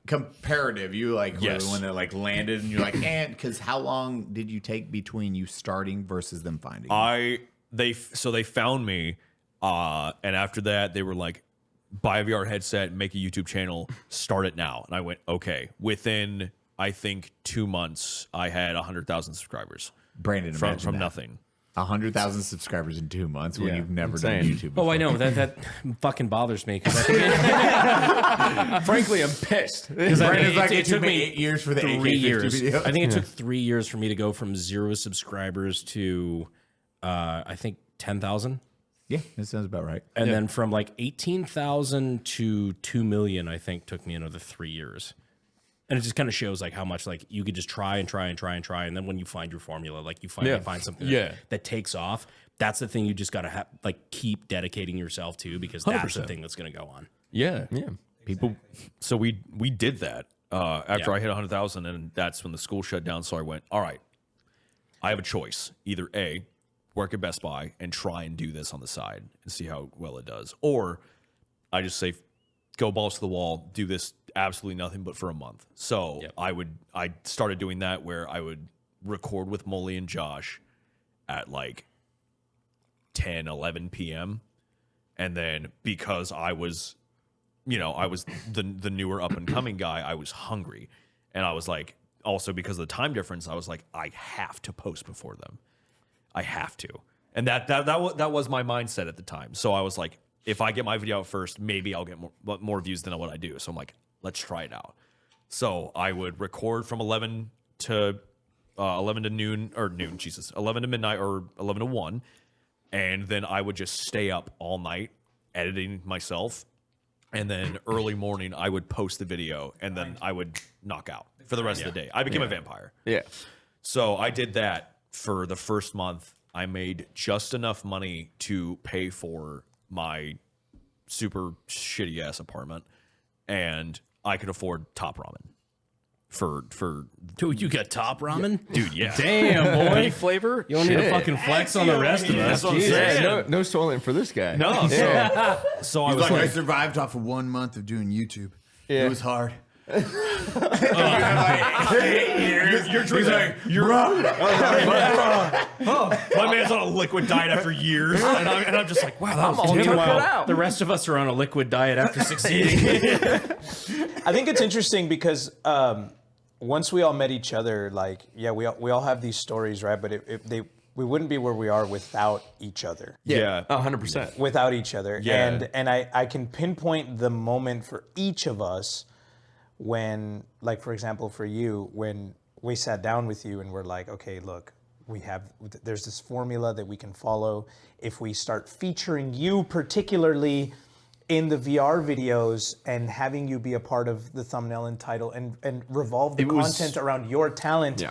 S7: comparative. You like
S6: Yes.
S7: really when it like landed, and you're like, and because how long did you take between you starting versus them finding you?
S6: They found me, and after that they were like, buy a VR headset, make a YouTube channel, start it now. And I went, okay. Within I think 2 months, I had 100,000 subscribers.
S7: Brandon,
S6: from nothing.
S7: 100,000 subscribers in 2 months when you've never
S5: insane.
S7: done YouTube before.
S2: Oh, I know that fucking bothers me.
S5: Frankly, I'm pissed.
S7: Brandon's like,
S2: it took me
S7: 8 years for the
S2: 3
S7: AK-50
S2: years.
S7: video.
S2: I think it took 3 years for me to go from 0 subscribers to, I think 10,000.
S7: Yeah, that sounds about right.
S2: And then from like 18,000 to 2 million, I think took me another 3 years. And it just kind of shows like how much like you could just try and try and try and try, and then when you find your formula, like you finally find something that takes off. That's the thing you just got to like keep dedicating yourself to, because that's the thing that's going to go on.
S5: Yeah.
S6: People. So we did that after I hit 100,000, and that's when the school shut down. So I went, all right, I have a choice: either A, work at Best Buy and try and do this on the side and see how well it does, or I just say, go balls to the wall, do this absolutely nothing but for a month. So I started doing that, where I would record with Molly and Josh at like 10, 11 p.m. And then because I was, I was the newer up and coming guy, I was hungry. And I was like, also because of the time difference, I was like, I have to post before them. I have to. And that was my mindset at the time. So I was like, if I get my video out first, maybe I'll get more views than what I do. So I'm like, let's try it out. So I would record from 11 to noon, 11 to midnight or 11 to 1. And then I would just stay up all night editing myself. And then early morning, I would post the video, and then I would knock out for the rest of the day. I became a vampire.
S5: Yeah.
S6: So I did that for the first month. I made just enough money to pay for my super shitty ass apartment, and I could afford Top Ramen for
S2: Dude, you got Top Ramen?
S6: Dude, yeah.
S2: Damn, boy.
S5: Beef flavor?
S2: You don't need to fucking flex on the rest of us.
S6: That's what I'm saying.
S5: No soiling for this guy.
S6: No, so I was
S7: Like, I
S6: like,
S7: survived off of 1 month of doing YouTube.
S5: Yeah.
S7: It was hard.
S6: you're drinking. My man's on a liquid diet after years, and I'm just like, wow, that was
S5: all
S6: terrible.
S2: Meanwhile, the rest of us are on a liquid diet after succeeding.
S1: I think it's interesting because once we all met each other, like, we all have these stories, right? But we wouldn't be where we are without each other.
S6: Yeah,
S5: 100%.
S1: Without each other.
S6: Yeah.
S1: And I can pinpoint the moment for each of us when, like, for example, for you, when we sat down with you and we're like, okay, look, there's this formula that we can follow. If we start featuring you particularly in the VR videos and having you be a part of the thumbnail and title and revolve the content around your talent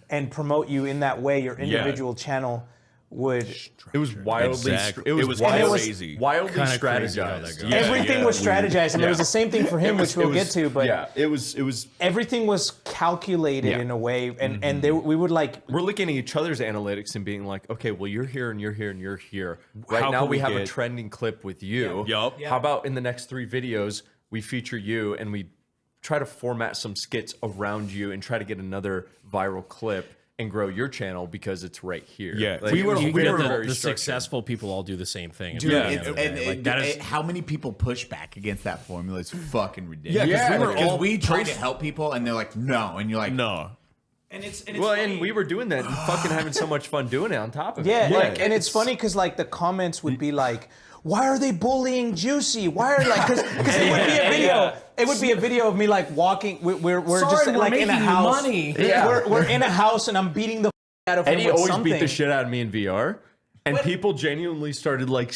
S1: and promote you in that way, your individual channel would...
S5: It was wildly,
S6: Exactly. It was crazy.
S5: wildly
S2: Kinda crazy how
S5: strategized.
S2: that goes.
S1: everything was strategized, and it was the same thing for him, which we'll get to, but
S5: it was
S1: everything was calculated in a way, and we would like...
S5: We're looking at each other's analytics and being like, okay, well, you're here and you're here and you're here. Right
S6: How
S5: now
S6: can
S5: we
S6: we
S5: have a
S6: get-
S5: trending clip with you.
S6: Yup.
S5: How about in the next 3 videos, we feature you and we try to format some skits around you and try to get another viral clip and grow your channel because it's right here.
S6: Yeah.
S5: Like,
S6: We were-
S2: You
S5: we
S2: get
S5: were
S2: the
S5: very structured.
S2: successful people all do the same thing.
S7: Dude,
S2: Like, that is...
S7: how many people push back against that formula is fucking ridiculous.
S5: Yeah,
S7: because we try to help people and they're like, no. And you're like,
S6: No.
S12: And it's
S5: Well,
S12: funny.
S5: and we were doing that and fucking having so much fun doing it on top of it.
S1: Yeah, like, and it's funny because like the comments would be like, "Why are they bullying Juicy? Why are like?" Because it would be a video. It would be a video of me like walking. We're just like in a house.
S2: money.
S1: We're in a house and I'm beating the out of him
S5: Eddie
S1: with
S5: always
S1: something.
S5: beat the shit out of me in VR. And people genuinely started like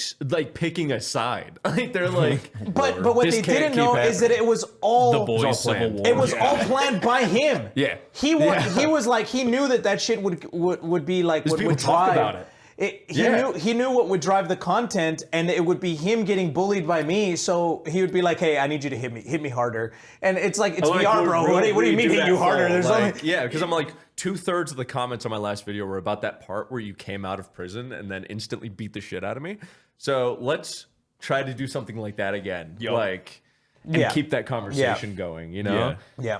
S5: picking a side. Like they're like,
S1: But what
S5: this
S1: they
S5: can't
S1: didn't
S5: keep
S1: know is that
S5: happening.
S1: it was all
S2: The boys' civil war.
S1: It was all planned by him.
S5: Yeah.
S1: He was like he knew that shit would be like would
S5: people talk
S1: drive.
S5: about it.
S1: He knew what would drive the content, and it would be him getting bullied by me. So he would be like, "Hey, I need you to hit me harder." And it's like, it's VR, bro. What do you mean hit you harder? There's only
S5: because I'm like 2/3 of the comments on my last video were about that part where you came out of prison and then instantly beat the shit out of me. So let's try to do something like that again, and keep that conversation going. You know?
S1: Yeah.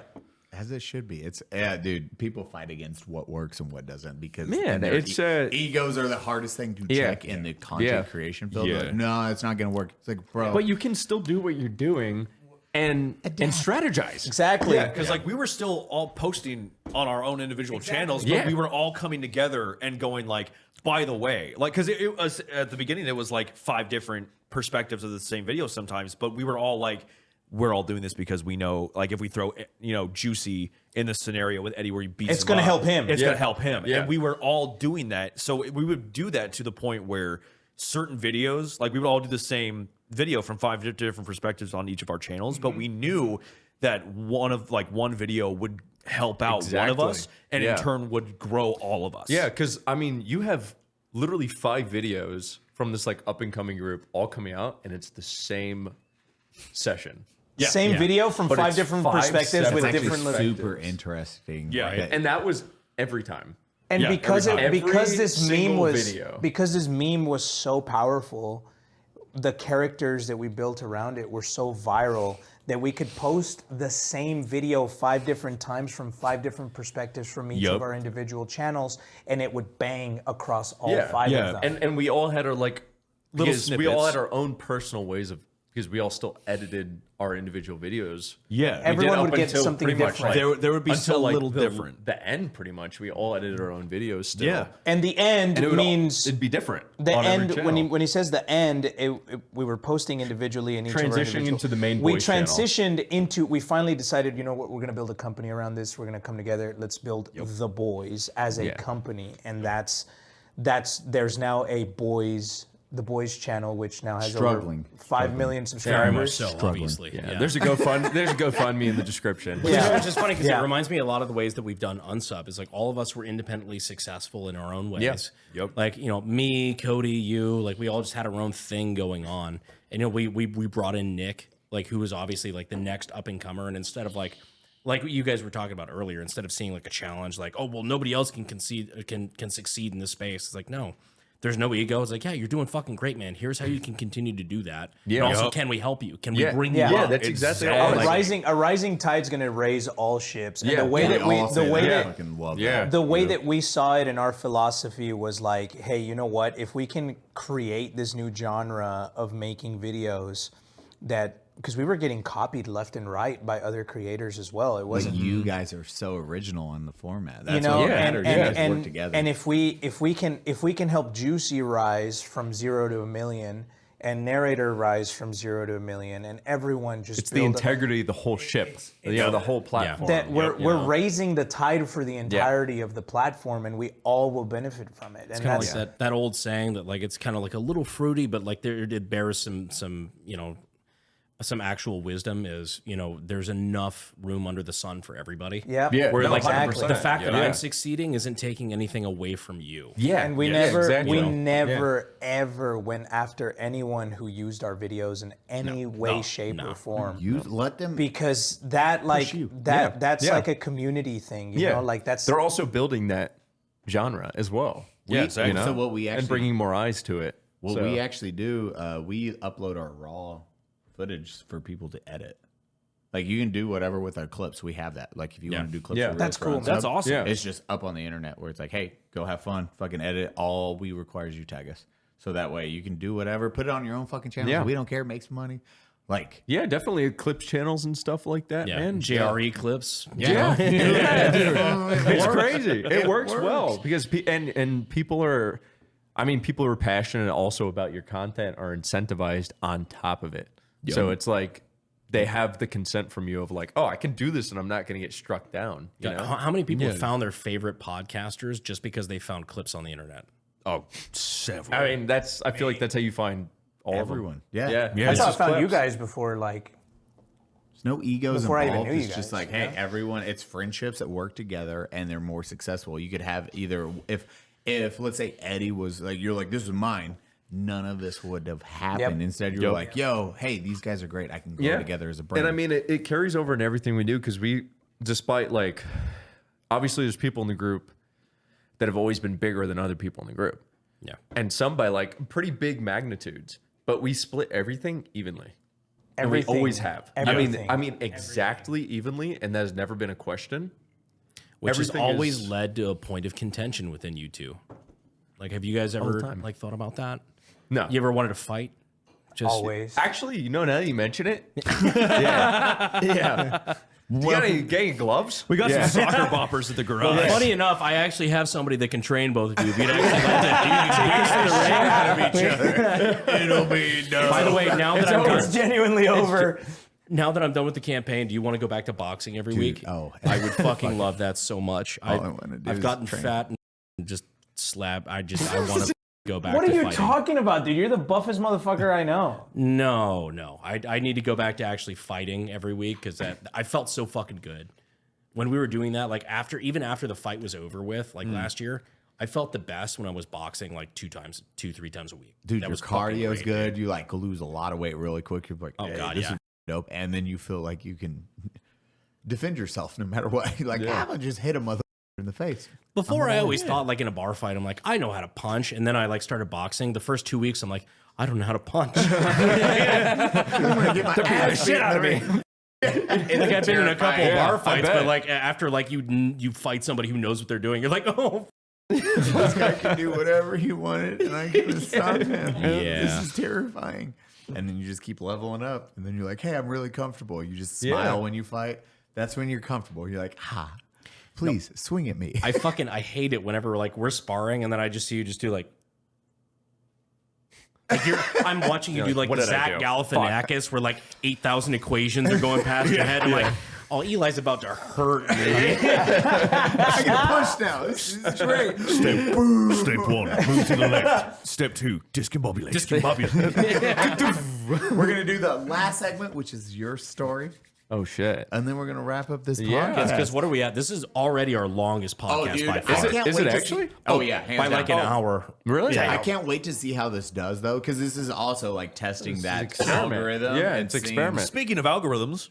S7: As it should be. It's dude. People fight against what works and what doesn't because
S5: it's
S7: egos are the hardest thing to check in the content creation field. Like, no, it's not going to work. It's like, bro,
S5: but you can still do what you're doing and strategize.
S1: Exactly.
S6: Yeah, because like we were still all posting on our own individual channels, but we were all coming together and going like, by the way, like because it was at the beginning, it was like 5 different perspectives of the same video sometimes, but we were all like, we're all doing this because we know, like, if we throw, Juicy in the scenario with Eddie where he beats
S1: it's going to help him.
S6: It's going to help him. Yeah. And we were all doing that. So we would do that to the point where certain videos, like we would all do the same video from 5 different perspectives on each of our channels, but we knew that one video would help out one of us and in turn would grow all of us.
S5: Yeah, because, I mean, you have literally 5 videos from this, like, up-and-coming group all coming out, and it's the same session.
S1: Same video from 5 different perspectives with different
S7: super interesting.
S5: Yeah, right? And that was every time.
S1: And because this meme was so powerful, the characters that we built around it were so viral that we could post the same video 5 different times from 5 different perspectives from each of our individual channels, and it would bang across all 5 of them.
S5: And we all had our little
S6: snippets.
S5: We all had our own personal ways of, because we all still edited our individual videos.
S6: Yeah,
S1: everyone would get something different.
S6: There would be so little different.
S5: The end, pretty much, we all edited our own videos still.
S6: Yeah,
S1: and the end means
S5: it'd be different.
S1: The end, when he says the end, we were posting individually in each
S5: transitioning into the main.
S1: We transitioned into. We finally decided, you know what, we're going to build a company around this. We're going to come together. Let's build the boys as a company, and that's there's now a the boys channel, which now has over 5 million subscribers.
S2: Very much so, obviously.
S5: Yeah. There's a GoFundMe in the description.
S2: Which is funny because it reminds me a lot of the ways that we've done Unsub. Is like all of us were independently successful in our own ways.
S5: Yep.
S2: Like, me, Cody, you, like we all just had our own thing going on. And we brought in Nick, like who was obviously like the next up and comer, and instead of like what you guys were talking about earlier, instead of seeing like a challenge like, oh well, nobody else can succeed in this space. It's like, no. There's no ego. It's like, yeah, you're doing fucking great, man. Here's how you can continue to do that. Yeah. And also, can we help you? Can we bring you up?
S5: Yeah, that's exactly.
S1: A rising tide's going to raise all ships. And the way that we saw it in our philosophy was like, hey, you know what? If we can create this new genre of making videos because we were getting copied left and right by other creators as well. It wasn't
S7: you guys are so original in the format. That's
S1: what matters. You guys work together. And if we can help Juicy rise from 0 to 1 million, and Narrator rise from 0 to 1 million, and everyone just
S5: it's the integrity of the whole ship, the whole platform.
S1: That we're raising the tide for the entirety of the platform, and we all will benefit from it.
S2: It's kind of like that old saying that like it's kind of like a little fruity, but like it bears some actual wisdom is, there's enough room under the sun for everybody.
S1: Yeah.
S2: Where
S1: no,
S2: like
S1: exactly.
S2: the fact that I'm succeeding isn't taking anything away from you.
S1: Yeah. And we never ever went after anyone who used our videos in any way, shape, or form.
S7: Let them,
S1: because that's like a community thing. You know, like
S5: they're also building that genre as well.
S7: Yeah, exactly. So what we actually,
S5: and bringing more eyes to it.
S7: What we actually do, we upload our raw footage for people to edit. Like you can do whatever with our clips. We have that. Like if you want to do clips,
S1: that's cool.
S2: That's awesome.
S7: Yeah. It's just up on the internet where it's like, hey, go have fun, fucking edit. All we require is you tag us, so that way you can do whatever, put it on your own fucking channel. Yeah. We don't care, make some money. Like
S5: definitely clips channels and stuff like that.
S2: Yeah,
S5: man.
S2: JRE clips.
S5: Yeah, it's crazy. It works well because people are. I mean, people who are passionate also about your content are incentivized on top of it. Yep. So it's like they have the consent from you of like, oh, I can do this and I'm not going to get struck down. You know?
S2: How many people have found their favorite podcasters just because they found clips on the internet?
S5: Oh, several. I mean, I feel like that's how you find everyone.
S1: Yeah. That's how I found you guys before. Like,
S7: there's no egos
S1: before
S7: involved.
S1: I even knew you
S7: it's
S1: guys,
S7: just like, hey, everyone. It's friendships that work together and they're more successful. You could have either if if let's say Eddie was like, you're like, this is mine, none of this would have happened.
S1: Yep.
S7: Instead, you're like, yo, hey, these guys are great. I can grow together as a brand.
S5: And I mean, it carries over in everything we do because we, despite like, obviously there's people in the group that have always been bigger than other people in the group.
S2: Yeah.
S5: And some by like pretty big magnitudes, but we split everything evenly.
S1: Everything.
S5: And we always have.
S1: Everything.
S5: I mean exactly evenly, and that has never been a question.
S2: Which has
S5: Everything
S2: always
S5: is-
S2: led to a point of contention within you two. Like, have you guys ever
S5: time.
S2: like thought about that?
S5: No.
S2: You ever wanted to fight? Just
S1: Always.
S5: Actually, you know, now that you mention it, yeah. You got any gloves?
S6: We got some soccer boppers at the garage.
S2: Funny enough, I actually have somebody that can train both of you. If you'd actually like to take us to the ring.
S6: Out of each other. It'll be no.
S2: By the way, now that I'm
S1: It's
S2: done,
S1: genuinely over.
S2: now that I'm done with the campaign, do you want to go back to boxing every week?
S7: oh.
S2: I would fucking love that so much.
S7: All I wanna do
S2: I've
S7: is
S2: gotten
S7: train.
S2: fat and just slab. I want to go back.
S1: What
S2: to
S1: are you
S2: fighting.
S1: talking about, dude? You're the buffest motherfucker I know.
S2: No. I need to go back to actually fighting every week because I felt so fucking good when we were doing that. Like even after the fight was over with, like last year, I felt the best when I was boxing like 3 times a week.
S7: Dude,
S2: that
S7: your
S2: was fucking
S7: cardio is
S2: great,
S7: good.
S2: dude.
S7: You like lose a lot of weight really quick. You're like,
S2: Oh,
S7: hey,
S2: God,
S7: this
S2: yeah.
S7: is dope. And then you feel like you can defend yourself no matter what. You're like, I'm gonna just hit a mother in the face.
S2: Before, I always thought, like, in a bar fight, I'm like, I know how to punch. And then I, like, started boxing. The first 2 weeks, I'm like, I don't know how to punch.
S7: I'm gonna get my ass beat out of me.
S2: Like, I've been in a couple of bar fights, but, like, after, like, you fight somebody who knows what they're doing, you're like, oh.
S7: This guy can do whatever he wanted, and I can stop him.
S2: Yeah.
S7: This is terrifying. And then you just keep leveling up, and then you're like, hey, I'm really comfortable. You just smile when you fight. That's when you're comfortable. You're like, please swing at me.
S2: I hate it whenever, like, we're sparring, and then I just see you just do, like I'm watching you do, like,
S5: what did I
S2: Zach
S5: do?
S2: Galifianakis, where, like, 8,000 equations are going past your head. I'm like, oh, Eli's about to hurt me.
S7: I get punched now. This is great.
S6: Step 1, move to the left. Step 2, discombobulate.
S7: We're going to do the last segment, which is your story.
S5: Oh shit!
S7: And then we're going to wrap up this
S5: Yeah.
S7: podcast.
S2: Because what are we at? This is already our longest podcast by far.
S5: Is it actually?
S7: Oh, yeah. Hands
S2: By
S7: down.
S2: like an hour.
S5: Really?
S2: Yeah.
S7: I can't wait to see how this does, though, because this is also like testing that
S5: experiment.
S7: algorithm.
S5: Yeah,
S7: and
S5: it's
S7: seeing-
S5: experiment.
S6: Speaking of algorithms,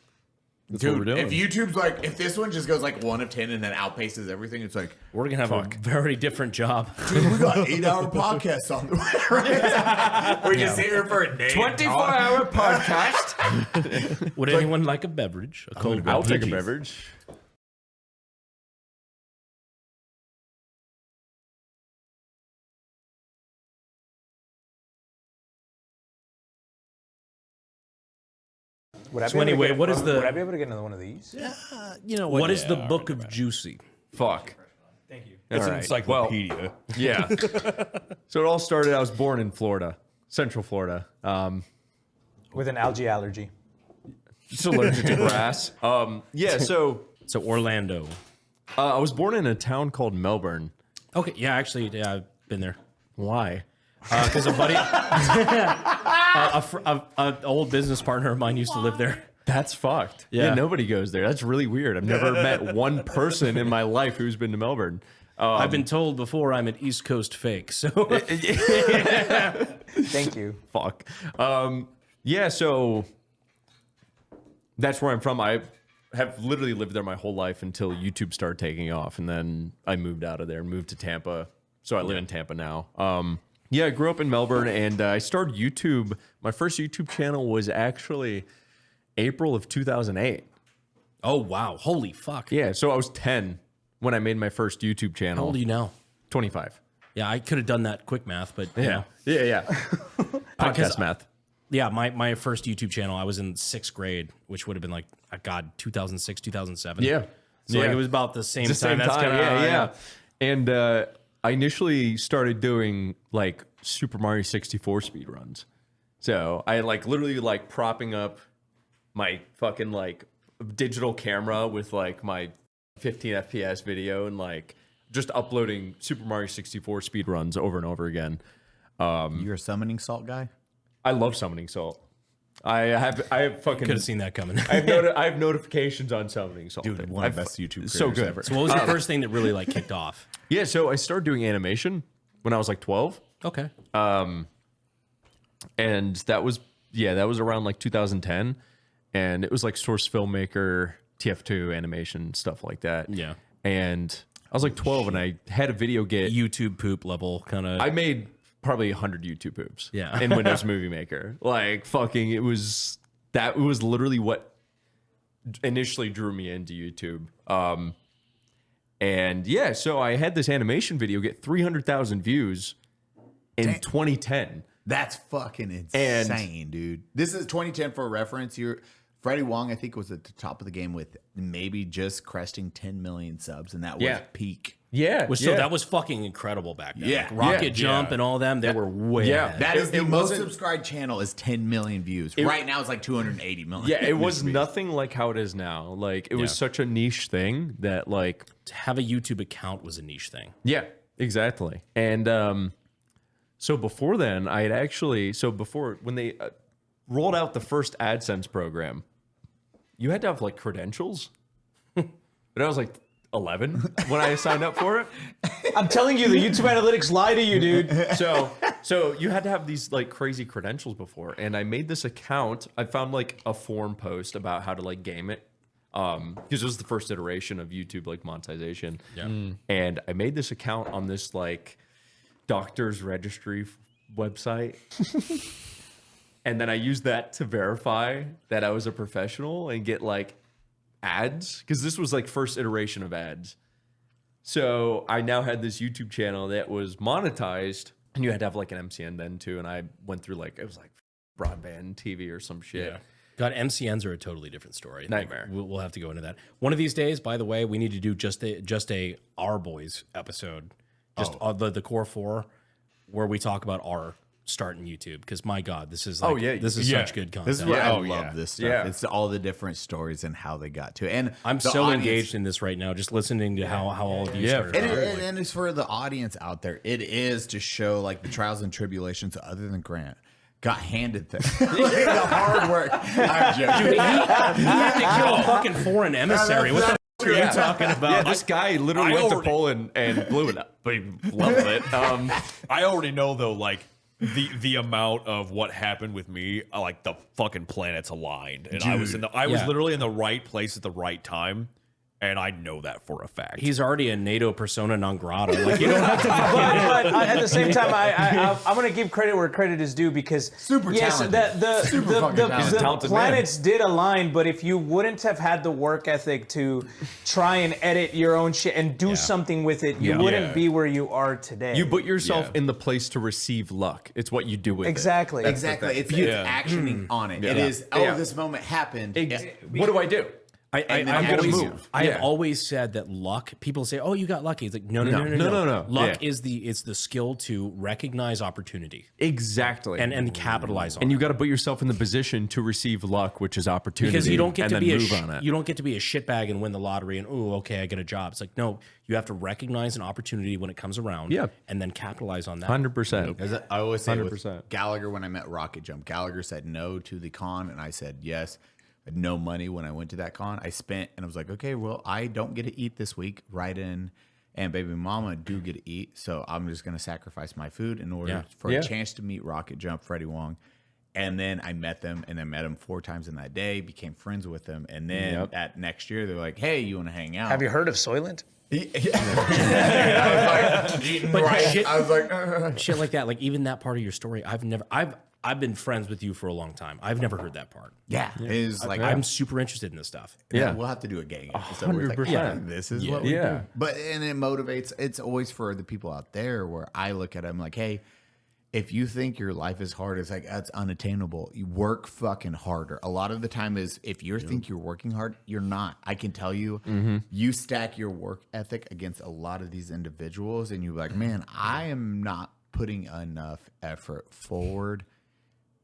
S6: that's what we're
S7: Dude,
S6: doing.
S7: if YouTube's like, if this one just goes like 1 of 10 and then outpaces everything, it's like,
S2: We're going to have a very different job.
S7: dude, we got 8-hour podcasts on the way. Right? We're just here for a day.
S5: 24-hour podcast.
S2: Would anyone like a beverage? A cold
S5: I'll
S2: beverage?
S5: take a beverage.
S1: Would I
S2: So
S1: be able to
S2: anyway,
S1: get-
S2: what is the-
S1: Would I be able to get another one of these?
S6: you know
S2: What is the Book of Juicy?
S5: Fuck.
S1: Thank you.
S6: It's
S5: All
S6: an
S5: right.
S6: encyclopedia.
S5: Yeah. So it all started. I was born in Florida, Central Florida.
S1: With an algae allergy.
S5: Just allergic to grass. Yeah. So
S2: So Orlando.
S5: I was born in a town called Melbourne.
S2: Okay, yeah, actually, yeah, I've been there.
S5: Why?
S2: Because a buddy, an old business partner of mine used to live there.
S5: That's fucked.
S2: Yeah.
S5: Nobody goes there. That's really weird. I've never met one person in my life who's been to Melbourne.
S2: I've been told before I'm an East Coast fake, so
S1: Thank you.
S5: Fuck. Yeah, so that's where I'm from. I have literally lived there my whole life until YouTube started taking off, and then I moved out of there and moved to Tampa. So I live in Tampa now. Yeah, I grew up in Melbourne, and I started YouTube. My first YouTube channel was actually April of 2008.
S2: oh wow, holy fuck!
S5: Yeah, so I was 10 when I made my first YouTube channel.
S2: How old are you now?
S5: 25.
S2: Yeah, I could have done that quick math, but you know.
S5: Yeah. Podcast math.
S2: Yeah, my first YouTube channel, I was in 6th grade, which would have been like, God, 2006, 2007.
S5: Yeah.
S2: So like,
S5: Yeah.
S2: it was about the same
S5: It's the
S2: time.
S5: same
S2: That's
S5: time.
S2: kinda,
S5: Yeah. And I initially started doing like Super Mario 64 speedruns. So I like literally like propping up my fucking like digital camera with like my 15 FPS video and like just uploading Super Mario 64 speedruns over and over again.
S7: You're a summoning salt guy?
S5: I love summoning salt. I have fucking
S2: Could have seen that coming.
S5: I have notifications on summoning something.
S7: Dude, one of the best YouTube
S5: so
S7: creators
S5: good.
S7: ever.
S2: So what was the first thing that really like kicked off?
S5: Yeah, so I started doing animation when I was like 12.
S2: Okay.
S5: And that was around like 2010, and it was like Source Filmmaker, TF2 animation, stuff like that.
S2: Yeah.
S5: And I was like 12 and I had a video get
S2: YouTube poop level kind of.
S5: I made probably 100 YouTube poops.
S2: Yeah.
S5: In Windows Movie Maker. Like fucking that was literally what initially drew me into YouTube. And yeah, so I had this animation video get 300,000 views in 2010.
S7: That's fucking insane, dude. This is 2010 for reference. Freddie Wong, I think, was at the top of the game with maybe just cresting 10 million subs, and that was peak.
S5: Yeah.
S2: So that was fucking incredible back then.
S7: Yeah.
S2: Like Rocket Jump and all them, they were way ahead.
S7: That is the most subscribed channel is 10 million views. Right now it's like 280 million.
S5: Yeah, it was nothing like how it is now. Like it was such a niche thing that like
S2: to have a YouTube account was a niche thing.
S5: Yeah, exactly. And so before then, I had actually before when they rolled out the first AdSense program, you had to have like credentials. But I was like 11 when I signed up for it.
S1: I'm telling you, the YouTube analytics lie to you, dude.
S5: So you had to have these like crazy credentials before, and I made this account. I found like a forum post about how to like game it, because it was the first iteration of YouTube like monetization.
S2: Yeah.
S5: And I made this account on this like doctor's registry website. And then I used that to verify that I was a professional and get like ads, because this was like first iteration of ads. So I now had this YouTube channel that was monetized, and you had to have like an MCN then too. And I went through like, it was like broadband TV or some shit.
S2: Yeah. God, MCNs are a totally different story.
S5: Nightmare.
S2: We'll have to go into that. One of these days, by the way, we need to do just a Our Boys episode. Just the core four, where we talk about our start in YouTube, because my God, this is like, this is such good content.
S7: This is what I love this stuff.
S5: Yeah.
S7: It's all the different stories and how they got to it. And
S2: I'm
S7: the
S2: so
S7: audience,
S2: engaged in this right now, just listening to how all of you started.
S7: And it's for the audience out there. It is to show like the trials and tribulations other than Grant got handed things. The hard work. I'm joking.
S2: Dude, he had to kill a fucking foreign emissary. What the f*** are you talking about?
S5: Yeah, this guy literally went to Poland and blew it up, but he loved it.
S6: I already know though, like the amount of what happened with me, like the fucking planets aligned, and I was literally in the right place at the right time. And I know that for a fact.
S2: He's already a NATO persona non grata. Like, you don't have to.
S1: But at the same time, I'm going to give credit where credit is due, because
S7: talented.
S1: the planets did align. But if you wouldn't have had the work ethic to try and edit your own shit and do something with it, you wouldn't be where you are today.
S5: You put yourself in the place to receive luck. It's what you do with
S7: exactly.
S5: it.
S7: Exactly. It's actioning on it. It is, this moment happened.
S5: What do I do?
S2: I'm gonna move. I have always said that luck. People say, "Oh, you got lucky." It's like no. Luck is the skill to recognize opportunity
S5: exactly
S2: and capitalize on.
S5: And you got to put yourself in the position to receive luck, which is opportunity.
S2: Because you don't get to be a shitbag and win the lottery and okay, I get a job. It's like no, you have to recognize an opportunity when it comes around. And then capitalize on that.
S5: 100%.
S7: I always say 100%. With Gallagher, when I met Rocket Jump, Gallagher said no to the con, and I said yes. No money when I went to that con. I spent, and I was like, okay, well, I don't get to eat this week. Right in, and baby mama do get to eat, so I'm just gonna sacrifice my food in order for a chance to meet Rocket Jump, Freddie Wong. And then I met them, and I met him 4 times in that day. Became friends with them, and then at next year they're like, hey, you want to hang out?
S1: Have you heard of Soylent?
S2: I was like, shit like that. Like even that part of your story, I've been friends with you for a long time. I've never heard that part.
S7: It is like
S2: I'm super interested in this stuff.
S7: We'll have to do a gang episode. 100%. This is what we do. But and it motivates. It's always for the people out there where I look at them like, hey, if you think your life is hard, it's like that's unattainable. You work fucking harder. A lot of the time is if you think you're working hard, you're not. I can tell you, you stack your work ethic against a lot of these individuals, and you're like, man, I am not putting enough effort forward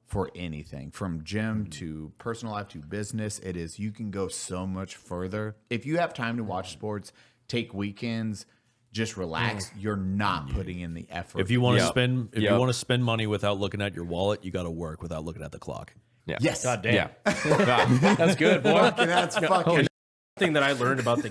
S7: for anything, from gym to personal life to business. It is, you can go so much further. If you have time to watch sports, take weekends, just relax, you're not putting in the effort.
S6: If you want to spend, you want to spend money without looking at your wallet, you got to work without looking at the clock.
S5: Yeah.
S7: Yes.
S2: God damn.
S5: Yeah.
S2: That's good, boy.
S7: That's fucking.
S2: Thing that I learned about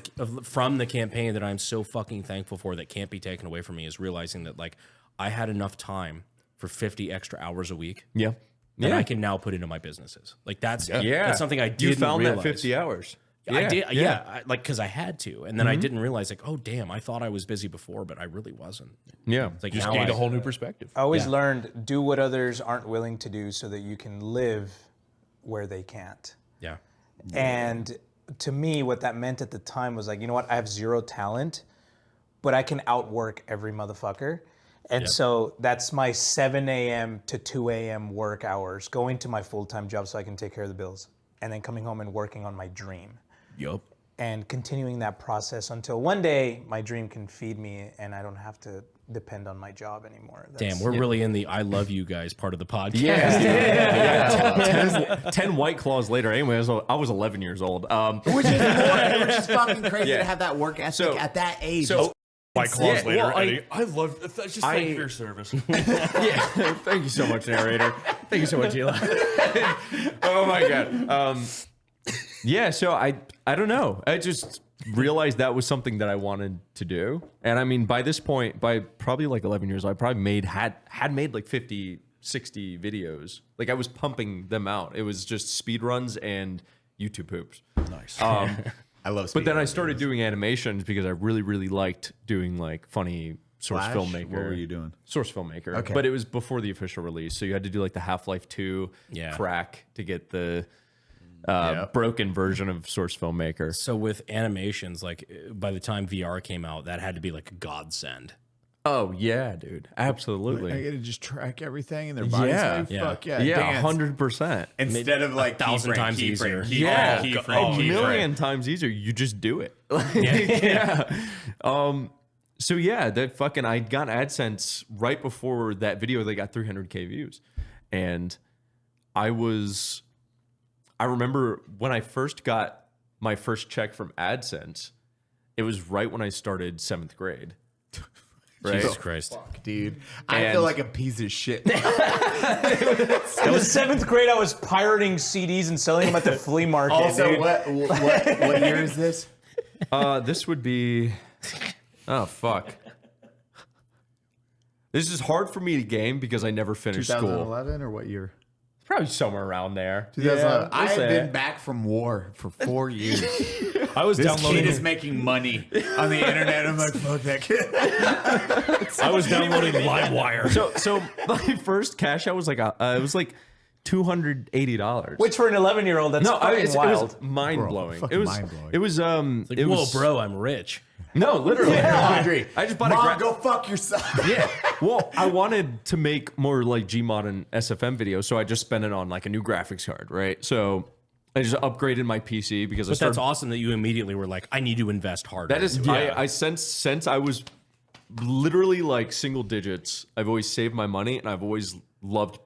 S2: from the campaign that I'm so fucking thankful for that can't be taken away from me is realizing that like I had enough time for 50 extra hours a week.
S5: Yeah.
S2: That I can now put into my businesses. Like that's something I didn't
S5: You found
S2: realize.
S5: that 50 hours.
S2: I did. Yeah. Like because I had to, and then I didn't realize like, oh damn, I thought I was busy before, but I really wasn't.
S5: Yeah.
S2: It's like
S6: Just
S2: now
S6: gained a whole new perspective.
S1: I always learned, do what others aren't willing to do so that you can live where they can't.
S2: Yeah.
S1: And to me, what that meant at the time was like, you know what? I have zero talent, but I can outwork every motherfucker. And so that's my 7 a.m. to 2 a.m. work hours, going to my full-time job so I can take care of the bills, and then coming home and working on my dream.
S6: Yup.
S1: And continuing that process until one day my dream can feed me and I don't have to depend on my job anymore.
S2: Damn, we're really in the I love you guys part of the podcast.
S5: Yeah. 10 White Claws later. Anyway, I was 11 years old.
S7: Which is fucking crazy to have that work ethic at that age.
S6: White Claws later,
S5: well,
S6: Eddie. I love just thank you for your service.
S5: Yeah. Thank you so much, narrator. Thank you so much, Eli. Oh my God. Yeah, so I don't know. I just realized that was something that I wanted to do. And I mean, by this point, by probably like 11 years old, I probably had made like 50, 60 videos. Like I was pumping them out. It was just speed runs and YouTube poops.
S6: Nice.
S7: I love
S5: But then I started doing animations because I really, really liked doing like funny Source
S7: Flash?
S5: Filmmaker.
S7: What were you doing?
S5: Source Filmmaker.
S7: Okay.
S5: But it was before the official release. So you had to do like the Half-Life 2 crack to get the broken version of Source Filmmaker.
S2: So with animations, like by the time VR came out, that had to be like a godsend.
S5: Oh yeah, dude, absolutely.
S7: I get to just track everything in their bodies. Fuck yeah,
S5: yeah,
S7: dance.
S5: 100%.
S3: Instead of like
S2: 1,000 times easier.
S5: A million times easier. You just do it. Yeah. So yeah, that fucking I got AdSense right before that video. They got 300K views, and I remember when I first got my first check from AdSense, it was right when I started 7th grade. Right?
S2: Jesus Christ.
S7: Fuck, dude. I feel like a piece of shit.
S1: It was 7th grade. I was pirating CDs and selling them at the flea market.
S7: Also,
S1: dude.
S7: what year is this?
S5: This would be... Oh, fuck. This is hard for me to game because I never finished
S7: 2011 or what year?
S5: Probably somewhere around there.
S7: 2011. I have been back from war for 4 years.
S6: I was
S3: This
S6: downloading.
S3: kid is making money on the internet. I'm like, fuck that kid.
S6: I was downloading LimeWire.
S5: So my first cash out was like it was like $280.
S1: Which for an 11-year-old, that's fucking
S5: it
S1: wild.
S5: was mind blowing.
S7: fucking
S5: It was
S7: mind-blowing.
S5: it was
S2: Like,
S5: it
S2: whoa,
S5: was
S2: bro, I'm rich.
S5: No, literally.
S7: Audrey,
S5: I just bought
S7: Mom, go fuck yourself.
S5: Yeah. Well, I wanted to make more like Gmod and SFM videos, so I just spent it on like a new graphics card, right? So I just upgraded my PC because
S2: But that's awesome that you immediately were like, I need to invest harder.
S5: That is, I since I was literally like single digits, I've always saved my money and I've always loved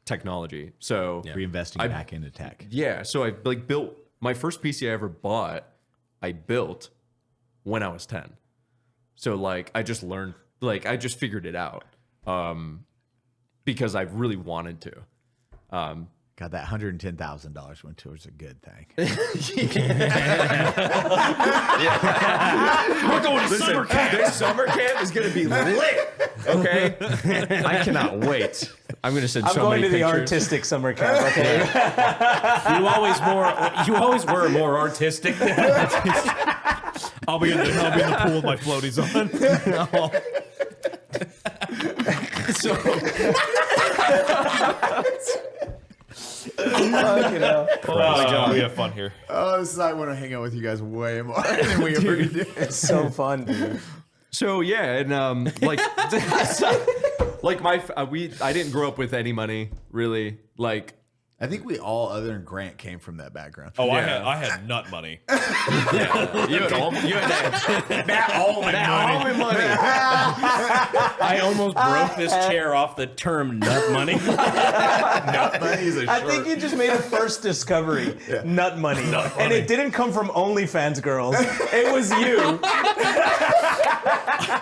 S5: technology. So
S7: Reinvesting back into tech.
S5: yeah, so I like built my first PC I ever bought. I built when I was 10. So like I just learned, like I just figured it out because I really wanted to.
S7: God, that $110,000 went towards a good thing.
S5: We're going to summer camp. This summer camp is going to be lit. Okay, I cannot wait. I'm going to send
S1: I'm
S5: so
S1: going
S5: many
S1: to the
S5: pictures.
S1: artistic summer camp. Okay.
S2: You always were more artistic.
S6: I'll be in the pool with my floaties on. We have fun here.
S7: Oh, this is I want to hang out with you guys way more than we ever did.
S1: It's so fun, dude.
S5: So yeah, and like, like I didn't grow up with any money really. Like
S7: I think we all, other than Grant, came from that background.
S6: Oh, I had nut money.
S5: You had
S3: That almond money.
S2: I almost broke this chair off the term nut money.
S3: Nut money is a
S1: I
S3: short.
S1: think you just made a first discovery, nut money. And it didn't come from OnlyFans girls. It was you.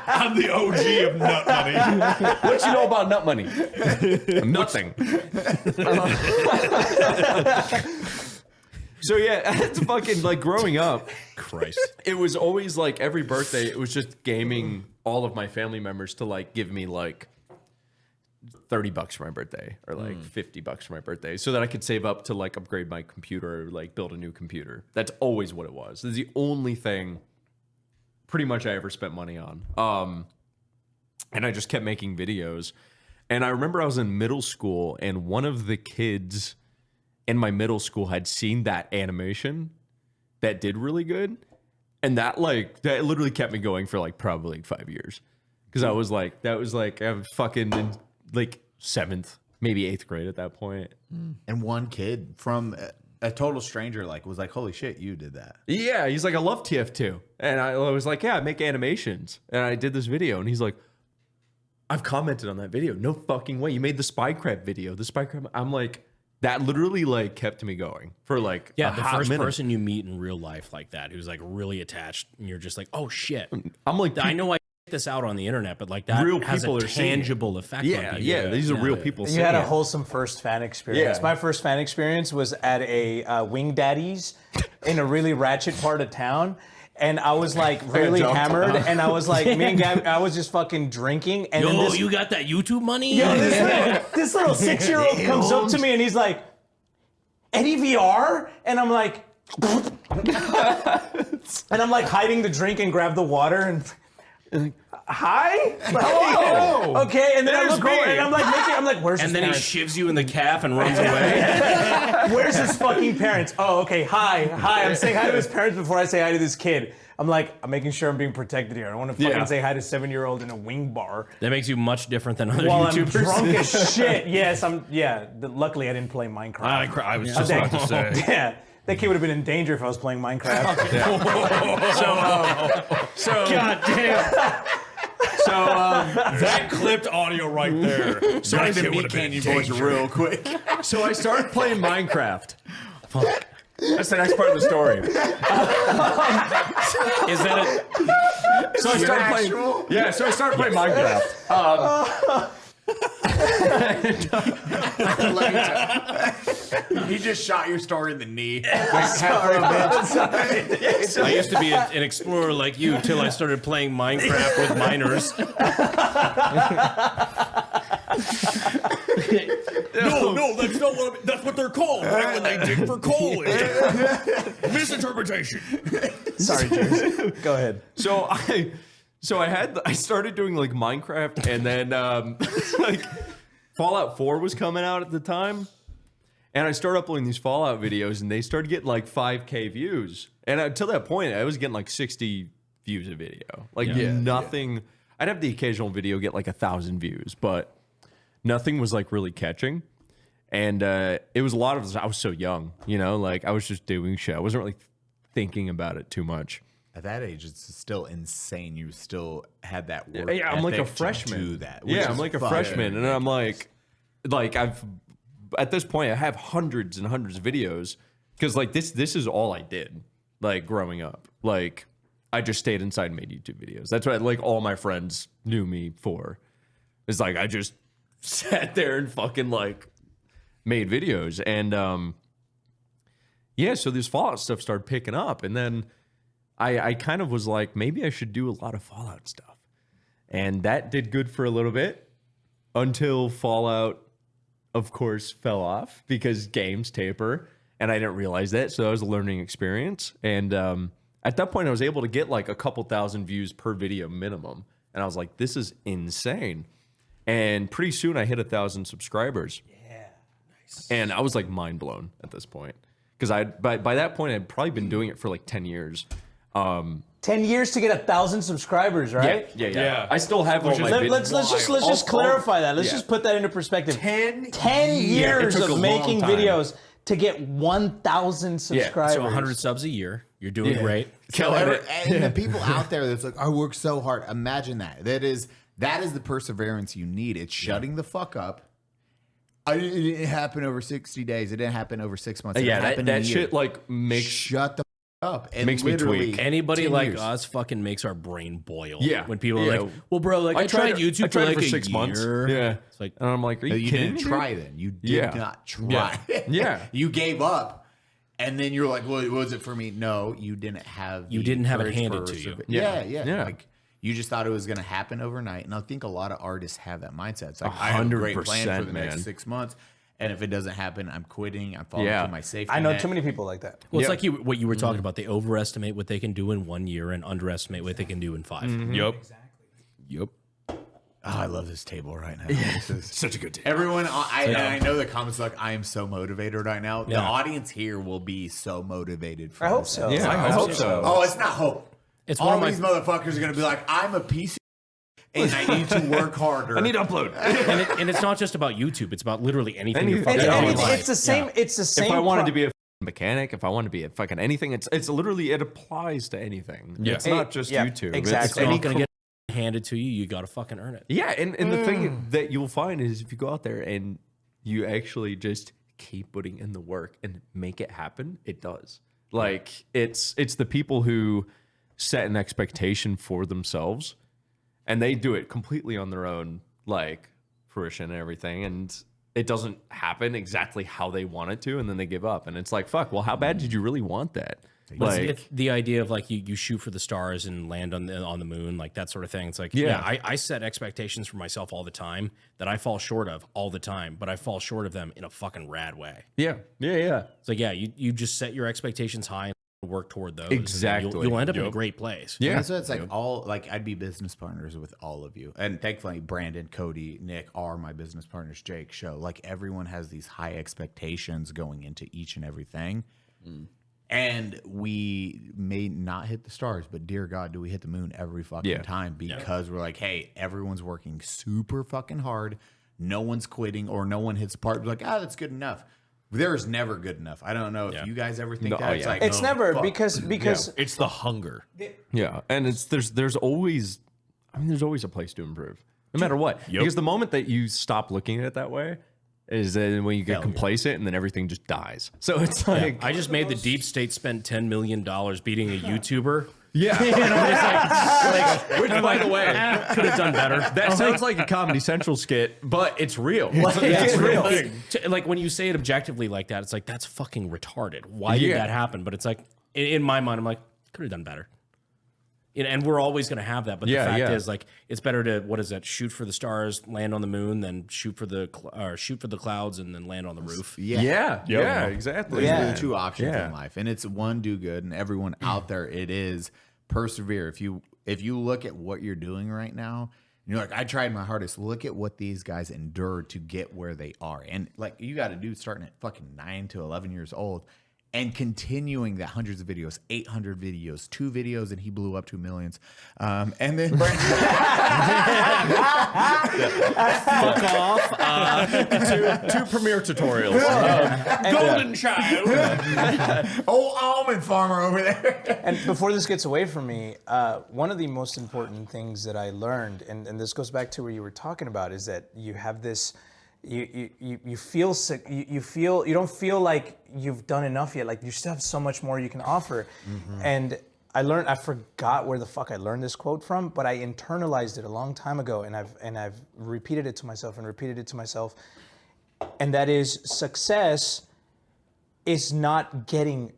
S6: I'm the OG of nut money.
S5: What you know about nut money? Nothing. So yeah, it's fucking like growing up.
S2: Christ.
S5: It was always like every birthday, it was just gaming all of my family members to like give me like $30 for my birthday or like $50 for my birthday so that I could save up to like upgrade my computer or like build a new computer. That's always what it was. It's the only thing pretty much I ever spent money on. And I just kept making videos. And I remember I was in middle school and one of the kids in my middle school had seen that animation that did really good. And that literally kept me going for like probably 5 years. Because I was like, I was fucking in like 7th, maybe 8th grade at that point.
S7: And one kid from a total stranger was like, holy shit, you did that.
S5: Yeah, he's like, I love TF2. And I was like, yeah, I make animations. And I did this video. And he's like, I've commented on that video. No fucking way. You made the spy crab video. The spy crab. I'm like, that literally like kept me going for like
S2: the
S5: a hot
S2: first
S5: minute.
S2: person you meet in real life like that who's like really attached and you're just like, oh shit.
S5: I'm like,
S2: I know I this out on the internet, but like that
S5: real
S2: has
S5: people
S2: a
S5: are seeing it.
S2: tangible effect.
S5: Yeah,
S2: on people.
S5: yeah. These are real people.
S1: You had a wholesome first fan experience.
S5: Yeah.
S1: My first fan experience was at a Wing Daddy's in a really ratchet part of town. And I was like really hammered, and I was like, me and Gab, I was just fucking drinking. And then this,
S2: you got that YouTube money?
S1: yo, this little 6-year-old comes up to me and he's like, EddieVR? And I'm like, and I'm like hiding the drink and grab the water and hi? Like,
S5: hello.
S1: Okay, and then I
S5: There's
S1: look over
S5: me.
S1: and I'm like, where's his
S2: And then he
S1: parents?
S2: shivs you in the calf and runs away.
S1: Where's his fucking parents? Oh, okay, hi. I'm saying hi to his parents before I say hi to this kid. I'm making sure I'm being protected here. I don't want to fucking say hi to a 7-year-old in a wing bar.
S2: That makes you much different than other
S1: While I'm
S2: YouTubers.
S1: drunk as shit. Yes, luckily I didn't play Minecraft.
S6: I was just about to say.
S1: Yeah. That kid would have been in danger if I was playing Minecraft.
S2: So God damn.
S5: So
S6: That clipped audio right there.
S3: So I can meet Canyon Boys real quick.
S5: So I started playing Minecraft. Fuck. That's the next part of the story.
S2: Is that it?
S5: So I started playing. Yeah, so I started playing Minecraft.
S3: He just shot your story in the knee.
S2: I used to be an explorer like you till I started playing Minecraft with minors.
S6: No, that's not what that's what they're called, right? When they dig for coal. Misinterpretation.
S1: Sorry, James. Go ahead.
S5: So I started doing like Minecraft, and then like Fallout 4 was coming out at the time, and I started uploading these Fallout videos, and they started getting like 5K views. And until that point, I was getting like 60 views a video, like nothing. Yeah. I'd have the occasional video get like 1,000 views, but nothing was like really catching. And it was a lot of, I was so young, you know, like I was just doing shit. I wasn't really thinking about it too much.
S7: At that age, it's still insane. You still had that work.
S5: Yeah, I'm like a
S7: ethic to
S5: freshman.
S7: do that.
S5: Yeah, I'm like a freshman, and I'm like I've at this point I have hundreds and hundreds of videos because like this is all I did like growing up. Like I just stayed inside and made YouTube videos. That's what like all my friends knew me for. It's like I just sat there and fucking like made videos, and yeah. So this Fallout stuff started picking up, and then I kind of was like, maybe I should do a lot of Fallout stuff. And that did good for a little bit until Fallout, of course, fell off because games taper. And I didn't realize that. So that was a learning experience. And at that point, I was able to get like a couple thousand views per video minimum. And I was like, this is insane. And pretty soon I hit 1,000 subscribers.
S1: Yeah, nice.
S5: And I was like mind blown at this point. Because by that point, I'd probably been doing it for like 10 years.
S1: 10 years to get 1,000 subscribers, right?
S5: Yeah. I still have all my
S1: Let's just clarify that. Let's just put that into perspective. 10 years of making videos to get 1,000 subscribers.
S2: So 100 subs a year. You're doing great.
S7: And the people out there that's like, I work so hard. Imagine that. That is the perseverance you need. It's shutting the fuck up. It didn't happen over 60 days. It didn't happen over 6 months.
S5: That shit like makes
S7: shut the up and
S5: makes me tweak.
S2: Anybody like us fucking makes our brain boil.
S5: Yeah.
S2: When people are like, well, bro, like I tried YouTube for like
S5: for 6 months. Yeah.
S2: It's like,
S5: and I'm like, are you
S7: didn't try then. You did not try.
S5: Yeah.
S7: You gave up. And then you're like, well, was it for me? No, you didn't have.
S2: You didn't have it handed to you.
S7: Yeah. Like you just thought it was going to happen overnight. And I think a lot of artists have that mindset. It's like, I have a great plan for the next 6 months. And if it doesn't happen, I'm quitting. I'm falling to my safety
S1: I know
S7: net.
S1: too many people like that.
S2: Well, it's like what you were talking about. They overestimate what they can do in 1 year and underestimate what they can do in 5.
S6: Yep. Yep.
S7: Oh, I love this table right now. This is
S6: Such a good table.
S7: everyone. I know the comments like I am so motivated right now. The audience here will be so motivated.
S1: I hope so.
S5: Yeah, I hope so.
S7: Oh, it's not hope.
S2: It's
S7: all
S2: one of
S7: these motherfuckers are gonna be like, I'm a piece of and I need to work harder.
S5: I need to upload.
S2: and it's not just about YouTube. It's about literally anything. You're fucking
S1: It's the same. Yeah. It's the same.
S5: If I wanted to be a mechanic, if I wanted to be a fucking anything, it's literally it applies to anything. Yeah. It's not just YouTube.
S1: Exactly.
S2: It's not gonna get handed to you. You gotta fucking earn it.
S5: Yeah, and the thing that you'll find is if you go out there and you actually just keep putting in the work and make it happen, it does. Like it's the people who set an expectation for themselves. And they do it completely on their own, like fruition and everything. And it doesn't happen exactly how they want it to. And then they give up. And it's like, fuck, well, how bad did you really want that?
S2: Like it's the idea of like you shoot for the stars and land on the moon, like that sort of thing. It's like, I set expectations for myself all the time that I fall short of all the time, but I fall short of them in a fucking rad way.
S5: Yeah.
S2: It's like, you just set your expectations high and work toward those.
S5: Exactly.
S2: You'll end up in a great place.
S7: Yeah. And so it's like I'd be business partners with all of you. And thankfully, Brandon, Cody, Nick are my business partners, Jake, Show. Like everyone has these high expectations going into each and everything. And we may not hit the stars, but dear God, do we hit the moon every fucking time because we're like, hey, everyone's working super fucking hard. No one's quitting or no one hits a part. We're like, that's good enough. There is never good enough. I don't know if you guys ever think that. It's like,
S1: it's never
S7: fuck.
S1: because
S6: it's the hunger.
S5: Yeah, and there's always a place to improve, no matter what. Because the moment that you stop looking at it that way is then when you get complacent and then everything just dies. So it's like
S2: I just made the deep state spend $10 million beating a YouTuber.
S5: Yeah.
S2: And I'm just
S5: which, by the way,
S2: could have done better.
S5: That sounds like a Comedy Central skit, but it's real.
S2: It's real. Like when you say it objectively like that, it's like, that's fucking retarded. Why did that happen? But it's like, in my mind, I'm like, could have done better. And we're always going to have that. But the fact is, like, it's better to, shoot for the stars, land on the moon, than shoot for the clouds and then land on the roof.
S5: Yeah, exactly.
S7: There's two options in life. And it's one, do good. And everyone out there, it is persevere. If you look at what you're doing right now, and you're like, I tried my hardest. Look at what these guys endured to get where they are. And like you got to do starting at fucking 9 to 11 years old. And continuing that hundreds of videos, 800 videos, 2 videos, and he blew up to millions. And then
S2: fuck off.
S5: 2 premiere tutorials.
S6: Golden child.
S7: Old almond farmer over there.
S1: And before this gets away from me, one of the most important things that I learned, and this goes back to where you were talking about, is that you have this. You feel sick. You don't feel like you've done enough yet. Like you still have so much more you can offer. And I forgot where the fuck I learned this quote from, but I internalized it a long time ago, and I've repeated it to myself and repeated it to myself. And that is, success is not getting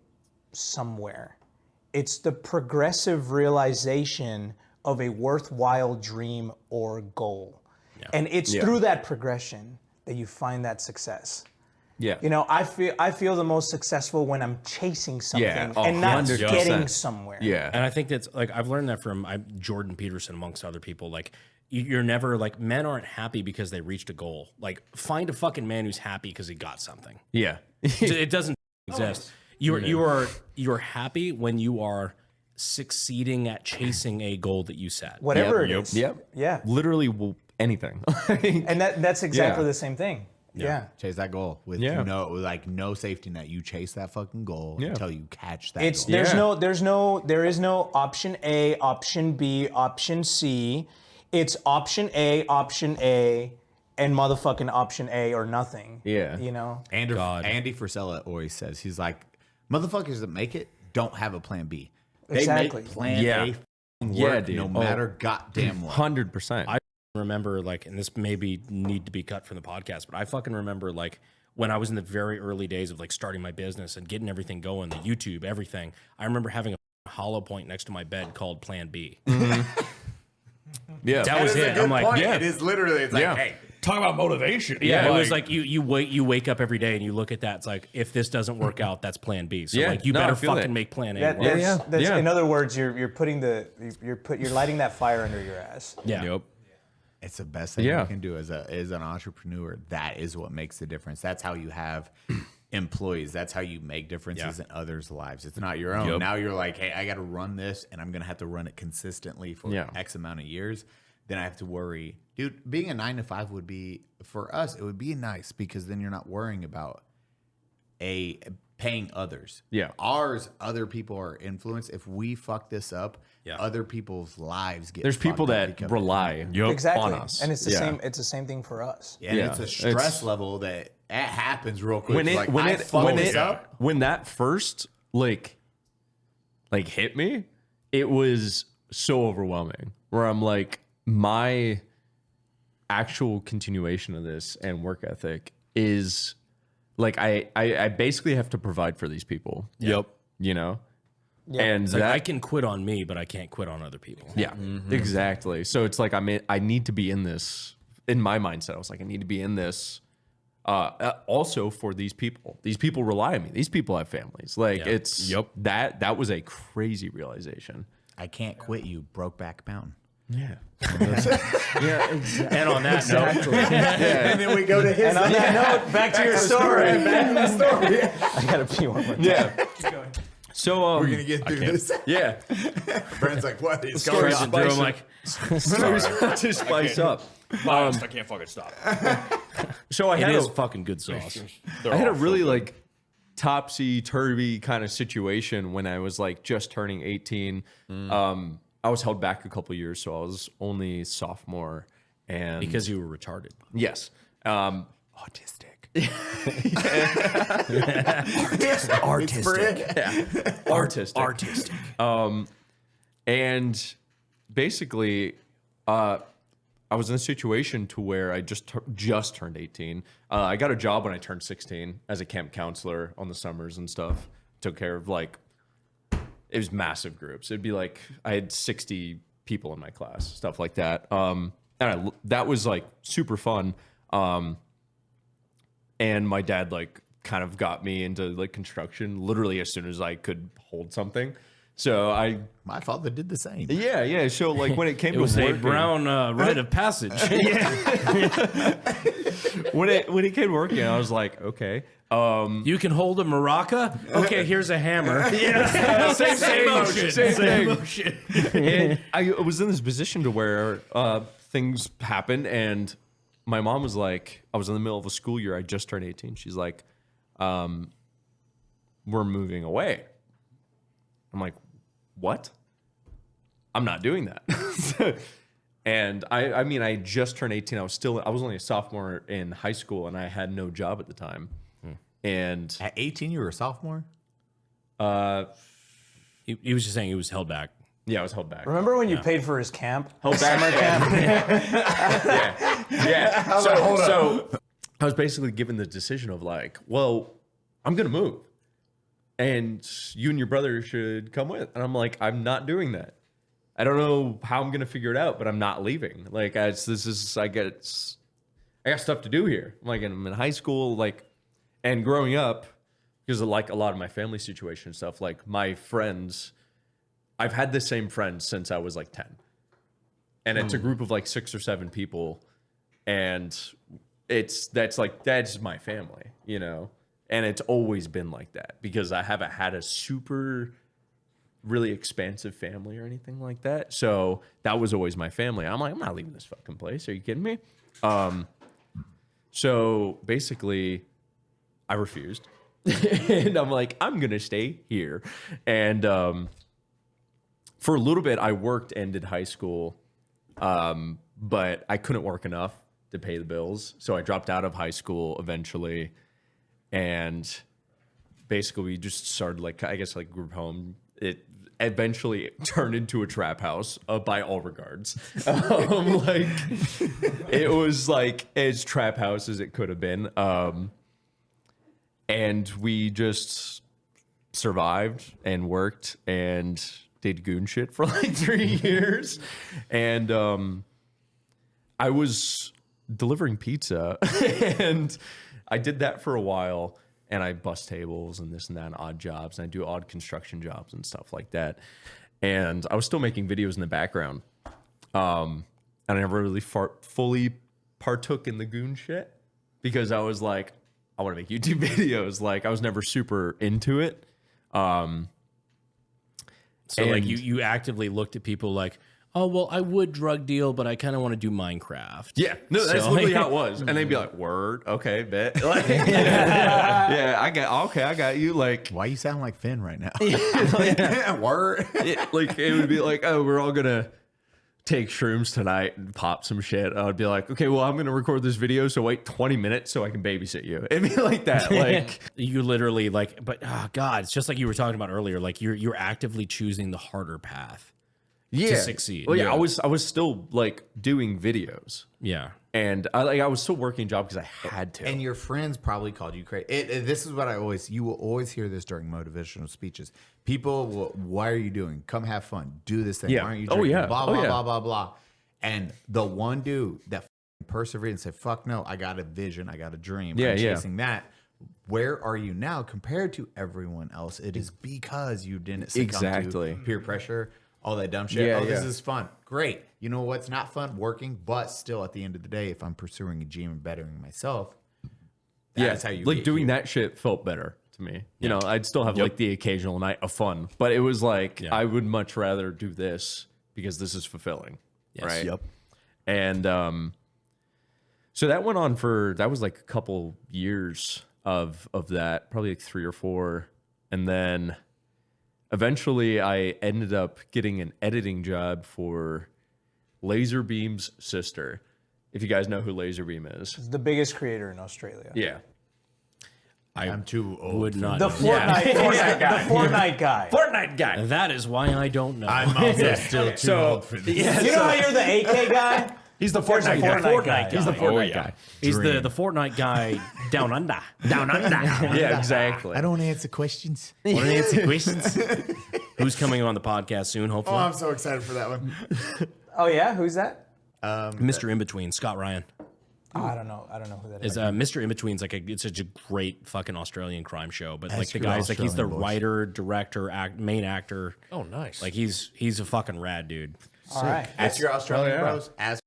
S1: somewhere. It's the progressive realization of a worthwhile dream or goal. And it's through that progression that you find that success.
S5: Yeah.
S1: You know, I feel the most successful when I'm chasing something and not
S5: 100%.
S1: getting somewhere.
S5: Yeah.
S2: And I think that's like, I've learned that from Jordan Peterson, amongst other people. Like, you're never like, men aren't happy because they reached a goal. Like, find a fucking man who's happy because he got something.
S5: Yeah.
S2: It doesn't exist. You're happy when you are succeeding at chasing a goal that you set.
S1: Whatever it is.
S5: Yep.
S1: Yeah.
S5: Literally anything.
S1: And that's exactly the same thing. Yeah.
S7: Chase that goal with no safety net. You chase that fucking goal until you catch that goal.
S1: There is no option A, option B, option C. It's option A, and motherfucking option A or nothing.
S5: Yeah.
S1: You know?
S7: Andy Frisella always says, he's like, motherfuckers that make it don't have a plan B. They
S1: Exactly.
S7: make plan A work no matter goddamn what.
S5: 100%.
S2: I remember, like, and this maybe need to be cut from the podcast, but I fucking remember, like, when I was in the very early days of, like, starting my business and getting everything going, the YouTube, everything, I remember having a hollow point next to my bed called Plan B.
S5: Yeah.
S2: That was it. I'm like,
S7: it is literally, it's like, hey,
S6: talk about motivation.
S2: yeah, it was like you wake up every day and you look at that. It's like, if this doesn't work out, that's Plan B. So like, you better fucking make Plan A work.
S1: In other words, you're lighting that fire under your ass.
S2: Yeah.
S5: Yep.
S7: it's the best thing you can do as an entrepreneur. That is what makes the difference. That's how you have employees. That's how you make differences in others' lives. It's not your own. Now you're like, hey, I got to run this, and I'm going to have to run it consistently for X amount of years. Then I have to worry. Dude, being a 9-to-5 would be, for us, it would be nice because then you're not worrying about paying others.
S5: Yeah.
S7: Ours, other people are influenced. If we fuck this up, other people's lives get
S5: There's people that rely
S1: exactly.
S5: on us.
S1: And it's the same it's the same thing for us.
S7: And it's a stress level that happens real quick.
S5: When that first like hit me, it was so overwhelming. Where I'm like, my actual continuation of this and work ethic is like I basically have to provide for these people.
S2: Yep.
S5: You know?
S2: Yep. And like I can quit on me, but I can't quit on other people.
S5: Yeah, exactly. So it's like I need to be in this. In my mindset, I was like, I need to be in this. Also for these people. These people rely on me. These people have families. Like it's that was a crazy realization.
S7: I can't quit you, Brokeback Mountain.
S5: Yeah.
S1: Exactly.
S2: And on that note,
S7: and then we go to his.
S1: And on that note, back to your story. I gotta pee one more time.
S5: Yeah. So
S7: we're gonna get through this.
S5: Yeah.
S7: Brent's like, what is
S2: going
S7: on?
S2: I'm like,
S5: to spice up.
S6: I can't fucking stop.
S5: So I had
S2: a fucking good sauce.
S5: I had a really like topsy-turvy kind of situation when I was like just turning 18. I was held back a couple years, so I was only sophomore, and
S2: because you were retarded.
S5: Yes.
S7: Autistic.
S5: Artistic. And basically, I was in a situation to where I just turned 18. I got a job when I turned 16 as a camp counselor on the summers and stuff. Took care of like, it was massive groups. It'd be like, I had 60 people in my class, stuff like that. And that was like super fun. And my dad like kind of got me into like construction literally as soon as I could hold something. So
S7: my father did the same.
S5: Yeah. So like when it came
S2: it
S5: to
S2: was
S5: working,
S2: a brown rite of passage.
S5: when it came to working, I was like, okay.
S2: You can hold a maraca? Okay, here's a hammer.
S5: Same motion. And I was in this position to where things happened, and my mom was like, I was in the middle of a school year. I just turned 18. She's like, we're moving away. I'm like, what? I'm not doing that. And I mean, I just turned 18. I was only a sophomore in high school, and I had no job at the time. And
S7: at 18, you were a sophomore?
S2: He was just saying he was held back.
S5: Yeah, I was held back.
S1: Remember when you paid for his camp?
S5: Held back.
S1: Summer camp?
S5: Yeah. So I was basically given the decision of like, well, I'm going to move. And you and your brother should come with. And I'm like, I'm not doing that. I don't know how I'm going to figure it out, but I'm not leaving. Like, I got stuff to do here. I'm like, I'm in high school, like, and growing up, because of like a lot of my family situation and stuff, like my friends, I've had the same friends since I was like 10. And it's a group of like 6 or 7 people. And that's my family, you know? And it's always been like that because I haven't had a super really expansive family or anything like that. So that was always my family. I'm like, I'm not leaving this fucking place. Are you kidding me? So basically, I refused. And I'm like, I'm going to stay here. And for a little bit, I worked and did high school, but I couldn't work enough to pay the bills. So I dropped out of high school eventually. And basically, we just started, like, I guess, like, group home. It eventually turned into a trap house by all regards. Like, it was, like, as trap house as it could have been. And we just survived and worked and did goon shit for, like, 3 years. And I was delivering pizza, and I did that for a while. And I bust tables and this and that and odd jobs. And I do odd construction jobs and stuff like that. And I was still making videos in the background. And I never really fully partook in the goon shit because I was like, I want to make YouTube videos. Like, I was never super into it.
S2: So like you actively looked at people like, oh, well, I would drug deal, but I kind of want to do Minecraft.
S5: Yeah, no, that's literally how it was. And they'd be like, word, okay, bet. Like, yeah, I got you. Like,
S7: Why you sound like Finn right now?
S5: word. Like, it would be like, oh, we're all going to take shrooms tonight and pop some shit. I would be like, okay, well, I'm going to record this video, so wait 20 minutes so I can babysit you. It'd be like that. Like,
S2: you literally like, but oh God, it's just like you were talking about earlier. Like you're actively choosing the harder path. To succeed.
S5: Well, yeah, I was still like doing videos.
S2: Yeah.
S5: And I was still working a job because I had to.
S7: And your friends probably called you crazy. This is what you will always hear this during motivational speeches. People will, why are you doing? Come have fun. Do this thing.
S5: Yeah.
S7: Why aren't you drinking?
S5: Yeah.
S7: Blah, blah, blah, blah, blah. And the one dude that persevered and said, fuck no, I got a vision. I got a dream. I'm chasing that. Where are you now compared to everyone else? It is because you didn't succumb to peer pressure. All that dumb shit. This is fun. Great. You know what's not fun? Working. But still, at the end of the day, if I'm pursuing a dream and bettering myself, that's how you
S5: like doing that shit felt better to me. You know, I'd still have like the occasional night of fun, but it was like I would much rather do this because this is fulfilling. Yes. Right.
S6: Yep.
S5: And so that went on that was like a couple years of that, probably like 3 or 4, and then eventually, I ended up getting an editing job for Laserbeam's sister. If you guys know who Laserbeam is.
S1: The biggest creator in Australia.
S5: Yeah.
S7: I'm too old.
S2: Would not
S1: The Fortnite guy. The Fortnite guy.
S5: Fortnite guy.
S2: That is why I don't know.
S7: I'm also still too old for this.
S1: You know how you're the AK guy?
S5: He's the Fortnite guy. He's the Fortnite guy.
S2: He's the Fortnite guy down under. Down under.
S5: Yeah, exactly.
S7: I don't answer questions.
S2: Want to answer questions? Who's coming on the podcast soon, hopefully?
S7: Oh, I'm so excited for that one.
S1: Oh, yeah? Who's that?
S2: Mr. In-Between, Scott Ryan.
S1: Oh, I don't know who that is.
S2: Mr. In-Between's like it's such a great fucking Australian crime show, but like the guy's like he's the writer, director, main actor.
S6: Oh, nice.
S2: Like he's a fucking rad dude.
S1: All right.
S7: Ask your Australian bros. Ask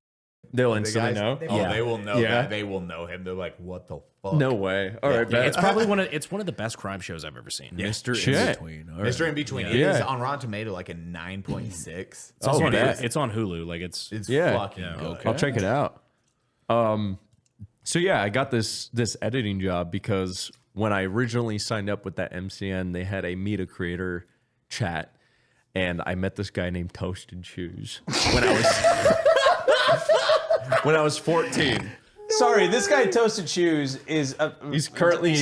S5: They'll instantly know.
S7: they will know that. They will know him. They're like, what the fuck?
S5: No way. All right, bet.
S2: It's probably one of the best crime shows I've ever seen.
S5: Mr. In-Between.
S7: Mr. In-Between. It is on Rotten Tomato like a 9.6.
S2: It's also it's on Hulu. Like it's
S7: fucking good.
S5: Okay. I'll check it out. So yeah, I got this editing job because when I originally signed up with that MCN, they had a Meet a Creator chat, and I met this guy named Toasted Shoes when I was 14.
S1: Sorry, this guy Toasted Shoes is
S5: he's currently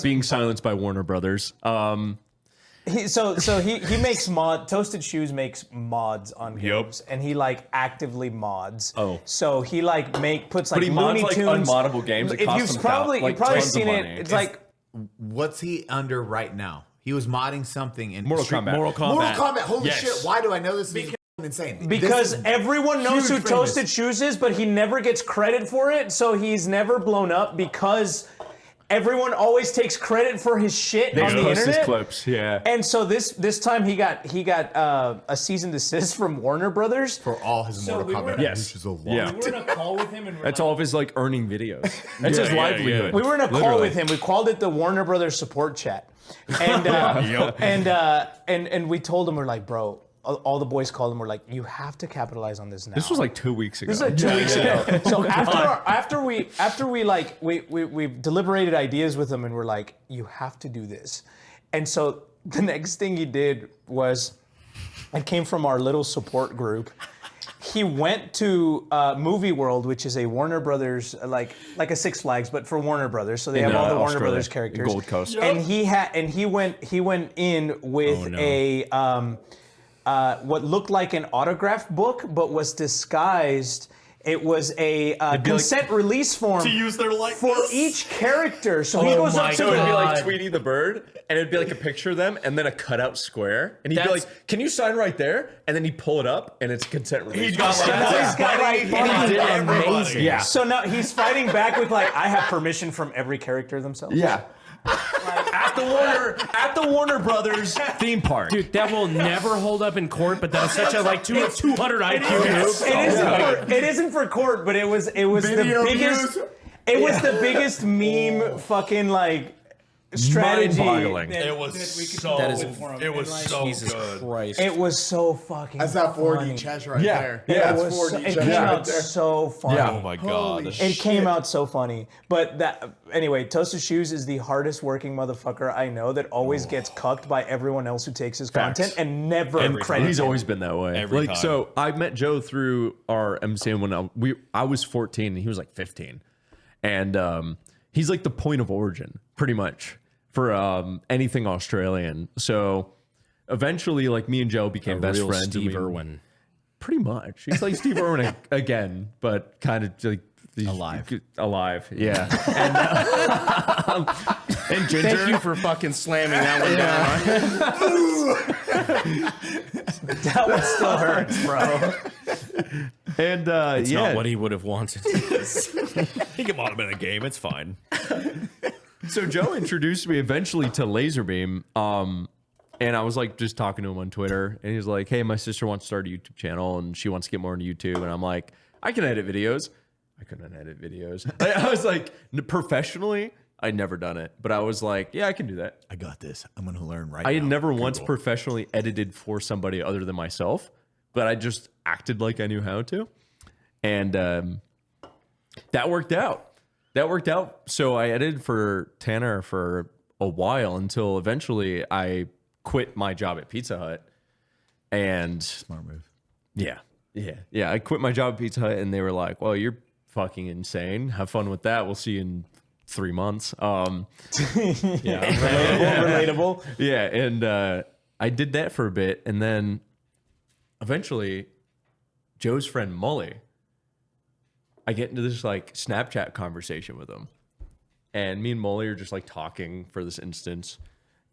S5: being silenced by Warner Brothers.
S1: He makes Toasted Shoes makes mods on games, and he like actively mods.
S5: Oh,
S1: so he like puts like
S5: but he
S1: Looney
S5: mods
S1: Tunes.
S5: Like unmoddable games.
S1: If you've probably seen it. It's like
S7: what's he under right now? He was modding something in
S5: Mortal Kombat.
S7: Mortal Kombat. Holy shit! Why do I know this? Is insane.
S1: Because everyone knows who Toasted Shoes is, but he never gets credit for it, so he's never blown up because everyone always takes credit for his shit on the
S5: post his
S1: internet.
S5: clips, yeah.
S1: And so this time he got a cease and desist from Warner Brothers
S7: For all his Mortal Kombat,
S5: Yes.
S7: which is a lot.
S5: Yeah.
S1: We were in a call with him, and
S5: That's all of his like earning videos. That's his livelihood.
S1: we were in a call
S5: Literally.
S1: with him. We called it the Warner Brothers support chat, and and we told him, we're like, bro. All the boys called him. We're like, you have to capitalize on this now.
S5: This was like 2 weeks ago.
S1: This is like 2 weeks ago. So after we deliberated ideas with him, and we're like, you have to do this. And so the next thing he did was, it came from our little support group. He went to Movie World, which is a Warner Brothers, like a Six Flags, but for Warner Brothers. So they have all the Warner Brothers characters.
S5: Gold Coast.
S1: And he went in with what looked like an autograph book, but was disguised. It was a consent release form
S6: To use their likeness.
S1: for each character. So he goes up to
S5: So it'd be
S1: the.
S5: like Tweety the bird, and it'd be like a picture of them, and then a cutout square, and he'd be like, "Can you sign right there?" And then he'd pull it up, and it's consent release.
S6: He got like
S1: He's got like
S6: he did amazing.
S5: Yeah.
S1: So now he's fighting back with like, I have permission from every character themselves.
S5: Yeah.
S6: at the Warner Brothers theme park.
S2: Dude, that will never hold up in court, but that was such a like 200 IQ move.
S1: It isn't for court, but it was the biggest. It was the biggest meme fucking like strategy.
S5: Mind-boggling.
S6: It was so. It was so
S2: Jesus
S6: good.
S2: Christ.
S1: It was so fucking.
S7: That's that 4D
S1: funny.
S7: chess right
S5: Yeah.
S7: there.
S5: Yeah,
S7: That's
S1: It was
S7: 4D
S1: it
S7: chess
S1: came
S7: right
S1: out
S7: there.
S1: so funny.
S5: Yeah.
S6: Oh my god.
S1: It came out so funny. But that anyway, Toasted Shoes is the hardest working motherfucker I know that always gets cucked by everyone else who takes his content and never credits
S5: He's
S1: him.
S5: always been that way.
S6: Every
S5: like
S6: time.
S5: so, I met Joe through our MCM when I was 14 and he was like 15, and he's like the point of origin pretty much for anything Australian. So eventually, like me and Joe became best
S2: Real
S5: friends.
S2: Steve
S5: and we-
S2: Irwin.
S5: Pretty much. He's like Steve Irwin again, but kind of like alive. Yeah. And Ginger.
S2: Thank you for fucking slamming that one down.
S1: That one still hurts, bro.
S5: And
S2: It's not what he would have wanted.
S6: He can bottom in a game. It's fine.
S5: So Joe introduced me eventually to Laserbeam, and I was like just talking to him on Twitter, and he's like, "Hey, my sister wants to start a YouTube channel, and she wants to get more into YouTube." And I'm like, "I can edit videos." I couldn't edit videos. I was like, professionally, I'd never done it, but I was like, "Yeah, I can do that."
S3: I got this. I'm gonna learn right now.
S5: I had never once professionally edited for somebody other than myself, but I just acted like I knew how to, and that worked out. So I edited for Tanner for a while until eventually I quit my job at Pizza Hut. And
S3: Smart move.
S5: yeah. I quit my job at Pizza Hut, and they were like, "Well, you're fucking insane. Have fun with that. We'll see you in 3 months."
S1: Relatable.
S5: Yeah, and I did that for a bit, and then eventually Joe's friend Mully, I get into this like Snapchat conversation with him, and me and Mully are just like talking for this instance,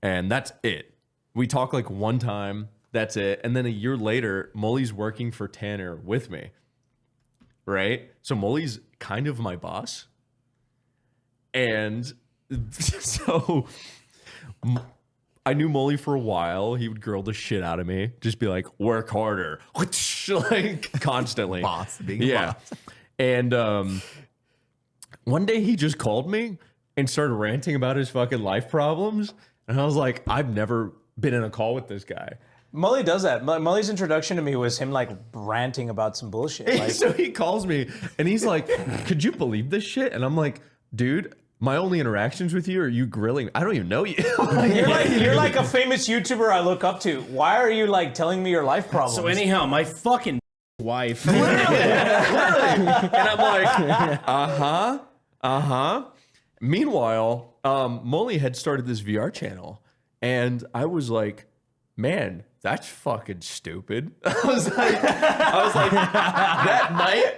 S5: and that's it. We talk like one time, that's it, and then a year later, Mully's working for Tanner with me, right? So Mully's kind of my boss, and so I knew Mully for a while. He would grill the shit out of me, just be like, "Work harder," like constantly.
S3: Boss, being a boss.
S5: And one day he just called me and started ranting about his fucking life problems. And I was like, I've never been in a call with this guy.
S1: Mully does that. Mully's introduction to me was him like ranting about some bullshit. Like,
S5: So he calls me and he's like, "Could you believe this shit?" And I'm like, "Dude, my only interactions with you are you grilling me. I don't even know you."
S1: you're like a famous YouTuber I look up to. Why are you like telling me your life problems?
S2: So anyhow, my fucking wife.
S5: And I'm like, uh-huh. Meanwhile, Mully had started this VR channel, and I was like, "Man, that's fucking stupid." I was like, that might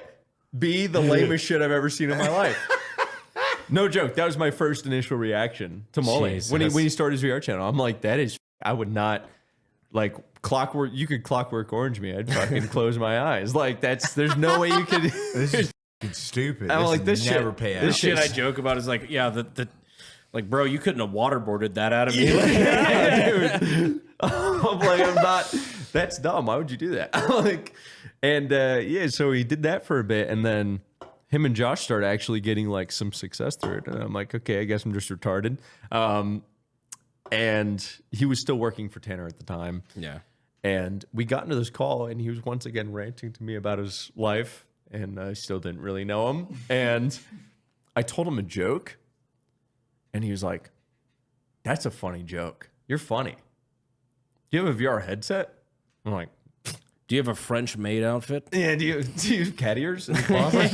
S5: be the lamest shit I've ever seen in my life. No joke. That was my first initial reaction to Mully
S2: Jesus.
S5: when he started his VR channel. I'm like, that is, I would not like clockwork. You could Clockwork Orange me. I'd fucking close my eyes. Like there's no way you could.
S3: This is stupid.
S5: I'm like, this
S3: never
S5: shit,
S3: pay out.
S2: This shit I joke about is like, yeah, the Like, bro, you couldn't have waterboarded that out of me.
S5: Dude. I'm like, I'm not. That's dumb. Why would you do that? Like, and yeah, so he did that for a bit, and then him and Josh started actually getting like some success through it. And I'm like, okay, I guess I'm just retarded. And he was still working for Tanner at the time.
S2: Yeah.
S5: And we got into this call, and he was once again ranting to me about his life, and I still didn't really know him. And I told him a joke, and he was like, "That's a funny joke. You're funny. Do you have a VR headset?" I'm like,
S2: "Do you have a French maid outfit?"
S5: Yeah. Do you have cat ears in the closet?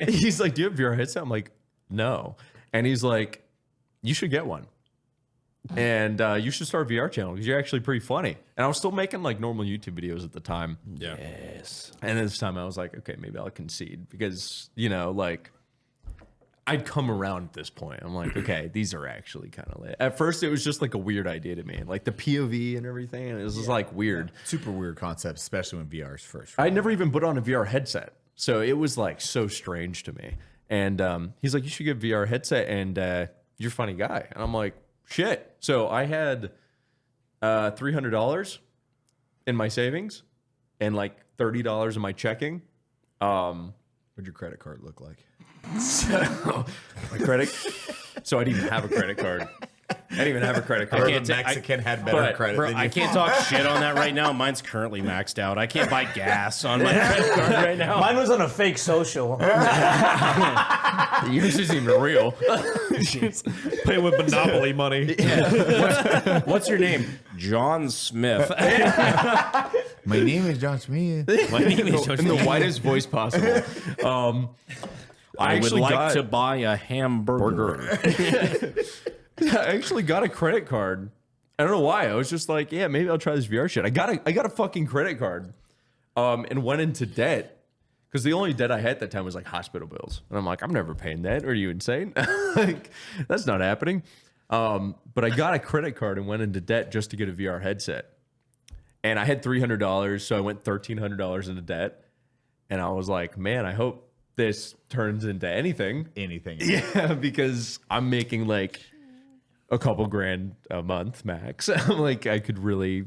S5: He's like, "Do you have a VR headset?" I'm like, "No." And he's like, "You should get one. And you should start a VR channel because you're actually pretty funny." And I was still making like normal YouTube videos at the time.
S2: Yeah.
S5: Yes. And this time I was like, okay, maybe I'll concede because, you know, like I'd come around at this point. I'm like, okay, these are actually kind of lit. At first, it was just like a weird idea to me, like the POV and everything. And it was just like weird.
S3: Super weird concept, especially when VR's first.
S5: I never even put on a VR headset. So it was like so strange to me. And he's like, you should get a VR headset and you're a funny guy. And I'm like, shit. So I had $300 in my savings and like $30 in my checking.
S3: What'd your credit card look like?
S5: So my credit. So I didn't even have a credit card. I didn't even have a credit card.
S3: Mexican had better credit
S2: bro,
S3: than you.
S2: I can't talk shit on that right now. Mine's currently maxed out. I can't buy gas on my credit card right now.
S1: Mine was on a fake social.
S5: Yours isn't even real.
S6: Playing with Monopoly money.
S2: Yeah. What's your name? John Smith.
S3: My name is John Smith.
S2: My name is John
S5: In the
S2: Smith.
S5: whitest voice possible.
S2: I would like to buy a hamburger.
S5: I actually got a credit card. I don't know why. I was just like, yeah, maybe I'll try this VR shit. I got a fucking credit card, and went into debt because the only debt I had at that time was like hospital bills, and I'm like, I'm never paying that. Are you insane? Like, that's not happening. But I got a credit card and went into debt just to get a VR headset, and I had $300, so I went $1,300 into debt, and I was like, man, I hope this turns into anything. Yeah, because I'm making like a couple grand a month max. I'm like, I could really,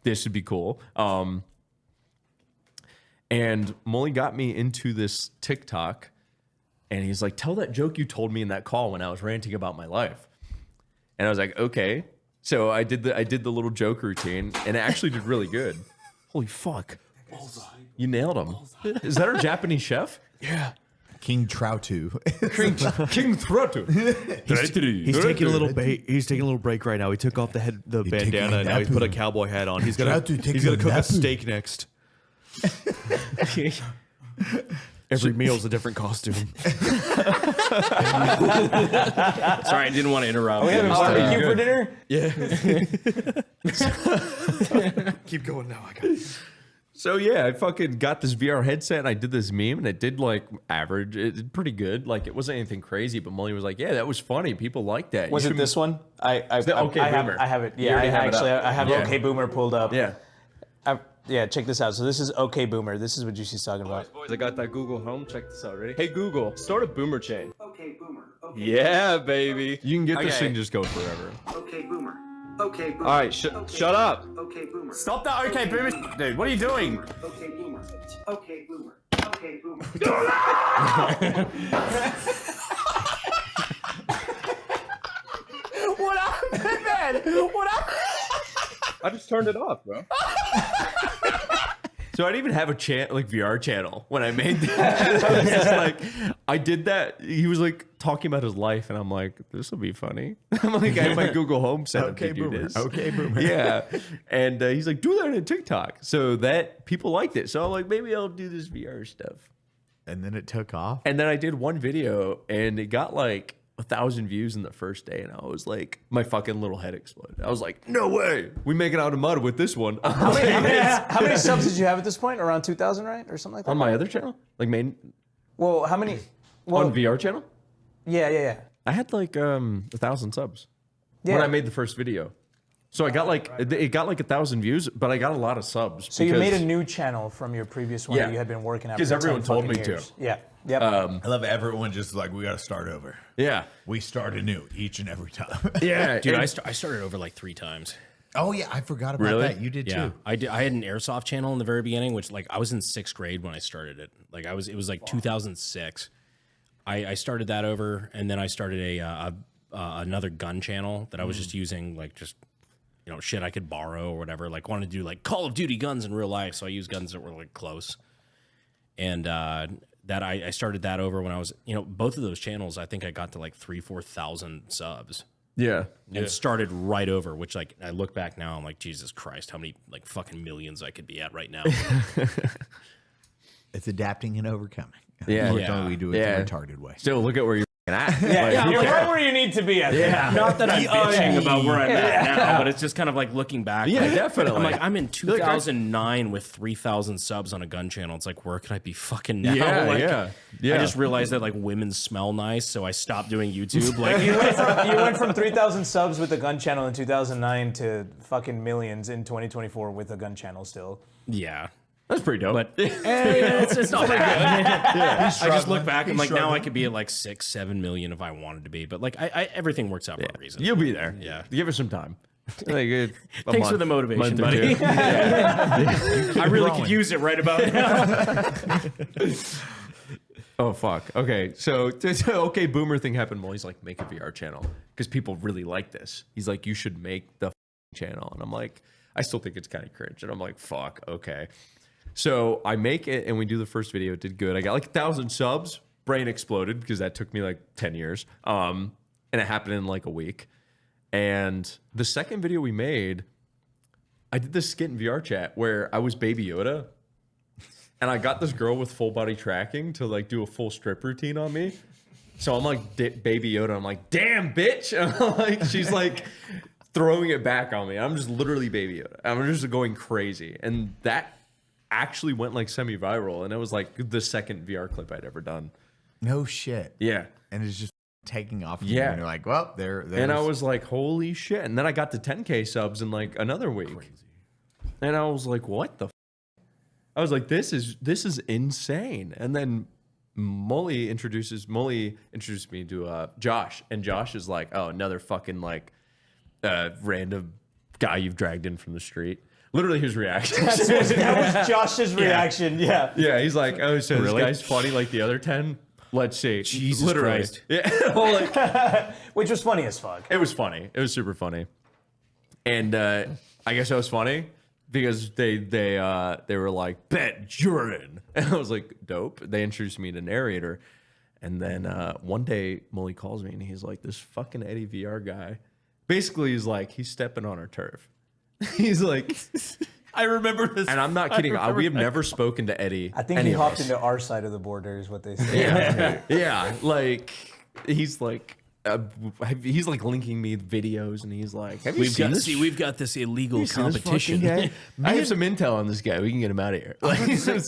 S5: this would be cool. And Molly got me into this TikTok, and he's like, tell that joke you told me in that call when I was ranting about my life. And I was like, okay. So I did the little joke routine, and it actually did really good. Holy fuck. You nailed him. Is that our Japanese chef?
S3: Yeah. King Troutu.
S5: King Troutu.
S6: He's taking a little He's taking a little break right now. He took off the bandana and now he's put a cowboy hat on. He's gonna cook a steak next. Every meal's a different costume.
S2: Sorry, I didn't want to interrupt.
S1: Are we having barbecue for dinner?
S6: Yeah. Keep going now. I got it.
S5: So yeah, I fucking got this VR headset and I did this meme and it did like average. It did pretty good. Like it wasn't anything crazy, but Molly was like, "Yeah, that was funny. People liked that."
S1: Was it this one? I
S5: Boomer.
S1: have it. Yeah, I have
S5: Yeah.
S1: OK Boomer pulled up.
S5: Yeah.
S1: Yeah, check this out. So this is OK Boomer. This is what Juicy's talking about.
S5: Boys, I got that Google Home. Check this out. Ready? Hey Google, start a boomer chain.
S15: Okay, Boomer. Okay.
S5: Yeah, baby. You can get this thing just go forever.
S15: Okay, Boomer. Okay, Boomer.
S5: All right, shut up.
S15: Okay, Boomer.
S5: Stop that OK Boomer, dude. What are you doing?
S15: Okay, Boomer. Okay, Boomer. Okay, Boomer.
S5: What happened, man? What happened? I just turned it off, bro. So I didn't even have a VR channel when I made that. I was just like, I did that. He was like talking about his life, and I'm like, this will be funny. I'm like, I have my Google Home set up to do this.
S3: Okay, Boomer.
S5: Yeah. And he's like, do that on TikTok. So that people liked it. So I'm like, maybe I'll do this VR stuff.
S3: And then it took off.
S5: And then I did one video, and it got like 1,000 views in the first day, and I was like, my fucking little head exploded. I was like, no way, we make it out of mud with this one.
S1: How many subs did you have at this point? Around 2,000, right, or something like that?
S5: On my other channel, like main.
S1: Well, how many? Well,
S5: on VR channel?
S1: Yeah.
S5: I had like 1,000 subs when I made the first video. So I got like it got like 1,000 views, but I got a lot of subs.
S1: So you made a new channel from your previous one that you had been working at
S5: because everyone told me to.
S1: Yeah. Yep.
S3: I love everyone just like, we got to start over.
S5: Yeah.
S3: We start anew each and every time.
S5: Yeah.
S2: Dude, I started over like 3 times.
S3: Oh, yeah. I forgot about that. You did too.
S2: I had an airsoft channel in the very beginning, which like I was in 6th grade when I started it. Like it was like 2006. I started that over, and then I started another gun channel that I was just using, like just shit I could borrow or whatever. Like wanted to do like Call of Duty guns in real life, so I used guns that were like close. And that I started that over when I was both of those channels. I think I got to like 3,000-4,000 subs.
S5: Yeah.
S2: And started right over, which like I look back now, I'm like, Jesus Christ, how many like fucking millions I could be at right now.
S3: It's adapting and overcoming.
S5: Yeah.
S3: Unfortunately, we do it the retarded way.
S5: Still, look at where you're at.
S1: You're right where you need to be at.
S5: Yeah.
S2: Not that I'm bitching about where I'm at now, but it's just kind of like looking back.
S5: Yeah,
S2: like,
S5: definitely.
S2: I'm like, I'm in 2009 with 3,000 subs on a gun channel. It's like, where can I be fucking now?
S5: Yeah,
S2: like,
S5: yeah.
S2: I just realized that like women smell nice, so I stopped doing YouTube. Like
S1: you went from 3,000 subs with a gun channel in 2009 to fucking millions in 2024 with a gun channel still.
S2: Yeah.
S5: That's pretty dope.
S2: But it's not very good. I just look back. I'm like, now I could be at like 6-7 million if I wanted to be. But like, everything works out for a reason.
S5: You'll be there.
S2: Yeah.
S5: Give us some time. Like,
S2: Thanks for the motivation, buddy. I really could use it right about now.
S5: Oh, fuck. Okay. So, okay, Boomer thing happened. Molly's like, make a VR channel because people really like this. He's like, you should make the channel. And I'm like, I still think it's kind of cringe. And I'm like, fuck. Okay. So I make it and we do the first video. It did good. I got like 1,000 subs. Brain exploded because that took me like 10 years. And it happened in like a week. And the second video we made, I did this skit in VR chat where I was Baby Yoda. And I got this girl with full body tracking to like do a full strip routine on me. So I'm like Baby Yoda. I'm like, damn, bitch. And I'm like, she's like throwing it back on me. I'm just literally Baby Yoda. I'm just going crazy. And that actually went like semi-viral, and it was like the second VR clip I'd ever done.
S3: No shit.
S5: Yeah.
S3: And it's just taking off.
S5: Yeah.
S3: And you're like, well, there.
S5: And I was like, holy shit. And then I got to 10K subs in like another week. Crazy. And I was like, what the I was like, this is insane. And then Molly introduced me to Josh, and Josh is like, oh, another fucking like random guy you've dragged in from the street. Literally his reaction.
S1: That was Josh's reaction. Yeah.
S5: Yeah, he's like, oh, so
S2: Really?
S5: this guy's funny like the other 10? Let's see.
S2: Jesus Christ.
S5: Yeah. Well, like,
S1: Which was funny as fuck.
S5: it was funny. It was super funny. And I guess that was funny because they were like, bet you're in. And I was like, dope. They introduced me to Narrator. And then one day Molly calls me and he's like, this fucking EddieVR guy. Basically, he's like, he's stepping on our turf. He's like,
S6: I remember this.
S5: and I'm not kidding. We have never spoken to Eddie.
S1: I think
S5: any
S1: he
S5: of
S1: hopped
S5: us.
S1: into our side of the border, is what they say.
S5: Yeah, yeah. Like he's like linking me videos, and he's like, "Have you seen this?
S2: we've got this illegal
S5: You seen this
S2: competition.
S5: fucking guy? I have some intel on this guy. We can get him out of here." Like,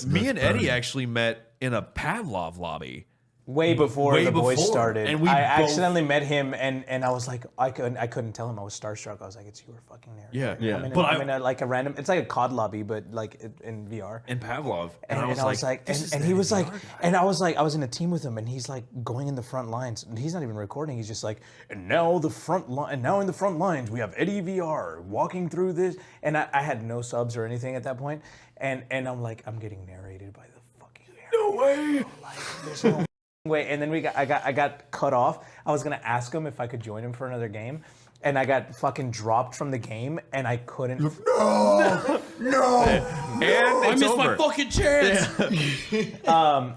S6: Me and Eddie actually met in a Pavlov lobby.
S1: Way before
S6: Way
S1: the boys
S6: before.
S1: started.
S6: And we
S1: I
S6: both-
S1: accidentally met him, and I was like, I couldn't tell him I was starstruck. I was like, it's your fucking Narrator.
S6: Yeah,
S5: yeah.
S1: I'm in,
S6: But
S1: I'm in a, like a random. It's like a COD lobby, but like in VR.
S6: And Pavlov.
S1: And I was like, and he was like, and I was like, I was in a team with him, and he's like going in the front lines. And he's not even recording. He's just like, and now in the front lines, we have EddieVR walking through this. And I had no subs or anything at that point. And I'm like, I'm getting narrated by the fucking Narrator. No way. Like, there's no way. And then I got cut off. I was gonna ask him if I could join him for another game. And I got fucking dropped from the game, and I couldn't.
S3: No.
S5: and
S6: I
S5: it's
S6: missed
S5: over.
S6: my fucking chance.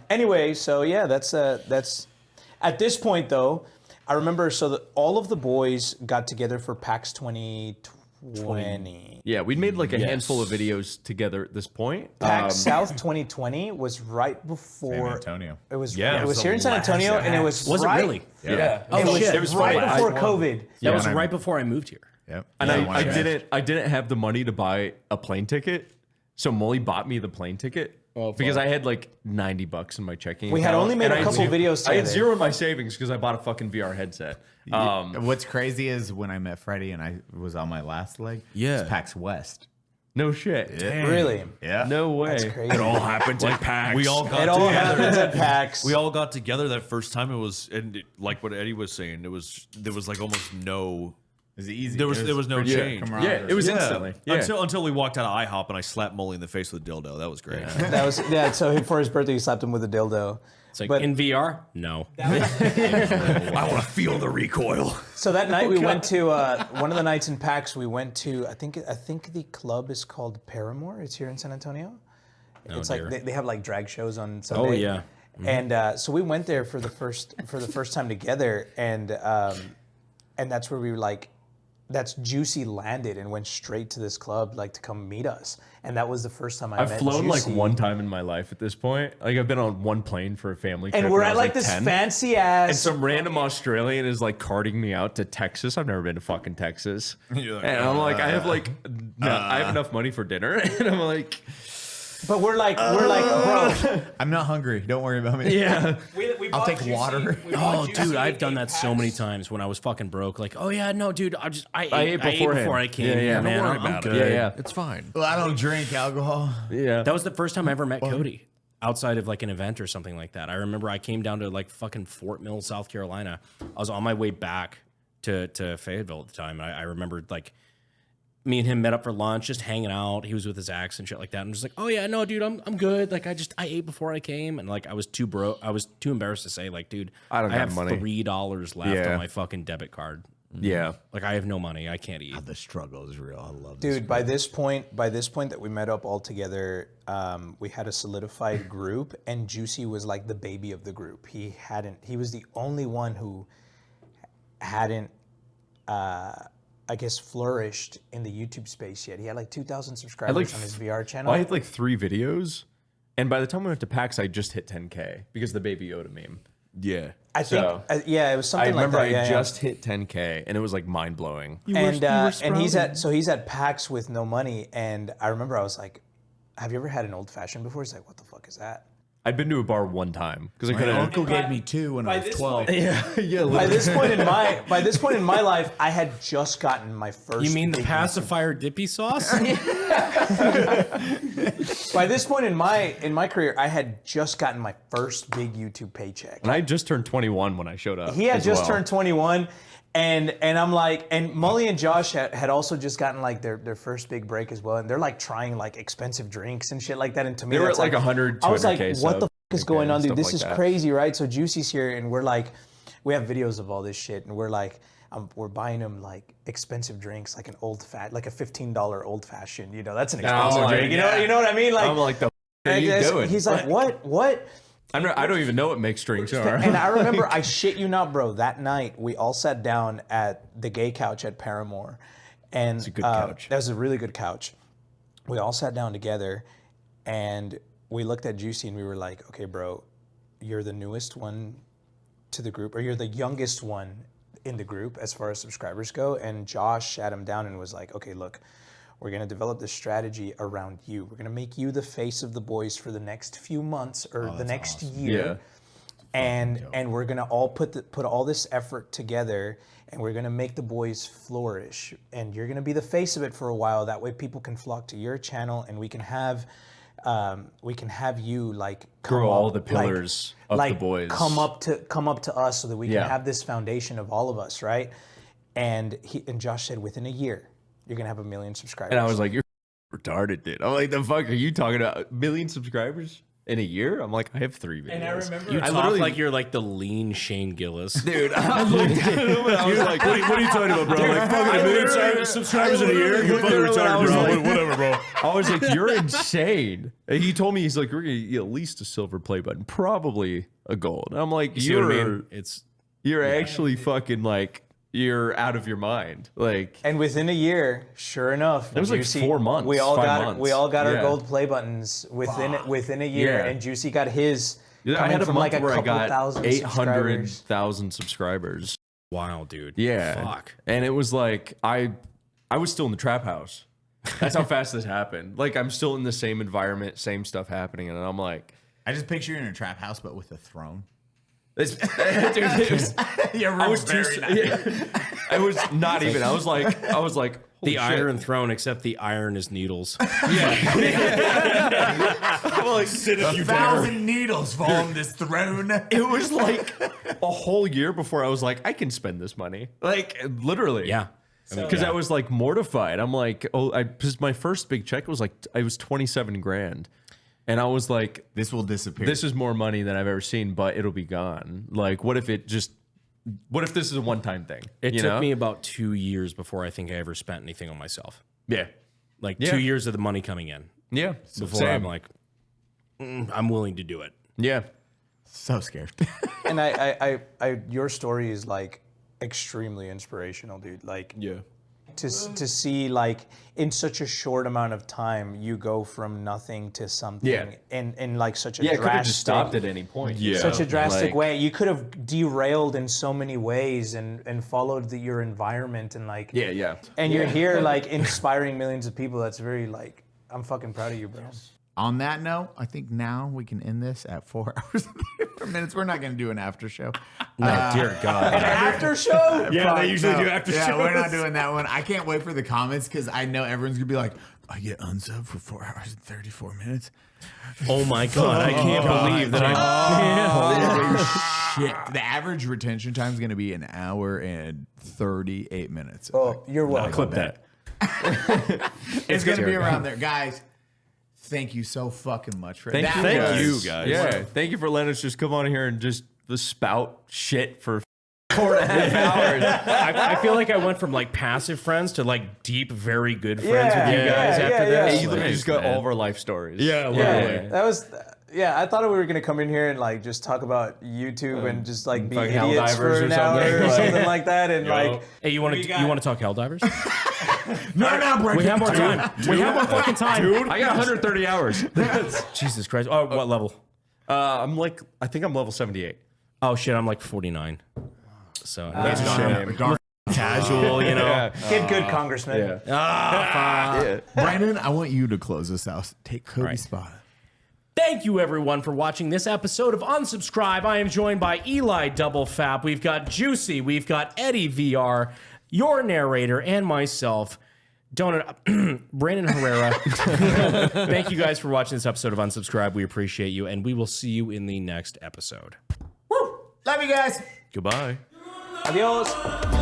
S1: Anyway, so yeah, that's at this point though. I remember all of the boys got together for PAX 2020.
S5: Yeah, we'd made like a handful of videos together at this point.
S1: PAX South 2020 was right before
S3: San Antonio.
S1: It was
S6: Yeah,
S1: it was here in San Antonio, and it was
S2: Was
S1: right,
S2: it really?
S1: Yeah.
S2: Oh,
S1: it was,
S2: shit.
S1: it was right
S5: fun.
S1: before COVID.
S2: That was
S3: and
S2: right before I moved here.
S3: Yep.
S5: And
S3: Yeah,
S5: I didn't have the money to buy a plane ticket, so Molly bought me the plane ticket because I had like $90 in my checking.
S1: We had
S5: account,
S1: only made
S5: and
S1: a
S5: I had
S1: couple
S5: zero-
S1: videos
S5: I had
S1: together.
S5: zero in my savings because I bought a fucking VR headset.
S3: What's crazy is when I met Freddie and I was on my last leg.
S6: Yeah.
S3: It's PAX West.
S5: No shit.
S7: Damn.
S1: Really?
S7: Yeah.
S5: No way.
S1: That's crazy.
S5: It all happens at PAX.
S6: We all got
S1: It all
S6: together.
S1: happens at PAX.
S6: We all got together that first time. It was, and like what Eddie was saying, there was like almost no.
S7: Is it easy?
S6: There was no change.
S5: Yeah, it was instantly. Yeah.
S6: Until we walked out of IHOP and I slapped Molly in the face with a dildo. That was great.
S1: That was so for his birthday, he slapped him with a dildo.
S2: It's like
S1: But-
S2: in VR? No.
S6: I want to feel the recoil.
S1: So that night we went to one of the nights in PAX. We went to I think the club is called Paramore. It's here in San Antonio. It's
S2: dear.
S1: like they have like drag shows on Sunday.
S2: yeah.
S1: And so we went there for the first time together, and that's where we were like. That's Juicy landed and went straight to this club like to come meet us, and that was the first time
S5: I've
S1: met
S5: flown
S1: Juicy.
S5: like one time in my life at this point. Like I've been on one plane for a family trip.
S1: And we're
S5: when I
S1: at
S5: was,
S1: like this
S5: 10.
S1: fancy ass.
S5: And some random Australian is like carting me out to Texas. I've never been to fucking Texas.
S6: You're like,
S5: and I'm like, I have like, I have enough money for dinner. And I'm like,
S1: But we're like, bro.
S7: I'm not hungry. Don't worry about me.
S5: yeah.
S7: I'll take water.
S2: Oh, dude, I've done that so many times when I was fucking broke. Like, oh yeah, no, dude, I ate
S5: beforehand.
S2: before I came
S5: Yeah, yeah,
S2: here,
S5: don't
S2: man.
S6: worry
S2: I'm
S6: about
S2: good.
S6: it.
S5: Yeah, yeah.
S6: It's fine.
S7: Well, I don't drink alcohol.
S5: Yeah.
S2: That was the first time I ever met Cody outside of like an event or something like that. I remember I came down to like fucking Fort Mill, South Carolina. I was on my way back to Fayetteville at the time. And I remembered like me and him met up for lunch, just hanging out. He was with his ex and shit like that. I'm just like, oh yeah, no, dude, I'm good. Like I ate before I came, and like I was too embarrassed to say, like, dude,
S5: I don't
S2: have
S5: have money.
S2: $3 left
S5: Yeah.
S2: on my fucking debit card.
S5: Yeah.
S2: Like I have no money. I can't eat.
S7: The struggle is real. I love this.
S1: Dude, by this point that we met up all together, we had a solidified group, and Juicy was like the baby of the group. He was the only one who hadn't, I guess, flourished in the YouTube space yet. He had like 2,000 subscribers on his VR channel.
S5: I had like 3 videos. And by the time we went to PAX, I just hit 10K because of the Baby Yoda meme.
S6: Yeah.
S1: I think, it was something
S5: I remember
S1: like that.
S5: I just hit 10K and it was like mind blowing.
S1: And he's at PAX with no money, and I remember I was like, "Have you ever had an old fashioned before?" He's like, "What the fuck is that?"
S5: I'd been to a bar one time because I
S7: My
S5: couldn't.
S7: uncle gave me 2 when I was 12.
S5: Yeah.
S1: By this point in my life, I had just gotten my first.
S2: You mean the
S1: big
S2: pacifier dippy sauce?
S1: By this point in my career, I had just gotten my first big YouTube paycheck.
S5: And I just turned 21 when I showed up.
S1: He had
S5: as
S1: just
S5: well.
S1: turned 21, and I'm like, and Mully and Josh had also just gotten like their first big break as well, and they're like trying like expensive drinks and shit like that. And to me,
S5: They were
S1: that's
S5: at like 100,
S1: I was like,
S5: 200K
S1: what the fuck is going on, dude?
S5: stuff
S1: This
S5: like
S1: is
S5: that.
S1: crazy, right? So Juicy's here, and we're like, we have videos of all this shit, and we're like, we're buying him like expensive drinks, like like a $15 old fashioned. You know, that's an expensive drink. You know what I mean? Like,
S5: I'm like, the f- are you doing?
S1: He's like, what?
S5: I don't even know what mixed drinks are.
S1: And I remember, I shit you not, bro, that night we all sat down at the gay couch at Paramore. And
S5: It's a good couch.
S1: That was a really good couch. We all sat down together and we looked at Juicy and we were like, okay, bro, you're the newest one to the group, or you're the youngest one in the group as far as subscribers go. And Josh sat him down and was like, okay, look, we're going to develop this strategy around you. We're going to make you the face of the boys for the next few months or the next year.
S5: Yeah.
S1: And we're going to all put all this effort together, and we're going to make the boys flourish. And you're going to be the face of it for a while. That way people can flock to your channel, and we can have you like
S5: Grow all the pillars of the boys.
S1: Come up to us so that we can
S5: Yeah.
S1: have this foundation of all of us, right? And Josh said within a year you're gonna have 1 million subscribers.
S5: And I was like, you're retarded, dude. I'm like, the fuck are you talking about? 1 million subscribers in a year? I'm like, I have 3 videos.
S1: And I remember
S2: You
S5: I
S2: talk
S5: literally-
S2: like you're like the lean Shane Gillis.
S5: Dude, I looked at him and I was like, what are you talking about, bro? Like, fucking 1 million subscribers in a year? You're fucking retarded, bro. Whatever, bro. I was like, you're insane. And he told me, he's like, we're going to get at least a silver play button, probably a gold. And I'm like,
S2: You see what I mean?
S5: You're actually fucking like, you're out of your mind. Like,
S1: and within a year, sure enough,
S5: it was like
S1: Juicy,
S5: 4 months.
S1: We all
S5: 5
S1: got
S5: months.
S1: we all got our
S5: Yeah.
S1: gold play buttons within a year,
S5: Yeah.
S1: and Juicy got his.
S5: I
S1: coming
S5: had a
S1: from
S5: month
S1: like a
S5: where I
S1: couple
S5: got
S1: thousand
S5: 800,000 subscribers.
S2: Wow, dude.
S5: Yeah.
S2: Fuck.
S5: And it was like, I was still in the trap house. That's how fast this happened. Like, I'm still in the same environment, same stuff happening. And I'm like,
S7: I just picture you in a trap house, but with a throne.
S5: dude, it was,
S7: You're
S5: I was too,
S7: very nice.
S5: I was not even. I was like,
S2: the
S5: holy
S2: Iron
S5: shit.
S2: Throne, except the iron is needles.
S5: Like,
S6: Sit if you dare.
S3: 1,000 needles fall on this throne.
S5: it was like a whole year before I was like, I can spend this money. Like literally.
S2: Yeah.
S5: Because I was like mortified. I'm like, because my first big check was like, I was 27 grand. And I was like,
S7: This will disappear.
S5: this is more money than I've ever seen, but it'll be gone. Like, what if this is a one-time thing?
S2: It
S5: you
S2: took
S5: know?
S2: me about 2 years before I think I ever spent anything on myself.
S5: Yeah.
S2: Like
S5: Yeah.
S2: 2 years of the money coming in.
S5: Yeah.
S2: Before
S5: Same.
S2: I'm like, I'm willing to do it.
S5: Yeah.
S7: so scared.
S1: And I your story is like extremely inspirational, dude. Like,
S6: Yeah.
S1: to see like in such a short amount of time you go from nothing to something in like such a
S5: Yeah, it could have
S1: drastic
S5: just stopped at any point.
S6: Yeah.
S1: such a drastic
S5: Like-
S1: way. You could have derailed in so many ways and followed your environment and like
S5: Yeah.
S1: and you're here like inspiring millions of people. That's very like, I'm fucking proud of you, bro.
S7: On that note, I think now we can end this at 4 hours and 34 minutes. We're not going to do an after show.
S2: No, dear God.
S1: After show?
S7: Yeah,
S3: they usually do after
S7: Yeah,
S3: shows.
S7: we're not doing that one. I can't wait for the comments because I know everyone's going to be like, I get unsub for 4 hours and 34 minutes.
S2: Oh my God. I can't believe that
S7: Holy shit. The average retention time is going to be 1 hour and 38 minutes.
S1: Oh, you're welcome.
S2: clip that.
S7: It's going to be around there. Guys, thank you so fucking much for that.
S5: Thank you,
S6: guys.
S5: Yeah. Thank you for letting us just come on here and just spout shit for 4.5 hours.
S2: I feel like I went from like passive friends to like deep, very good friends with you
S1: Yeah,
S2: guys
S1: yeah,
S2: after
S1: yeah.
S2: this.
S5: You literally
S2: Like,
S5: just got all of our life stories.
S6: Yeah,
S1: Yeah, that was. Yeah, I thought we were gonna come in here and like just talk about YouTube and just like be
S5: fucking
S1: idiots for
S5: Helldivers or
S1: an hour
S5: something.
S1: or something like that, and like
S2: hey, you want to talk Helldivers?
S7: No, Brent.
S2: We have more time. We have more fucking time.
S5: Dude, I got 130 hours.
S2: Jesus Christ. Oh, what level?
S5: I think I'm level 78.
S2: Oh shit, I'm like 49. So
S5: That's a shame.
S2: casual, you know.
S1: get good, Congressman.
S7: Brandon, I want you to close this out. Take Cody's spot.
S2: Thank you, everyone, for watching this episode of Unsubscribe. I am joined by Eli Double Fap. We've got Juicy. We've got EddieVR, your narrator, and myself, Brandon Herrera. Thank you guys for watching this episode of Unsubscribe. We appreciate you, and we will see you in the next episode.
S7: Love you guys.
S6: Goodbye.
S1: Adios.